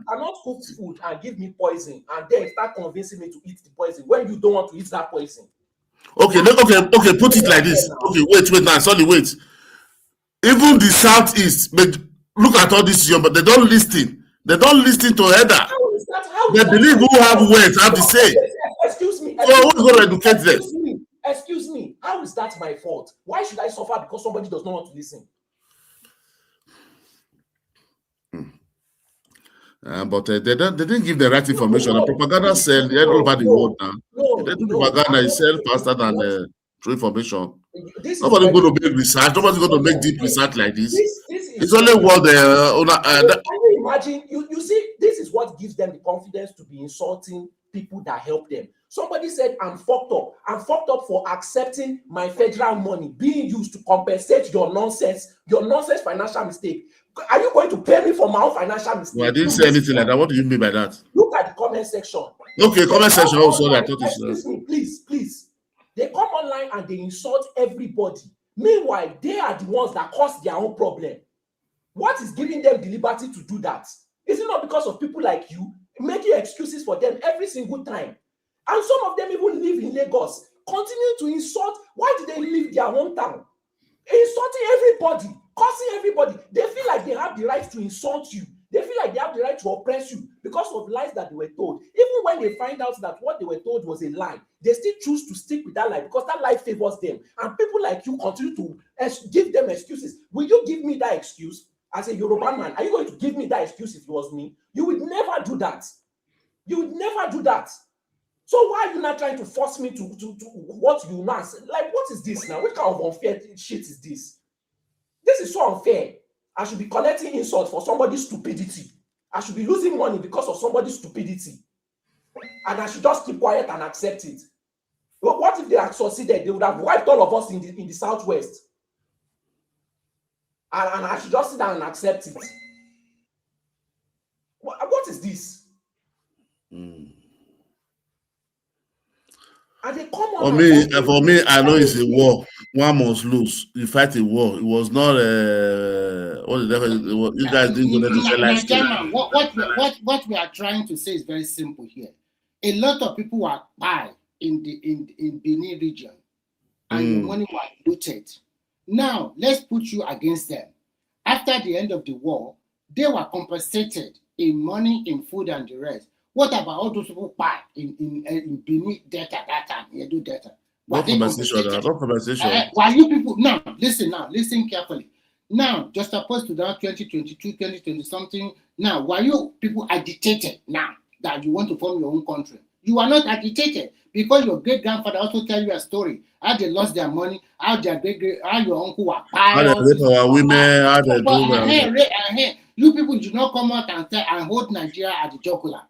Speaker 12: cannot cook food and give me poison and then start convincing me to eat the poison when you don't want to eat that poison.
Speaker 15: Okay. Put it like this. Okay, wait now. Sorry, wait. Even the Southeast, look at all this young, but they don't listen. They don't listen to Heather. They believe who have words have to say.
Speaker 12: Excuse me.
Speaker 15: So who's going to educate them?
Speaker 12: Excuse me. How is that my fault? Why should I suffer because somebody does not want to listen?
Speaker 15: But they didn't give the right information. The propaganda sell all over the world now. They do propaganda itself faster than true information. Nobody's going to make research. Nobody's going to make deep research like this. It's only what
Speaker 12: can you imagine? You see, this is what gives them the confidence to be insulting people that help them. Somebody said, I'm fucked up. I'm fucked up for accepting my federal money being used to compensate your nonsense financial mistake. Are you going to pay me for my own financial mistake?
Speaker 15: Well, I didn't say anything like that. What do you mean by that?
Speaker 12: Look at the comment section.
Speaker 15: Okay, comment section also.
Speaker 12: Excuse me, please. They come online and they insult everybody. Meanwhile, they are the ones that cause their own problem. What is giving them the liberty to do that? Is it not because of people like you making excuses for them every single time? And some of them even live in Lagos, continue to insult. Why did they leave their hometown? Insulting everybody, cursing everybody. They feel like they have the right to insult you. They feel like they have the right to oppress you because of lies that they were told. Even when they find out that what they were told was a lie, they still choose to stick with that lie because that lie favors them. And people like you continue to give them excuses. Will you give me that excuse? As a Yoruba man, are you going to give me that excuse if it was me? You would never do that. You would never do that. So why are you not trying to force me to what you now say? Like, what is this now? What kind of unfair shit is this? This is so unfair. I should be collecting insults for somebody's stupidity. I should be losing money because of somebody's stupidity. And I should just keep quiet and accept it. But what if they had succeeded? They would have wiped all of us in the Southwest. And I should just sit down and accept it. What is this? And they come on.
Speaker 15: For me, I know it's a war. One must lose. You fight a war. It was not you guys didn't go to say
Speaker 16: what we are trying to say is very simple here. A lot of people were buying in Benin region, and the money was looted. Now let's put you against them. After the end of the war, they were compensated in money, in food, and the rest. What about all those people buy in Benin Delta, that time, Edo Delta?
Speaker 15: What compensation?
Speaker 16: Why you people now listen carefully. Now, just opposed to that 2022, 2020 something. Now, why you people agitated now that you want to form your own country? You are not agitated because your great grandfather also tell you a story how they lost their money, how your uncle were
Speaker 15: how they rape our women, how they
Speaker 16: do. You people do not come out and hold Nigeria at the jugular.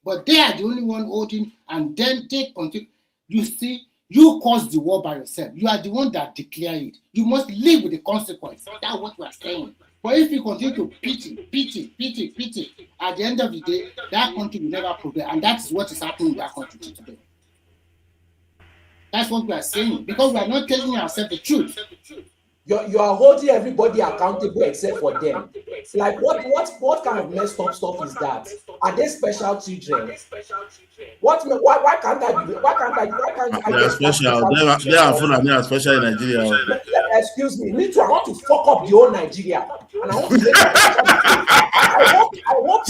Speaker 16: But they are the only one holding, and then they continue. You see, you caused the war by yourself. You are the one that declared it. You must live with the consequence. That's what we are saying. But if you continue to pity, at the end of the day, that country will never progress. And that's what is happening in that country today. That's what we are saying. Because we are not telling ourselves the truth.
Speaker 12: You are holding everybody accountable except for them. Like what kind of messed up stuff is that? Are they special children? Why can't I?
Speaker 15: They are special. They are full and they are special in Nigeria.
Speaker 12: Let excuse me. Me too. I want to fuck up the whole Nigeria, and I want to make my financial mistake. I want.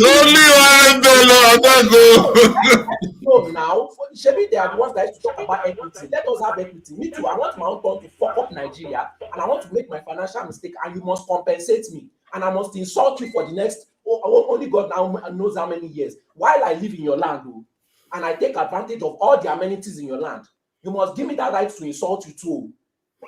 Speaker 12: No, now, Shebi, they are the ones that used to talk about equity. Let us have equity. Me too. I want my own turn to fuck up Nigeria, and I want to make my financial mistake, and you must compensate me, and I must insult you for the next. Only God now knows how many years while I live in your land, and I take advantage of all the amenities in your land. You must give me that right to insult you too.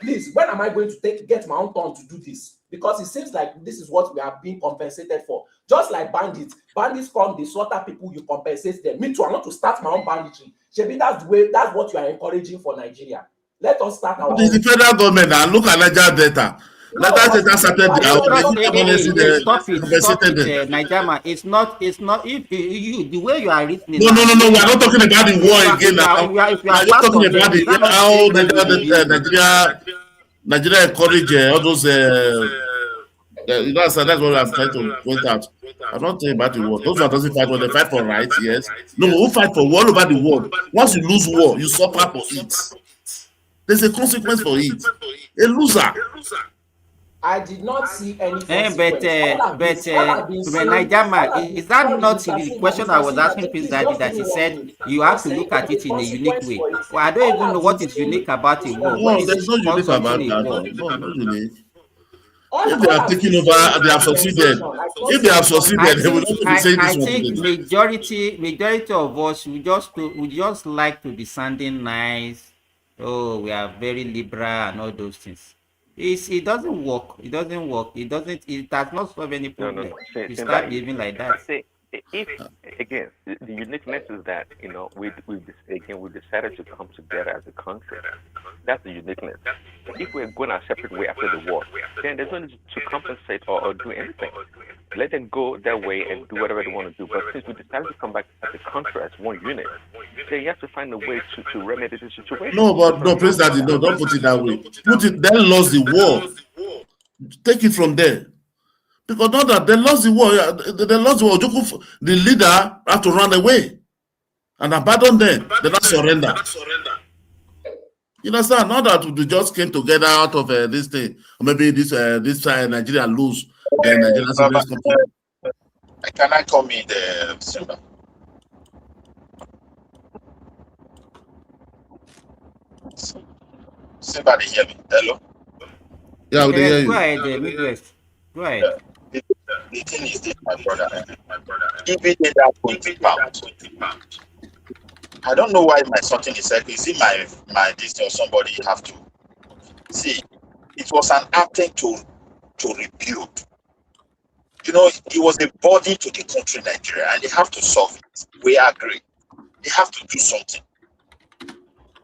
Speaker 12: Please, when am I going to get my own turn to do this? Because it seems like this is what we are being compensated for. Just like bandits. Bandits come, they slaughter people, you compensate them. Me too, I want to start my own banditry. Shebi, that's what you are encouraging for Nigeria. Let us start our own.
Speaker 15: It is the federal government now. Look at Niger data. Niger data started
Speaker 14: Stop it, Nigerian. It's not if you the way you are reasoning.
Speaker 15: No. We are not talking about the war again now. We are talking about how Nigeria encourage all those. That's what I'm trying to point out. I'm not talking about the war. Those who doesn't fight war, they fight for rights. Yes. No, who fight for war all over the world. Once you lose war, you suffer for it. There's a consequence for it. A loser.
Speaker 12: I did not see any consequence.
Speaker 14: But Nigerian, is that not the question I was asking Prince Daddy, that he said you have to look at it in a unique way? Well, I don't even know what is unique about a war.
Speaker 15: No, there's no unique about that. No, not unique. If they have taken over, they have succeeded. If they have succeeded, they will not be saying this.
Speaker 14: I think majority of us we just like to be sounding nice. Oh, we are very liberal and all those things. It doesn't work. It does not solve any problem.
Speaker 11: No.
Speaker 14: You start behaving like that.
Speaker 11: If again, the uniqueness is that we decided to come together as a country. That's the uniqueness. If we're going our separate way after the war, then there's no need to compensate or do anything. Let them go their way and do whatever they want to do. But since we decided to come back as a country, as one unit, then you have to find a way to remedy the situation.
Speaker 15: No, Prince Daddy, no, don't put it that way. Put it, they lost the war. Take it from there. Because now that they lost the war, the leader had to run away and abandon them. They not surrender. You understand? Not that we just came together out of this thing, or maybe this Nigeria lose, then Nigeria civilians come together.
Speaker 3: Can I come in the Simba? Simba, they hear me? Hello?
Speaker 15: Yeah, we hear you.
Speaker 14: Go ahead, Midwest. Go ahead.
Speaker 3: The thing is this, my brother. Even in that 20 pounds, I don't know why my something is like, is it my this or somebody have to see? It was an attempt to rebuild. It was a body to the country Nigeria, and they have to solve it. We agree. They have to do something.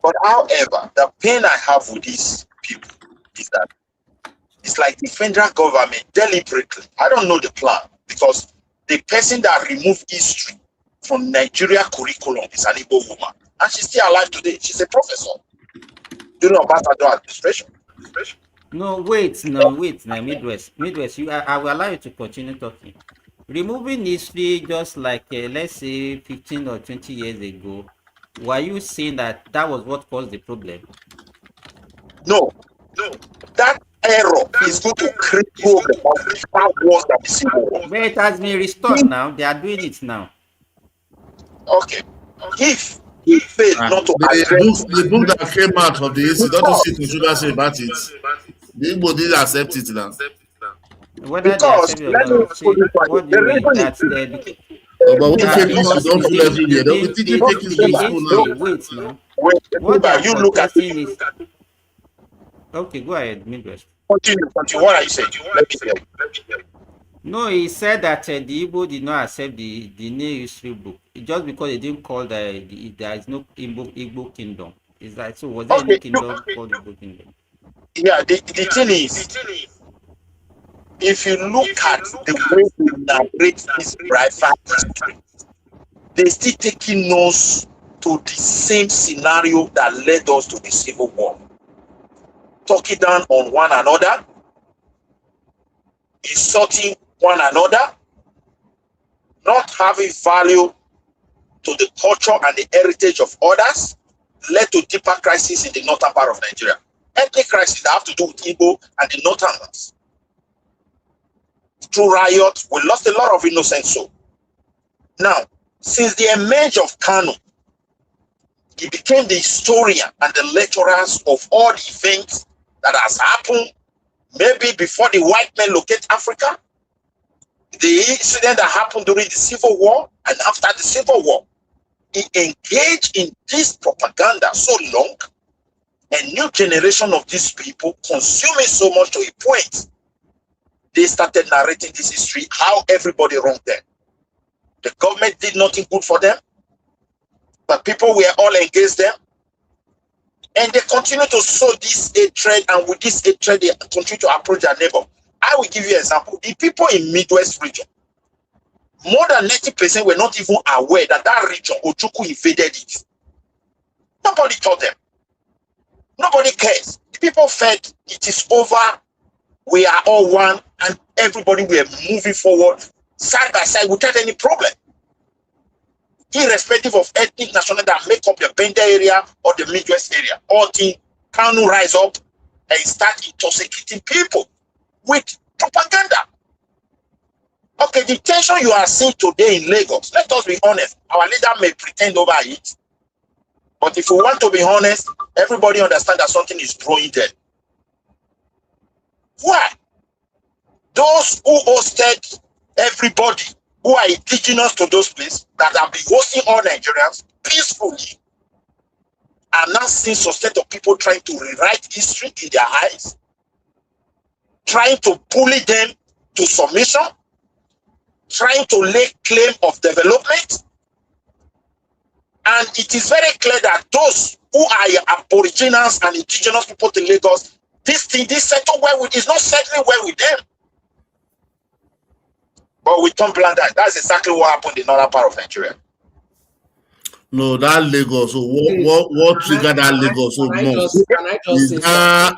Speaker 3: But however, the pain I have with these people is that it's like the federal government deliberately, I don't know the plan, because the person that removed history from Nigeria curriculum is an Igbo woman, and she's still alive today. She's a professor. About administration.
Speaker 14: No, wait, Midwest. I will allow you to continue talking. Removing history just like, let's say, 15 or 20 years ago, were you saying that was what caused the problem?
Speaker 3: No. That error is going to cripple the country far worse than the Civil War.
Speaker 14: But it has been restored now. They are doing it now.
Speaker 3: Okay. If he failed not to address
Speaker 15: the book that came out of the history, don't you see Tinubu say about it? The Igbo didn't accept it now.
Speaker 3: Because let me put it right. The reason is
Speaker 15: but when fake history don't feel everywhere, don't be teaching fake history in school now.
Speaker 14: Wait now.
Speaker 3: What you look at
Speaker 14: is okay, go ahead, Midwest.
Speaker 3: Continue. What are you saying? Let me hear.
Speaker 14: No, he said that the Igbo did not accept the new history book just because they didn't call there is no Igbo kingdom. Is that so? Was there any kingdom called Igbo kingdom?
Speaker 3: Yeah, the thing is, if you look at the way we narrate this private history, they're still taking us to the same scenario that led us to the Civil War. Talking down on one another, insulting one another, not having value to the culture and the heritage of others, led to deeper crisis in the northern part of Nigeria. ethnic crisis that have to do with Igbo and the Northerners. Through riots, we lost a lot of innocent souls. Now, since the emerge of Kanu, he became the historian and the lecturers of all the events that has happened, maybe before the white men locate Africa, the incident that happened during the Civil War and after the Civil War. He engaged in this propaganda so long, a new generation of these people consuming so much to a point, they started narrating this history, how everybody wronged them. The government did nothing good for them, but people were all against them. And they continue to sow this hatred, and with this hatred, they continue to approach their neighbor. I will give you an example. The people in Midwest region, more than 90% were not even aware that that region, Ojukwu invaded it. Nobody told them. Nobody cares. The people felt it is over, we are all one, and everybody were moving forward side by side without any problem. Irrespective of ethnic nationality that make up the Bender area or the Midwest area, all things can rise up and start intoxicating people with propaganda. Okay, the tension you are seeing today in Lagos, let us be honest, our leader may pretend over it, but if we want to be honest, everybody understands that something is brewing there. Why? Those who hosted everybody who are indigenous to those places that have been hosting all Nigerians peacefully are now seeing some set of people trying to rewrite history in their eyes, trying to bully them to submission, trying to lay claim of development. And it is very clear that those who are aboriginals and indigenous people in Lagos, this settle well with, is not settling well with them. But we don't plan that. That's exactly what happened in other part of Nigeria.
Speaker 15: No, that Lagos. So what triggered that Lagos so much?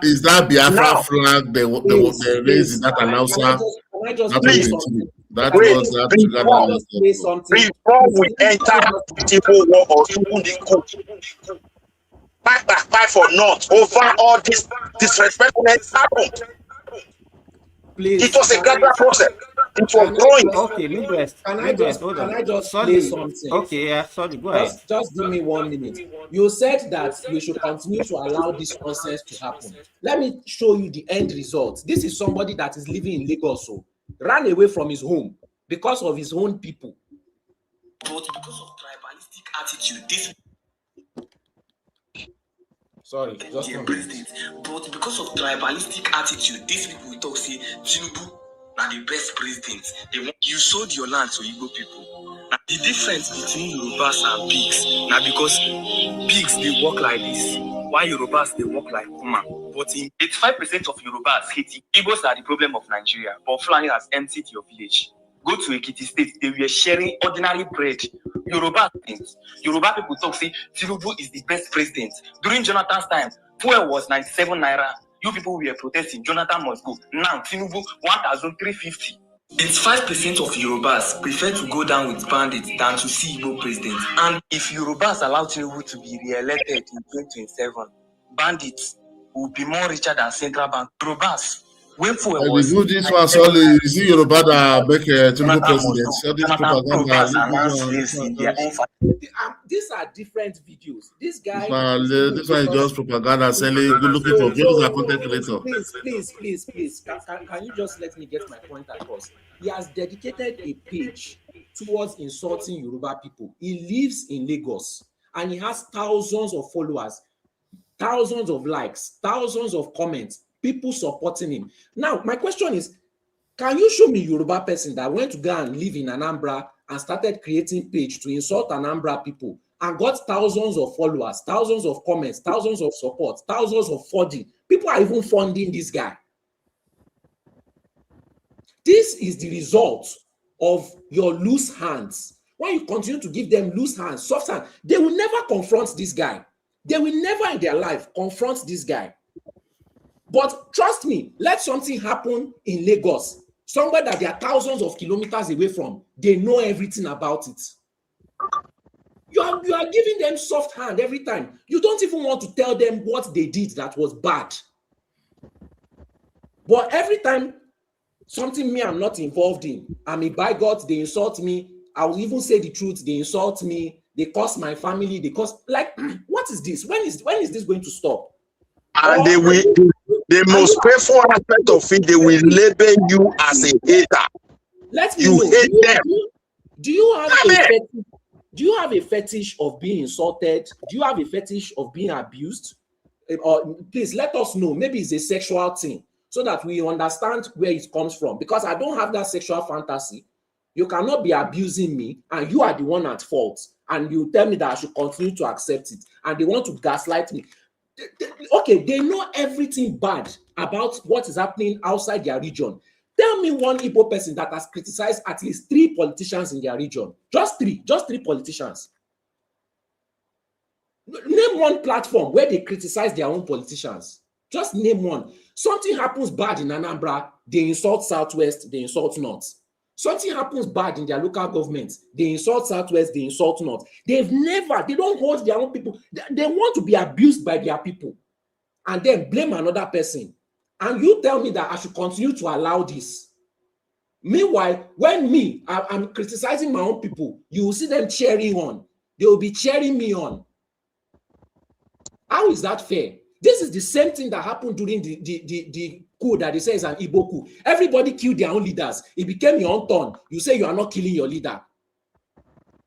Speaker 15: Is that Biafra flag they raised in that announcer? That was that triggered that Lagos.
Speaker 3: Before we enter Civil War or even the coup, back for North over all this disrespectfulness happened.
Speaker 12: Please,
Speaker 3: it was a gradual process. It was growing.
Speaker 14: Okay, Midwest.
Speaker 12: Can I just
Speaker 14: sorry.
Speaker 12: say something?
Speaker 14: Okay, yeah, sorry, go ahead.
Speaker 12: Just give me 1 minute. You said that we should continue to allow this nonsense to happen. Let me show you the end result. This is somebody that is living in Lagos, so ran away from his home because of his own people. But because of tribalistic attitude, this just president. But because of tribalistic attitude, these people will talk say Tinubu na the best president. You sold your land to Igbo people. Now, the difference between Yorubas and pigs, now because pigs they work like this, while Yorubas they work like Kuma. But in 85% of Yorubas hate Igbos are the problem of Nigeria, but Fulani has emptied your village. Go to Ekiti State, they were sharing ordinary bread. Yoruba people talk say Tinubu is the best president. During Jonathan's time, fuel was 97 naira. You people were protesting, Jonathan must go. Now Tinubu 1,350. 85% of Yorubas prefer to go down with bandits than to see Igbo president. And if Yorubas allow Tinubu to be re-elected in 2027, bandits will be more richer than central bank. Yorubas. When fuel was
Speaker 15: do this one solely, you see Yoruba that make Tinubu president. So this propaganda.
Speaker 12: These are different videos. This guy.
Speaker 15: This one is just propaganda selling. Good looking for videos and content creator.
Speaker 12: Please. Can you just let me get my point across? He has dedicated a page towards insulting Yoruba people. He lives in Lagos and he has thousands of followers, thousands of likes, thousands of comments. People supporting him. Now, my question is, can you show me Yoruba person that went to go and live in Anambra and started creating page to insult Anambra people and got thousands of followers, thousands of comments, thousands of support, thousands of funding? People are even funding this guy. This is the result of your loose hands. When you continue to give them loose hands, soft hands, they will never confront this guy. They will never in their life confront this guy. But trust me, let something happen in Lagos, somewhere that they are thousands of kilometers away from, they know everything about it. You are giving them soft hand every time. You don't even want to tell them what they did that was bad.
Speaker 17: But every time something me I'm not involved in, I mean, by God, they insult me. I will even say the truth. They insult me. They curse my family. They curse, like, what is this? When is this going to stop?
Speaker 3: And they will, the most painful aspect of it, they will label you as a hater.
Speaker 17: Let me
Speaker 3: you
Speaker 17: know.
Speaker 3: hate them.
Speaker 17: Do you have a fetish? Do you have a fetish of being insulted? Do you have a fetish of being abused? Or please let us know. Maybe it's a sexual thing, so that we understand where it comes from. Because I don't have that sexual fantasy. You cannot be abusing me, and you are the one at fault. And you tell me that I should continue to accept it. And they want to gaslight me. Okay, they know everything bad about what is happening outside their region. Tell me one Igbo person that has criticized at least 3 politicians in their region. Just 3 politicians. Name one platform where they criticize their own politicians. Just name one. Something happens bad in Anambra, they insult Southwest, they insult North. Something happens bad in their local government, they insult Southwest, they insult North. They don't hold their own people. They want to be abused by their people and then blame another person. And you tell me that I should continue to allow this. Meanwhile, when I'm criticizing my own people, you will see them cheering on. They will be cheering me on. How is that fair? This is the same thing that happened during the coup that they say is an Igbo coup. Everybody killed their own leaders. It became your own turn. You say you are not killing your leader.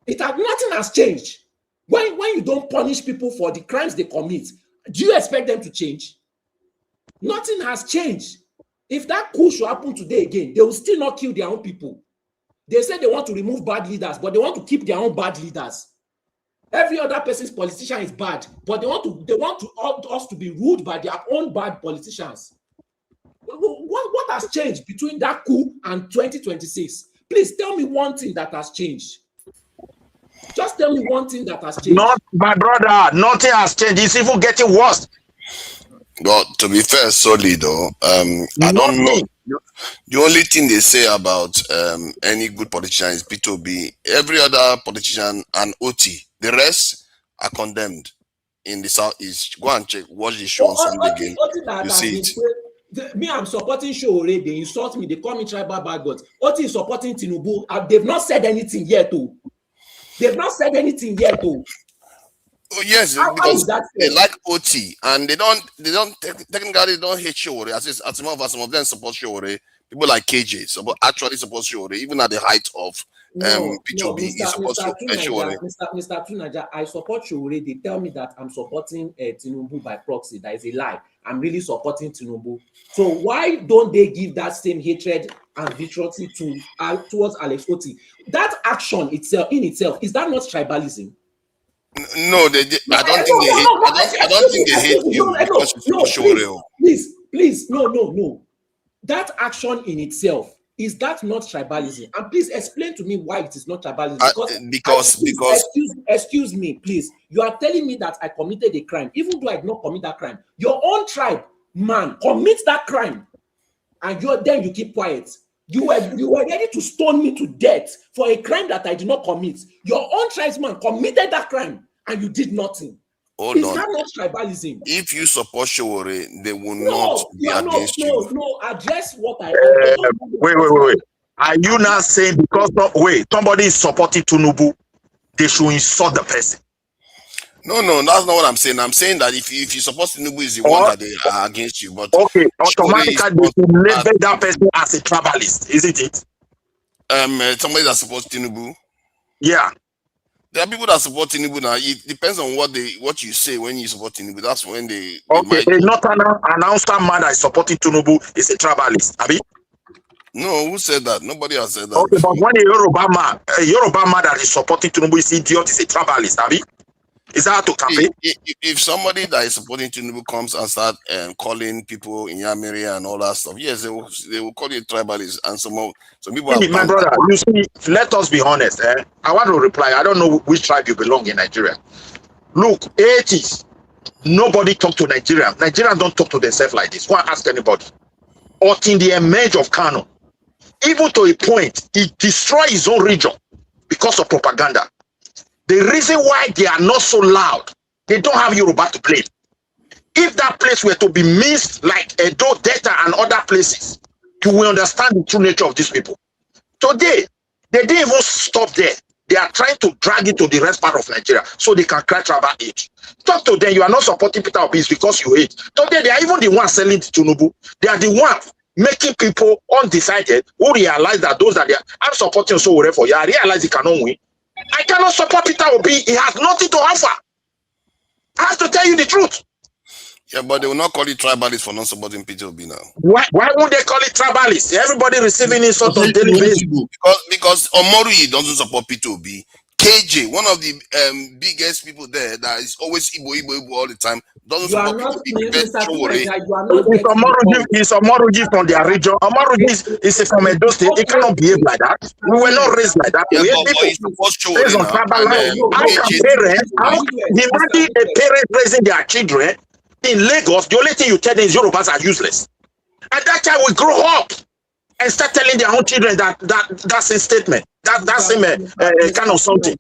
Speaker 17: Nothing has changed. When you don't punish people for the crimes they commit, do you expect them to change? Nothing has changed. If that coup should happen today again, they will still not kill their own people. They say they want to remove bad leaders, but they want to keep their own bad leaders. Every other person's politician is bad, but they want us to be ruled by their own bad politicians. What has changed between that coup and 2026? Please tell me one thing that has changed. Just tell me one thing that has changed.
Speaker 3: Not, my brother, nothing has changed. It's even getting worse.
Speaker 18: Well, to be fair, solid though, I don't know. The only thing they say about any good politician is P2B. Every other politician and OT. The rest are condemned in the Southeast. Go and check, watch the show on Sunday again. You see it.
Speaker 17: Me, I'm supporting Shore. They insult me. They call me tribal bad gods. OT is supporting Tinubu. They've not said anything yet, too. They've not said anything yet, too.
Speaker 18: Oh, yes, because they like OT and they don't technically don't hate Shore. As some of them support Shore. People like KJ actually support Shore, even at the height of P2B.
Speaker 17: Mr. Tunaja, I support Shore. They tell me that I'm supporting Tinubu by proxy. That is a lie. I'm really supporting Tinubu. So why don't they give that same hatred and vitriolity towards Alex Oti? That action itself, is that not tribalism?
Speaker 18: No, I don't think they hate you because you Shore.
Speaker 17: Please, no. That action in itself, is that not tribalism? And please explain to me why it is not tribalism.
Speaker 18: Because
Speaker 17: excuse me, please. You are telling me that I committed a crime, even though I did not commit that crime. Your own tribe, man, commits that crime, and then you keep quiet. You were ready to stone me to death for a crime that I did not commit. Your own tribesman committed that crime, and you did nothing. Is that not tribalism?
Speaker 18: If you support Shore, they will not be against you.
Speaker 17: No, address what I
Speaker 3: wait. Are you now saying because somebody is supporting Tinubu, they should insult the person?
Speaker 18: No, that's not what I'm saying. I'm saying that if you support Tinubu is the one that they are against you. But
Speaker 3: okay, automatically they should label that person as a tribalist, isn't it?
Speaker 18: Somebody that supports Tinubu.
Speaker 3: Yeah.
Speaker 18: There are people that support Tinubu now. It depends on what you say when you support Tinubu. That's when they
Speaker 3: okay, a northern announcer man that is supporting Tinubu is a tribalist, Abi?
Speaker 18: No, who said that? Nobody has said that.
Speaker 3: Okay, but when a Yoruba man that is supporting Tinubu is idiot, is a tribalist, Abi? Is that how to campaign?
Speaker 18: If somebody that is supporting Tinubu comes and start calling people in Yamiri and all that stuff, yes, they will call you tribalist. And some people are
Speaker 3: my brother, you see, let us be honest. I want to reply. I don't know which tribe you belong in Nigeria. Look, 80s, nobody talk to Nigerians. Nigerians don't talk to themselves like this. Go and ask anybody. Or in the emerge of Kano, even to a point, he destroyed his own region because of propaganda. The reason why they are not so loud, they don't have Yoruba to blame. If that place were to be missed like Edo, Delta, and other places, you will understand the true nature of these people. Today, they didn't even stop there. They are trying to drag it to the rest part of Nigeria so they can cry tribal age. Talk to them. You are not supporting Peter Obi because you hate. Today, they are even the ones selling to Tinubu. They are the ones making people undecided who realize that those that they are, I'm supporting so whatever. Yeah, I realize he cannot win. I cannot support Peter Obi. He has nothing to offer. I have to tell you the truth.
Speaker 18: Yeah, but they will not call it tribalists for not supporting Peter Obi now.
Speaker 3: Why would they call it tribalists? Everybody receiving insult on daily basis.
Speaker 18: Because Omorui doesn't support Peter Obi. KJ, one of the biggest people there that is always Igbo all the time, doesn't support Peter Obi.
Speaker 3: It's Omoruji from their region. Omoruji is from Edo State. It cannot behave like that. We were not raised like that.
Speaker 18: Yeah,
Speaker 3: We
Speaker 18: but
Speaker 3: hate people based on tribal lines. Imagine a parent raising their children in Lagos. The only thing you tell them is Yorubas are useless. And that child will grow up and start telling their own children that's a statement. That's him kind of something.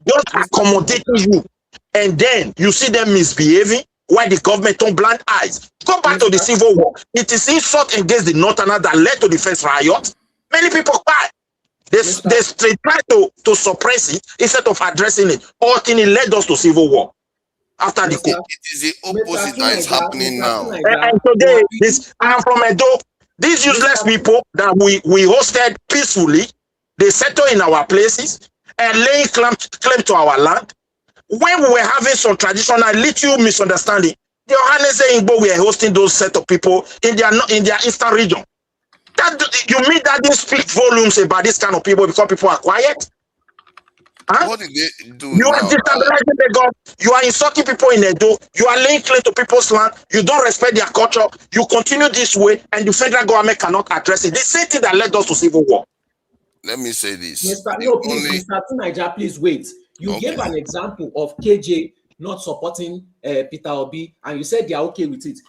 Speaker 3: Just accommodating you. And then you see them misbehaving while the government on blind eyes. Go back to the Civil War. It is insult against the Northerners that led to the first riot. Many people cry. They try to suppress it instead of addressing it. All thing it led us to Civil War. After the coup.
Speaker 18: It is the opposite that is happening now.
Speaker 3: And today, I'm from Edo. These useless people that we hosted peacefully, they settle in our places and laying claim to our land. When we were having some traditional little misunderstanding, the Ohanese Igbo were hosting those set of people in their eastern region. You mean that they speak volumes about this kind of people because people are quiet? Huh?
Speaker 18: What did they do?
Speaker 3: You are destabilizing the God. You are insulting people in Edo. You are laying claim to people's land. You don't respect their culture. You continue this way, and the federal government cannot address it. The same thing that led us to civil war.
Speaker 18: Let me say this.
Speaker 17: Mr. Tunaija, please wait. You gave an example of KJ not supporting Peter Obi, and you said they are okay with it.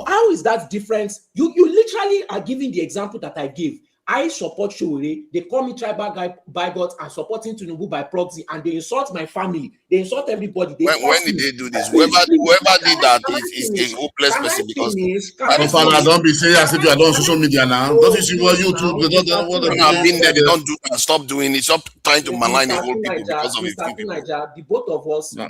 Speaker 17: How is that different? You literally are giving the example that I gave. I support Showore. They call me tribal guy by God and supporting Tinubu by proxy, and they insult my family. They insult everybody.
Speaker 18: When did they do this? Whoever did that is a hopeless person because
Speaker 15: don't be saying as if you are on social media now. Don't you see what YouTube?
Speaker 18: They have been there. They don't do that. Stop doing it. Stop trying to malign the whole people because of a few people.
Speaker 17: The both of us.
Speaker 18: You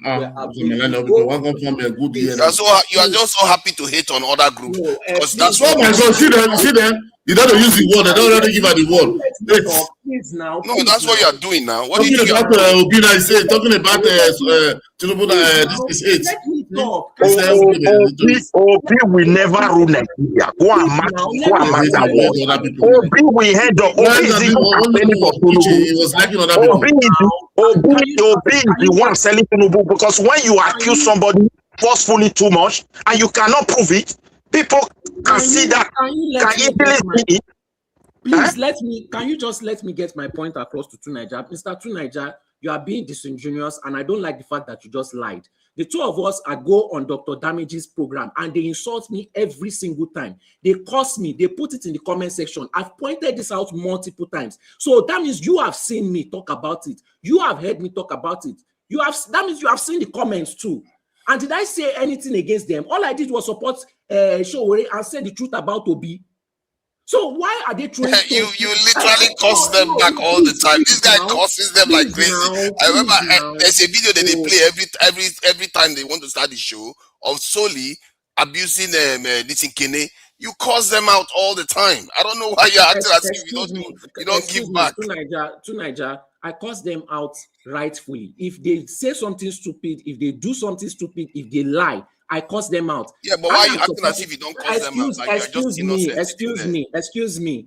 Speaker 18: are just so happy to hate on other groups because that's
Speaker 15: what. Oh my God! See them. You don't use the word. They don't already give her the word.
Speaker 18: No, that's what you are doing now. What
Speaker 15: talking about Obina is saying. Talking about Tinubu. This is it.
Speaker 3: Obi will never rule Nigeria. Go and match that word. Obi will head up. Obi is the one selling Tinubu because when you accuse somebody forcefully too much and you cannot prove it, people can see that. Can easily see it.
Speaker 17: Please can you just let me get my point across to Tunaija? Mr. Tunaija, you are being disingenuous, and I don't like the fact that you just lied. The two of us go on Dr. Damage's program, and they insult me every single time. They curse me. They put it in the comment section. I've pointed this out multiple times. So that means you have seen me talk about it. You have heard me talk about it. That means you have seen the comments too. And did I say anything against them? All I did was support Showore and say the truth about Obi. So why are they trying to...
Speaker 18: You literally curse them back all the time. This guy curses them like crazy. I remember there's a video that they play every time they want to start the show of Soli abusing this Kene. You curse them out all the time. I don't know why you're acting as if you don't give back.
Speaker 17: Tunaija, I curse them out rightfully. If they say something stupid, if they do something stupid, if they lie, I curse them out.
Speaker 18: Yeah, but why are you acting as if you don't curse them out? Like
Speaker 17: Excuse me.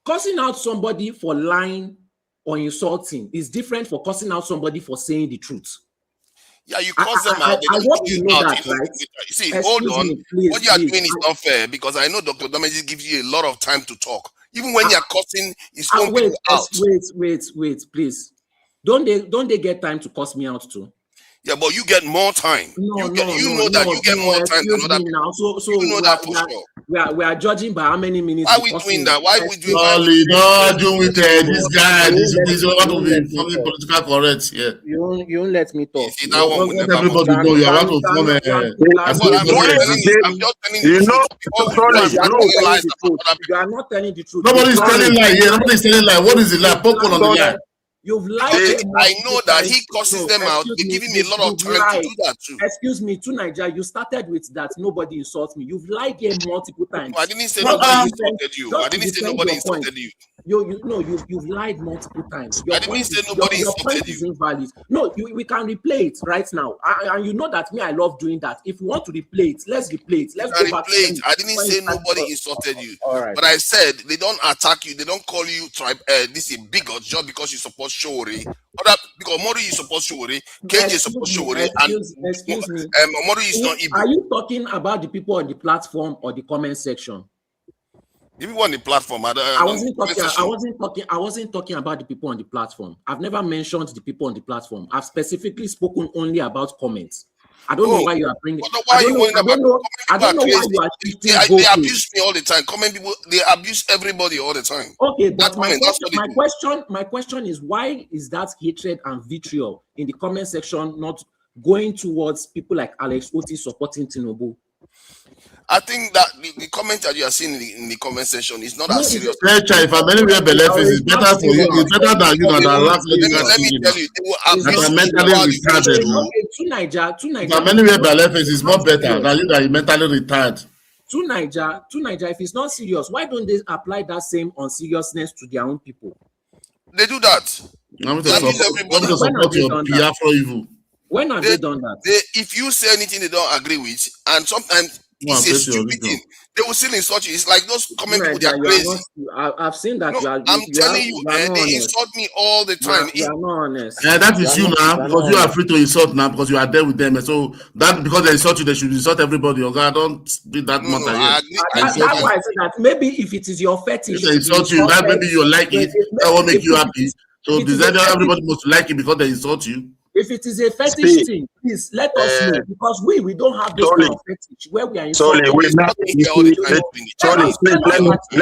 Speaker 17: Cursing out somebody for lying or insulting is different for cursing out somebody for saying the truth.
Speaker 18: Yeah, you curse them out.
Speaker 17: I hope you know that, right?
Speaker 18: See, hold on. What you are doing is not fair because I know Dr. Damage gives you a lot of time to talk. Even when you're cursing his own people out.
Speaker 17: Wait, please. Don't they get time to curse me out too?
Speaker 18: Yeah, but you get more time. You know that you get more time than other people.
Speaker 17: Now. So
Speaker 18: you know that for sure.
Speaker 17: We are judging by how many minutes.
Speaker 18: Why are we doing that? Why are we doing
Speaker 15: that? Don't do with this guy. This want to be forming political correct here.
Speaker 17: You won't let me talk.
Speaker 15: See, that one will everybody know you are about to form a.
Speaker 18: I'm just telling you know,
Speaker 17: you are not telling the truth.
Speaker 15: Nobody is telling lie here. Nobody is telling lie. What is the lie? Poke on the lie.
Speaker 17: You've lied.
Speaker 18: I know that he causes them out. They give him a lot of time to do that too.
Speaker 17: Excuse me, to Nigeria, you started with that nobody insults me. You've lied here multiple times.
Speaker 18: I didn't say nobody insulted you. I didn't say nobody insulted you.
Speaker 17: You've lied multiple times.
Speaker 18: I didn't say nobody insulted you.
Speaker 17: Is invalid. No, we can replay it right now. And you know that me, I love doing that. If you want to replay it, let's replay it. Let's go back.
Speaker 18: I didn't say nobody insulted you.
Speaker 17: All right.
Speaker 18: But I said they don't attack you. They don't call you tribe. This is a bigot just because you support Showore. Because Mori you support Showore, KJ support Showore,
Speaker 17: excuse me.
Speaker 18: Mori is not Igbo.
Speaker 17: Are you talking about the people on the platform or the comment section?
Speaker 18: The people on the platform. I
Speaker 17: wasn't talking about the people on the platform. I've never mentioned the people on the platform. I've specifically spoken only about comments. I don't know why you are bringing. I don't know why you are shifting.
Speaker 18: They abuse me all the time. Comment people, they abuse everybody all the time.
Speaker 17: Okay, but my question is, why is that hatred and vitriol in the comment section not going towards people like Alex Oti supporting Tinubu?
Speaker 18: I think that the comment that you are seeing in the comment section is not as serious.
Speaker 15: If I'm anywhere belief it's better for you. It's better than you than last.
Speaker 18: Let me tell you, they will abuse
Speaker 15: mentally retarded.
Speaker 17: To Niger.
Speaker 15: If I'm anywhere belief it's more better than you that are mentally retarded.
Speaker 17: To Niger, if it's not serious, why don't they apply that same unseriousness to their own people?
Speaker 18: They do that.
Speaker 15: I'm to support your PR for evil.
Speaker 17: When have they done that?
Speaker 18: If you say anything they don't agree with, and sometimes it's a stupid thing, they will still insult you. It's like those comment people, they are crazy.
Speaker 17: I've seen that.
Speaker 18: No, I'm telling you, they insult me all the time.
Speaker 17: You are not honest.
Speaker 15: That is you now, because you are free to insult now, because you are there with them. And so that because they insult you, they should insult everybody. Okay, don't be that much.
Speaker 17: That's why I said that. Maybe if it is your fetish,
Speaker 15: they insult you. That maybe you like it. That will make you happy. So everybody must like it because they insult you.
Speaker 17: If it is a fetish thing, please let us know, because we don't have this kind of fetish where we are insulting.
Speaker 3: Let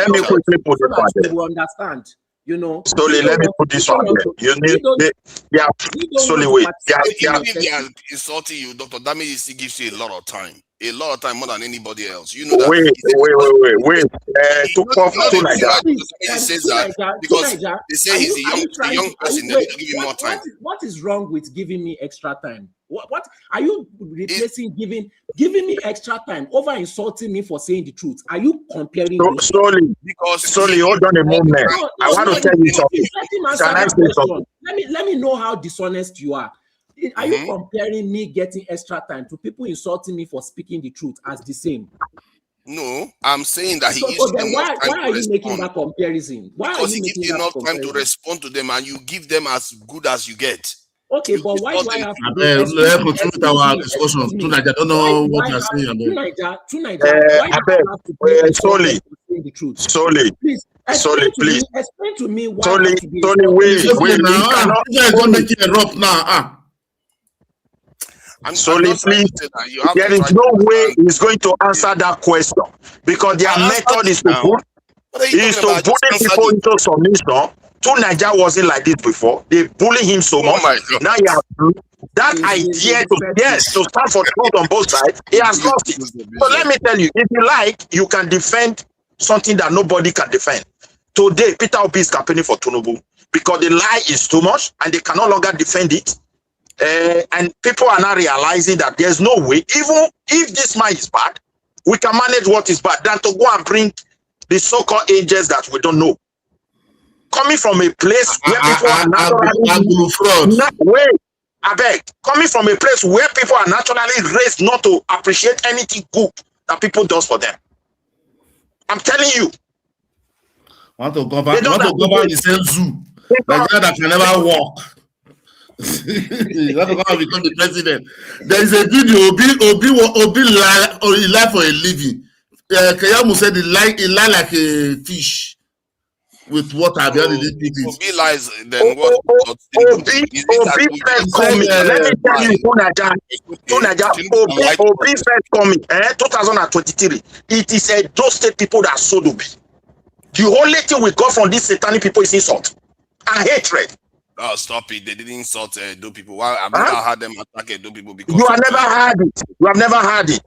Speaker 3: me quickly put it on there.
Speaker 17: We understand, you know.
Speaker 3: Let me put this on there. You need,
Speaker 18: if they are insulting you, Dr. Damage gives you a lot of time. A lot of time more than anybody else. You know that.
Speaker 3: Wait.
Speaker 18: He says that because they say he's a young person. They need to give him more time.
Speaker 17: What is wrong with giving me extra time? What are you replacing giving me extra time over insulting me for saying the truth? Are you comparing?
Speaker 3: Slowly, hold on a moment. I want to tell you something.
Speaker 17: Let me know how dishonest you are. Are you comparing me getting extra time to people insulting me for speaking the truth as the same?
Speaker 18: No, I'm saying that
Speaker 17: why are you making that comparison?
Speaker 18: Because he gives you enough time to respond to them, and you give them as good as you get.
Speaker 17: Okay, but why do I have to
Speaker 15: let's continue with our discussion. Tonight, I don't know what you're saying.
Speaker 17: Tonight, why do I have to be the truth? Please explain to me why.
Speaker 3: Wait.
Speaker 15: You don't make it erupt now.
Speaker 3: Please, there is no way he's going to answer that question, because their method is to bully people into submission. Niger wasn't like this before. They bully him so much. Now he has that idea to stand for truth on both sides. He has lost it. So let me tell you, if you like, you can defend something that nobody can defend. Today, Peter Obi is campaigning for Tinubu because the lie is too much and they can no longer defend it. And people are now realizing that there's no way, even if this man is bad, we can manage what is bad than to go and bring the so-called angels that we don't know. Coming from a place where people are naturally coming from a place where people are naturally raised not to appreciate anything good that people does for them. I'm telling you.
Speaker 15: Want to govern the same zoo. Like that can never walk. That's how become the president. There is a video. Obi lie for a living. Kayamu said he lie like a fish. with what I've
Speaker 18: So
Speaker 15: already did
Speaker 18: it
Speaker 15: it.
Speaker 18: could be lies. Then what?
Speaker 3: Obi let me tell you, Obi first coming, 2023. It is a those state people that sold Obi. The only thing we got from these satanic people is insult and hatred.
Speaker 18: Oh, stop it! They didn't insult Edo people. Well, I've never heard them attack Edo people because
Speaker 3: you have never heard it. You have never heard it,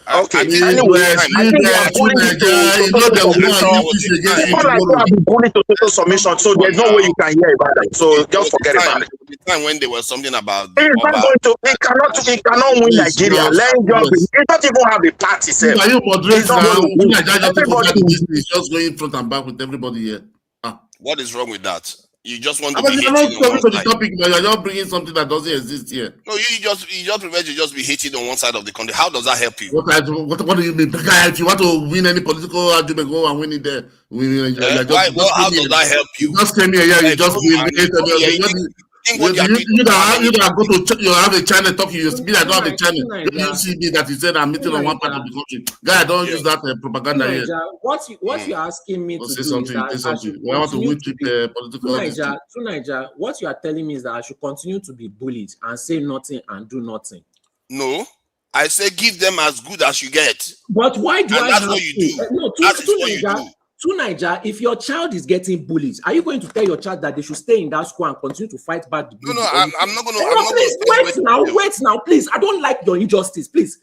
Speaker 3: Okay. Anyway, I think we are bullying people like you have been bullied to total submission, so there's no way you can hear about it. So just forget about it.
Speaker 18: The time when there was something about
Speaker 3: It's not going to. It cannot win Nigeria. Let him just. It doesn't even have a party.
Speaker 15: Are you moderate now? Everybody is just going front and back with everybody here.
Speaker 18: What is wrong with that? You just want to
Speaker 15: but
Speaker 18: be
Speaker 15: you're not
Speaker 18: hating
Speaker 15: coming
Speaker 18: on
Speaker 15: to
Speaker 18: one
Speaker 15: the
Speaker 18: side.
Speaker 15: topic, but you're not bringing something that doesn't exist here.
Speaker 18: No, you just prevent you just be hating on one side of the country. How does that help you?
Speaker 15: What do you mean? If you want to win any political argument, go and win it there.
Speaker 18: How does that help you?
Speaker 15: You just came here, you just you have a channel talking. You speak. I don't have a channel. You see me that you said I'm meeting on one part of the country. Guy, don't use that propaganda here.
Speaker 17: What you're asking me to do is that I should
Speaker 15: want to win political.
Speaker 17: Niger, what you are telling me is that I should continue to be bullied and say nothing and do nothing.
Speaker 18: No, I say give them as good as you get.
Speaker 17: But why do I have
Speaker 18: what you do?
Speaker 17: No, to Niger, if your child is getting bullied, are you going to tell your child that they should stay in that school and continue to fight back the bullies?
Speaker 18: No, I'm not going
Speaker 17: to. Wait now, please. I don't like your injustice, please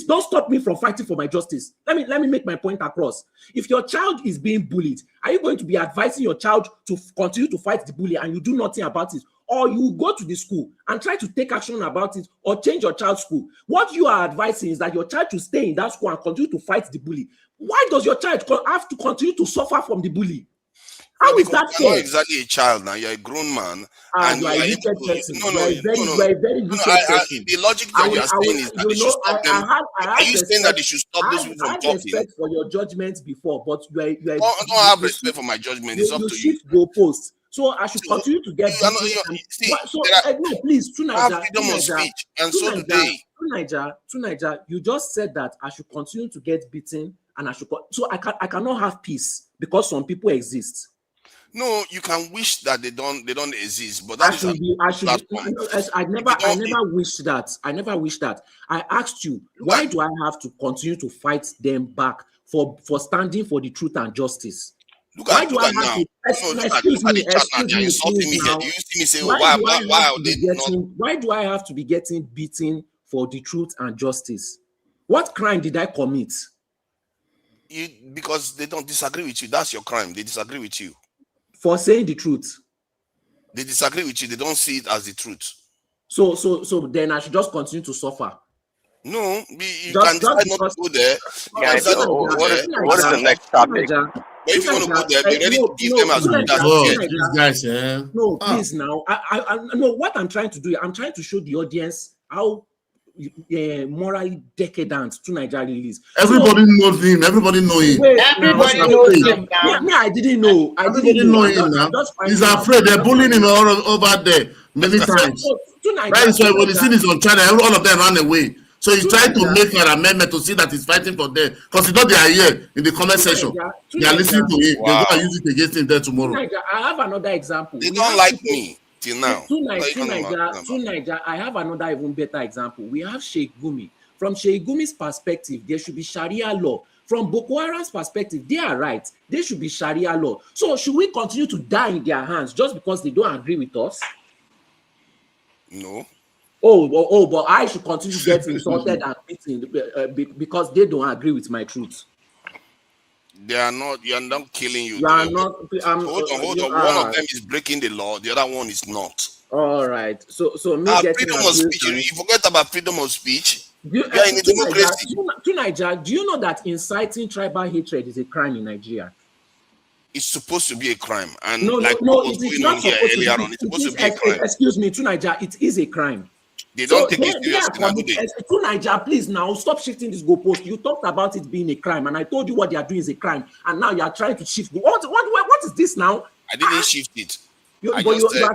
Speaker 17: don't stop me from fighting for my justice. Let me make my point across. If your child is being bullied, are you going to be advising your child to continue to fight the bully and you do nothing about it? Or you go to the school and try to take action about it or change your child's school? What you are advising is that your child should stay in that school and continue to fight the bully. Why does your child have to continue to suffer from the bully? How is that fair?
Speaker 18: You're not exactly a child now. You're a grown man. And
Speaker 17: you are a wicked person.
Speaker 18: No.
Speaker 17: You are a very wicked person.
Speaker 18: The logic that you are saying is that they should stop them. Are you saying that they should stop those people from talking?
Speaker 17: I had respect for your judgments before, but you are.
Speaker 18: Don't have respect for my judgment. It's up to you.
Speaker 17: Go post. So I should continue to get. No, please, to Niger,
Speaker 18: freedom of speech, and so do they.
Speaker 17: To Niger, you just said that I should continue to get beaten, and I should. So I cannot have peace because some people exist.
Speaker 18: No, you can wish that they don't exist, but
Speaker 17: I never wish that. I never wish that. I asked you, why do I have to continue to fight them back for standing for the truth and justice?
Speaker 18: Why do I have to? Excuse me, insulting me here. Do you see me say, why
Speaker 17: do I have to be getting beaten for the truth and justice? What crime did I commit?
Speaker 18: Because they don't disagree with you. That's your crime. They disagree with you.
Speaker 17: For saying the truth.
Speaker 18: They disagree with you. They don't see it as the truth.
Speaker 17: So then I should just continue to suffer.
Speaker 18: No, you can decide not to go there.
Speaker 11: What is the next topic?
Speaker 18: If you want to go there, be ready to give them as good as you get.
Speaker 15: These guys, yeah.
Speaker 17: No, please now. I know what I'm trying to do. I'm trying to show the audience how morally decadent to Nigeria is.
Speaker 15: Everybody knows him. Everybody knows him.
Speaker 16: Everybody knows him now.
Speaker 17: Me, I didn't know. I
Speaker 15: didn't know him now. He's afraid. They're bullying him over there many times. That is why when the scene is on China, all of them run away. So he's trying to make an amendment to see that he's fighting for them. Because you know they are here in the comment section. They are listening to him. They're going to use it against him there tomorrow.
Speaker 17: I have another example.
Speaker 18: They don't like me till now.
Speaker 17: To Niger, I have another even better example. We have Sheikh Gumi. From Sheikh Gumi's perspective, there should be Sharia law. From Boko Haram's perspective, they are right. There should be Sharia law. So should we continue to die in their hands just because they don't agree with us?
Speaker 18: No.
Speaker 17: But I should continue to get insulted and beaten because they don't agree with my truth.
Speaker 18: They are not. You are not killing you.
Speaker 17: You are not.
Speaker 18: Hold on. One of them is breaking the law. The other one is not.
Speaker 17: All right. So me getting
Speaker 18: freedom of speech. You forget about freedom of speech. You are in a democracy.
Speaker 17: To Niger, do you know that inciting tribal hatred is a crime in Nigeria?
Speaker 18: It's supposed to be a crime, and
Speaker 17: no, it's not supposed to be. It's supposed to be a crime. Excuse me, to Niger, it is a crime.
Speaker 18: They don't take it seriously.
Speaker 17: To Niger, please now stop shifting this goalpost. You talked about it being a crime, and I told you what they are doing is a crime, and now you are trying to shift. What is this now?
Speaker 18: I didn't shift it.
Speaker 17: You are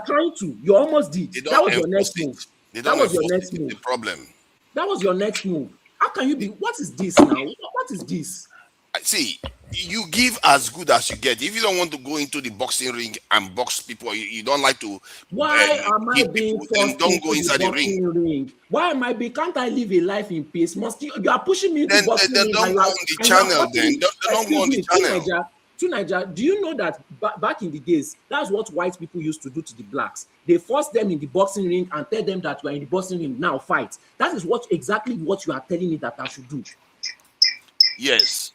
Speaker 17: trying to. You almost did. That was your next move. That was your next move.
Speaker 18: The problem.
Speaker 17: That was your next move. How can you be? What is this now? What is this?
Speaker 18: See, you give as good as you get. If you don't want to go into the boxing ring and box people, you don't like to
Speaker 17: Why am I
Speaker 18: hit
Speaker 17: being
Speaker 18: people, then
Speaker 17: forced
Speaker 18: don't go
Speaker 17: into the
Speaker 18: inside the ring.
Speaker 17: boxing ring? Why am I being? Can't I live a life in peace? Must you are pushing me into
Speaker 18: Then
Speaker 17: boxing ring
Speaker 18: don't
Speaker 17: and
Speaker 18: go on the channel. Then don't go
Speaker 17: excuse
Speaker 18: on the
Speaker 17: me,
Speaker 18: channel.
Speaker 17: to Niger, do you know that back in the days, that's what white people used to do to the blacks? They forced them in the boxing ring and tell them that you are in the boxing ring, now fight. That is exactly what you are telling me that I should do.
Speaker 18: Yes.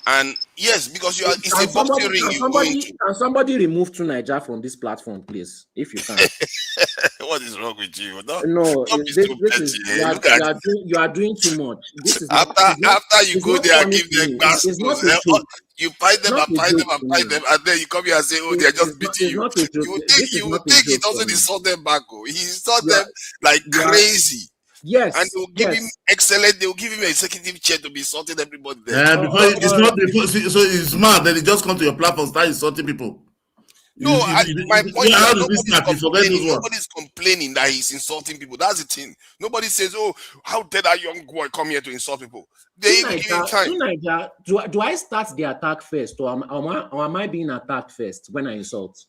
Speaker 18: And yes, because it's a boxing ring you go into.
Speaker 17: Can somebody remove to Niger from this platform, please, if you can?
Speaker 18: What is wrong with you?
Speaker 17: No,
Speaker 18: don't be so petty.
Speaker 17: You are doing too much. This is
Speaker 18: after you go there and give them
Speaker 17: it's not a joke.
Speaker 18: you fight them and fight them and fight them, and then you come here and say, "Oh, they're just beating you." You will think it doesn't insult them back. He insult them like crazy.
Speaker 17: Yes,
Speaker 18: and they will give him excellent. They will give him an executive chair to be insulting everybody there.
Speaker 15: Yeah, because it's not before. So it's mad. Then he just come to your platform, start insulting people.
Speaker 18: No, my point is nobody's complaining that he's insulting people. That's the thing. Nobody says, "Oh, how dare that young boy come here to insult people?" They even give him time.
Speaker 17: Do I start the attack first, or am I being attacked first when I insult?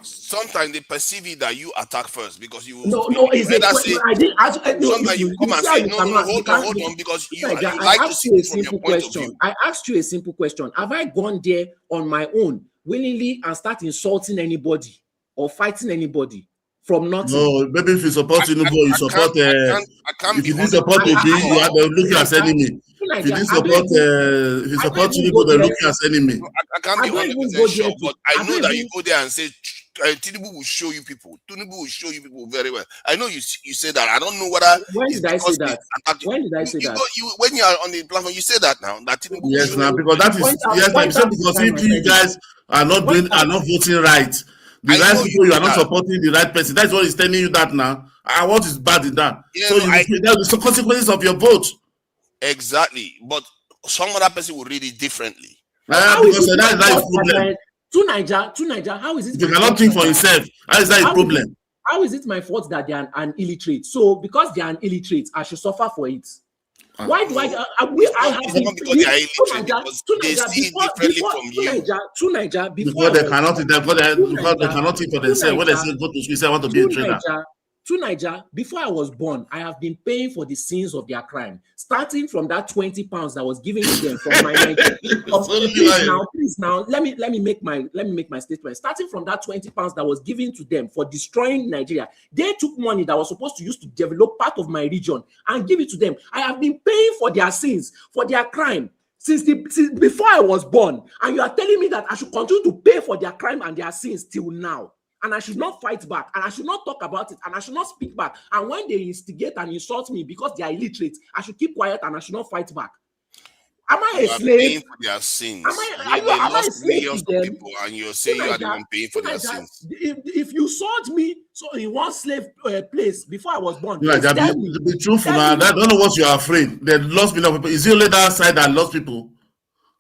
Speaker 18: Sometimes they perceive it that you attack first because you.
Speaker 17: No, it's a question. I didn't ask.
Speaker 18: Sometimes you come and say, "No, hold on," because you like to see it from your point of view.
Speaker 17: I asked you a simple question. Have I gone there on my own willingly and start insulting anybody or fighting anybody from nothing?
Speaker 15: No, maybe if you support Tinubu, you support. If you didn't support Obi, you are looking as enemy. If you didn't support, if you support Tinubu, they're looking as enemy.
Speaker 18: I can't be 100% sure, but I know that you go there and say Tinubu will show you people. Tinubu will show you people very well. I know you say that. I don't know whether.
Speaker 17: When did I say that? When did I say that?
Speaker 18: When you are on the platform, you say that now. That Tinubu.
Speaker 15: Yes, now because that is because if you guys are not voting right, the right people, you are not supporting the right person. That's what he's telling you that now. And what is bad in that? So that's the consequences of your vote.
Speaker 18: Exactly, but some other person will read it differently.
Speaker 15: Because that is problem.
Speaker 17: To Niger, how is it?
Speaker 15: You cannot think for yourself. How is that a problem?
Speaker 17: How is it my fault that they are an illiterate? So because they are an illiterate, I should suffer for it. Why do I have
Speaker 18: because they are illiterate, because they see it differently from you.
Speaker 17: To Niger,
Speaker 15: because they cannot think for themselves. When they say go to school, say I want to be a trainer.
Speaker 17: To Niger, before I was born, I have been paying for the sins of their crime, starting from that 20 pounds that was given to them from my Niger. Please now, let me make my statement. Starting from that 20 pounds that was given to them for destroying Nigeria, they took money that was supposed to use to develop part of my region and give it to them. I have been paying for their sins, for their crime, since before I was born, and you are telling me that I should continue to pay for their crime and their sins till now. And I should not fight back, and I should not talk about it, and I should not speak back. And when they instigate and insult me because they are illiterate, I should keep quiet and I should not fight back. Am I a slave?
Speaker 18: Paying for their sins. They lost millions of people, and you're saying you are the one paying for their sins.
Speaker 17: If you sold me in one slave place before I was born,
Speaker 15: be truthful now. I don't know what you are afraid. They lost millions of people. Is it only that side that lost people?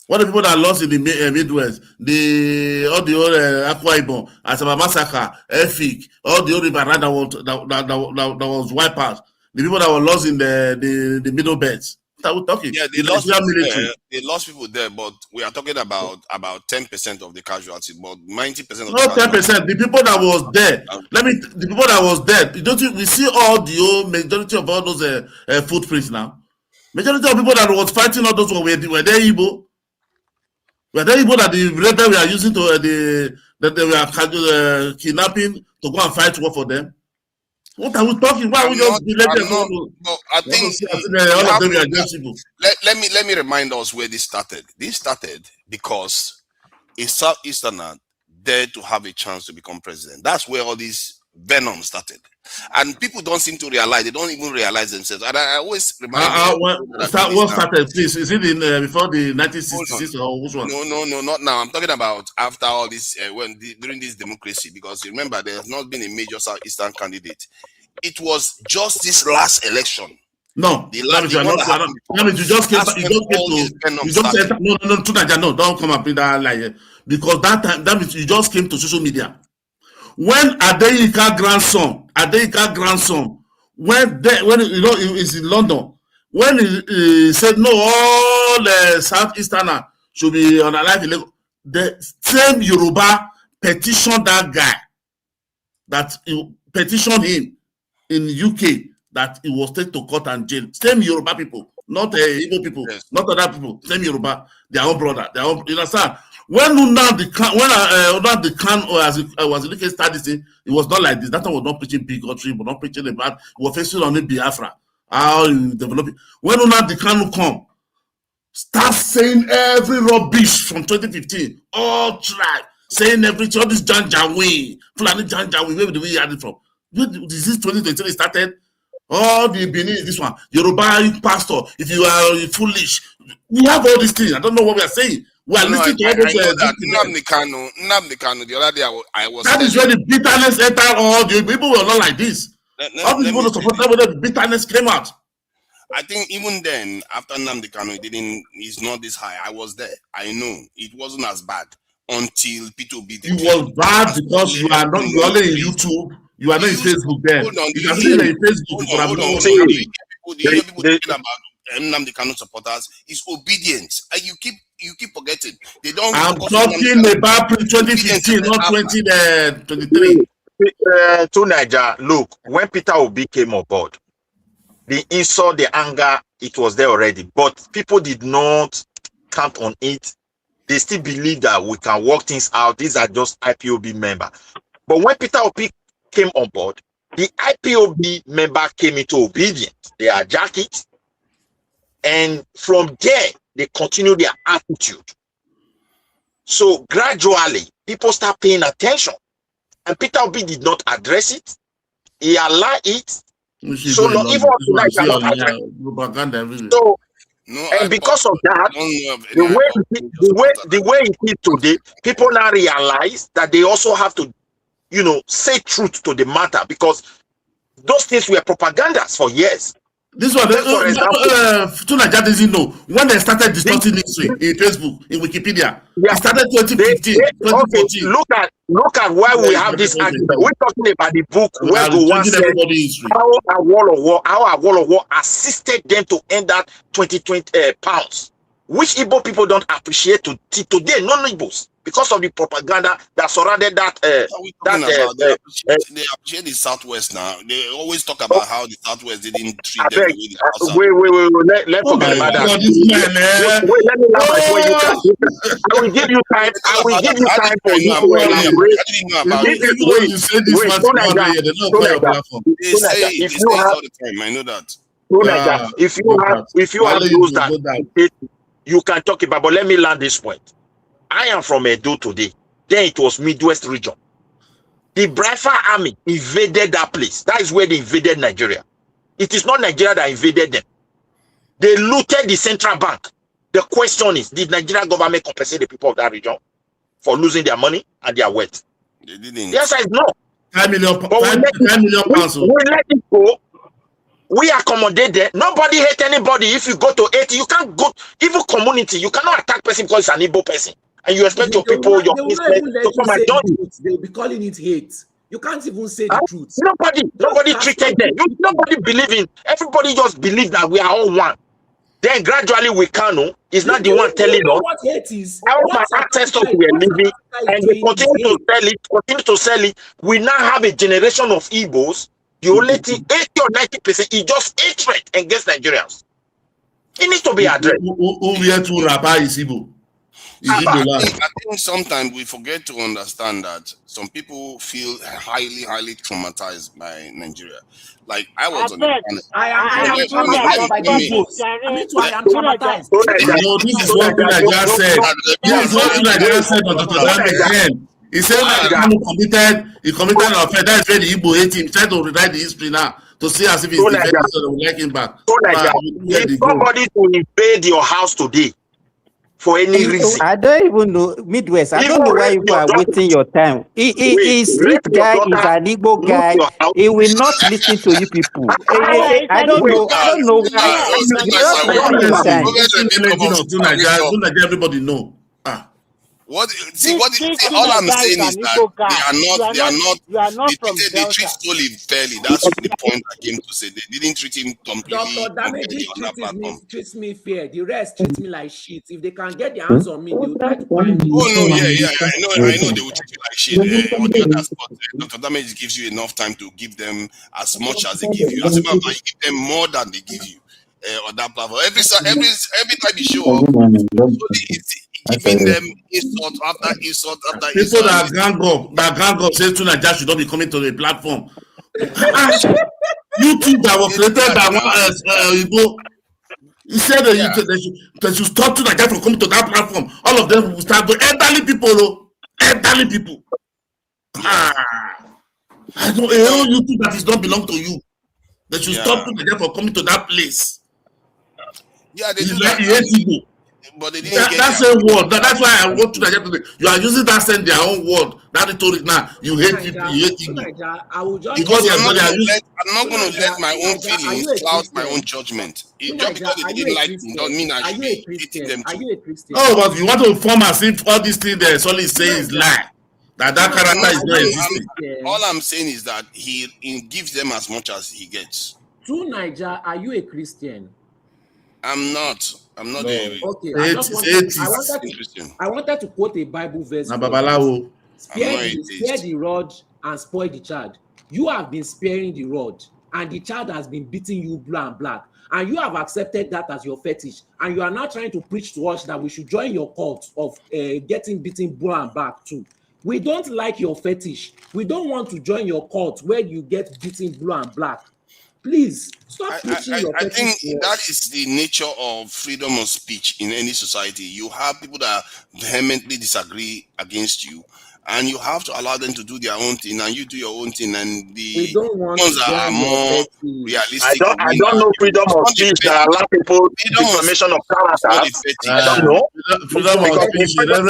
Speaker 15: What the people that lost in the Midwest, all the old Akwa Ibom, Asaba Massacre, Efik, all the old river that was wiped out. The people that were lost in the middle belts. That we're talking.
Speaker 18: Yeah, they lost people there, but we are talking about 10% of the casualties, but 90% of
Speaker 15: not 10%. The people that was there. The people that was there. We see all the old majority of all those footprints now. Majority of people that was fighting all those were there Igbo. Were there people that the rebel we are using that they were kidnapping to go and fight war for them? What are we talking? Why are we just
Speaker 18: I think
Speaker 15: all of them are against people.
Speaker 18: Let me remind us where this started. This started because a Southeasterner dared to have a chance to become president. That's where all this venom started. And people don't seem to realize, they don't even realize themselves. And I always remind
Speaker 15: what started, please? Is it before the 1966 or which one?
Speaker 18: No, not now. I'm talking about after all this, during this democracy, because remember, there has not been a major Southeastern candidate. It was just this last election.
Speaker 15: No, you just came to no, don't come up with that lie. Because that means you just came to social media. When Adeyika grandson, when he's in London, when he said no, all the Southeasterner should be on a life in Lagos. The same Yoruba petitioned that guy, that petitioned him in UK, that he was taken to court and jail. Same Yoruba people, not Igbo people, not other people. Same Yoruba, their own brother, their own. You understand? When the Khan was looking at this thing, it was not like this. That time was not preaching bigotry, was not preaching about. We were facing on the Biafra, how you develop it. When the Khan come, start saying every rubbish from 2015, all tribe, saying everything, all this Janjaweed, Fulani Janjaweed, where did we had it from? This is 2023 started. All the Benin, this one, Yoruba pastor, if you are foolish, we have all these things. I don't know what we are saying. We are listening to all those.
Speaker 18: Nnamdi Kanu, the other day I was.
Speaker 15: That is where the bitterness entered. All the people were not like this. All the people that support that, where the bitterness came out.
Speaker 18: I think even then, after Nnamdi Kanu, it's not this high. I was there. I know it wasn't as bad until P2B.
Speaker 15: It was bad because you are not only in YouTube. You are not in Facebook then. If you are still in Facebook, you could have known what's happening.
Speaker 18: People talking about Nnamdi Kanu supporters is obedience. And you keep forgetting. They don't.
Speaker 15: I'm talking about 2015, not 2023.
Speaker 3: To Niger, look, when Peter Obi came on board, the insult, the anger, it was there already. But people did not count on it. They still believe that we can work things out. These are just IPOB members. But when Peter Obi came on board, the IPOB member came into obedience. They are jackets. And from there, they continue their attitude. So gradually, people start paying attention. And Peter Obi did not address it. He allowed it. So long, even tonight, so, and because of that, the way it is today, people now realize that they also have to, say truth to the matter, because those things were propagandas for years.
Speaker 15: This one, for example, Tunaja doesn't know when they started distorting history in Facebook, in Wikipedia. It started 2015, 2014.
Speaker 3: Okay, look at why we have this argument. We're talking about the book where Gowon said how Awolowo assisted them to end that 2020 pounds, which Igbo people don't appreciate today, non-Igbos, because of the propaganda that surrounded that.
Speaker 18: They appreciate the Southwest now. They always talk about how the Southwest didn't treat them the way the South.
Speaker 3: Wait. Let's forget about that. Wait, let me know before you can. I will give you time. I will give you time for you to elaborate.
Speaker 18: I know that.
Speaker 3: If you have those that you can talk about, but let me land this point. I am from Edo today. Then it was Midwest region. The Biafra army invaded that place. That is where they invaded Nigeria. It is not Nigeria that invaded them. They looted the central bank. The question is, did Nigerian government compensate the people of that region for losing their money and their wealth?
Speaker 18: They didn't.
Speaker 3: The answer is no.
Speaker 15: 5 million pounds.
Speaker 3: We let it go. We accommodate them. Nobody hate anybody. If you go to 80, you can't go. Even community, you cannot attack person because it's an Igbo person. And you expect your people, your business to come and join you.
Speaker 17: They'll be calling it hate. You can't even say the truth.
Speaker 3: Nobody treated them. Nobody believe in. Everybody just believe that we are all one. Then gradually we can. It's not the one telling us
Speaker 17: what hate is.
Speaker 3: How my ancestors were living, and they continue to sell it. We now have a generation of Igbos. The only thing, 80 or 90% is just hatred against Nigerians. It needs to be addressed.
Speaker 15: Who we are to rabbi is Igbo.
Speaker 18: I think sometimes we forget to understand that some people feel highly traumatized by Nigeria. Like I was on the planet.
Speaker 17: I am traumatized by these. I am traumatized.
Speaker 15: This is what Nigeria said. This is what Nigeria said on the again. He said that he committed an offense. That's where the Igbo hate him. Try to rewrite the history now to see as if he's defending, so they will like him back.
Speaker 3: If somebody to invade your house today for any reason,
Speaker 14: I don't even know Midwest. I don't know why you are wasting your time. He street guy is an Igbo guy. He will not listen to you people. I don't know. I don't know why.
Speaker 15: Everybody know.
Speaker 18: What see? All I'm saying is that they are not. They treat Stoli fairly. That's the point I came to say. They didn't treat him completely.
Speaker 17: Dr. Dameji treats me fair. The rest treats me like shit. If they can get their hands on me, they will try to find me.
Speaker 18: Oh no, yeah. I know they will treat you like shit. On the other spot, Dr. Dameji gives you enough time to give them as much as they give you. As a matter of fact, you give them more than they give you on that platform. Every time you show up, it's giving them insult after insult after
Speaker 15: people
Speaker 18: insult.
Speaker 15: that gang up say Tunaja should not be coming to the platform. YouTube that was created by one he said that they should stop Tunaja from coming to that platform. All of them will start with elderly people. Elderly people. I don't YouTube that does not belong to you. They should stop Tunaja from coming to that place.
Speaker 18: Yeah, they do
Speaker 15: that.
Speaker 18: But they didn't get
Speaker 15: that's a word. That's why I want to get today. You are using that saying their own word. That rhetoric now. You hate people. You hate people.
Speaker 18: Because I'm not going to let my own feelings cloud my own judgment. Just because they didn't like me doesn't mean I should be hating them too.
Speaker 15: Oh, but you want to form as if all these things that Solly is saying is lie. That character is not existing.
Speaker 18: All I'm saying is that he gives them as much as he gets.
Speaker 17: True Niger, are you a Christian?
Speaker 18: I'm not.
Speaker 17: Okay. I wanted to quote a Bible verse. Spare the rod and spoil the child. You have been sparing the rod, and the child has been beating you blue and black, and you have accepted that as your fetish, and you are now trying to preach to us that we should join your cult of getting beaten blue and black too. We don't like your fetish. We don't want to join your cult where you get beaten blue and black. Please stop preaching your
Speaker 18: I think that is the nature of freedom of speech in any society. You have people that vehemently disagree against you, and you have to allow them to do their own thing, and you do your own thing. And the ones that are more realistic.
Speaker 3: I don't know freedom of speech that allow people defamation of character. I don't know.
Speaker 15: Freedom of speech.
Speaker 3: Even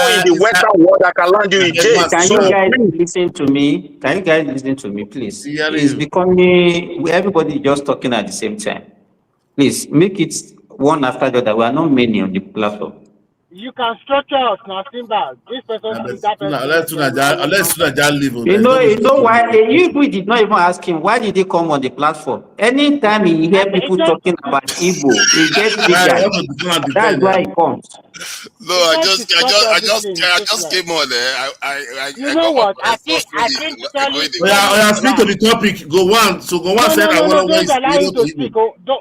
Speaker 3: in the Western world, I can land you in jail.
Speaker 14: Can you guys listen to me? Can you guys listen to me, please? It's becoming everybody just talking at the same time. Please make it one after the other. We are not many on the platform.
Speaker 16: You can structure us now, Simba. This person is that person.
Speaker 15: Let's leave.
Speaker 14: You know why? You did not even ask him why did he come on the platform. Anytime he hear people talking about Igbo, he gets bigger. That's why he comes.
Speaker 18: No, I just came on there.
Speaker 16: You know what? I think
Speaker 15: speak to the topic. Gowon. So Gowon said Awolowo is
Speaker 16: hero to Igbo.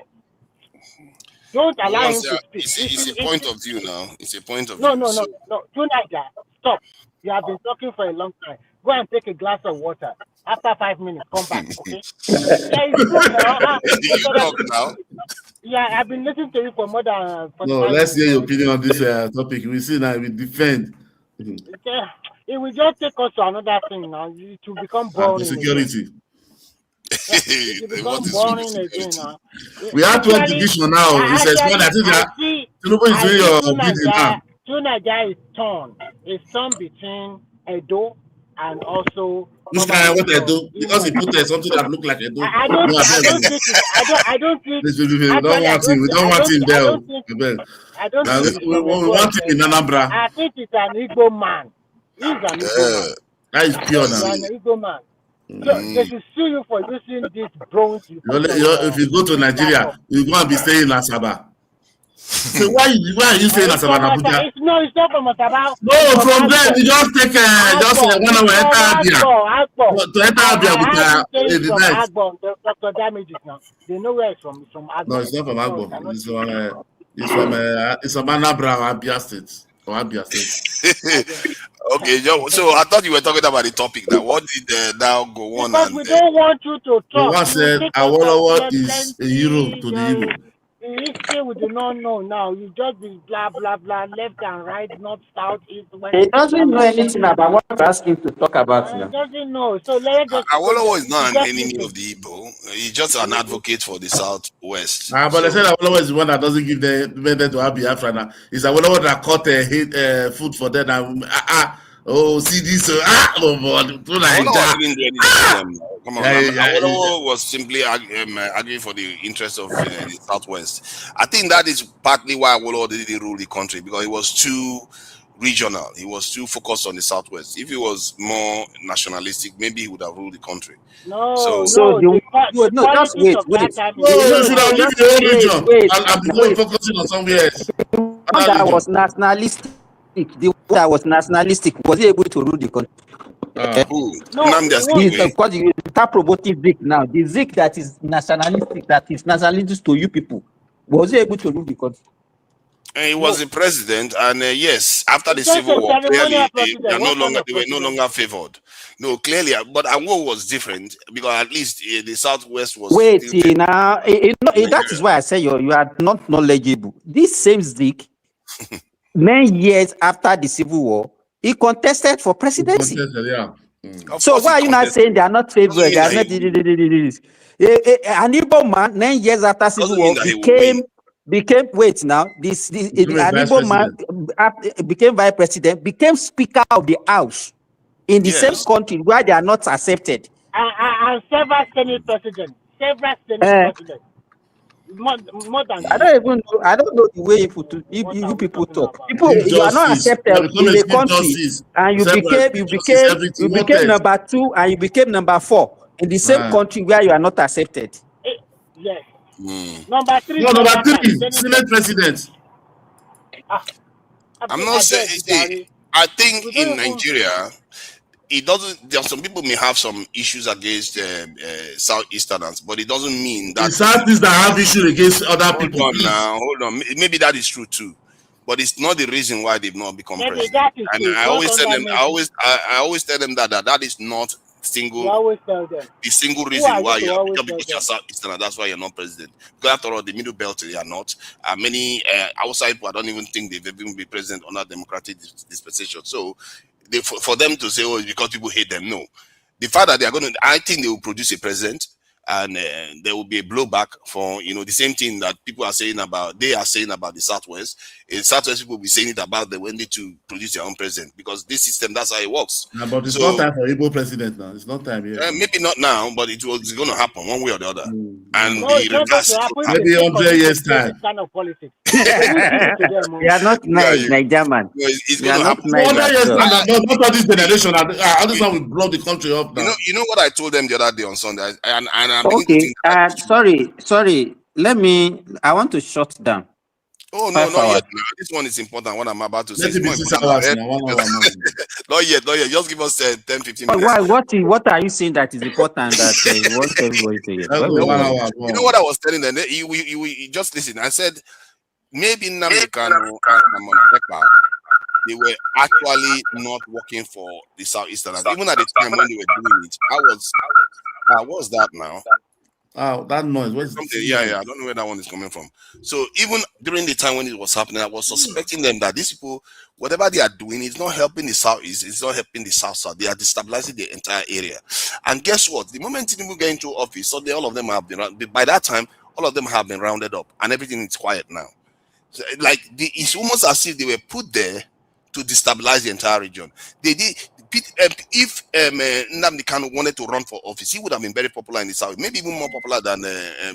Speaker 16: Don't allow him to speak.
Speaker 18: It's a point of view now. It's a point of
Speaker 16: view.
Speaker 18: No.
Speaker 16: Tunaja, stop. You have been talking for a long time. Go and take a glass of water. After 5 minutes, come back, okay?
Speaker 18: You talk now.
Speaker 16: Yeah, I've been listening to you for more than 45
Speaker 15: No, let's hear your opinion on this topic. We see now, we defend.
Speaker 16: Okay. It will just take us to another thing now. It will become boring.
Speaker 15: Security.
Speaker 16: What is boring again now.
Speaker 15: We have 20 division now. It's explained that Tinubu is doing your bidding now.
Speaker 16: Tunaja is torn. It's torn between Edo and also.
Speaker 15: Which kind of what Edo? Because he put something that look like Edo.
Speaker 16: I don't think.
Speaker 15: We don't want him there. We want him in Anambra.
Speaker 16: I think it's an Igbo man. He's an Igbo man.
Speaker 15: That is pure now.
Speaker 16: He's an Igbo man. So they should sue you for using this bronze.
Speaker 15: If you go to Nigeria, you go and be staying in Asaba. So why are you staying in Asaba, Abuja?
Speaker 16: No, it's not from Asaba.
Speaker 15: No, from there you just take just 1 hour enter Abia. To enter Abia with the night.
Speaker 16: Dr. Damages now. They know where it's from. It's from Agbo.
Speaker 15: No, it's not from Agbo. It's from Anambra, Abia State. Abia State.
Speaker 18: Okay, so I thought you were talking about the topic now. What did now go on?
Speaker 16: Because we don't want you to talk.
Speaker 15: One said Awolowo is a hero to the Igbo.
Speaker 16: The history we do not know now. You just be blah blah blah, left and right, north, south, east, west.
Speaker 14: He doesn't know anything about what I'm asking to talk about.
Speaker 16: He doesn't know. So let's just.
Speaker 18: Awolowo is not an enemy of the Igbo. He's just an advocate for the Southwest.
Speaker 15: But they said Awolowo is the one that doesn't give them to have Biafra now. It's Awolowo that caught food for them. Oh, see this. Oh, boy.
Speaker 18: Awolowo didn't do anything to them. Come on,
Speaker 15: Yeah.
Speaker 18: Awolowo was simply arguing for the interest of the Southwest. I think that is partly why Awolowo didn't rule the country, because he was too regional. He was too focused on the Southwest. If he was more nationalistic, maybe he would have ruled the country.
Speaker 19: No,
Speaker 18: So
Speaker 19: the
Speaker 16: just
Speaker 19: politics
Speaker 16: wait,
Speaker 19: of
Speaker 16: wait.
Speaker 19: that time.
Speaker 15: No, you should have lived your own region
Speaker 16: Wait,
Speaker 15: and been focusing on somewhere else.
Speaker 16: one that was nationalistic, the one that was nationalistic, was he able to rule the country?
Speaker 18: Who?
Speaker 19: No,
Speaker 16: Because you start promoting Zik now. The Zik that is nationalistic to you people, was he able to rule the country?
Speaker 18: He was the president, and yes, after the Civil War, clearly they were no longer favored. No, clearly, but Awolowo was different, because at least the Southwest was.
Speaker 16: Wait, now that is why I say you are not knowledgeable. This same Zik, 9 years after the Civil War, he contested for presidency. So why are you not saying they are not favored? They are not. An Igbo man, 9 years after Civil War, became wait now. An Igbo man became vice president, became Speaker of the House in the same country where they are not accepted.
Speaker 19: And several Senate presidents. More than
Speaker 16: I don't know the way you people talk. You are not accepted in the country, and you became number 2 and you became number 4 in the same country where you are not accepted.
Speaker 19: Yes. Number 3.
Speaker 15: No, number 3, Senate president.
Speaker 18: I'm not saying. I think in Nigeria, it doesn't. There are some people may have some issues against Southeasterners, but it doesn't mean that
Speaker 15: the Southeast that have issues against other people.
Speaker 18: Hold on. Maybe that is true too, but it's not the reason why they've not become president.
Speaker 19: That is
Speaker 18: and
Speaker 19: true.
Speaker 18: I always tell them. I always tell them that is not single.
Speaker 19: You always tell them.
Speaker 18: The single reason why you are because you're Southeasterner, that's why you're not president. Because after all, the Middle Belt they are not. Many outside people, I don't even think they've even been president under democratic dispensation. So. For them to say, oh, it's because people hate them. No, the fact that they are going to, I think they will produce a president, and there will be a blowback for the same thing that people are saying about. They are saying about the Southwest. Southwest people will be saying it about them when they to produce their own president, because this system, that's how it works.
Speaker 15: No, but it's not time for Igbo president now. It's not time yet.
Speaker 18: Maybe not now, but it's going to happen one way or the other. And
Speaker 15: maybe 100 years time.
Speaker 19: Kind of politics.
Speaker 16: You are not nice, Nigerian.
Speaker 18: It's going to happen.
Speaker 15: 100 years time. Not this generation. This one will blow the country up now.
Speaker 18: You know what I told them the other day on Sunday, and I'm
Speaker 16: okay. Sorry. I want to shut down.
Speaker 18: Oh no, not yet. No, this one is important. What I'm about to say. Not yet. Just give us 10-15 minutes.
Speaker 16: What are you saying that is important that you want everybody to hear?
Speaker 18: You know what I was telling them? You just listen. I said maybe Nnamdi Kanu and Simon Ekpa, they were actually not working for the Southeasterners. Even at the time when they were doing it, what was that now?
Speaker 15: That noise.
Speaker 18: Yeah. I don't know where that one is coming from. So even during the time when it was happening, I was suspecting them that these people, whatever they are doing, is not helping the Southeast. It's not helping the South. They are destabilizing the entire area. And guess what? The moment Tinubu get into office, so all of them have been. By that time, all of them have been rounded up, and everything is quiet now. So, it's almost as if they were put there to destabilize the entire region. They did. If Nnamdi Kanu wanted to run for office, he would have been very popular in the South, maybe even more popular than.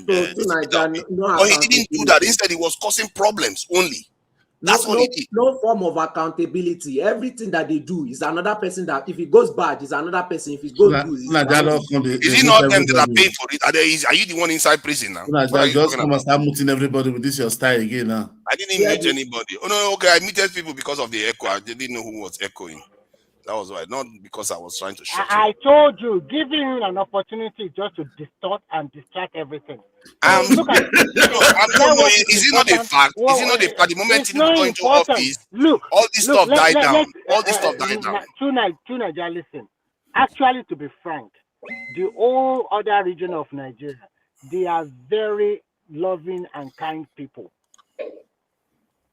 Speaker 18: But he didn't do that. Instead, he was causing problems only. That's what he did.
Speaker 17: No form of accountability. Everything that they do is another person that, if it goes bad, is another person. If it goes good,
Speaker 18: is it not them that are paying for it? Are you the one inside prison now?
Speaker 15: Just come and start muting everybody with this your style again now.
Speaker 18: I didn't mute anybody. Oh no, okay, I muted people because of the echo. I didn't know who was echoing. That was why, not because I was trying to shut
Speaker 19: I told you, giving him an opportunity just to distort and distract everything. Look at
Speaker 18: is it not a fact? Is it not a fact? The moment he go into office, all this stuff died down. All this stuff died down.
Speaker 19: To Nigeria, listen. Actually, to be frank, the whole other region of Nigeria, they are very loving and kind people.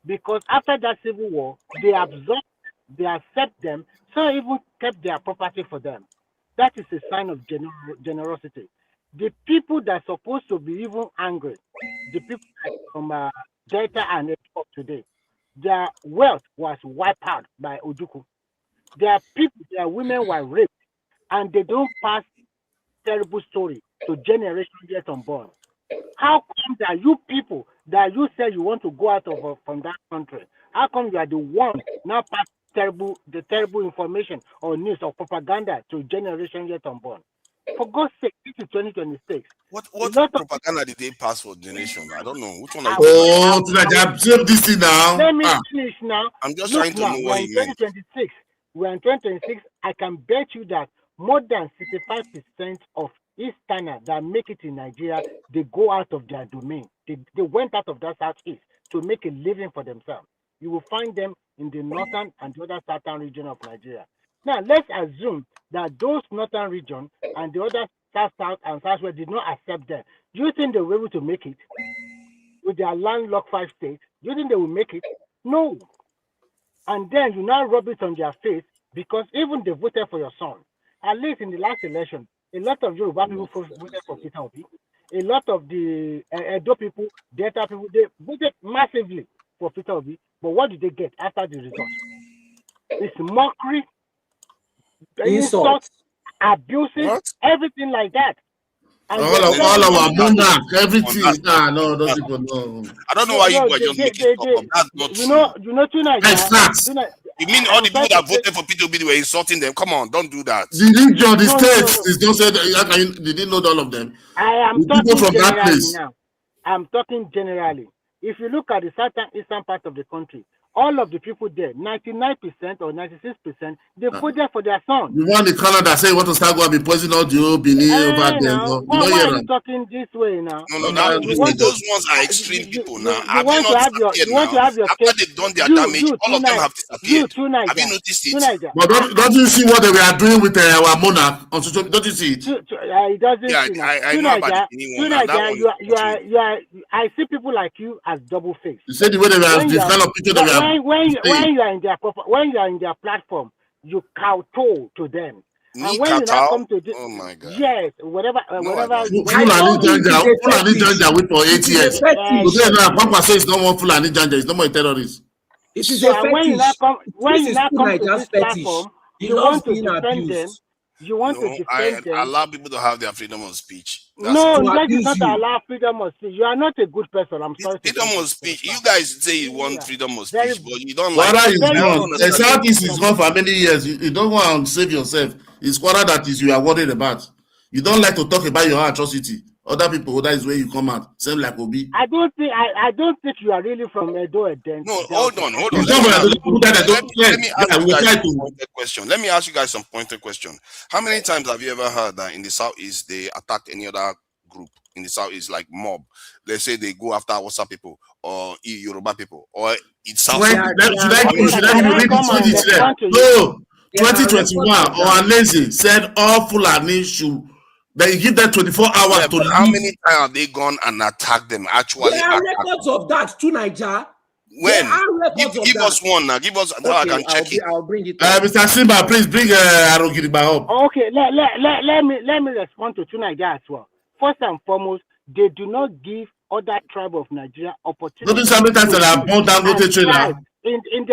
Speaker 19: Because after that civil war, they absorb, they accept them. Some even kept their property for them. That is a sign of generosity. The people that are supposed to be even angry, the people from Delta and Epop today, their wealth was wiped out by Ojukwu. There are people, there are women who are raped, and they don't pass terrible story to generation yet unborn. How come that you people that you say you want to go out of from that country? How come you are the one now pass the terrible information or news or propaganda to generation yet unborn? For God's sake, this is 2026.
Speaker 18: What propaganda did they pass for generation? I don't know. Which one are you
Speaker 15: Oh, save this thing now.
Speaker 19: Let me finish now.
Speaker 18: I'm just
Speaker 19: Look
Speaker 18: trying to
Speaker 19: now,
Speaker 18: know
Speaker 19: we're
Speaker 18: what
Speaker 19: in
Speaker 18: you meant.
Speaker 19: 2026. We're in 2026. I can bet you that more than 65% of Easterners that make it in Nigeria, they go out of their domain. They went out of that southeast to make a living for themselves. You will find them in the northern and the other southern region of Nigeria. Now, let's assume that those northern region and the other south and southwest did not accept them. Do you think they were able to make it with their landlocked 5 states? Do you think they will make it? No. And then you now rub it on their face because even they voted for your son. At least in the last election, a lot of Yoruba people voted for Peter Obi. A lot of the Edo people, Delta people, they voted massively for Peter Obi. But what did they get after the result? It's mockery, insults, abuses, everything like that. And
Speaker 15: all our monarch, everything. No, those people know.
Speaker 18: I don't know why you were just making stuff up. That's not true.
Speaker 19: You know, tonight.
Speaker 18: You mean all the people that voted for P2B were insulting them? Come on, don't do that.
Speaker 15: The region, the states, is don't say that. They didn't know all of them.
Speaker 19: I am talking from that place now. I'm talking generally. If you look at the southern eastern part of the country, all of the people there, 99% or 96%, they voted for their son.
Speaker 15: You want the Canada say want to start going to be poisoning all the old Benin over there.
Speaker 19: Why are you talking this way now?
Speaker 18: No, those ones are extreme people now.
Speaker 19: You want to have your
Speaker 18: after they've done their damage, all of them have disappeared. Have you noticed it?
Speaker 15: But don't you see what they were doing with our monarch on social? Don't you see it?
Speaker 19: It doesn't.
Speaker 18: I know about the
Speaker 19: I see people like you as double faced.
Speaker 15: You say the way they were the kind of people that
Speaker 19: when you are in their platform, you kowtow to them. And when you now come to this,
Speaker 18: oh my God.
Speaker 19: Yes, whatever.
Speaker 15: Fulani Janja wait for 8 years. Today now, Papa says no more Fulani Janja. It's no more a terrorist.
Speaker 17: It is a fetish.
Speaker 19: When you now come to this platform, you want to defend them. You want to defend them.
Speaker 18: Allow people to have their freedom of speech.
Speaker 19: No, that is not allow freedom of speech. You are not a good person. I'm sorry.
Speaker 18: Freedom of speech. You guys say you want freedom of speech, but you don't
Speaker 15: like
Speaker 18: it.
Speaker 15: The Southeast is gone for many years. You don't want to save yourself. It's Quara that is you are worried about. You don't like to talk about your atrocity. Other people, that is where you come out. Same like Obi.
Speaker 19: I don't think you are really from Edo Eden.
Speaker 18: No, hold on. Let me ask you guys some pointed question. How many times have you ever heard that in the Southeast they attack any other group in the Southeast, like mob? They say they go after Hausa people or Yoruba people, or it's South.
Speaker 15: Should I give you read the tweet? No. 2021, Ohaneze said all Fulani should. They give them 24 hours to leave.
Speaker 18: How many times have they gone and attacked them? Actually,
Speaker 17: there are records of that to Niger.
Speaker 18: When? Give us one now. Give us. Okay, I can check it.
Speaker 17: I'll bring it.
Speaker 15: Mr. Simba, please bring Arogiriba up.
Speaker 19: Okay, let me respond to Niger as well. First and foremost, they do not give other tribe of Nigeria opportunity.
Speaker 15: Notice how many times they are born down the trailer
Speaker 19: in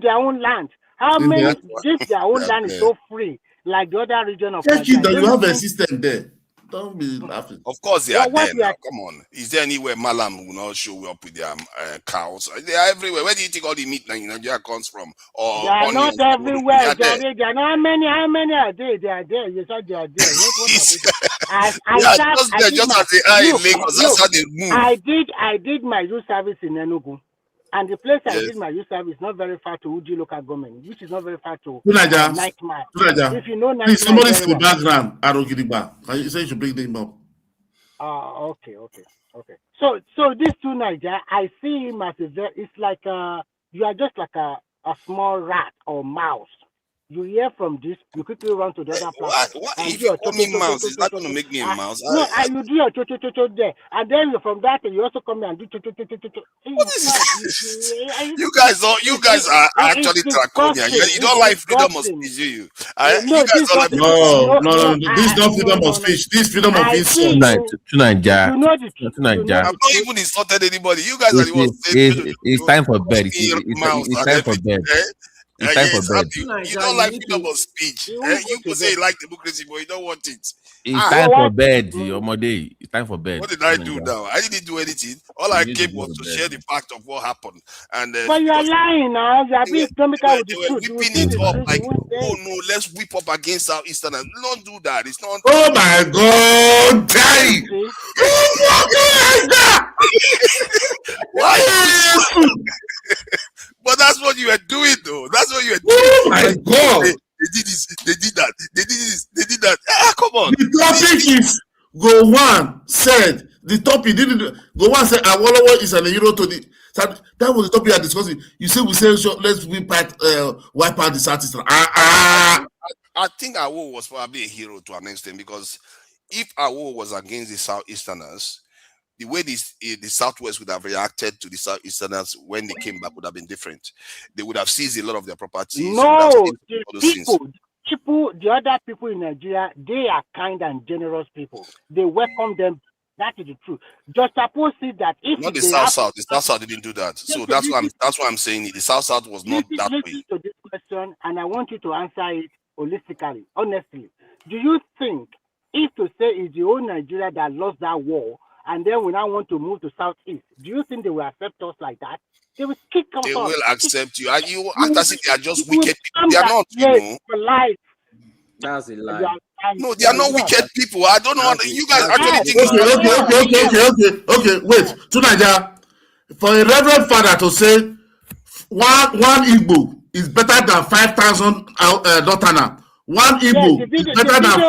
Speaker 19: their own land. How many? This their own land is so free. Like the other region of
Speaker 15: Nigeria. You have a system there. Don't be laughing.
Speaker 18: Of course they are there now. Come on. Is there anywhere Malam will not show up with their cows? They are everywhere. Where do you think all the meat in Nigeria comes from? Or
Speaker 19: they are not everywhere. They are not. How many are there? They are there. You said they are there. I did my youth service in Enugu. And the place I did my youth service is not very far to Uji local government, which is not very far to Nightmare. If you know Nightmare,
Speaker 15: please, somebody's in the background, Arogiriba. You say you should bring them up.
Speaker 19: Okay. So these two Niger, I see him as it's like you are just like a small rat or mouse. You hear from this, you quickly run to the other platform.
Speaker 18: What if you call me mouse? Is that going to make me a mouse?
Speaker 19: No, you do your cho there, and then from that you also come here and do cho.
Speaker 18: What is that? You guys are actually draconian. You don't like freedom of speech, do you?
Speaker 15: No, this is not freedom of speech. This is freedom of insult.
Speaker 18: I've not even insulted anybody. You guys are the ones saying
Speaker 20: it's time for bed. It's time for bed. It's time for
Speaker 18: Yes,
Speaker 20: bed.
Speaker 18: you don't like freedom of speech. You could say you like democracy, but you don't want it.
Speaker 20: It's time for bed, Omode. It's time for bed.
Speaker 18: What did I do now? I didn't do anything. All
Speaker 20: You
Speaker 18: I
Speaker 20: need
Speaker 18: came
Speaker 20: to go
Speaker 18: was
Speaker 20: to
Speaker 18: to
Speaker 20: bed
Speaker 18: share the
Speaker 20: now.
Speaker 18: fact of what happened. And
Speaker 19: But you are
Speaker 18: because
Speaker 19: lying now. You are being economical with
Speaker 18: they
Speaker 19: the
Speaker 18: were
Speaker 19: truth. You will
Speaker 18: whipping
Speaker 19: see
Speaker 18: it
Speaker 19: the
Speaker 18: up
Speaker 19: truth.
Speaker 18: like,
Speaker 19: You won't say
Speaker 18: oh
Speaker 19: it.
Speaker 18: no, let's whip up against Southeasterners. Don't do that. It's not.
Speaker 15: Oh my God, die!
Speaker 18: Why? But that's what you were doing, though. That's what you were doing.
Speaker 15: Oh my God!
Speaker 18: They did this. They did that. They did this. They did that. Ah, come on.
Speaker 15: The topic is Gowon said. The topic didn't. Gowon said Awolowo is an hero to the. That was the topic you are discussing. You say we say let's wipe out the Southeast.
Speaker 18: I think Awo was probably a hero to an extent, because if Awo was against the Southeasterners, the way the Southwest would have reacted to the Southeasterners when they came back would have been different. They would have seized a lot of their properties.
Speaker 19: No, the other people in Nigeria, they are kind and generous people. They welcome them. That is the truth. Just suppose that if
Speaker 18: not the
Speaker 19: they
Speaker 18: South, the South didn't do that. So that's why I'm saying it. The South was not that way.
Speaker 19: Listen to this question, and I want you to answer it holistically, honestly. Do you think if to say it's the whole Nigeria that lost that war, and then we now want to move to Southeast, do you think they will accept us like that? They will kick us
Speaker 18: They
Speaker 19: off.
Speaker 18: will accept you. And you act as if they are just wicked people. They are not, you know.
Speaker 19: For life.
Speaker 12: That's a lie.
Speaker 18: No, they are not wicked people. I don't know. You guys actually think.
Speaker 15: Okay. Wait, Tunaja, for a reverend father to say one Igbo is better than 5,000 Dotana. One Igbo is better than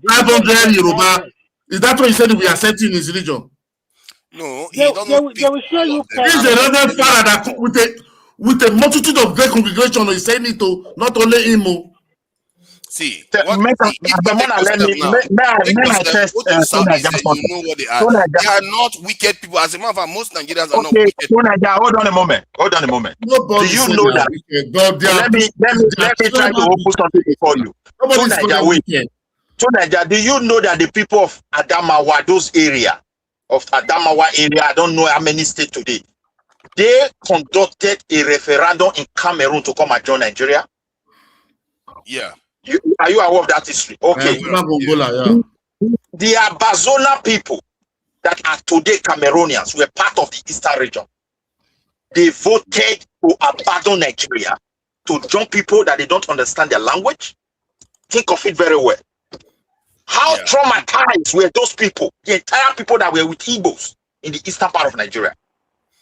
Speaker 15: 500 Yoruba. Is that what he said we are accepting in his religion?
Speaker 18: No,
Speaker 19: they will show you.
Speaker 15: This is a reverend father that with a multitude of great congregation is saying it to not only him.
Speaker 18: See,
Speaker 3: May I test
Speaker 18: you know what they are. They are not wicked people. As a matter of fact, most Nigerians are not wicked.
Speaker 3: Hold on a moment. Do you know that? Let me try to open something before you. Tunaja, do you know that the people of Adamawa, those area of Adamawa area, I don't know how many states today, they conducted a referendum in Cameroon to come and join Nigeria?
Speaker 18: Yeah.
Speaker 3: Are you aware of that history? Okay. The Abazona people that are today Cameroonians were part of the Eastern region. They voted to abandon Nigeria to join people that they don't understand their language. Think of it very well. How traumatized were those people, the entire people that were with Igbos in the eastern part of Nigeria?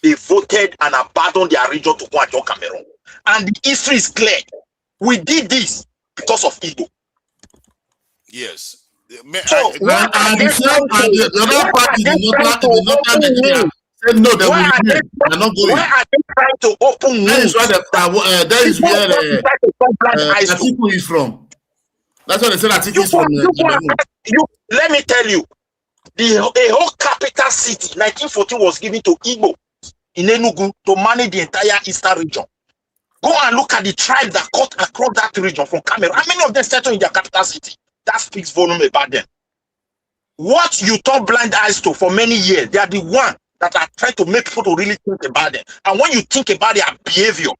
Speaker 3: They voted and abandoned their region to go and join Cameroon. And the history is clear. We did this because of Igbo.
Speaker 18: Yes.
Speaker 15: So, the other party did not Nigeria said no, they will remain. They're not going.
Speaker 3: Why are they trying to open wounds?
Speaker 15: That is where Atiku is from. That's what they said Atiku is from.
Speaker 3: Let me tell you, the whole capital city, 1914, was given to Igbo in Enugu to manage the entire eastern region. Go and look at the tribes that cut across that region from Cameroon. How many of them settled in their capital city? That speaks volume about them. What you turn blind eyes to for many years, they are the one that are trying to make people to really think about them. And when you think about their behavior,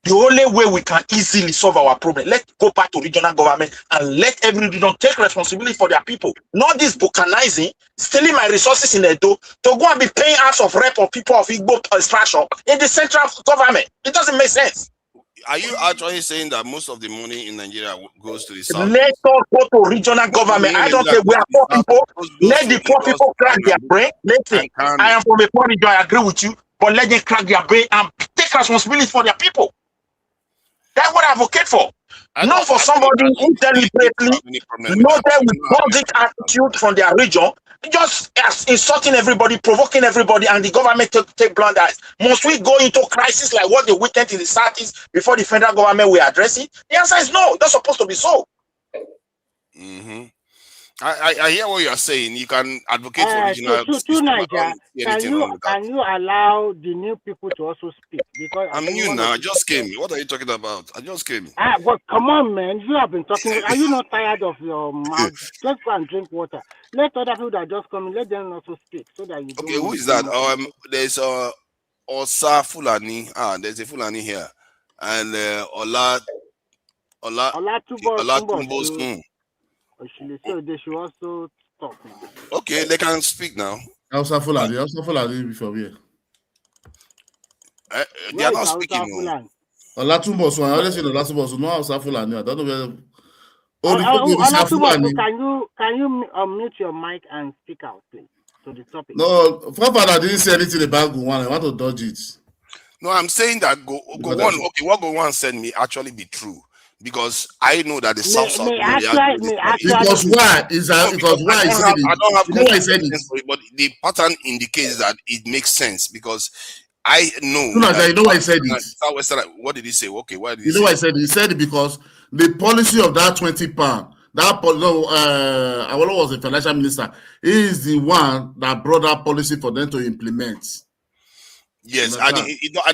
Speaker 3: the only way we can easily solve our problem, let's go back to regional government and let every region take responsibility for their people. Not this bucanizing, stealing my resources in Edo to go and be paying hours of rep of people of Igbo extraction in the central government. It doesn't make sense.
Speaker 18: Are you actually saying that most of the money in Nigeria goes to the south?
Speaker 3: Let us go to regional government. I don't care. We are poor people. Let the poor people crack their brain. Listen, I am from a poor region. I agree with you. But let them crack their brain and take responsibility for their people. That's what I advocate for. Not for somebody who deliberately loaded with toxic attitude from their region, just insulting everybody, provoking everybody, and the government take blind eyes. Must we go into crisis like what they witnessed in the Southeast before the federal government will address it? The answer is no. That's supposed to be so.
Speaker 18: Mm-hmm. I hear what you are saying. You can advocate for regional.
Speaker 19: Niger, can you allow the new people to also speak? Because
Speaker 18: I'm new now. I just came. What are you talking about? I just came.
Speaker 19: But come on, man. You have been talking. Are you not tired of your mouth? Just go and drink water. Let other people that just come in, let them also speak so that you.
Speaker 18: Okay, who is that? There's Osa Fulani. There's a Fulani here. and
Speaker 19: Olatunbo
Speaker 18: son.
Speaker 19: so they should also stop.
Speaker 18: Okay, they can speak now.
Speaker 15: Hausa Fulani before here.
Speaker 18: They are not speaking.
Speaker 15: Olatunbo son, I always say Olatunbo son, no Hausa Fulani. I don't know where.
Speaker 19: Olatunbo, can you unmute your mic and speak out, please, to the topic?
Speaker 15: No, Father didn't say anything about Gowon. I want to dodge it.
Speaker 18: No, I'm saying that Gowon. Okay, what Gowon said may actually be true. Because I know that the South
Speaker 15: because why is that? Because why is it?
Speaker 18: I don't have
Speaker 15: why I said it,
Speaker 18: but the pattern indicates that it makes sense because I know.
Speaker 15: You know why I said it.
Speaker 18: Southwestern. What did he say? Okay, why did he
Speaker 15: say? Why I said it? He said it because the policy of that £20. Awolowo was the financial minister. He is the one that brought that policy for them to implement.
Speaker 18: Yes, and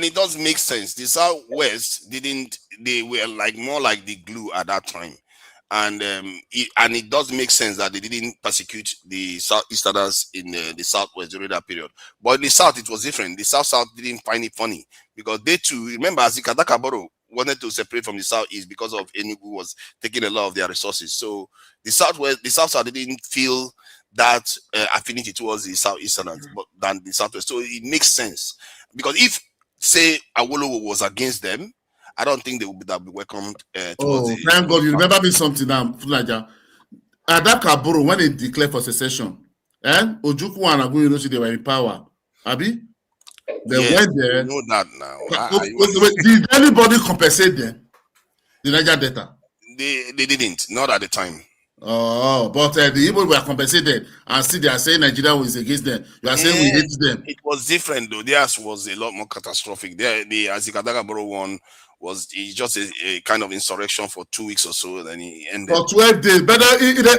Speaker 18: it does make sense. The Southwest didn't; they were like more like the glue at that time, and it does make sense that they didn't persecute the Southeasterners in the Southwest during that period. But in the South, it was different. The South didn't find it funny because they too remember as the Kadakaboro wanted to separate from the Southeast because of Enugu was taking a lot of their resources. So the South didn't feel that affinity towards the Southeasterners but than the Southwest. So it makes sense. Because if, say, Awolowo was against them, I don't think they would be welcomed towards
Speaker 15: thank God. You remember me something now, Funaja. At that Kaburu, when they declared for secession, Ojukwu and Agu University, they were in power. Abi? They went there.
Speaker 18: I know that now.
Speaker 15: Did anybody compensate them? The Niger Delta?
Speaker 18: They didn't. Not at the time.
Speaker 15: Oh, but the Igbo were compensated, and still they are saying Nigeria was against them. You are saying we hate them.
Speaker 18: It was different though. Theirs was a lot more catastrophic. The Azikadagaboro one was just a kind of insurrection for 2 weeks or so. Then he ended
Speaker 15: for 12 days. But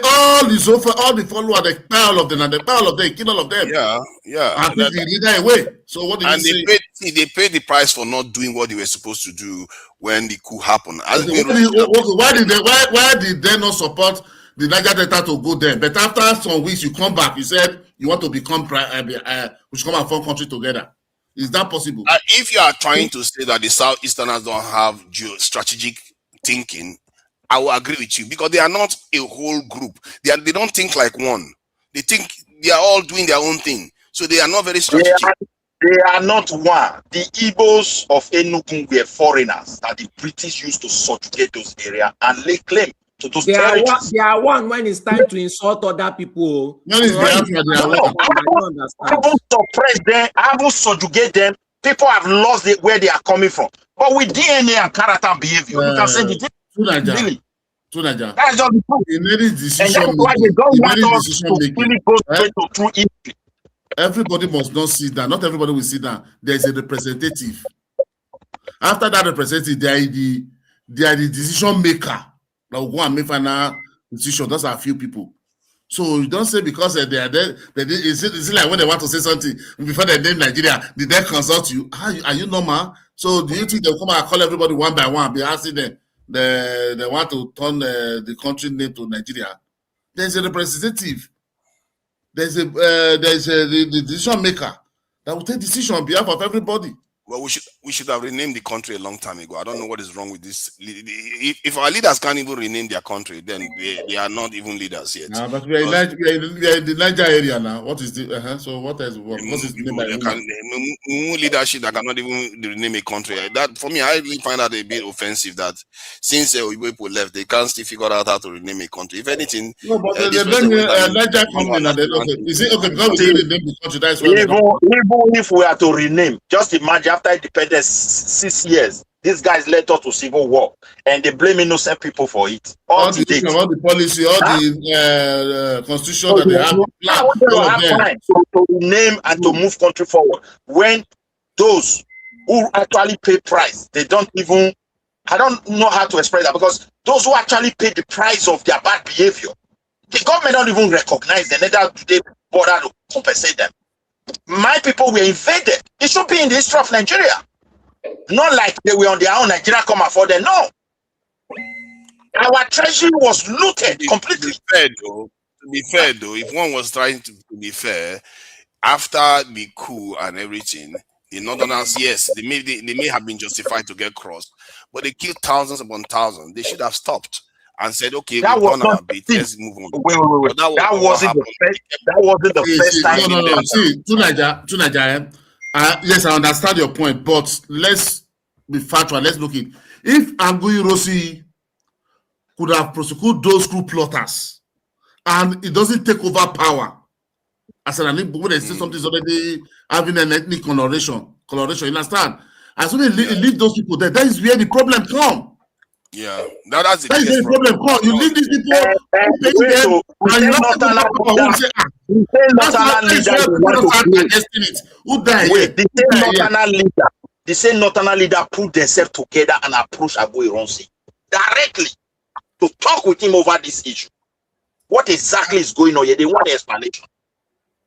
Speaker 15: all is over. All the followers, the pile of them, and the pile of them, kill all of them.
Speaker 18: Yeah.
Speaker 15: And the leader away. So what did he say?
Speaker 18: They paid the price for not doing what they were supposed to do when the coup happened.
Speaker 15: Why did they not support the Niger Delta to go there? But after some weeks, you come back. You said you want to become we should come and form country together. Is that possible?
Speaker 18: If you are trying to say that the Southeasterners don't have strategic thinking, I will agree with you because they are not a whole group. They don't think like one. They think they are all doing their own thing. So they are not very strategic.
Speaker 3: They are not one. The Igbos of Enugu were foreigners that the British used to subjugate those areas and lay claim to those territories.
Speaker 17: They are one when it's time to insult other people.
Speaker 3: I haven't suppressed them. I haven't subjugate them. People have lost where they are coming from. But with DNA and character behavior, you can say the really. That's just the truth. And that's why they don't want us to really go straight to true history.
Speaker 15: Everybody must not sit down. Not everybody will sit down. There's a representative. After that representative, they are the decision maker. That will go and make final decision. Those are a few people. So you don't say because they are there. Is it like when they want to say something before they name Nigeria, did they consult you? Are you normal? So do you think they'll come and call everybody one by one, be asking them they want to turn the country name to Nigeria? There's a representative. There's the decision maker that will take decision on behalf of everybody.
Speaker 18: Well, we should have renamed the country a long time ago. I don't know what is wrong with this. If our leaders can't even rename their country, then they are not even leaders yet.
Speaker 15: But we are in the Niger area now. What is the so what is
Speaker 18: leadership that cannot even rename a country? That for me, I really find that a bit offensive. That since people left, they can't still figure out how to rename a country. If anything,
Speaker 15: no, but they bring Niger company. Is it okay because we rename the country? That's why
Speaker 3: even if we are to rename, just imagine. After independence, 6 years, these guys led us to civil war, and they blame innocent people for it.
Speaker 15: All the policy, all the constitution that they have
Speaker 3: time to rename and to move country forward. When those who actually pay price, they don't even. I don't know how to express that because those who actually pay the price of their bad behavior, the government don't even recognize them. Neither do they bother to compensate them. My people were invaded. It should be in the history of Nigeria. Not like they were on their own. Nigeria come afford them. No. Our treasury was looted completely.
Speaker 18: To be fair, though, if one was trying to be fair, after the coup and everything, The Northerners, yes, they may have been justified to get crossed, but they killed thousands upon thousands. They should have stopped and said, okay,
Speaker 3: That
Speaker 18: we've
Speaker 3: was
Speaker 18: done
Speaker 3: not
Speaker 18: our bit,
Speaker 3: see,
Speaker 18: let's move on.
Speaker 3: wait.
Speaker 18: But that was
Speaker 3: That
Speaker 18: not what
Speaker 3: wasn't the
Speaker 18: happened.
Speaker 3: first. That wasn't the first time.
Speaker 15: No. See, to Nigeria, yes, I understand your point, but let's be factual. Let's look it. If Angui Rossi could have prosecuted those coup plotters, and it doesn't take over power, as an when they say something is already having an ethnic coloration, you understand? As soon as you leave those people there, that is where the problem come.
Speaker 18: Yeah, that's the
Speaker 15: That is
Speaker 18: biggest
Speaker 15: where the problem come. You leave these people, you pay
Speaker 3: Wait,
Speaker 15: them,
Speaker 3: so
Speaker 15: and you not take over power. Who say, that's where people start digesting it. Who die here?
Speaker 3: Wait, the same Northern leader put themselves together and approach Agbo Ironsi directly to talk with him over this issue. What exactly is going on here? They want the explanation.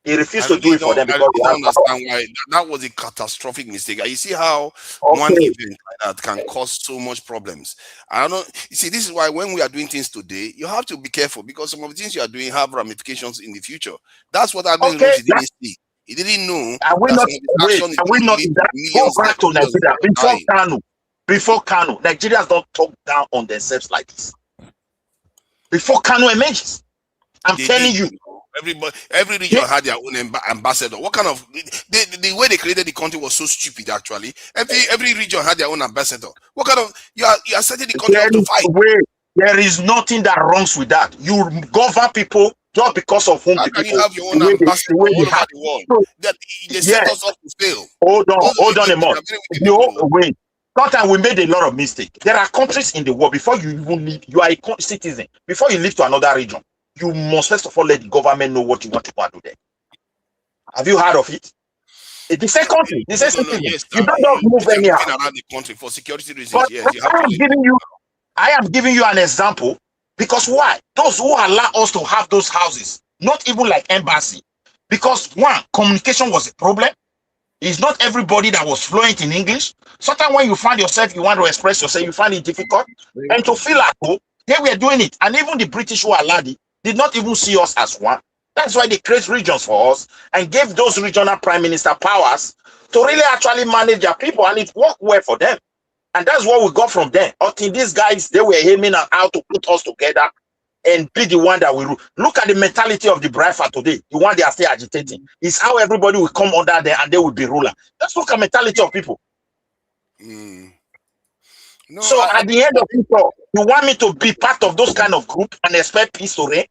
Speaker 3: He refused to do it for them because
Speaker 18: I don't understand why that was a catastrophic mistake. You see how one event like that can cause so much problems. I don't know. You see, this is why when we are doing things today, you have to be careful because some of the things you are doing have ramifications in the future. That's what Agbo Ironsi didn't see. He didn't know.
Speaker 3: Are we not in that? Go back to Nigeria before Kanu. Nigerians don't talk down on themselves like this. Before Kanu emerges, I'm telling you.
Speaker 18: Every region had their own ambassador. What kind of the way they created the country was so stupid? Actually, every region had their own ambassador. What kind of you are setting the country up to fight?
Speaker 3: There is nothing that wrongs with that. You govern people just because of whom.
Speaker 18: How can you have your own ambassador all over the world? They set us up to fail.
Speaker 3: Hold on a moment. Wait. Sometimes we made a lot of mistakes. There are countries in the world, before you even leave, you are a citizen. Before you leave to another region, you must first of all let the government know what you want to go and do there. Have you heard of it? The same country, the same citizen.
Speaker 18: Yes,
Speaker 3: you don't just move anyhow.
Speaker 18: Around the country for security reasons.
Speaker 3: But
Speaker 18: Yes, you have
Speaker 3: I am giving you an example because why? Those who allow us to have those houses, not even like embassy, because one, communication was a problem. It's not everybody that was fluent in English. Sometimes when you find yourself, you want to express yourself, you find it difficult. And to feel at home, they were doing it. And even the British who allowed it did not even see us as one. That's why they create regions for us and gave those regional prime minister powers to really actually manage their people. And it worked well for them. And that's what we got from them. Until these guys, they were aiming at how to put us together and be the one that we rule. Look at the mentality of the Braifa today. The one they are still agitating. It's how everybody will come under there and they will be ruler. Let's look at mentality of people.
Speaker 18: No,
Speaker 3: so at the end of it all, you want me to be part of those kind of group and expect peace to reign?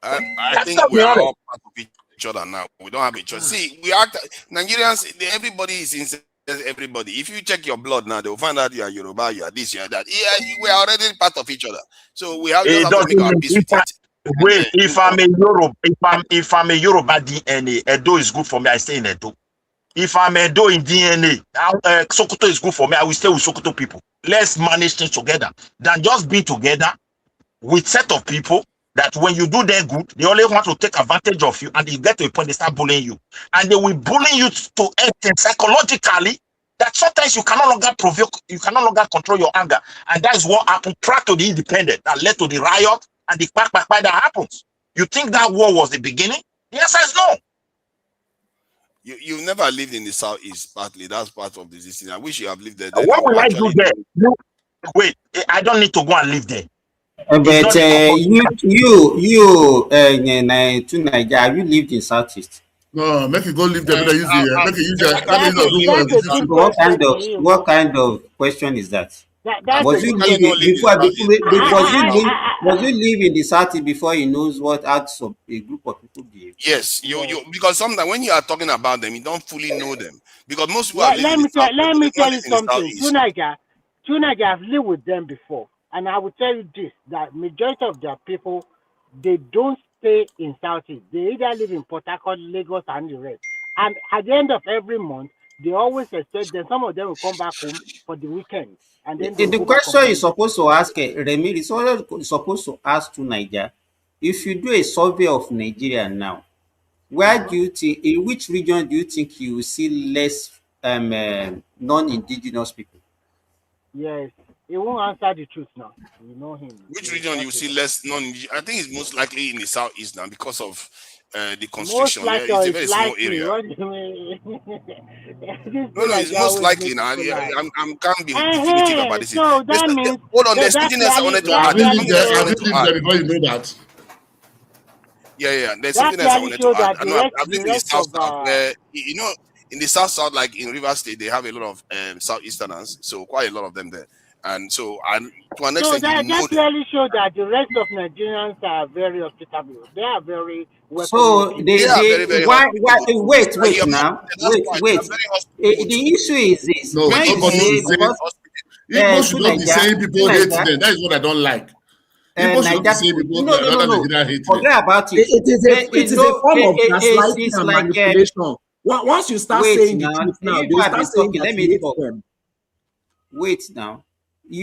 Speaker 18: I think we are all part of each other now. We don't have a choice. See, we are Nigerians. Everybody is in. Everybody, if you check your blood now, they'll find out you are Yoruba, you are this, you are that. Yeah, we are already part of each other. So we have, just have to make our peace with it.
Speaker 3: Wait, if I'm a Yoruba DNA, Edo is good for me. I stay in Edo. If I'm Edo in DNA, Sokoto is good for me. I will stay with Sokoto people. Let's manage things together than just being together with set of people that when you do their good, they only want to take advantage of you, and you get to a point they start bullying you, and they will bully you to extent psychologically that sometimes you cannot longer provoke, you cannot longer control your anger, and that is what happened prior to the independence that led to the riot and the back that happens. You think that war was the beginning? The answer is no.
Speaker 18: You've never lived in the southeast, partly. That's part of the system. I wish you have lived there.
Speaker 3: What will I do there? Wait, I don't need to go and live there.
Speaker 14: But to Nigeria, have you lived in Southeast?
Speaker 15: No, make you go live there.
Speaker 14: What kind of question is that? Was you live in the Southeast before he knows what acts of a group of people behave?
Speaker 18: Yes, you because sometimes when you are talking about them, you don't fully know them because most people
Speaker 19: let me tell you something. Tunaja, I've lived with them before. And I will tell you this, that majority of their people, they don't stay in Southeast. They either live in Port Harcourt, Lagos, and the rest. And at the end of every month, they always expect that some of them will come back home for the weekend. And then
Speaker 14: the question you're supposed to ask, Remy, is also supposed to ask to Nigeria. If you do a survey of Nigeria now, where do you think, in which region do you think you will see less non-indigenous people?
Speaker 19: Yes. He won't answer the truth now. You know him.
Speaker 18: Which region you see less non-indigenous? I think it's most likely in the southeast now because of the constriction.
Speaker 19: Most
Speaker 18: It's a
Speaker 19: likely,
Speaker 18: very
Speaker 19: it's
Speaker 18: small
Speaker 19: likely.
Speaker 18: area.
Speaker 19: What do you mean?
Speaker 18: No, it's most likely now. I can't be definitive about this.
Speaker 19: So that means
Speaker 18: Hold on,
Speaker 19: so
Speaker 18: there's
Speaker 19: that
Speaker 18: something else I wanted to
Speaker 19: that
Speaker 18: add. There's something else I
Speaker 15: Have
Speaker 18: wanted
Speaker 15: you
Speaker 18: to
Speaker 15: lived
Speaker 18: add.
Speaker 15: there before you know that?
Speaker 18: Yeah. There's
Speaker 19: that
Speaker 18: something else I
Speaker 19: clearly
Speaker 18: wanted to
Speaker 19: shows
Speaker 18: add.
Speaker 19: that
Speaker 18: I know I've lived in the south, where in the south, like in River State, they have a lot of southeasterners, so quite a lot of them there. And so, to an
Speaker 19: so
Speaker 18: extent, you know
Speaker 19: that
Speaker 18: them.
Speaker 19: clearly shows that the rest of Nigerians are very hospitable. They are very welcoming
Speaker 14: So
Speaker 19: people.
Speaker 18: They are very, very
Speaker 14: why
Speaker 18: hospitable.
Speaker 14: wait
Speaker 18: And you're
Speaker 14: now
Speaker 18: that's why they are very hospitable
Speaker 14: the
Speaker 18: too.
Speaker 14: issue is this
Speaker 15: No,
Speaker 14: when you
Speaker 15: nobody
Speaker 14: say
Speaker 15: should say.
Speaker 14: because
Speaker 15: Igbo should
Speaker 14: to
Speaker 15: not be saying people hate
Speaker 14: Naija
Speaker 15: them. That is what I don't like. Igbo should not be
Speaker 14: Naija
Speaker 15: saying
Speaker 14: people
Speaker 15: people other
Speaker 14: no
Speaker 15: Nigerians hate them.
Speaker 14: forget about it.
Speaker 17: It is a form of gaslighting
Speaker 14: it's
Speaker 17: and
Speaker 14: like
Speaker 17: manipulation. Once you start
Speaker 14: wait
Speaker 17: saying the
Speaker 14: now
Speaker 17: truth now,
Speaker 14: if
Speaker 17: they'll
Speaker 14: I've
Speaker 17: start
Speaker 14: been
Speaker 17: saying
Speaker 14: talking
Speaker 17: that
Speaker 14: let
Speaker 17: you
Speaker 14: me
Speaker 17: hate
Speaker 14: talk.
Speaker 17: them.
Speaker 14: Wait now they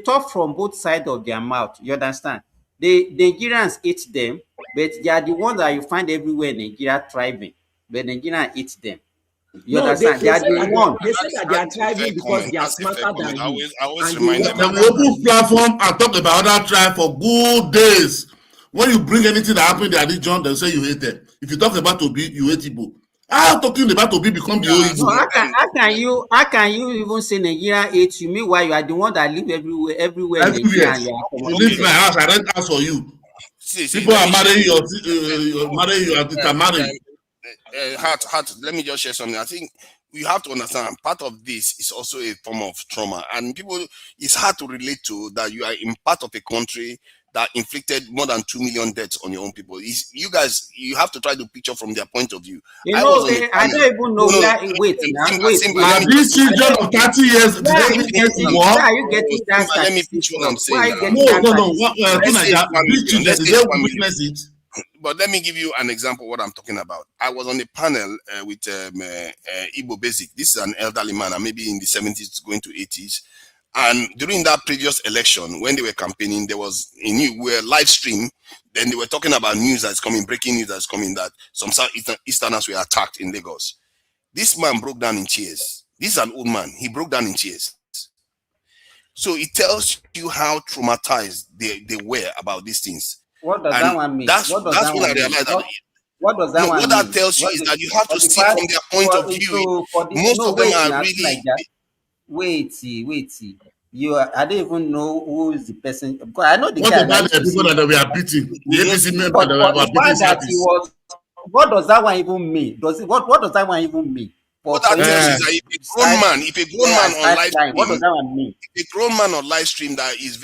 Speaker 14: talk from both sides of their mouth, you understand. The Nigerians eat them, but they are the ones that you find everywhere in Nigeria thriving, but Nigerians eat them, you
Speaker 17: No, they
Speaker 14: understand. They
Speaker 17: say
Speaker 14: are the one.
Speaker 17: that they are thriving because they are
Speaker 18: That's a fair
Speaker 17: smarter than
Speaker 18: comment.
Speaker 17: you.
Speaker 18: I always
Speaker 17: And they
Speaker 18: remind
Speaker 17: work
Speaker 18: them.
Speaker 15: Then we
Speaker 17: harder than
Speaker 15: open
Speaker 17: you.
Speaker 15: platform and talk about other tribe for good days. When you bring anything that happened in their region, they'll say you hate them. If you talk about Obi, you hate Igbo. How talking about Obi become the old
Speaker 14: No,
Speaker 15: Igbo?
Speaker 14: how can you even say Nigeria hates you? Meanwhile, you are the one that live everywhere in Nigeria,
Speaker 15: Everywhere.
Speaker 14: and you are
Speaker 15: You leave my
Speaker 14: accommodated.
Speaker 15: house, I rent house for you. People
Speaker 18: let
Speaker 15: are
Speaker 18: me
Speaker 15: marrying
Speaker 18: share.
Speaker 15: you at the marriage.
Speaker 18: Heart, let me just share something. I think you have to understand part of this is also a form of trauma, and people, it's hard to relate to that you are in part of a country that inflicted more than 2 million deaths on your own people. You guys, you have to try to picture from their point of view.
Speaker 14: You
Speaker 18: I was
Speaker 14: know,
Speaker 18: on the
Speaker 14: I
Speaker 18: panel.
Speaker 14: don't even know where. Wait now, wait.
Speaker 15: Are these children of 30 years, did
Speaker 14: Where
Speaker 15: they
Speaker 14: are
Speaker 15: even
Speaker 14: you
Speaker 15: go to
Speaker 14: getting?
Speaker 15: war?
Speaker 14: Where are you getting that
Speaker 18: Let me
Speaker 14: statistics
Speaker 18: finish what
Speaker 14: from?
Speaker 18: I'm
Speaker 14: Where
Speaker 18: saying
Speaker 14: are you
Speaker 18: now.
Speaker 14: getting that
Speaker 15: No.
Speaker 18: Let's say it's 1
Speaker 15: These
Speaker 18: million.
Speaker 15: children,
Speaker 18: Let's
Speaker 15: did
Speaker 18: say
Speaker 15: they
Speaker 18: it's
Speaker 15: even
Speaker 18: 1 million.
Speaker 15: witness it?
Speaker 18: But let me give you an example of what I'm talking about. I was on a panel with Igbo Basic. This is an elderly man, maybe in the 70s going to 80s. And during that previous election, when they were campaigning, there was a new live stream. Then they were talking about news that's coming, breaking news that's coming, that some Southeasterners were attacked in Lagos. This man broke down in tears. This is an old man. He broke down in tears. So it tells you how traumatized they were about these things.
Speaker 14: What does
Speaker 18: And
Speaker 14: that one mean?
Speaker 18: that's
Speaker 14: What does that
Speaker 18: when I
Speaker 14: one mean?
Speaker 18: realized that
Speaker 14: What does that
Speaker 18: no,
Speaker 14: one
Speaker 18: what
Speaker 14: mean?
Speaker 18: that tells you is that you have
Speaker 14: For
Speaker 18: to
Speaker 14: the
Speaker 18: see
Speaker 14: fact
Speaker 18: from their point of view. Most of them
Speaker 14: wait
Speaker 18: are
Speaker 14: now,
Speaker 18: really.
Speaker 14: wait. I don't even know who is the person, because I know the
Speaker 15: What
Speaker 14: guy and I
Speaker 15: about
Speaker 14: used
Speaker 15: the
Speaker 14: to
Speaker 15: people
Speaker 14: see.
Speaker 15: that were beating? The APC member
Speaker 14: But
Speaker 15: that
Speaker 14: for
Speaker 15: were
Speaker 14: the
Speaker 15: beating
Speaker 14: fact that he
Speaker 15: service?
Speaker 14: was, what does that one even mean? What does that one even mean?
Speaker 18: What that tells you is that if a grown man on live
Speaker 14: what does
Speaker 18: stream,
Speaker 14: that one mean?
Speaker 18: a grown man on live stream that is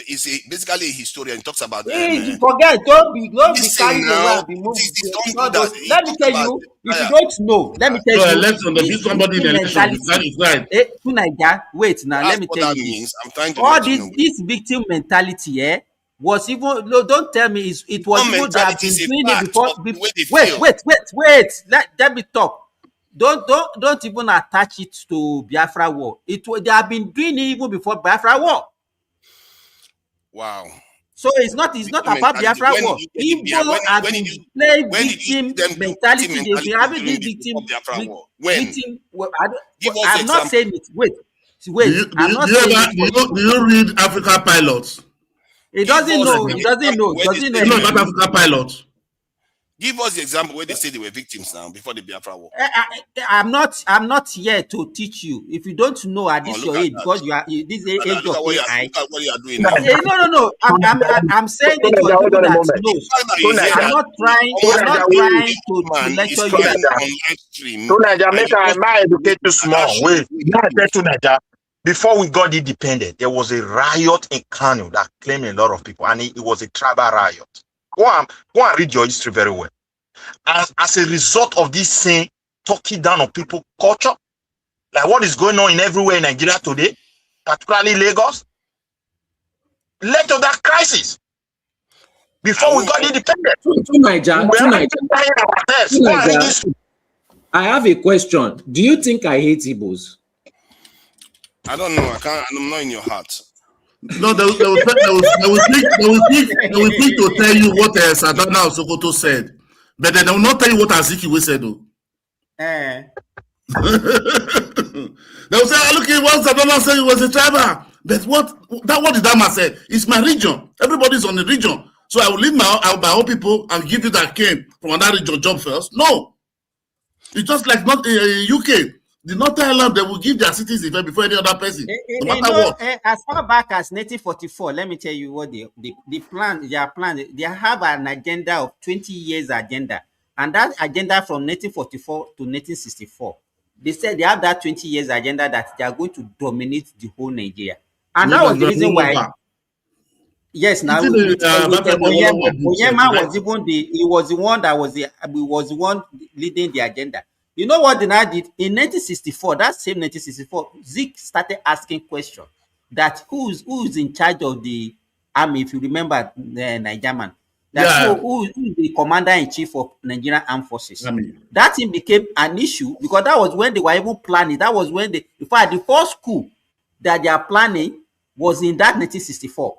Speaker 18: basically a historian, talks about
Speaker 14: Forget, don't be
Speaker 18: listen
Speaker 14: carried away
Speaker 18: now.
Speaker 14: and be moved.
Speaker 18: Don't do that. He
Speaker 14: Let me
Speaker 18: talks
Speaker 14: tell
Speaker 18: about
Speaker 14: you, if you don't know, let me tell
Speaker 15: So
Speaker 14: you,
Speaker 15: election, they beat
Speaker 14: this
Speaker 15: somebody in
Speaker 14: victim
Speaker 15: election.
Speaker 14: mentality. Naija, wait now, let
Speaker 18: That's
Speaker 14: me
Speaker 18: what
Speaker 14: tell
Speaker 18: that
Speaker 14: you
Speaker 18: means.
Speaker 14: this.
Speaker 18: I'm trying to
Speaker 14: All
Speaker 18: let you know.
Speaker 14: this victim mentality, was even, no, don't tell me it was even, they have
Speaker 18: mentality
Speaker 14: been
Speaker 18: is a
Speaker 14: doing it
Speaker 18: fact
Speaker 14: before.
Speaker 18: of the way they
Speaker 14: Wait,
Speaker 18: feel.
Speaker 14: let me talk. Don't even attach it to Biafra war. They have been doing it even before Biafra war.
Speaker 18: Wow.
Speaker 14: So it's not about Biafra war. Igbo have been playing victim mentality. They've been having this victim. I'm not saying it. Wait.
Speaker 15: Do you read Africa Pilots?
Speaker 14: He doesn't know. He doesn't know.
Speaker 15: You know about Africa Pilots?
Speaker 18: Give us the example where they say they were victims now before the Biafra war.
Speaker 14: I'm not here to teach you. If you don't know at this your age, because you are this age of AI.
Speaker 18: Look at what you are doing now.
Speaker 14: No. I'm saying it for people that knows. I'm not trying to lecture you.
Speaker 3: So Naija, make I educate you small. Wait, Naija. Before we got independent, there was a riot in Kano that claimed a lot of people, and it was a tribal riot. Go and read your history very well. As a result of this thing, talking down on people's culture, like what is going on in everywhere in Nigeria today, particularly Lagos, led to that crisis. Before we got independent,
Speaker 17: I have a question. Do you think I hate Igbos?
Speaker 18: I don't know. I'm not in your heart.
Speaker 15: No, they will think to tell you what Sadana Sokoto said, but they will not tell you what Azikiwe said, though. They will say, look at what Sadana said, it was a tribal. But what did that man say? It's my region. Everybody's on the region. So I will leave my own people and give you that came from another region job first. No. It's just like not in UK. The Northern Ireland, they will give their citizens before any other person, no matter what.
Speaker 14: As far back as 1944, let me tell you what the plan, their plan, they have an agenda of 20 years agenda. And that agenda from 1944 to 1964, they said they have that 20 years agenda that they are going to dominate the whole Nigeria. And that was the reason why. Yes, now Onyema was the one that was the one leading the agenda. You know what Dina did in 1964? That same 1964, Zik started asking questions that who's in charge of the army? If you remember, Nigerian man, who is the commander in chief of Nigerian Armed Forces? That thing became an issue because that was when they were even planning. That was when in fact, the first coup that they are planning was in that 1964,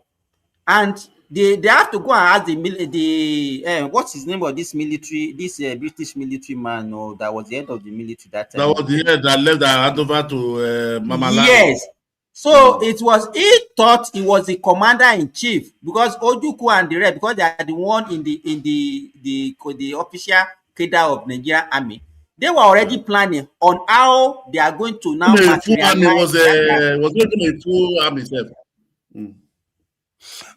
Speaker 14: and they have to go and ask the what's his name of this military, this British military man, or that was the head of the military that time.
Speaker 15: That was the head that left that hand over to Mamala.
Speaker 14: Yes. So he thought he was the commander in chief because Ojukwu and the rest, because they are the one in the official cadre of Nigerian army. They were already planning on how they are going to now materialize.
Speaker 15: Was making a full army itself.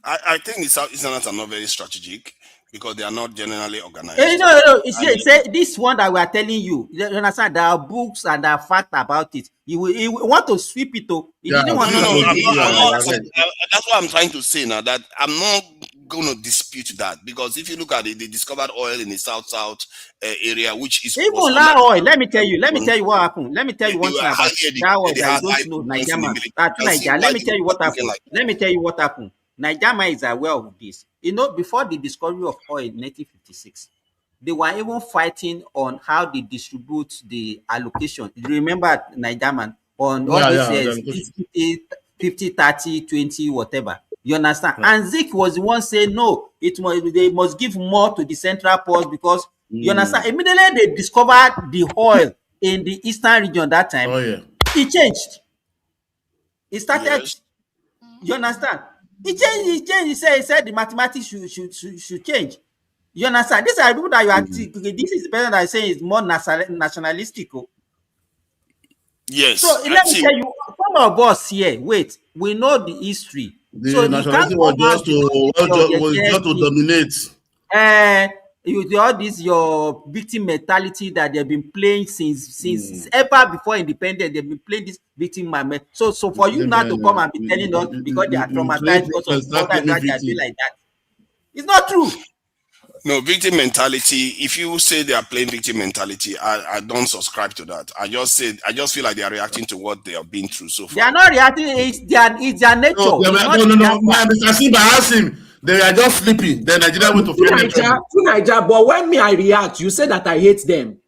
Speaker 18: I think the Southeasterners are not very strategic because they are not generally organized.
Speaker 14: No. Say this one that we are telling you. You understand? There are books and there are facts about it. He want to sweep it up. Didn't want to.
Speaker 18: That's what I'm trying to say now. That I'm not going to dispute that because if you look at it, they discovered oil in the south area, which is
Speaker 14: even that oil. Let me tell you what happened. Let me tell you one thing about that oil that you don't know, Nigeria. Let me tell you what happened. Let me tell you what happened. Nigeria is aware of this. You know, before the discovery of oil in 1956, they were even fighting on how they distribute the allocation. You remember Nigeria on all these 50, 30, 20, whatever. You understand? And Zik was the one saying, no, they must give more to the central port because, you understand? Immediately they discovered the oil in the eastern region that time. It changed. It started, you understand? It changed. He said the mathematics should change. You understand? These are people that you are. This is the person that is saying is more nationalistic.
Speaker 18: Yes.
Speaker 14: So let me tell you, some of us here, we know the history.
Speaker 15: The nationalism was just to dominate.
Speaker 14: All this your victim mentality that they've been playing since ever before independence. They've been playing this victim mentality. So for you now to come and be telling us because they are traumatized because of other guys that be like that, it's not true.
Speaker 18: No, victim mentality. If you say they are playing victim mentality, I don't subscribe to that. I just feel like they are reacting to what they have been through so far.
Speaker 14: They are not reacting. It's their nature.
Speaker 15: No. Mr. Simba asked him. They are just sleeping. Then Nigeria went to
Speaker 17: Nigeria. But when I react, you say that I hate them.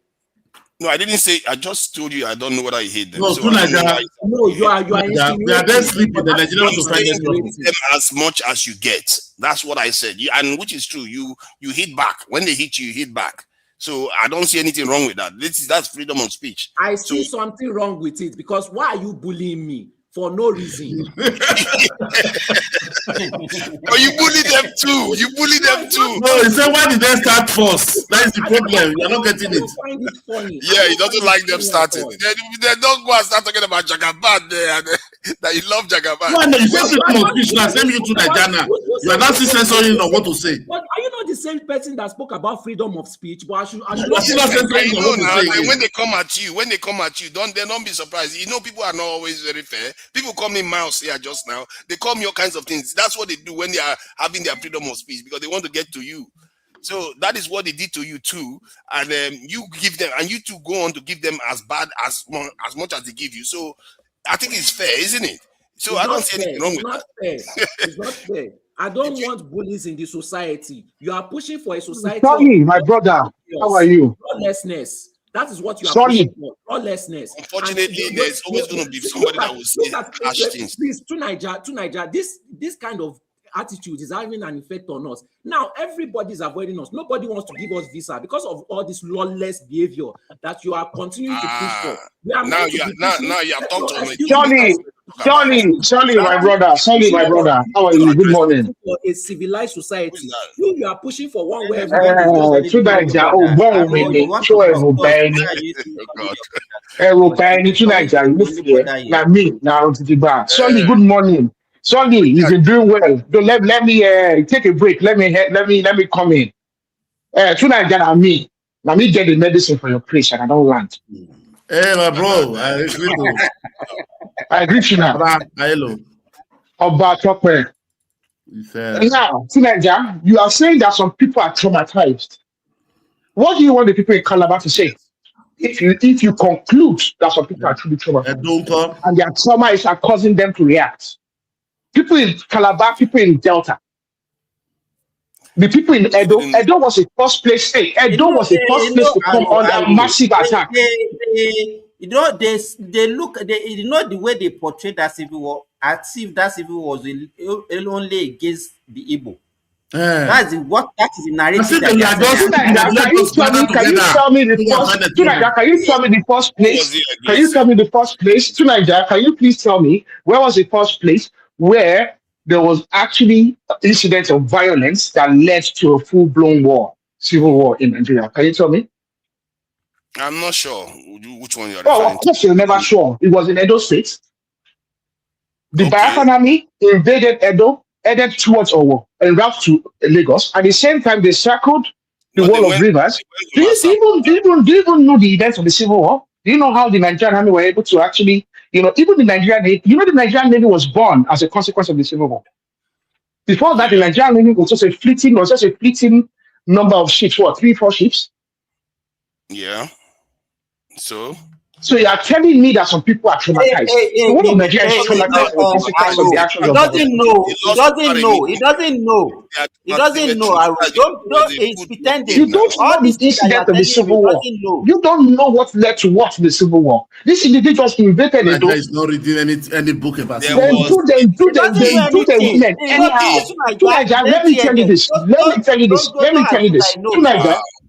Speaker 18: No, I didn't say. I just told you I don't know whether I hate them.
Speaker 15: No,
Speaker 18: so
Speaker 15: Nigeria.
Speaker 17: No, you are
Speaker 15: They are then sleeping. The Nigeria went to find
Speaker 18: them as much as you get. That's what I said. And which is true. You hit back. When they hit you, you hit back. So I don't see anything wrong with that. That's freedom of speech.
Speaker 17: I see something wrong with it because why are you bullying me? For no reason.
Speaker 18: But you bully them too.
Speaker 15: No, he said, why did they start first? That is the problem. You're not getting it.
Speaker 18: Yeah, he doesn't like them starting. They don't go and start talking about Jagaban there. That you love Jagaban.
Speaker 15: No, you say freedom of speech now. Send you to Nigeria. You are not censoring on what to say.
Speaker 17: But are you not the same person that spoke about freedom of speech? But I should
Speaker 18: when they come at you, don't be surprised. You know, people are not always very fair. People call me mouse here just now. They call me all kinds of things. That's what they do when they are having their freedom of speech because they want to get to you. So that is what they did to you too. And you give them, and you two go on to give them as much as they give you. So I think it's fair, isn't it? So I don't see anything wrong with that.
Speaker 17: It's not fair. I don't want bullies in the society. You are pushing for a society.
Speaker 21: Sorry, my brother. How are you?
Speaker 17: Lawlessness. That is what you are
Speaker 21: pushing
Speaker 17: for. Lawlessness.
Speaker 18: Unfortunately, there's always going to be somebody that will say harsh things.
Speaker 17: Please, to Niger, this kind of attitude is having an effect on us. Now, everybody is avoiding us. Nobody wants to give us visa because of all this lawless behavior that you are continuing to push for.
Speaker 18: Now you have talked on it.
Speaker 21: Sorry, my brother. Sorry, my brother. How are you? Good morning.
Speaker 17: For a civilized society, you are pushing for one where everybody is just
Speaker 21: Two Naija, oh, born with me. Show everybody. Everybody, two Naija, you fear. Now me, now to the bar. Sorry, good morning. Sorry, you've been doing well. Don't let me take a break. Let me come in. Two Naija, now me. Now me get the medicine for your place, and I don't land.
Speaker 15: Hey, my bro, I agree to.
Speaker 21: I agree to now.
Speaker 15: Hello.
Speaker 21: About Tokwe. Now, Tinaja, you are saying that some people are traumatized. What do you want the people in Calabar to say? If you conclude that some people are truly traumatized and their trauma is causing them to react, people in Calabar, people in Delta, the people in Edo was a first place. Hey, Edo was the first place to come under massive attack.
Speaker 14: You know, they look, you know, the way they portray that civil war, as if that civil war was only against the Igbo. That is the narrative.
Speaker 21: Can you tell me the first place? Can you tell me the first place? Tonight, can you please tell me where was the first place where there was actually incidents of violence that led to a full-blown war, civil war in Nigeria? Can you tell me?
Speaker 18: I'm not sure which one you're
Speaker 21: referring to. Of course, you're never sure. It was in Edo State. The Biafran army invaded Edo, headed towards Owo, en route to Lagos. At the same time, they circled the wall of rivers. Do you even know the events of the Civil War? Do you know how the Nigerian army were able to actually, even the Nigerian Navy, the Nigerian Navy was born as a consequence of the Civil War. Before that, the Nigerian Navy was just a fleeting number of ships, 3, 4 ships?
Speaker 18: Yeah. So
Speaker 21: you are telling me that some people are traumatized. The whole of Nigeria is traumatized as a consequence of the actions of
Speaker 14: He doesn't know. He's pretending.
Speaker 21: You don't know the incident of the Civil War. You don't know what led to what in the Civil War. This individuals invaded Edo.
Speaker 15: Nigeria is not reading any book about
Speaker 21: Civil War. Do the women anyhow. Let me tell you this.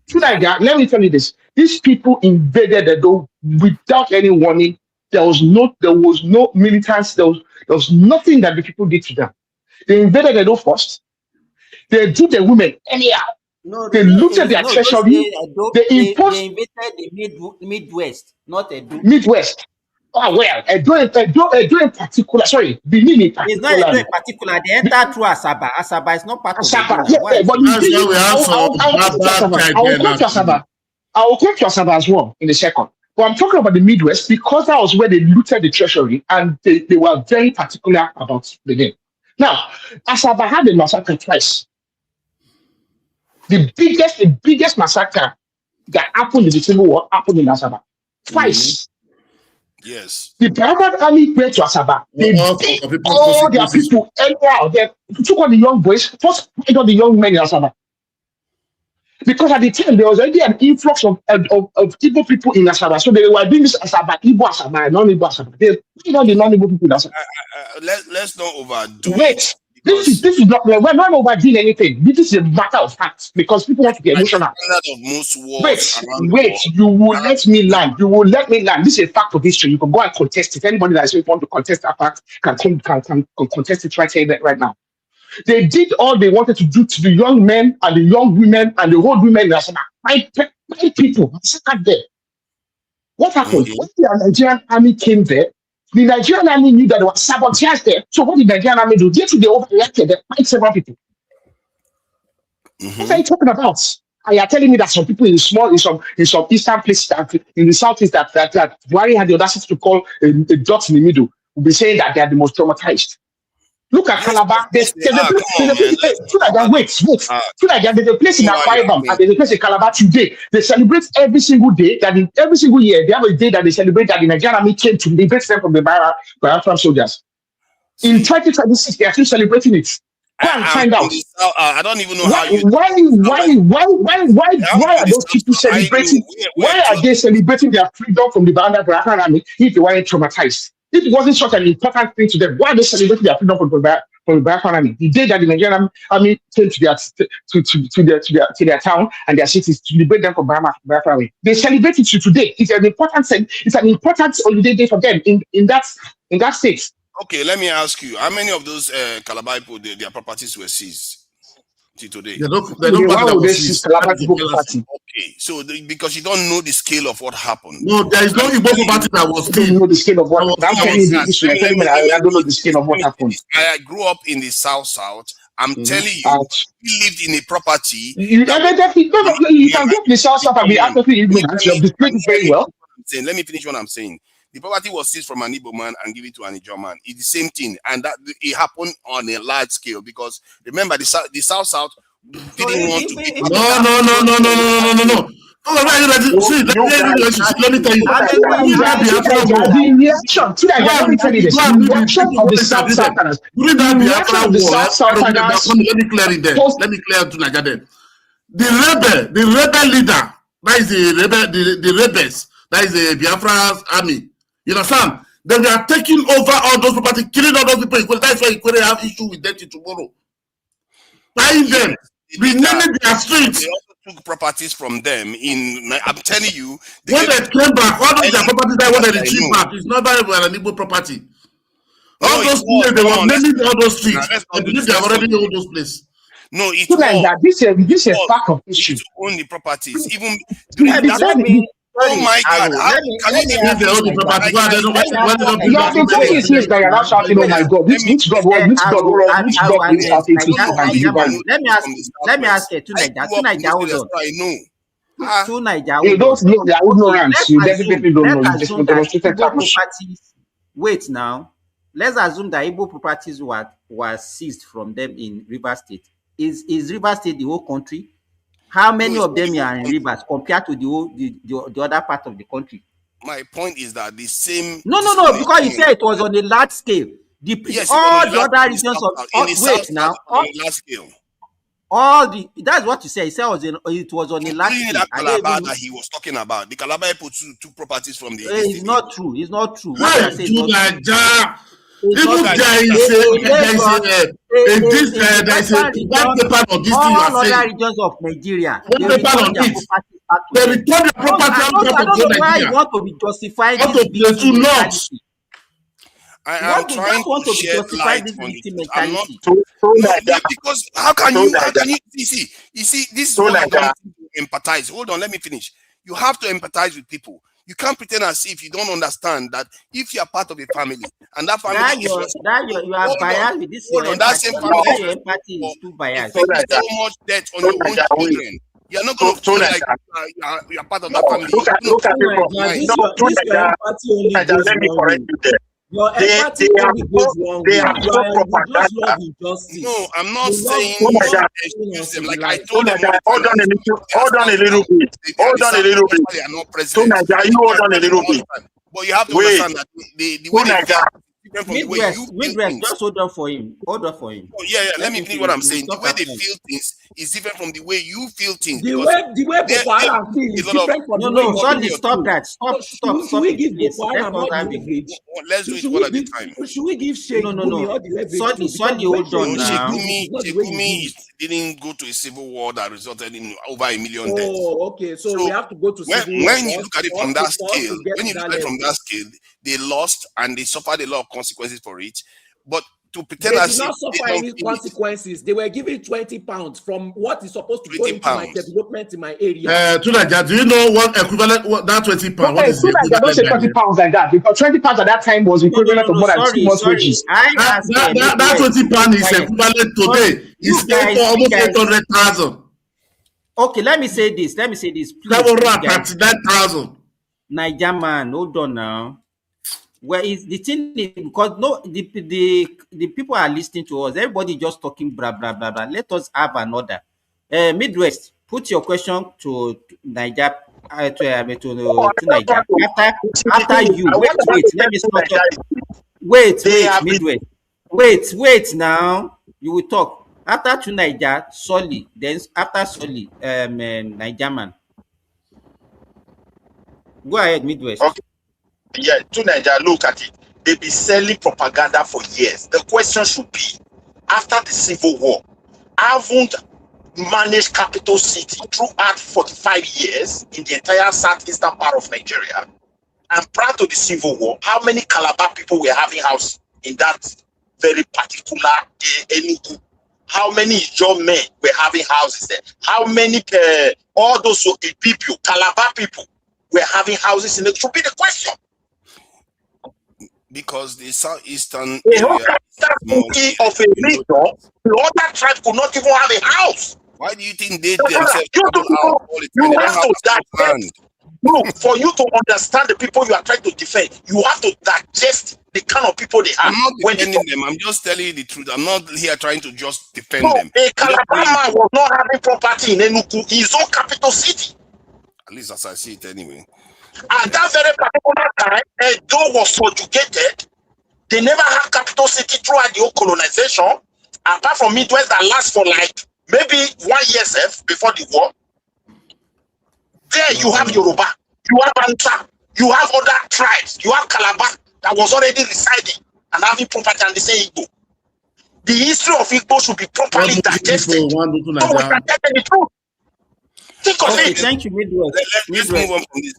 Speaker 21: Tonight, let me tell you this. These people invaded Edo without any warning. There was no militants. There was nothing that the people did to them. They invaded Edo first. They did the women anyhow. They looted their treasury. They invaded
Speaker 14: the Midwest, not Edo.
Speaker 21: Midwest. Oh well, Edo in particular. Sorry, Benin in particular.
Speaker 14: It's not Edo in particular. They entered through Asaba. Asaba is not part of Edo.
Speaker 21: Yeah, but I will come to Asaba as well in a second. But I'm talking about the Midwest because that was where they looted the treasury and they were very particular about the game. Now, Asaba had a massacre twice. The biggest massacre that happened in the Civil War happened in Asaba. Twice.
Speaker 18: Yes.
Speaker 21: The Biafran army went to Asaba. They beat all their people anyhow. They took on the young boys, first fight on the young men in Asaba. Because at the time there was already an influx of Igbo people in Asaba. So they were doing this Asaba, Igbo Asaba, non-Igbo Asaba. They beat all the non-Igbo people in Asaba.
Speaker 18: Let's not overdo
Speaker 21: it. This is not, we're not overdoing anything. This is a matter of fact because people want to be emotional. Wait, you will let me land. This is a fact of history. You can go and contest it. Anybody that want to contest that fact can contest it right here, right now. They did all they wanted to do to the young men and the young women and the old women in Asaba. Five people massacred there. What happened? When the Nigerian army came there, the Nigerian army knew that there was sabotage there. So what did the Nigerian army do? They overreacted. They fight several people. What are you talking about? Are you telling me that some people in some eastern places, in the southeast, that Buhari had the audacity to call a dot in the middle, will be saying that they are the most traumatized? Look at Calabar. There's a place in Akwa Ibom and there's a place in Calabar today. They celebrate every single day. Every single year they have a day that they celebrate that the Nigerian army came to liberate them from the Biafran soldiers. In 2026, they are still celebrating it. Go and find out.
Speaker 18: I don't even know
Speaker 21: why are those people celebrating? Why are they celebrating their freedom from the Biafran army if they weren't traumatized? If it wasn't such an important thing to them, why are they celebrating their freedom from the Biafran army? The day that the Nigerian army came to their town and their cities to liberate them from Biafran army, they celebrate it today. It's an important holiday day for them in that state.
Speaker 18: Okay, let me ask you, how many of those Calabar people, their properties were seized till today?
Speaker 15: They don't
Speaker 21: Why
Speaker 15: party that
Speaker 21: would they
Speaker 15: was
Speaker 21: seize
Speaker 15: seized. That
Speaker 21: Calabar
Speaker 15: is the
Speaker 21: people
Speaker 15: fallacy.
Speaker 21: property?
Speaker 18: Okay, so because you don't know the scale of what happened.
Speaker 15: No, there is no
Speaker 18: I'm
Speaker 15: Igbo
Speaker 18: telling
Speaker 15: property
Speaker 18: you,
Speaker 15: that was
Speaker 21: I don't
Speaker 15: seized.
Speaker 21: know the scale of what happened. I'm telling you the issue. You're telling me that I don't know the scale of what happened.
Speaker 18: I grew up in the South. I'm telling you,
Speaker 21: Ouch.
Speaker 18: we lived in a property
Speaker 21: You
Speaker 18: that was
Speaker 21: evidently, no, no, you can get the South South and be absolutely ignorant. You have displayed it very well.
Speaker 18: Let me finish what I'm saying. The property was seized from an Igbo man and given to an Ijaw man. It's the same thing, and that it happened on a large scale because remember the South didn't want to be.
Speaker 15: No. See, let me tell you.
Speaker 21: The reaction, let me tell you this. The reaction of the South Southerners,
Speaker 15: During that Biafra
Speaker 21: of the
Speaker 15: war,
Speaker 21: South Southerners.
Speaker 15: let me clear it there. Let me clear to Nigeria then. The rebel leader, that is the rebels, that is the Biafra army. You understand? They are taking over all those property, killing all those people. That's why Ikwere have issue with them tomorrow. Buying them, renaming their streets.
Speaker 18: They also took properties from them. I'm telling you,
Speaker 15: when they came back, all of their properties that when they retrieve back, it's not that an Igbo property. All those places, they were naming all those streets. I believe they have already owned those places.
Speaker 18: No, it
Speaker 21: was. Like that. This is a fact of issue.
Speaker 18: To own the properties, even during that. Oh my God! Can you
Speaker 21: You have been talking since now. You're not shouting, "Oh my God!" Which God is shouting to talk and you guys?
Speaker 14: Let me ask you, Tunaija, hold on.
Speaker 18: I know.
Speaker 14: Tunaija,
Speaker 21: you don't know their ignorance. You definitely don't know. You just demonstrated
Speaker 14: properties. Wait now. Let's assume that Igbo properties were seized from them in Rivers State. Is Rivers State the whole country? How many of them are in Rivers compared to the other part of the country?
Speaker 18: My point is that the same.
Speaker 14: No, because you said it was on a large scale. All the other regions of wait now.
Speaker 18: On a large scale.
Speaker 14: That's what you said. He said it was on a large scale.
Speaker 18: That Calabar that he was talking about. The Calabar people took properties from the.
Speaker 14: It's not true. It's not true.
Speaker 15: Even there is
Speaker 14: all other regions of Nigeria. They return their property back to them. I don't know why you want to be justifying this victim mentality.
Speaker 18: I am trying to shed light on it. I'm not because how can you see this is what I don't empathize. Hold on, let me finish. You have to empathize with people. You can't pretend as if you don't understand that if you are part of a family and that family
Speaker 14: you are biased with this.
Speaker 18: That same family,
Speaker 14: your empathy is too biased.
Speaker 18: So much debt on your own children. You're not going to feel like you are part of that family.
Speaker 3: Look at people. Let me correct you there.
Speaker 17: Your empathy only goes wrong.
Speaker 3: They are so propaganda.
Speaker 18: No, I'm not saying excuse them. Like I told them.
Speaker 3: Hold on a little bit. Hold on a little bit.
Speaker 18: They are not president.
Speaker 3: You hold on a little bit.
Speaker 18: But you have to understand that the way
Speaker 14: Midwest, just hold on for him. Hold on for him.
Speaker 18: Oh, yeah. Let me finish what I'm saying. The way they feel things is different from the way you feel things.
Speaker 17: The way Boko Haram feels is different from the way.
Speaker 14: Sorry, stop that. Stop.
Speaker 17: We give Boko Haram all the leverage.
Speaker 18: Let's do it one at a time.
Speaker 17: Should we give Sheikh Gumi all the leverage?
Speaker 14: Sorry, hold on now.
Speaker 18: Sheikh Gumi didn't go to a civil war that resulted in over 1 million deaths.
Speaker 17: Oh, okay. So we have to go to civil war.
Speaker 18: When you look at it from that scale, they lost and they suffered a lot of consequences for it. But to pretend
Speaker 17: they did not suffer any consequences. They were given 20 pounds from what is supposed to go into my development in my area.
Speaker 15: Tunaija, do you know what equivalent that 20 pounds?
Speaker 21: What is Tunaija, don't say 20 pounds like that because 20 pounds at that time was equivalent of more than 2 months' wages.
Speaker 15: That 20 pounds is equivalent today. It's almost 800,000.
Speaker 14: Okay, let me say this. Please.
Speaker 15: That was around 39,000.
Speaker 14: Naija man, hold on now. Where is the thing? Because the people are listening to us. Everybody just talking blah blah blah blah. Let us have another. Midwest, put your question to Naija. To Naija. After you, wait. Let me stop. Wait, Midwest. Wait now. You will talk after to Naija. Solly. Then after Solly, Naija man. Go ahead, Midwest.
Speaker 3: Okay. Yeah, Tunaija, look at it. They've been selling propaganda for years. The question should be, after the Civil War, haven't managed capital city throughout 45 years in the entire southeastern part of Nigeria? And prior to the Civil War, how many Calabar people were having houses? in that very particular Enugu. How many Ijaw men were having houses there? How many all those people, Calabar people, were having houses in it? Should be the question.
Speaker 18: Because the southeastern
Speaker 3: The whole
Speaker 18: area
Speaker 3: capital of a region, the other tribe could not even have a house.
Speaker 18: Why do you think they themselves travel out all the
Speaker 3: You
Speaker 18: time? They don't
Speaker 3: have
Speaker 18: have
Speaker 3: to
Speaker 18: that land.
Speaker 3: digest. Look, for you to understand the people you are trying to defend, you have to digest the kind of people they have.
Speaker 18: I'm not defending them. I'm just telling you the truth. I'm not here trying to just defend
Speaker 3: No,
Speaker 18: them.
Speaker 3: a Calabar man was not having property in Enugu, his own capital city.
Speaker 18: At least as I see it anyway.
Speaker 3: At that very particular time, Edo was subjugated. They never had capital city throughout the whole colonization, apart from Midwest that lasts for like maybe 1 year before the war. There you have Yoruba, you have Anta, you have other tribes, you have Calabar that was already residing and having property, and they say Igbo. The history of Igbo should be properly digested. So we can tell the truth. Think of it.
Speaker 14: Thank you, Midwest.
Speaker 18: Let's move on from this.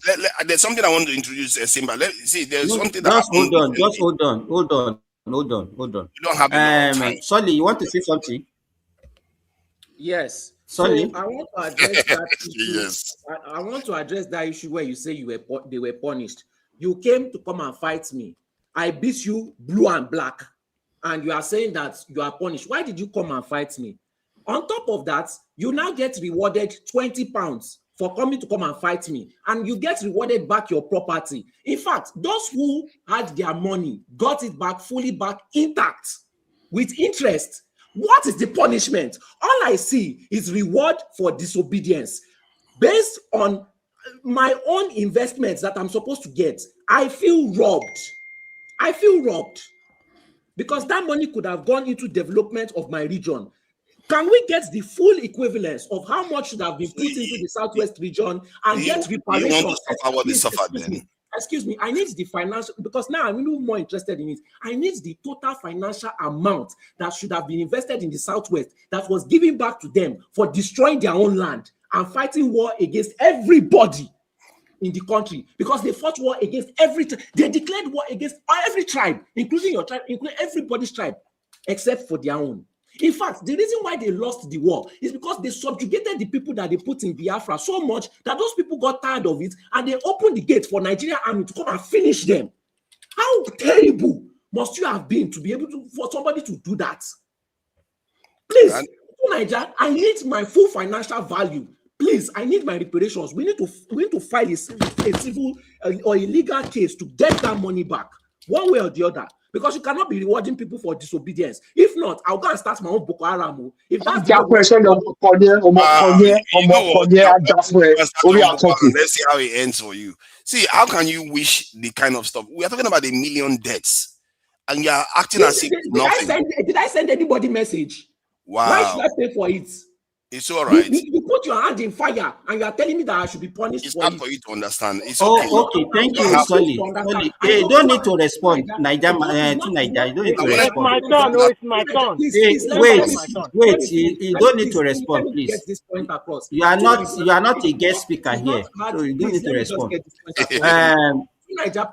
Speaker 18: There's something I want to introduce, Simba. There's something that
Speaker 14: just hold on. You
Speaker 18: don't have enough time.
Speaker 14: Solly, you want to say something?
Speaker 17: Yes.
Speaker 14: Solly?
Speaker 17: So I want to address that issue.
Speaker 18: Yes.
Speaker 17: I want to address that issue where you say they were punished. You came to come and fight me. I beat you blue and black, and you are saying that you are punished. Why did you come and fight me? On top of that, you now get rewarded 20 pounds for coming to come and fight me, and you get rewarded back your property. In fact, those who had their money got it back fully back intact with interest. What is the punishment? All I see is reward for disobedience based on my own investments that I'm supposed to get. I feel robbed. Because that money could have gone into development of my region. Can we get the full equivalence of how much should have been put into the Southwest region and get reparations?
Speaker 18: You want to suffer what they suffered then?
Speaker 17: Excuse me, I need the financial, because now I'm even more interested in it. I need the total financial amount that should have been invested in the Southwest that was given back to them for destroying their own land and fighting war against everybody in the country, because they fought war against they declared war against every tribe, including your tribe, including everybody's tribe, except for their own. In fact, the reason why they lost the war is because they subjugated the people that they put in Biafra so much that those people got tired of it, and they opened the gate for Nigerian army to come and finish them. How terrible must you have been to be able to, for somebody to do that? Please, Nigeria, I need my full financial value. Please, I need my reparations. We need to file a civil or a legal case to get that money back, one way or the other. Because you cannot be rewarding people for disobedience. If not, I'll go and start my own Boko Haram. If that's
Speaker 18: let's see how it ends for you. See, how can you wish the kind of stuff? We are talking about 1 million deaths, and you are acting as if nothing.
Speaker 17: Did I send anybody message?
Speaker 18: Wow.
Speaker 17: Why should I pay for it?
Speaker 18: It's all right.
Speaker 17: You put your hand in fire and you are telling me that I should be punished.
Speaker 18: It's
Speaker 17: for
Speaker 18: hard
Speaker 17: it.
Speaker 18: for you to understand. It's okay.
Speaker 14: Okay. Thank you, Solly. Hey, you don't need to respond. You don't need to respond.
Speaker 19: It's my turn. No, it's my turn.
Speaker 14: Wait. You don't need to respond, please.
Speaker 17: Get this point across.
Speaker 14: You are not a guest speaker here, so you don't need to respond. Niger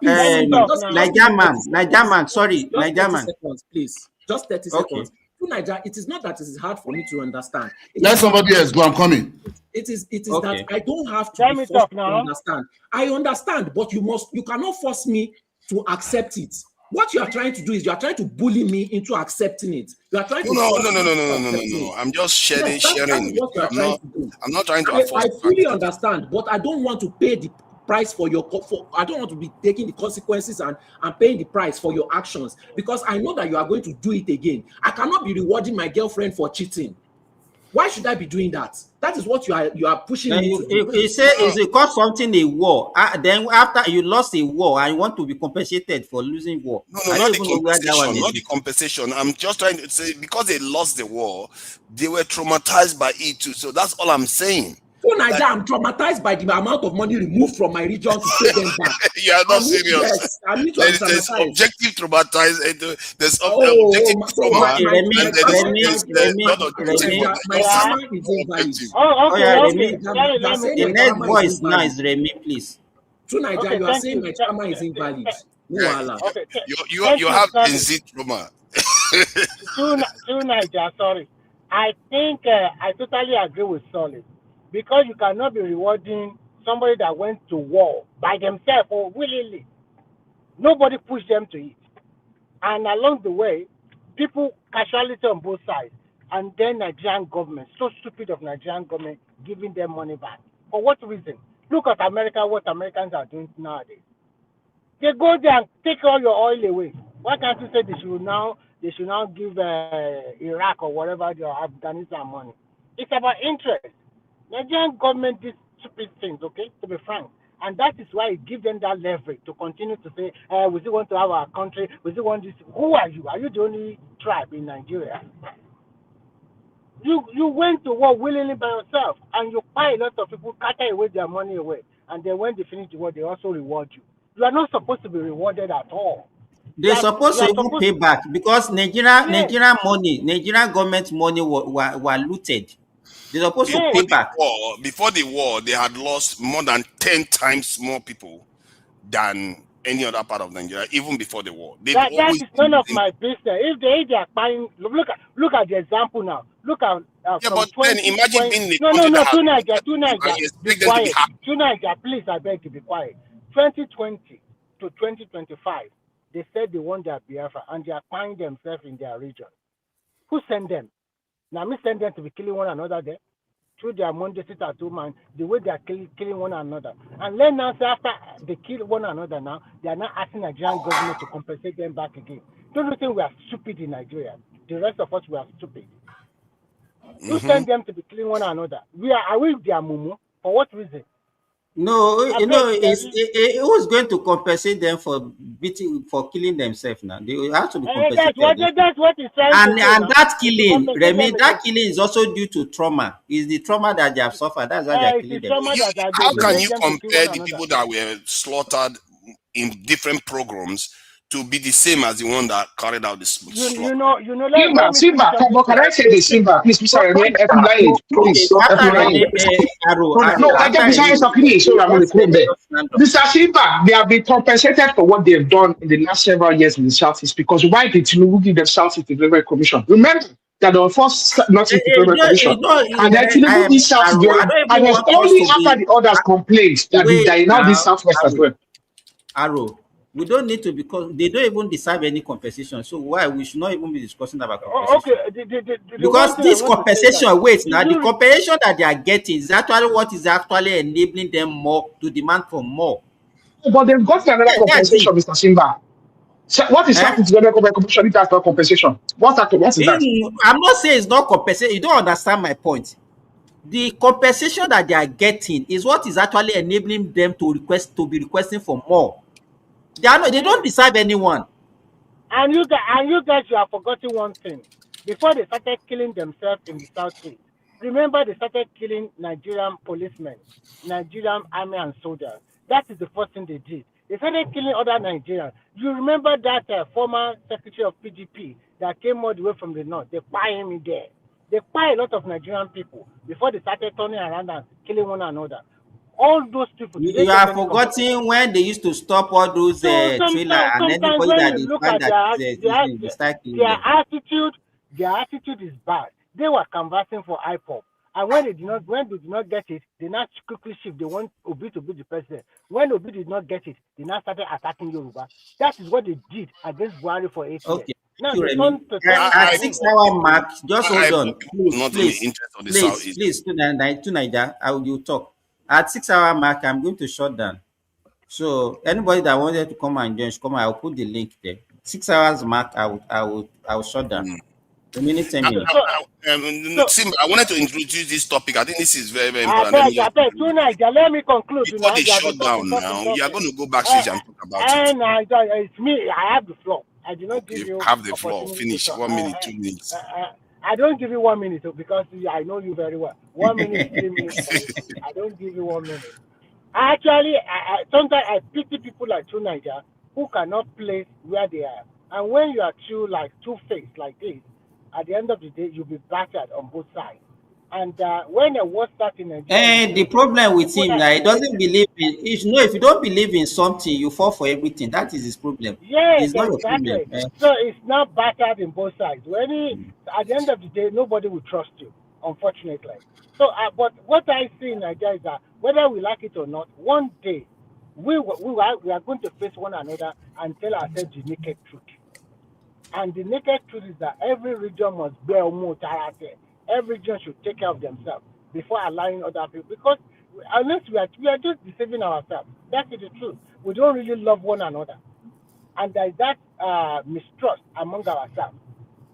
Speaker 14: man. Sorry, Niger man.
Speaker 17: Please, just 30 seconds. Niger, it is not that it is hard for me to understand.
Speaker 15: Let somebody else go. I'm coming.
Speaker 17: It is that I don't have to be forced to understand. I understand, but you cannot force me to accept it. What you are trying to do is you are trying to bully me into accepting it. You are trying to
Speaker 18: No. I'm just sharing. I'm not trying to
Speaker 17: I fully understand, but I don't want to pay the price for your I don't want to be taking the consequences and paying the price for your actions, because I know that you are going to do it again. I cannot be rewarding my girlfriend for cheating. Why should I be doing that? That is what you are pushing me to do.
Speaker 14: You say it's called something a war. Then after you lost a war and you want to be compensated for losing war.
Speaker 18: No, not the compensation. I'm just trying to say, because they lost the war, they were traumatized by it too. So that's all I'm saying.
Speaker 17: Niger, I'm traumatized by the amount of money removed from my region to pay them back.
Speaker 18: You are not serious.
Speaker 17: Yes, I need to
Speaker 18: there's objective traumatized. There's objective trauma.
Speaker 17: My karma is invalid.
Speaker 14: The next voice now is Remy, please.
Speaker 17: To Niger, you are saying my karma is invalid.
Speaker 19: Okay,
Speaker 18: you have Gen Z trauma.
Speaker 19: to Niger, sorry. I think I totally agree with Solid because you cannot be rewarding somebody that went to war by themselves or willingly. Nobody pushed them to it. And along the way, people casualty on both sides. And then Nigerian government, so stupid of Nigerian government, giving them money back. For what reason? Look at America, what Americans are doing nowadays. They go there and take all your oil away. Why can't you say they should now give Iraq or whatever their Afghanistan money? It's about interest. Nigerian government did stupid things, okay, to be frank. And that is why it gives them that leverage to continue to say, we still want to have our country, we still want this. Who are you? Are you the only tribe in Nigeria? You went to war willingly by yourself, and you buy a lot of people, cater away their money away. And then when they finish the war, they also reward you. You are not supposed to be rewarded at all.
Speaker 14: They're supposed to even pay back because Nigerian government money were looted. They're supposed to pay back.
Speaker 18: Before the war, they had lost more than 10 times more people than any other part of Nigeria, even before the war.
Speaker 19: That is none of my business. If they are buying, look at the example now. Look at
Speaker 18: but then imagine being the
Speaker 19: to Niger, be quiet. To Niger, please, I beg you, be quiet. 2020 to 2025, they said they want their Biafra, and they are buying themselves in their region. Who sent them? Now, me send them to be killing one another there through their Monday sit at home and the way they are killing one another. And then now, after they kill one another now, they are now asking Nigerian government to compensate them back again. Don't you think we are stupid in Nigeria? The rest of us, we are stupid. Who send them to be killing one another? Are we their mumu? For what reason?
Speaker 14: No, it was going to compensate them for killing themselves now. They have to be compensated.
Speaker 19: That's what he's trying
Speaker 14: and
Speaker 19: to say.
Speaker 14: And that killing, Remy, that killing is also due to trauma. It's the trauma that they have suffered. That's why they are killing them.
Speaker 18: How can you compare the people that were slaughtered in different programs to be the same as the one that carried out this slaughter?
Speaker 21: Simba, can I say this, Simba? Please, Mr. Remy, please. No, I get Mr. Sakini, so I'm going to come there. Mr. Simba, they have been compensated for what they have done in the last several years in the Southeast because why did Tinubu give them Southeast Development Commission? Remember that the first Northeast Development Commission, and then Tinubu did South Development, and it was only after the others complained that they now did Southwest as well.
Speaker 14: Arrow. We don't need to because they don't even deserve any compensation. So why we should not even be discussing about compensation? Because this compensation, the compensation that they are getting is actually what is actually enabling them more to demand for more.
Speaker 21: But they've got another compensation, Mr. Simba. So what is happening to the compensation if that's not compensation? What is that?
Speaker 14: I'm not saying it's not compensation. You don't understand my point. The compensation that they are getting is what is actually enabling them to be requesting for more. They don't deserve anyone.
Speaker 19: And you guys, you have forgotten one thing. Before they started killing themselves in the Southeast, remember they started killing Nigerian policemen, Nigerian army and soldiers. That is the first thing they did. They started killing other Nigerians. You remember that former secretary of PDP that came all the way from the north? They buy him in there. They buy a lot of Nigerian people before they started turning around and killing one another. All those people.
Speaker 14: You are forgetting when they used to stop all those trailers and anybody that they find that
Speaker 19: their attitude is bad. They were canvassing for IPOP, and when they did not get it, they now quickly shift. They want Obi to be the president. When Obi did not get it, they now started attacking Yoruba. That is what they did against Buhari for 8 years.
Speaker 14: Okay.
Speaker 19: Now
Speaker 14: at 6 hour mark, just hold on. Please, to Niger, I will talk. At 6 hour mark, I'm going to shut down. So anybody that wanted to come and join, I'll put the link there. 6 hours mark, I will shut down. A minute, 10 minutes.
Speaker 18: I wanted to introduce this topic. I think this is very, very important.
Speaker 19: Let me conclude.
Speaker 18: Before they shut down now, you are going to go backstage and talk about it.
Speaker 19: It's me. I have the floor. I do not give you.
Speaker 18: Have the floor. Finish. 1 minute, 2 minutes.
Speaker 19: I don't give you 1 minute because I know you very well. 1 minute, 3 minutes. I don't give you 1 minute. Actually, sometimes I pity people like True Niger who cannot place where they are. And when you are two-faced like this, at the end of the day, you'll be battered on both sides. And when a war starts in Nigeria,
Speaker 14: And the problem with
Speaker 19: people
Speaker 14: him
Speaker 19: that
Speaker 14: now, he doesn't believe in. If you don't believe in something, you fall for everything. That is his problem.
Speaker 19: yes,
Speaker 14: It's not your problem.
Speaker 19: exactly. So it's not battered in both sides. When at the end of the day, nobody will trust you, unfortunately. So, but what I see in Nigeria is that whether we like it or not, one day we are going to face one another and tell ourselves the naked truth. And the naked truth is that every region must bear character. Every region should take care of themselves before allowing other people. Because unless we are just deceiving ourselves. That is the truth. We don't really love one another. And there is that mistrust among ourselves.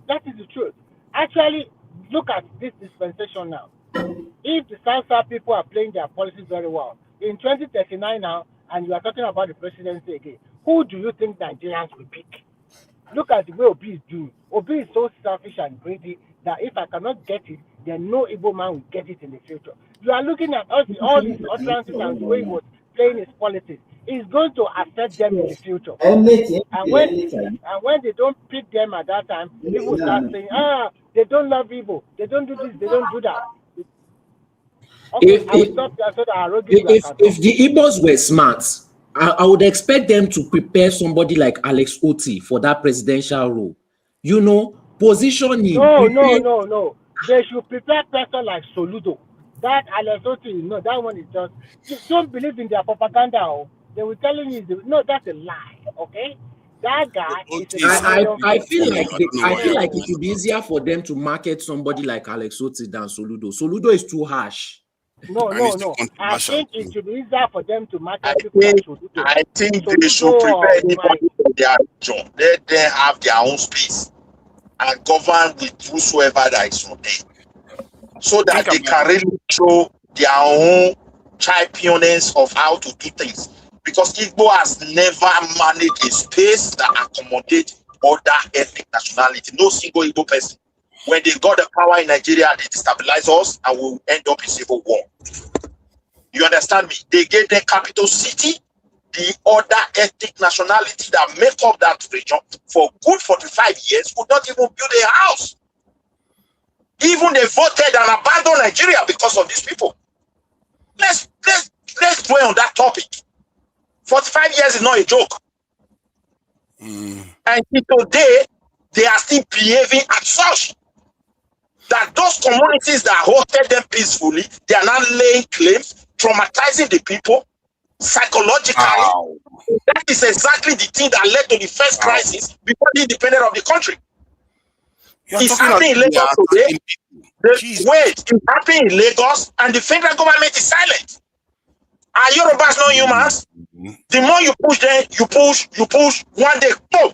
Speaker 19: That is the truth. Actually, look at this dispensation now. If the South people are playing their policies very well, in 2039 now, and you are talking about the presidency again, who do you think Nigerians will pick? Look at the way Obi is doing. Obi is so selfish and greedy that if I cannot get it, then no Igbo man will get it in the future. You are looking at all these utterances and the way he was playing his politics. It's going to affect them in the future. And when they don't pick them at that time, people start saying, they don't love Igbo. They don't do this. They don't do that. Okay, I will stop there so that I don't give
Speaker 17: if the Igbos were smart, I would expect them to prepare somebody like Alex Oti for that presidential role. You know, positioning.
Speaker 19: No. They should prepare person like Soludo. That Alex Oti, no, that one is just don't believe in their propaganda. They were telling you, no, that's a lie. Okay, that guy is a
Speaker 17: I feel like it would be easier for them to market somebody like Alex Oti than Soludo. Soludo is too harsh.
Speaker 19: No. I think it should be easier for them to market people like Soludo.
Speaker 3: I think they should prepare anybody for their region. Let them have their own space and govern with whosoever that is on there, so that they can really show their own championess of how to do things. Because Igbo has never managed a space that accommodates other ethnic nationality. No single Igbo person. When they got the power in Nigeria, they destabilize us and we'll end up in civil war. You understand me? They gave the capital city, the other ethnic nationality that make up that region for good 45 years could not even build a house. Even they voted and abandoned Nigeria because of these people. Let's dwell on that topic. 45 years is not a joke. And today, they are still behaving as such. That those communities that hosted them peacefully, they are now laying claims, traumatizing the people psychologically. Wow. That is exactly the thing that led to the first crisis before the independence of the country. It's happening in Lagos today. It's happening in Lagos, and the federal government is silent. Are Yorubas not humans? The more you push them, you push, one day, boom.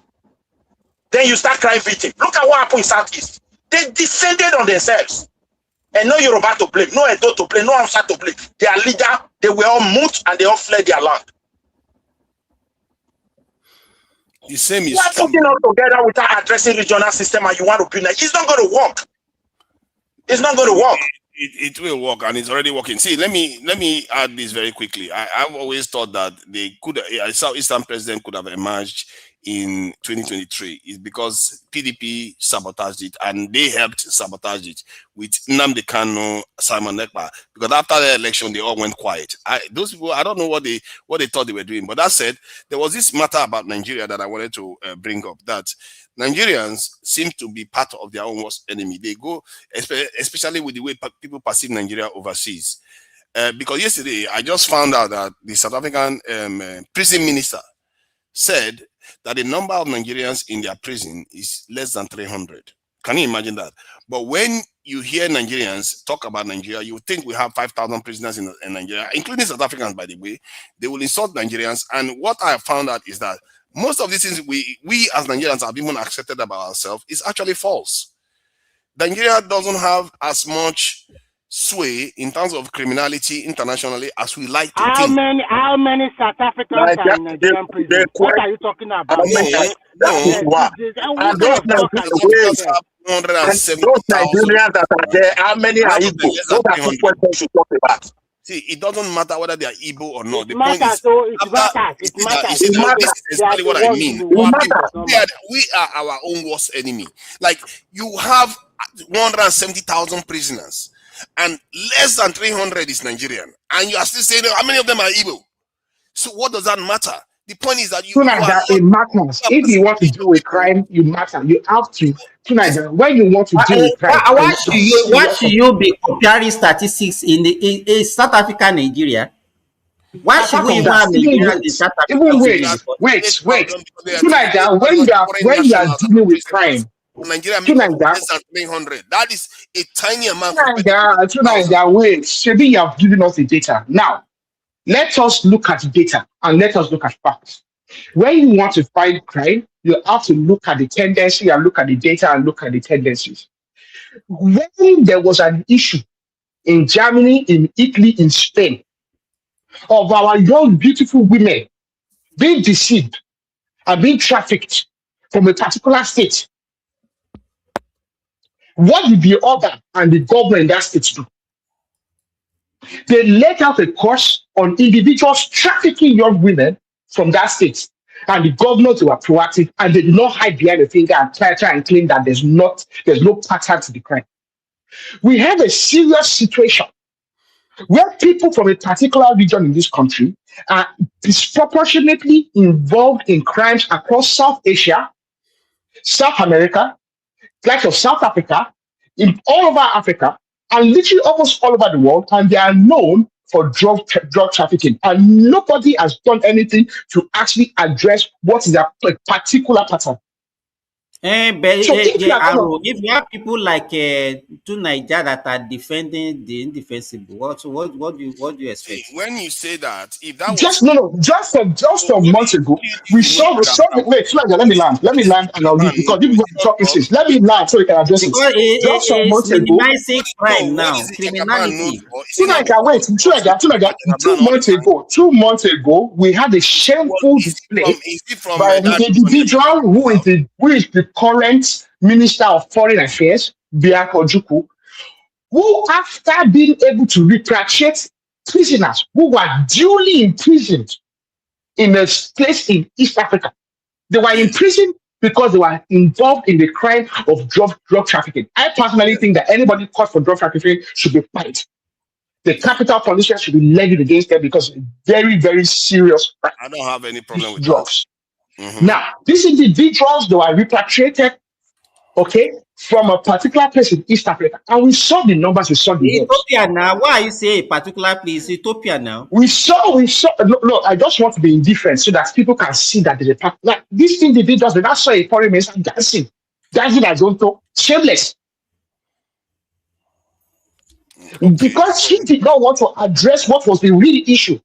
Speaker 3: Then you start crying victim. Look at what happened in Southeast. They descended on themselves. And no Yoruba to blame, no Edo to blame, no Hausa to blame. Their leader, they were all moved and they all fled their land.
Speaker 18: The same is
Speaker 3: you are putting all together without addressing regional system and you want to build it. It's not going to work. It's not going to work.
Speaker 18: It will work, and it's already working. See, let me add this very quickly. I've always thought that a Southeastern president could have emerged in 2023 is because PDP sabotaged it, and they helped sabotage it with Nnamdi Kanu, Simon Ekpa. Because after the election, they all went quiet. Those people, I don't know what they thought they were doing. But that said, there was this matter about Nigeria that I wanted to bring up. That Nigerians seem to be part of their own worst enemy. They go, especially with the way people perceive Nigeria overseas. Because yesterday, I just found out that the South African prison minister said that the number of Nigerians in their prison is less than 300. Can you imagine that? But when you hear Nigerians talk about Nigeria, you think we have 5,000 prisoners in Nigeria, including South Africans, by the way. They will insult Nigerians. And what I have found out is that most of these things we as Nigerians have even accepted about ourselves is actually false. Nigeria doesn't have as much sway in terms of criminality internationally as we like to think.
Speaker 19: How many South Africans are in Nigerian prison? What are you talking about?
Speaker 3: And those Nigerians that are there, how many are Igbo? Those are two questions we should talk about.
Speaker 18: See, it doesn't matter whether they are Igbo or not. The
Speaker 19: point is,
Speaker 18: it matters. This is exactly what I mean. We are our own worst enemy. Like, you have 170,000 prisoners, and less than 300 is Nigerian, and you are still saying how many of them are Igbo. So what does that matter? The point is that you are
Speaker 21: that it matters. If you want to do a crime, you matter. You have to. When you want to do a crime,
Speaker 14: Why should you be comparing statistics in South Africa and Nigeria? Why should we even have Nigerians in South Africa?
Speaker 21: Wait. When you are dealing with crime,
Speaker 18: Nigeria makes less than 300. That is a tiny amount.
Speaker 21: Wait, Shebi, you have given us the data. Now, let us look at the data and let us look at facts. When you want to fight crime, you have to look at the tendency and look at the data and look at the tendencies. When there was an issue in Germany, in Italy, in Spain, of our young, beautiful women being deceived and being trafficked from a particular state, what did the order and the government in that state do? They let out a course on individuals trafficking young women from that state. And the governors were proactive and they did not hide behind the finger and try and claim that there's no pattern to the crime. We have a serious situation where people from a particular region in this country are disproportionately involved in crimes across South Asia, South America, like of South Africa, in all over Africa, and literally almost all over the world, and they are known for drug trafficking. And nobody has done anything to actually address what is a particular pattern.
Speaker 14: If you have people like to Nigeria that are defending the indefensible, what do you expect?
Speaker 18: When you say that, if that
Speaker 21: just some months ago, we saw. Wait, let me land, and I'll leave because people are talking since. Let me land so we can address it. Just some months ago,
Speaker 14: minimizing crime now, criminality.
Speaker 21: 2 months ago, we had a shameful display by an individual who is the current Minister of Foreign Affairs, Biako Ojukwu, who, after being able to repatriate prisoners who were duly imprisoned in a place in East Africa, they were imprisoned because they were involved in the crime of drug trafficking. I personally think that anybody caught for drug trafficking should be fined. The capital punishment should be levied against them because very, very serious.
Speaker 18: I don't have any problem with
Speaker 21: drugs. Now, these individuals, they were repatriated, from a particular place in East Africa. And we saw the numbers, we saw the
Speaker 14: Ethiopia now. Why are you saying a particular place? Ethiopia now.
Speaker 21: We saw. Look, I just want to be indifferent so that people can see that there's a part. Like these individuals, they not saw a foreign minister dancing as don't know, shameless. Because he did not want to address what was the real issue.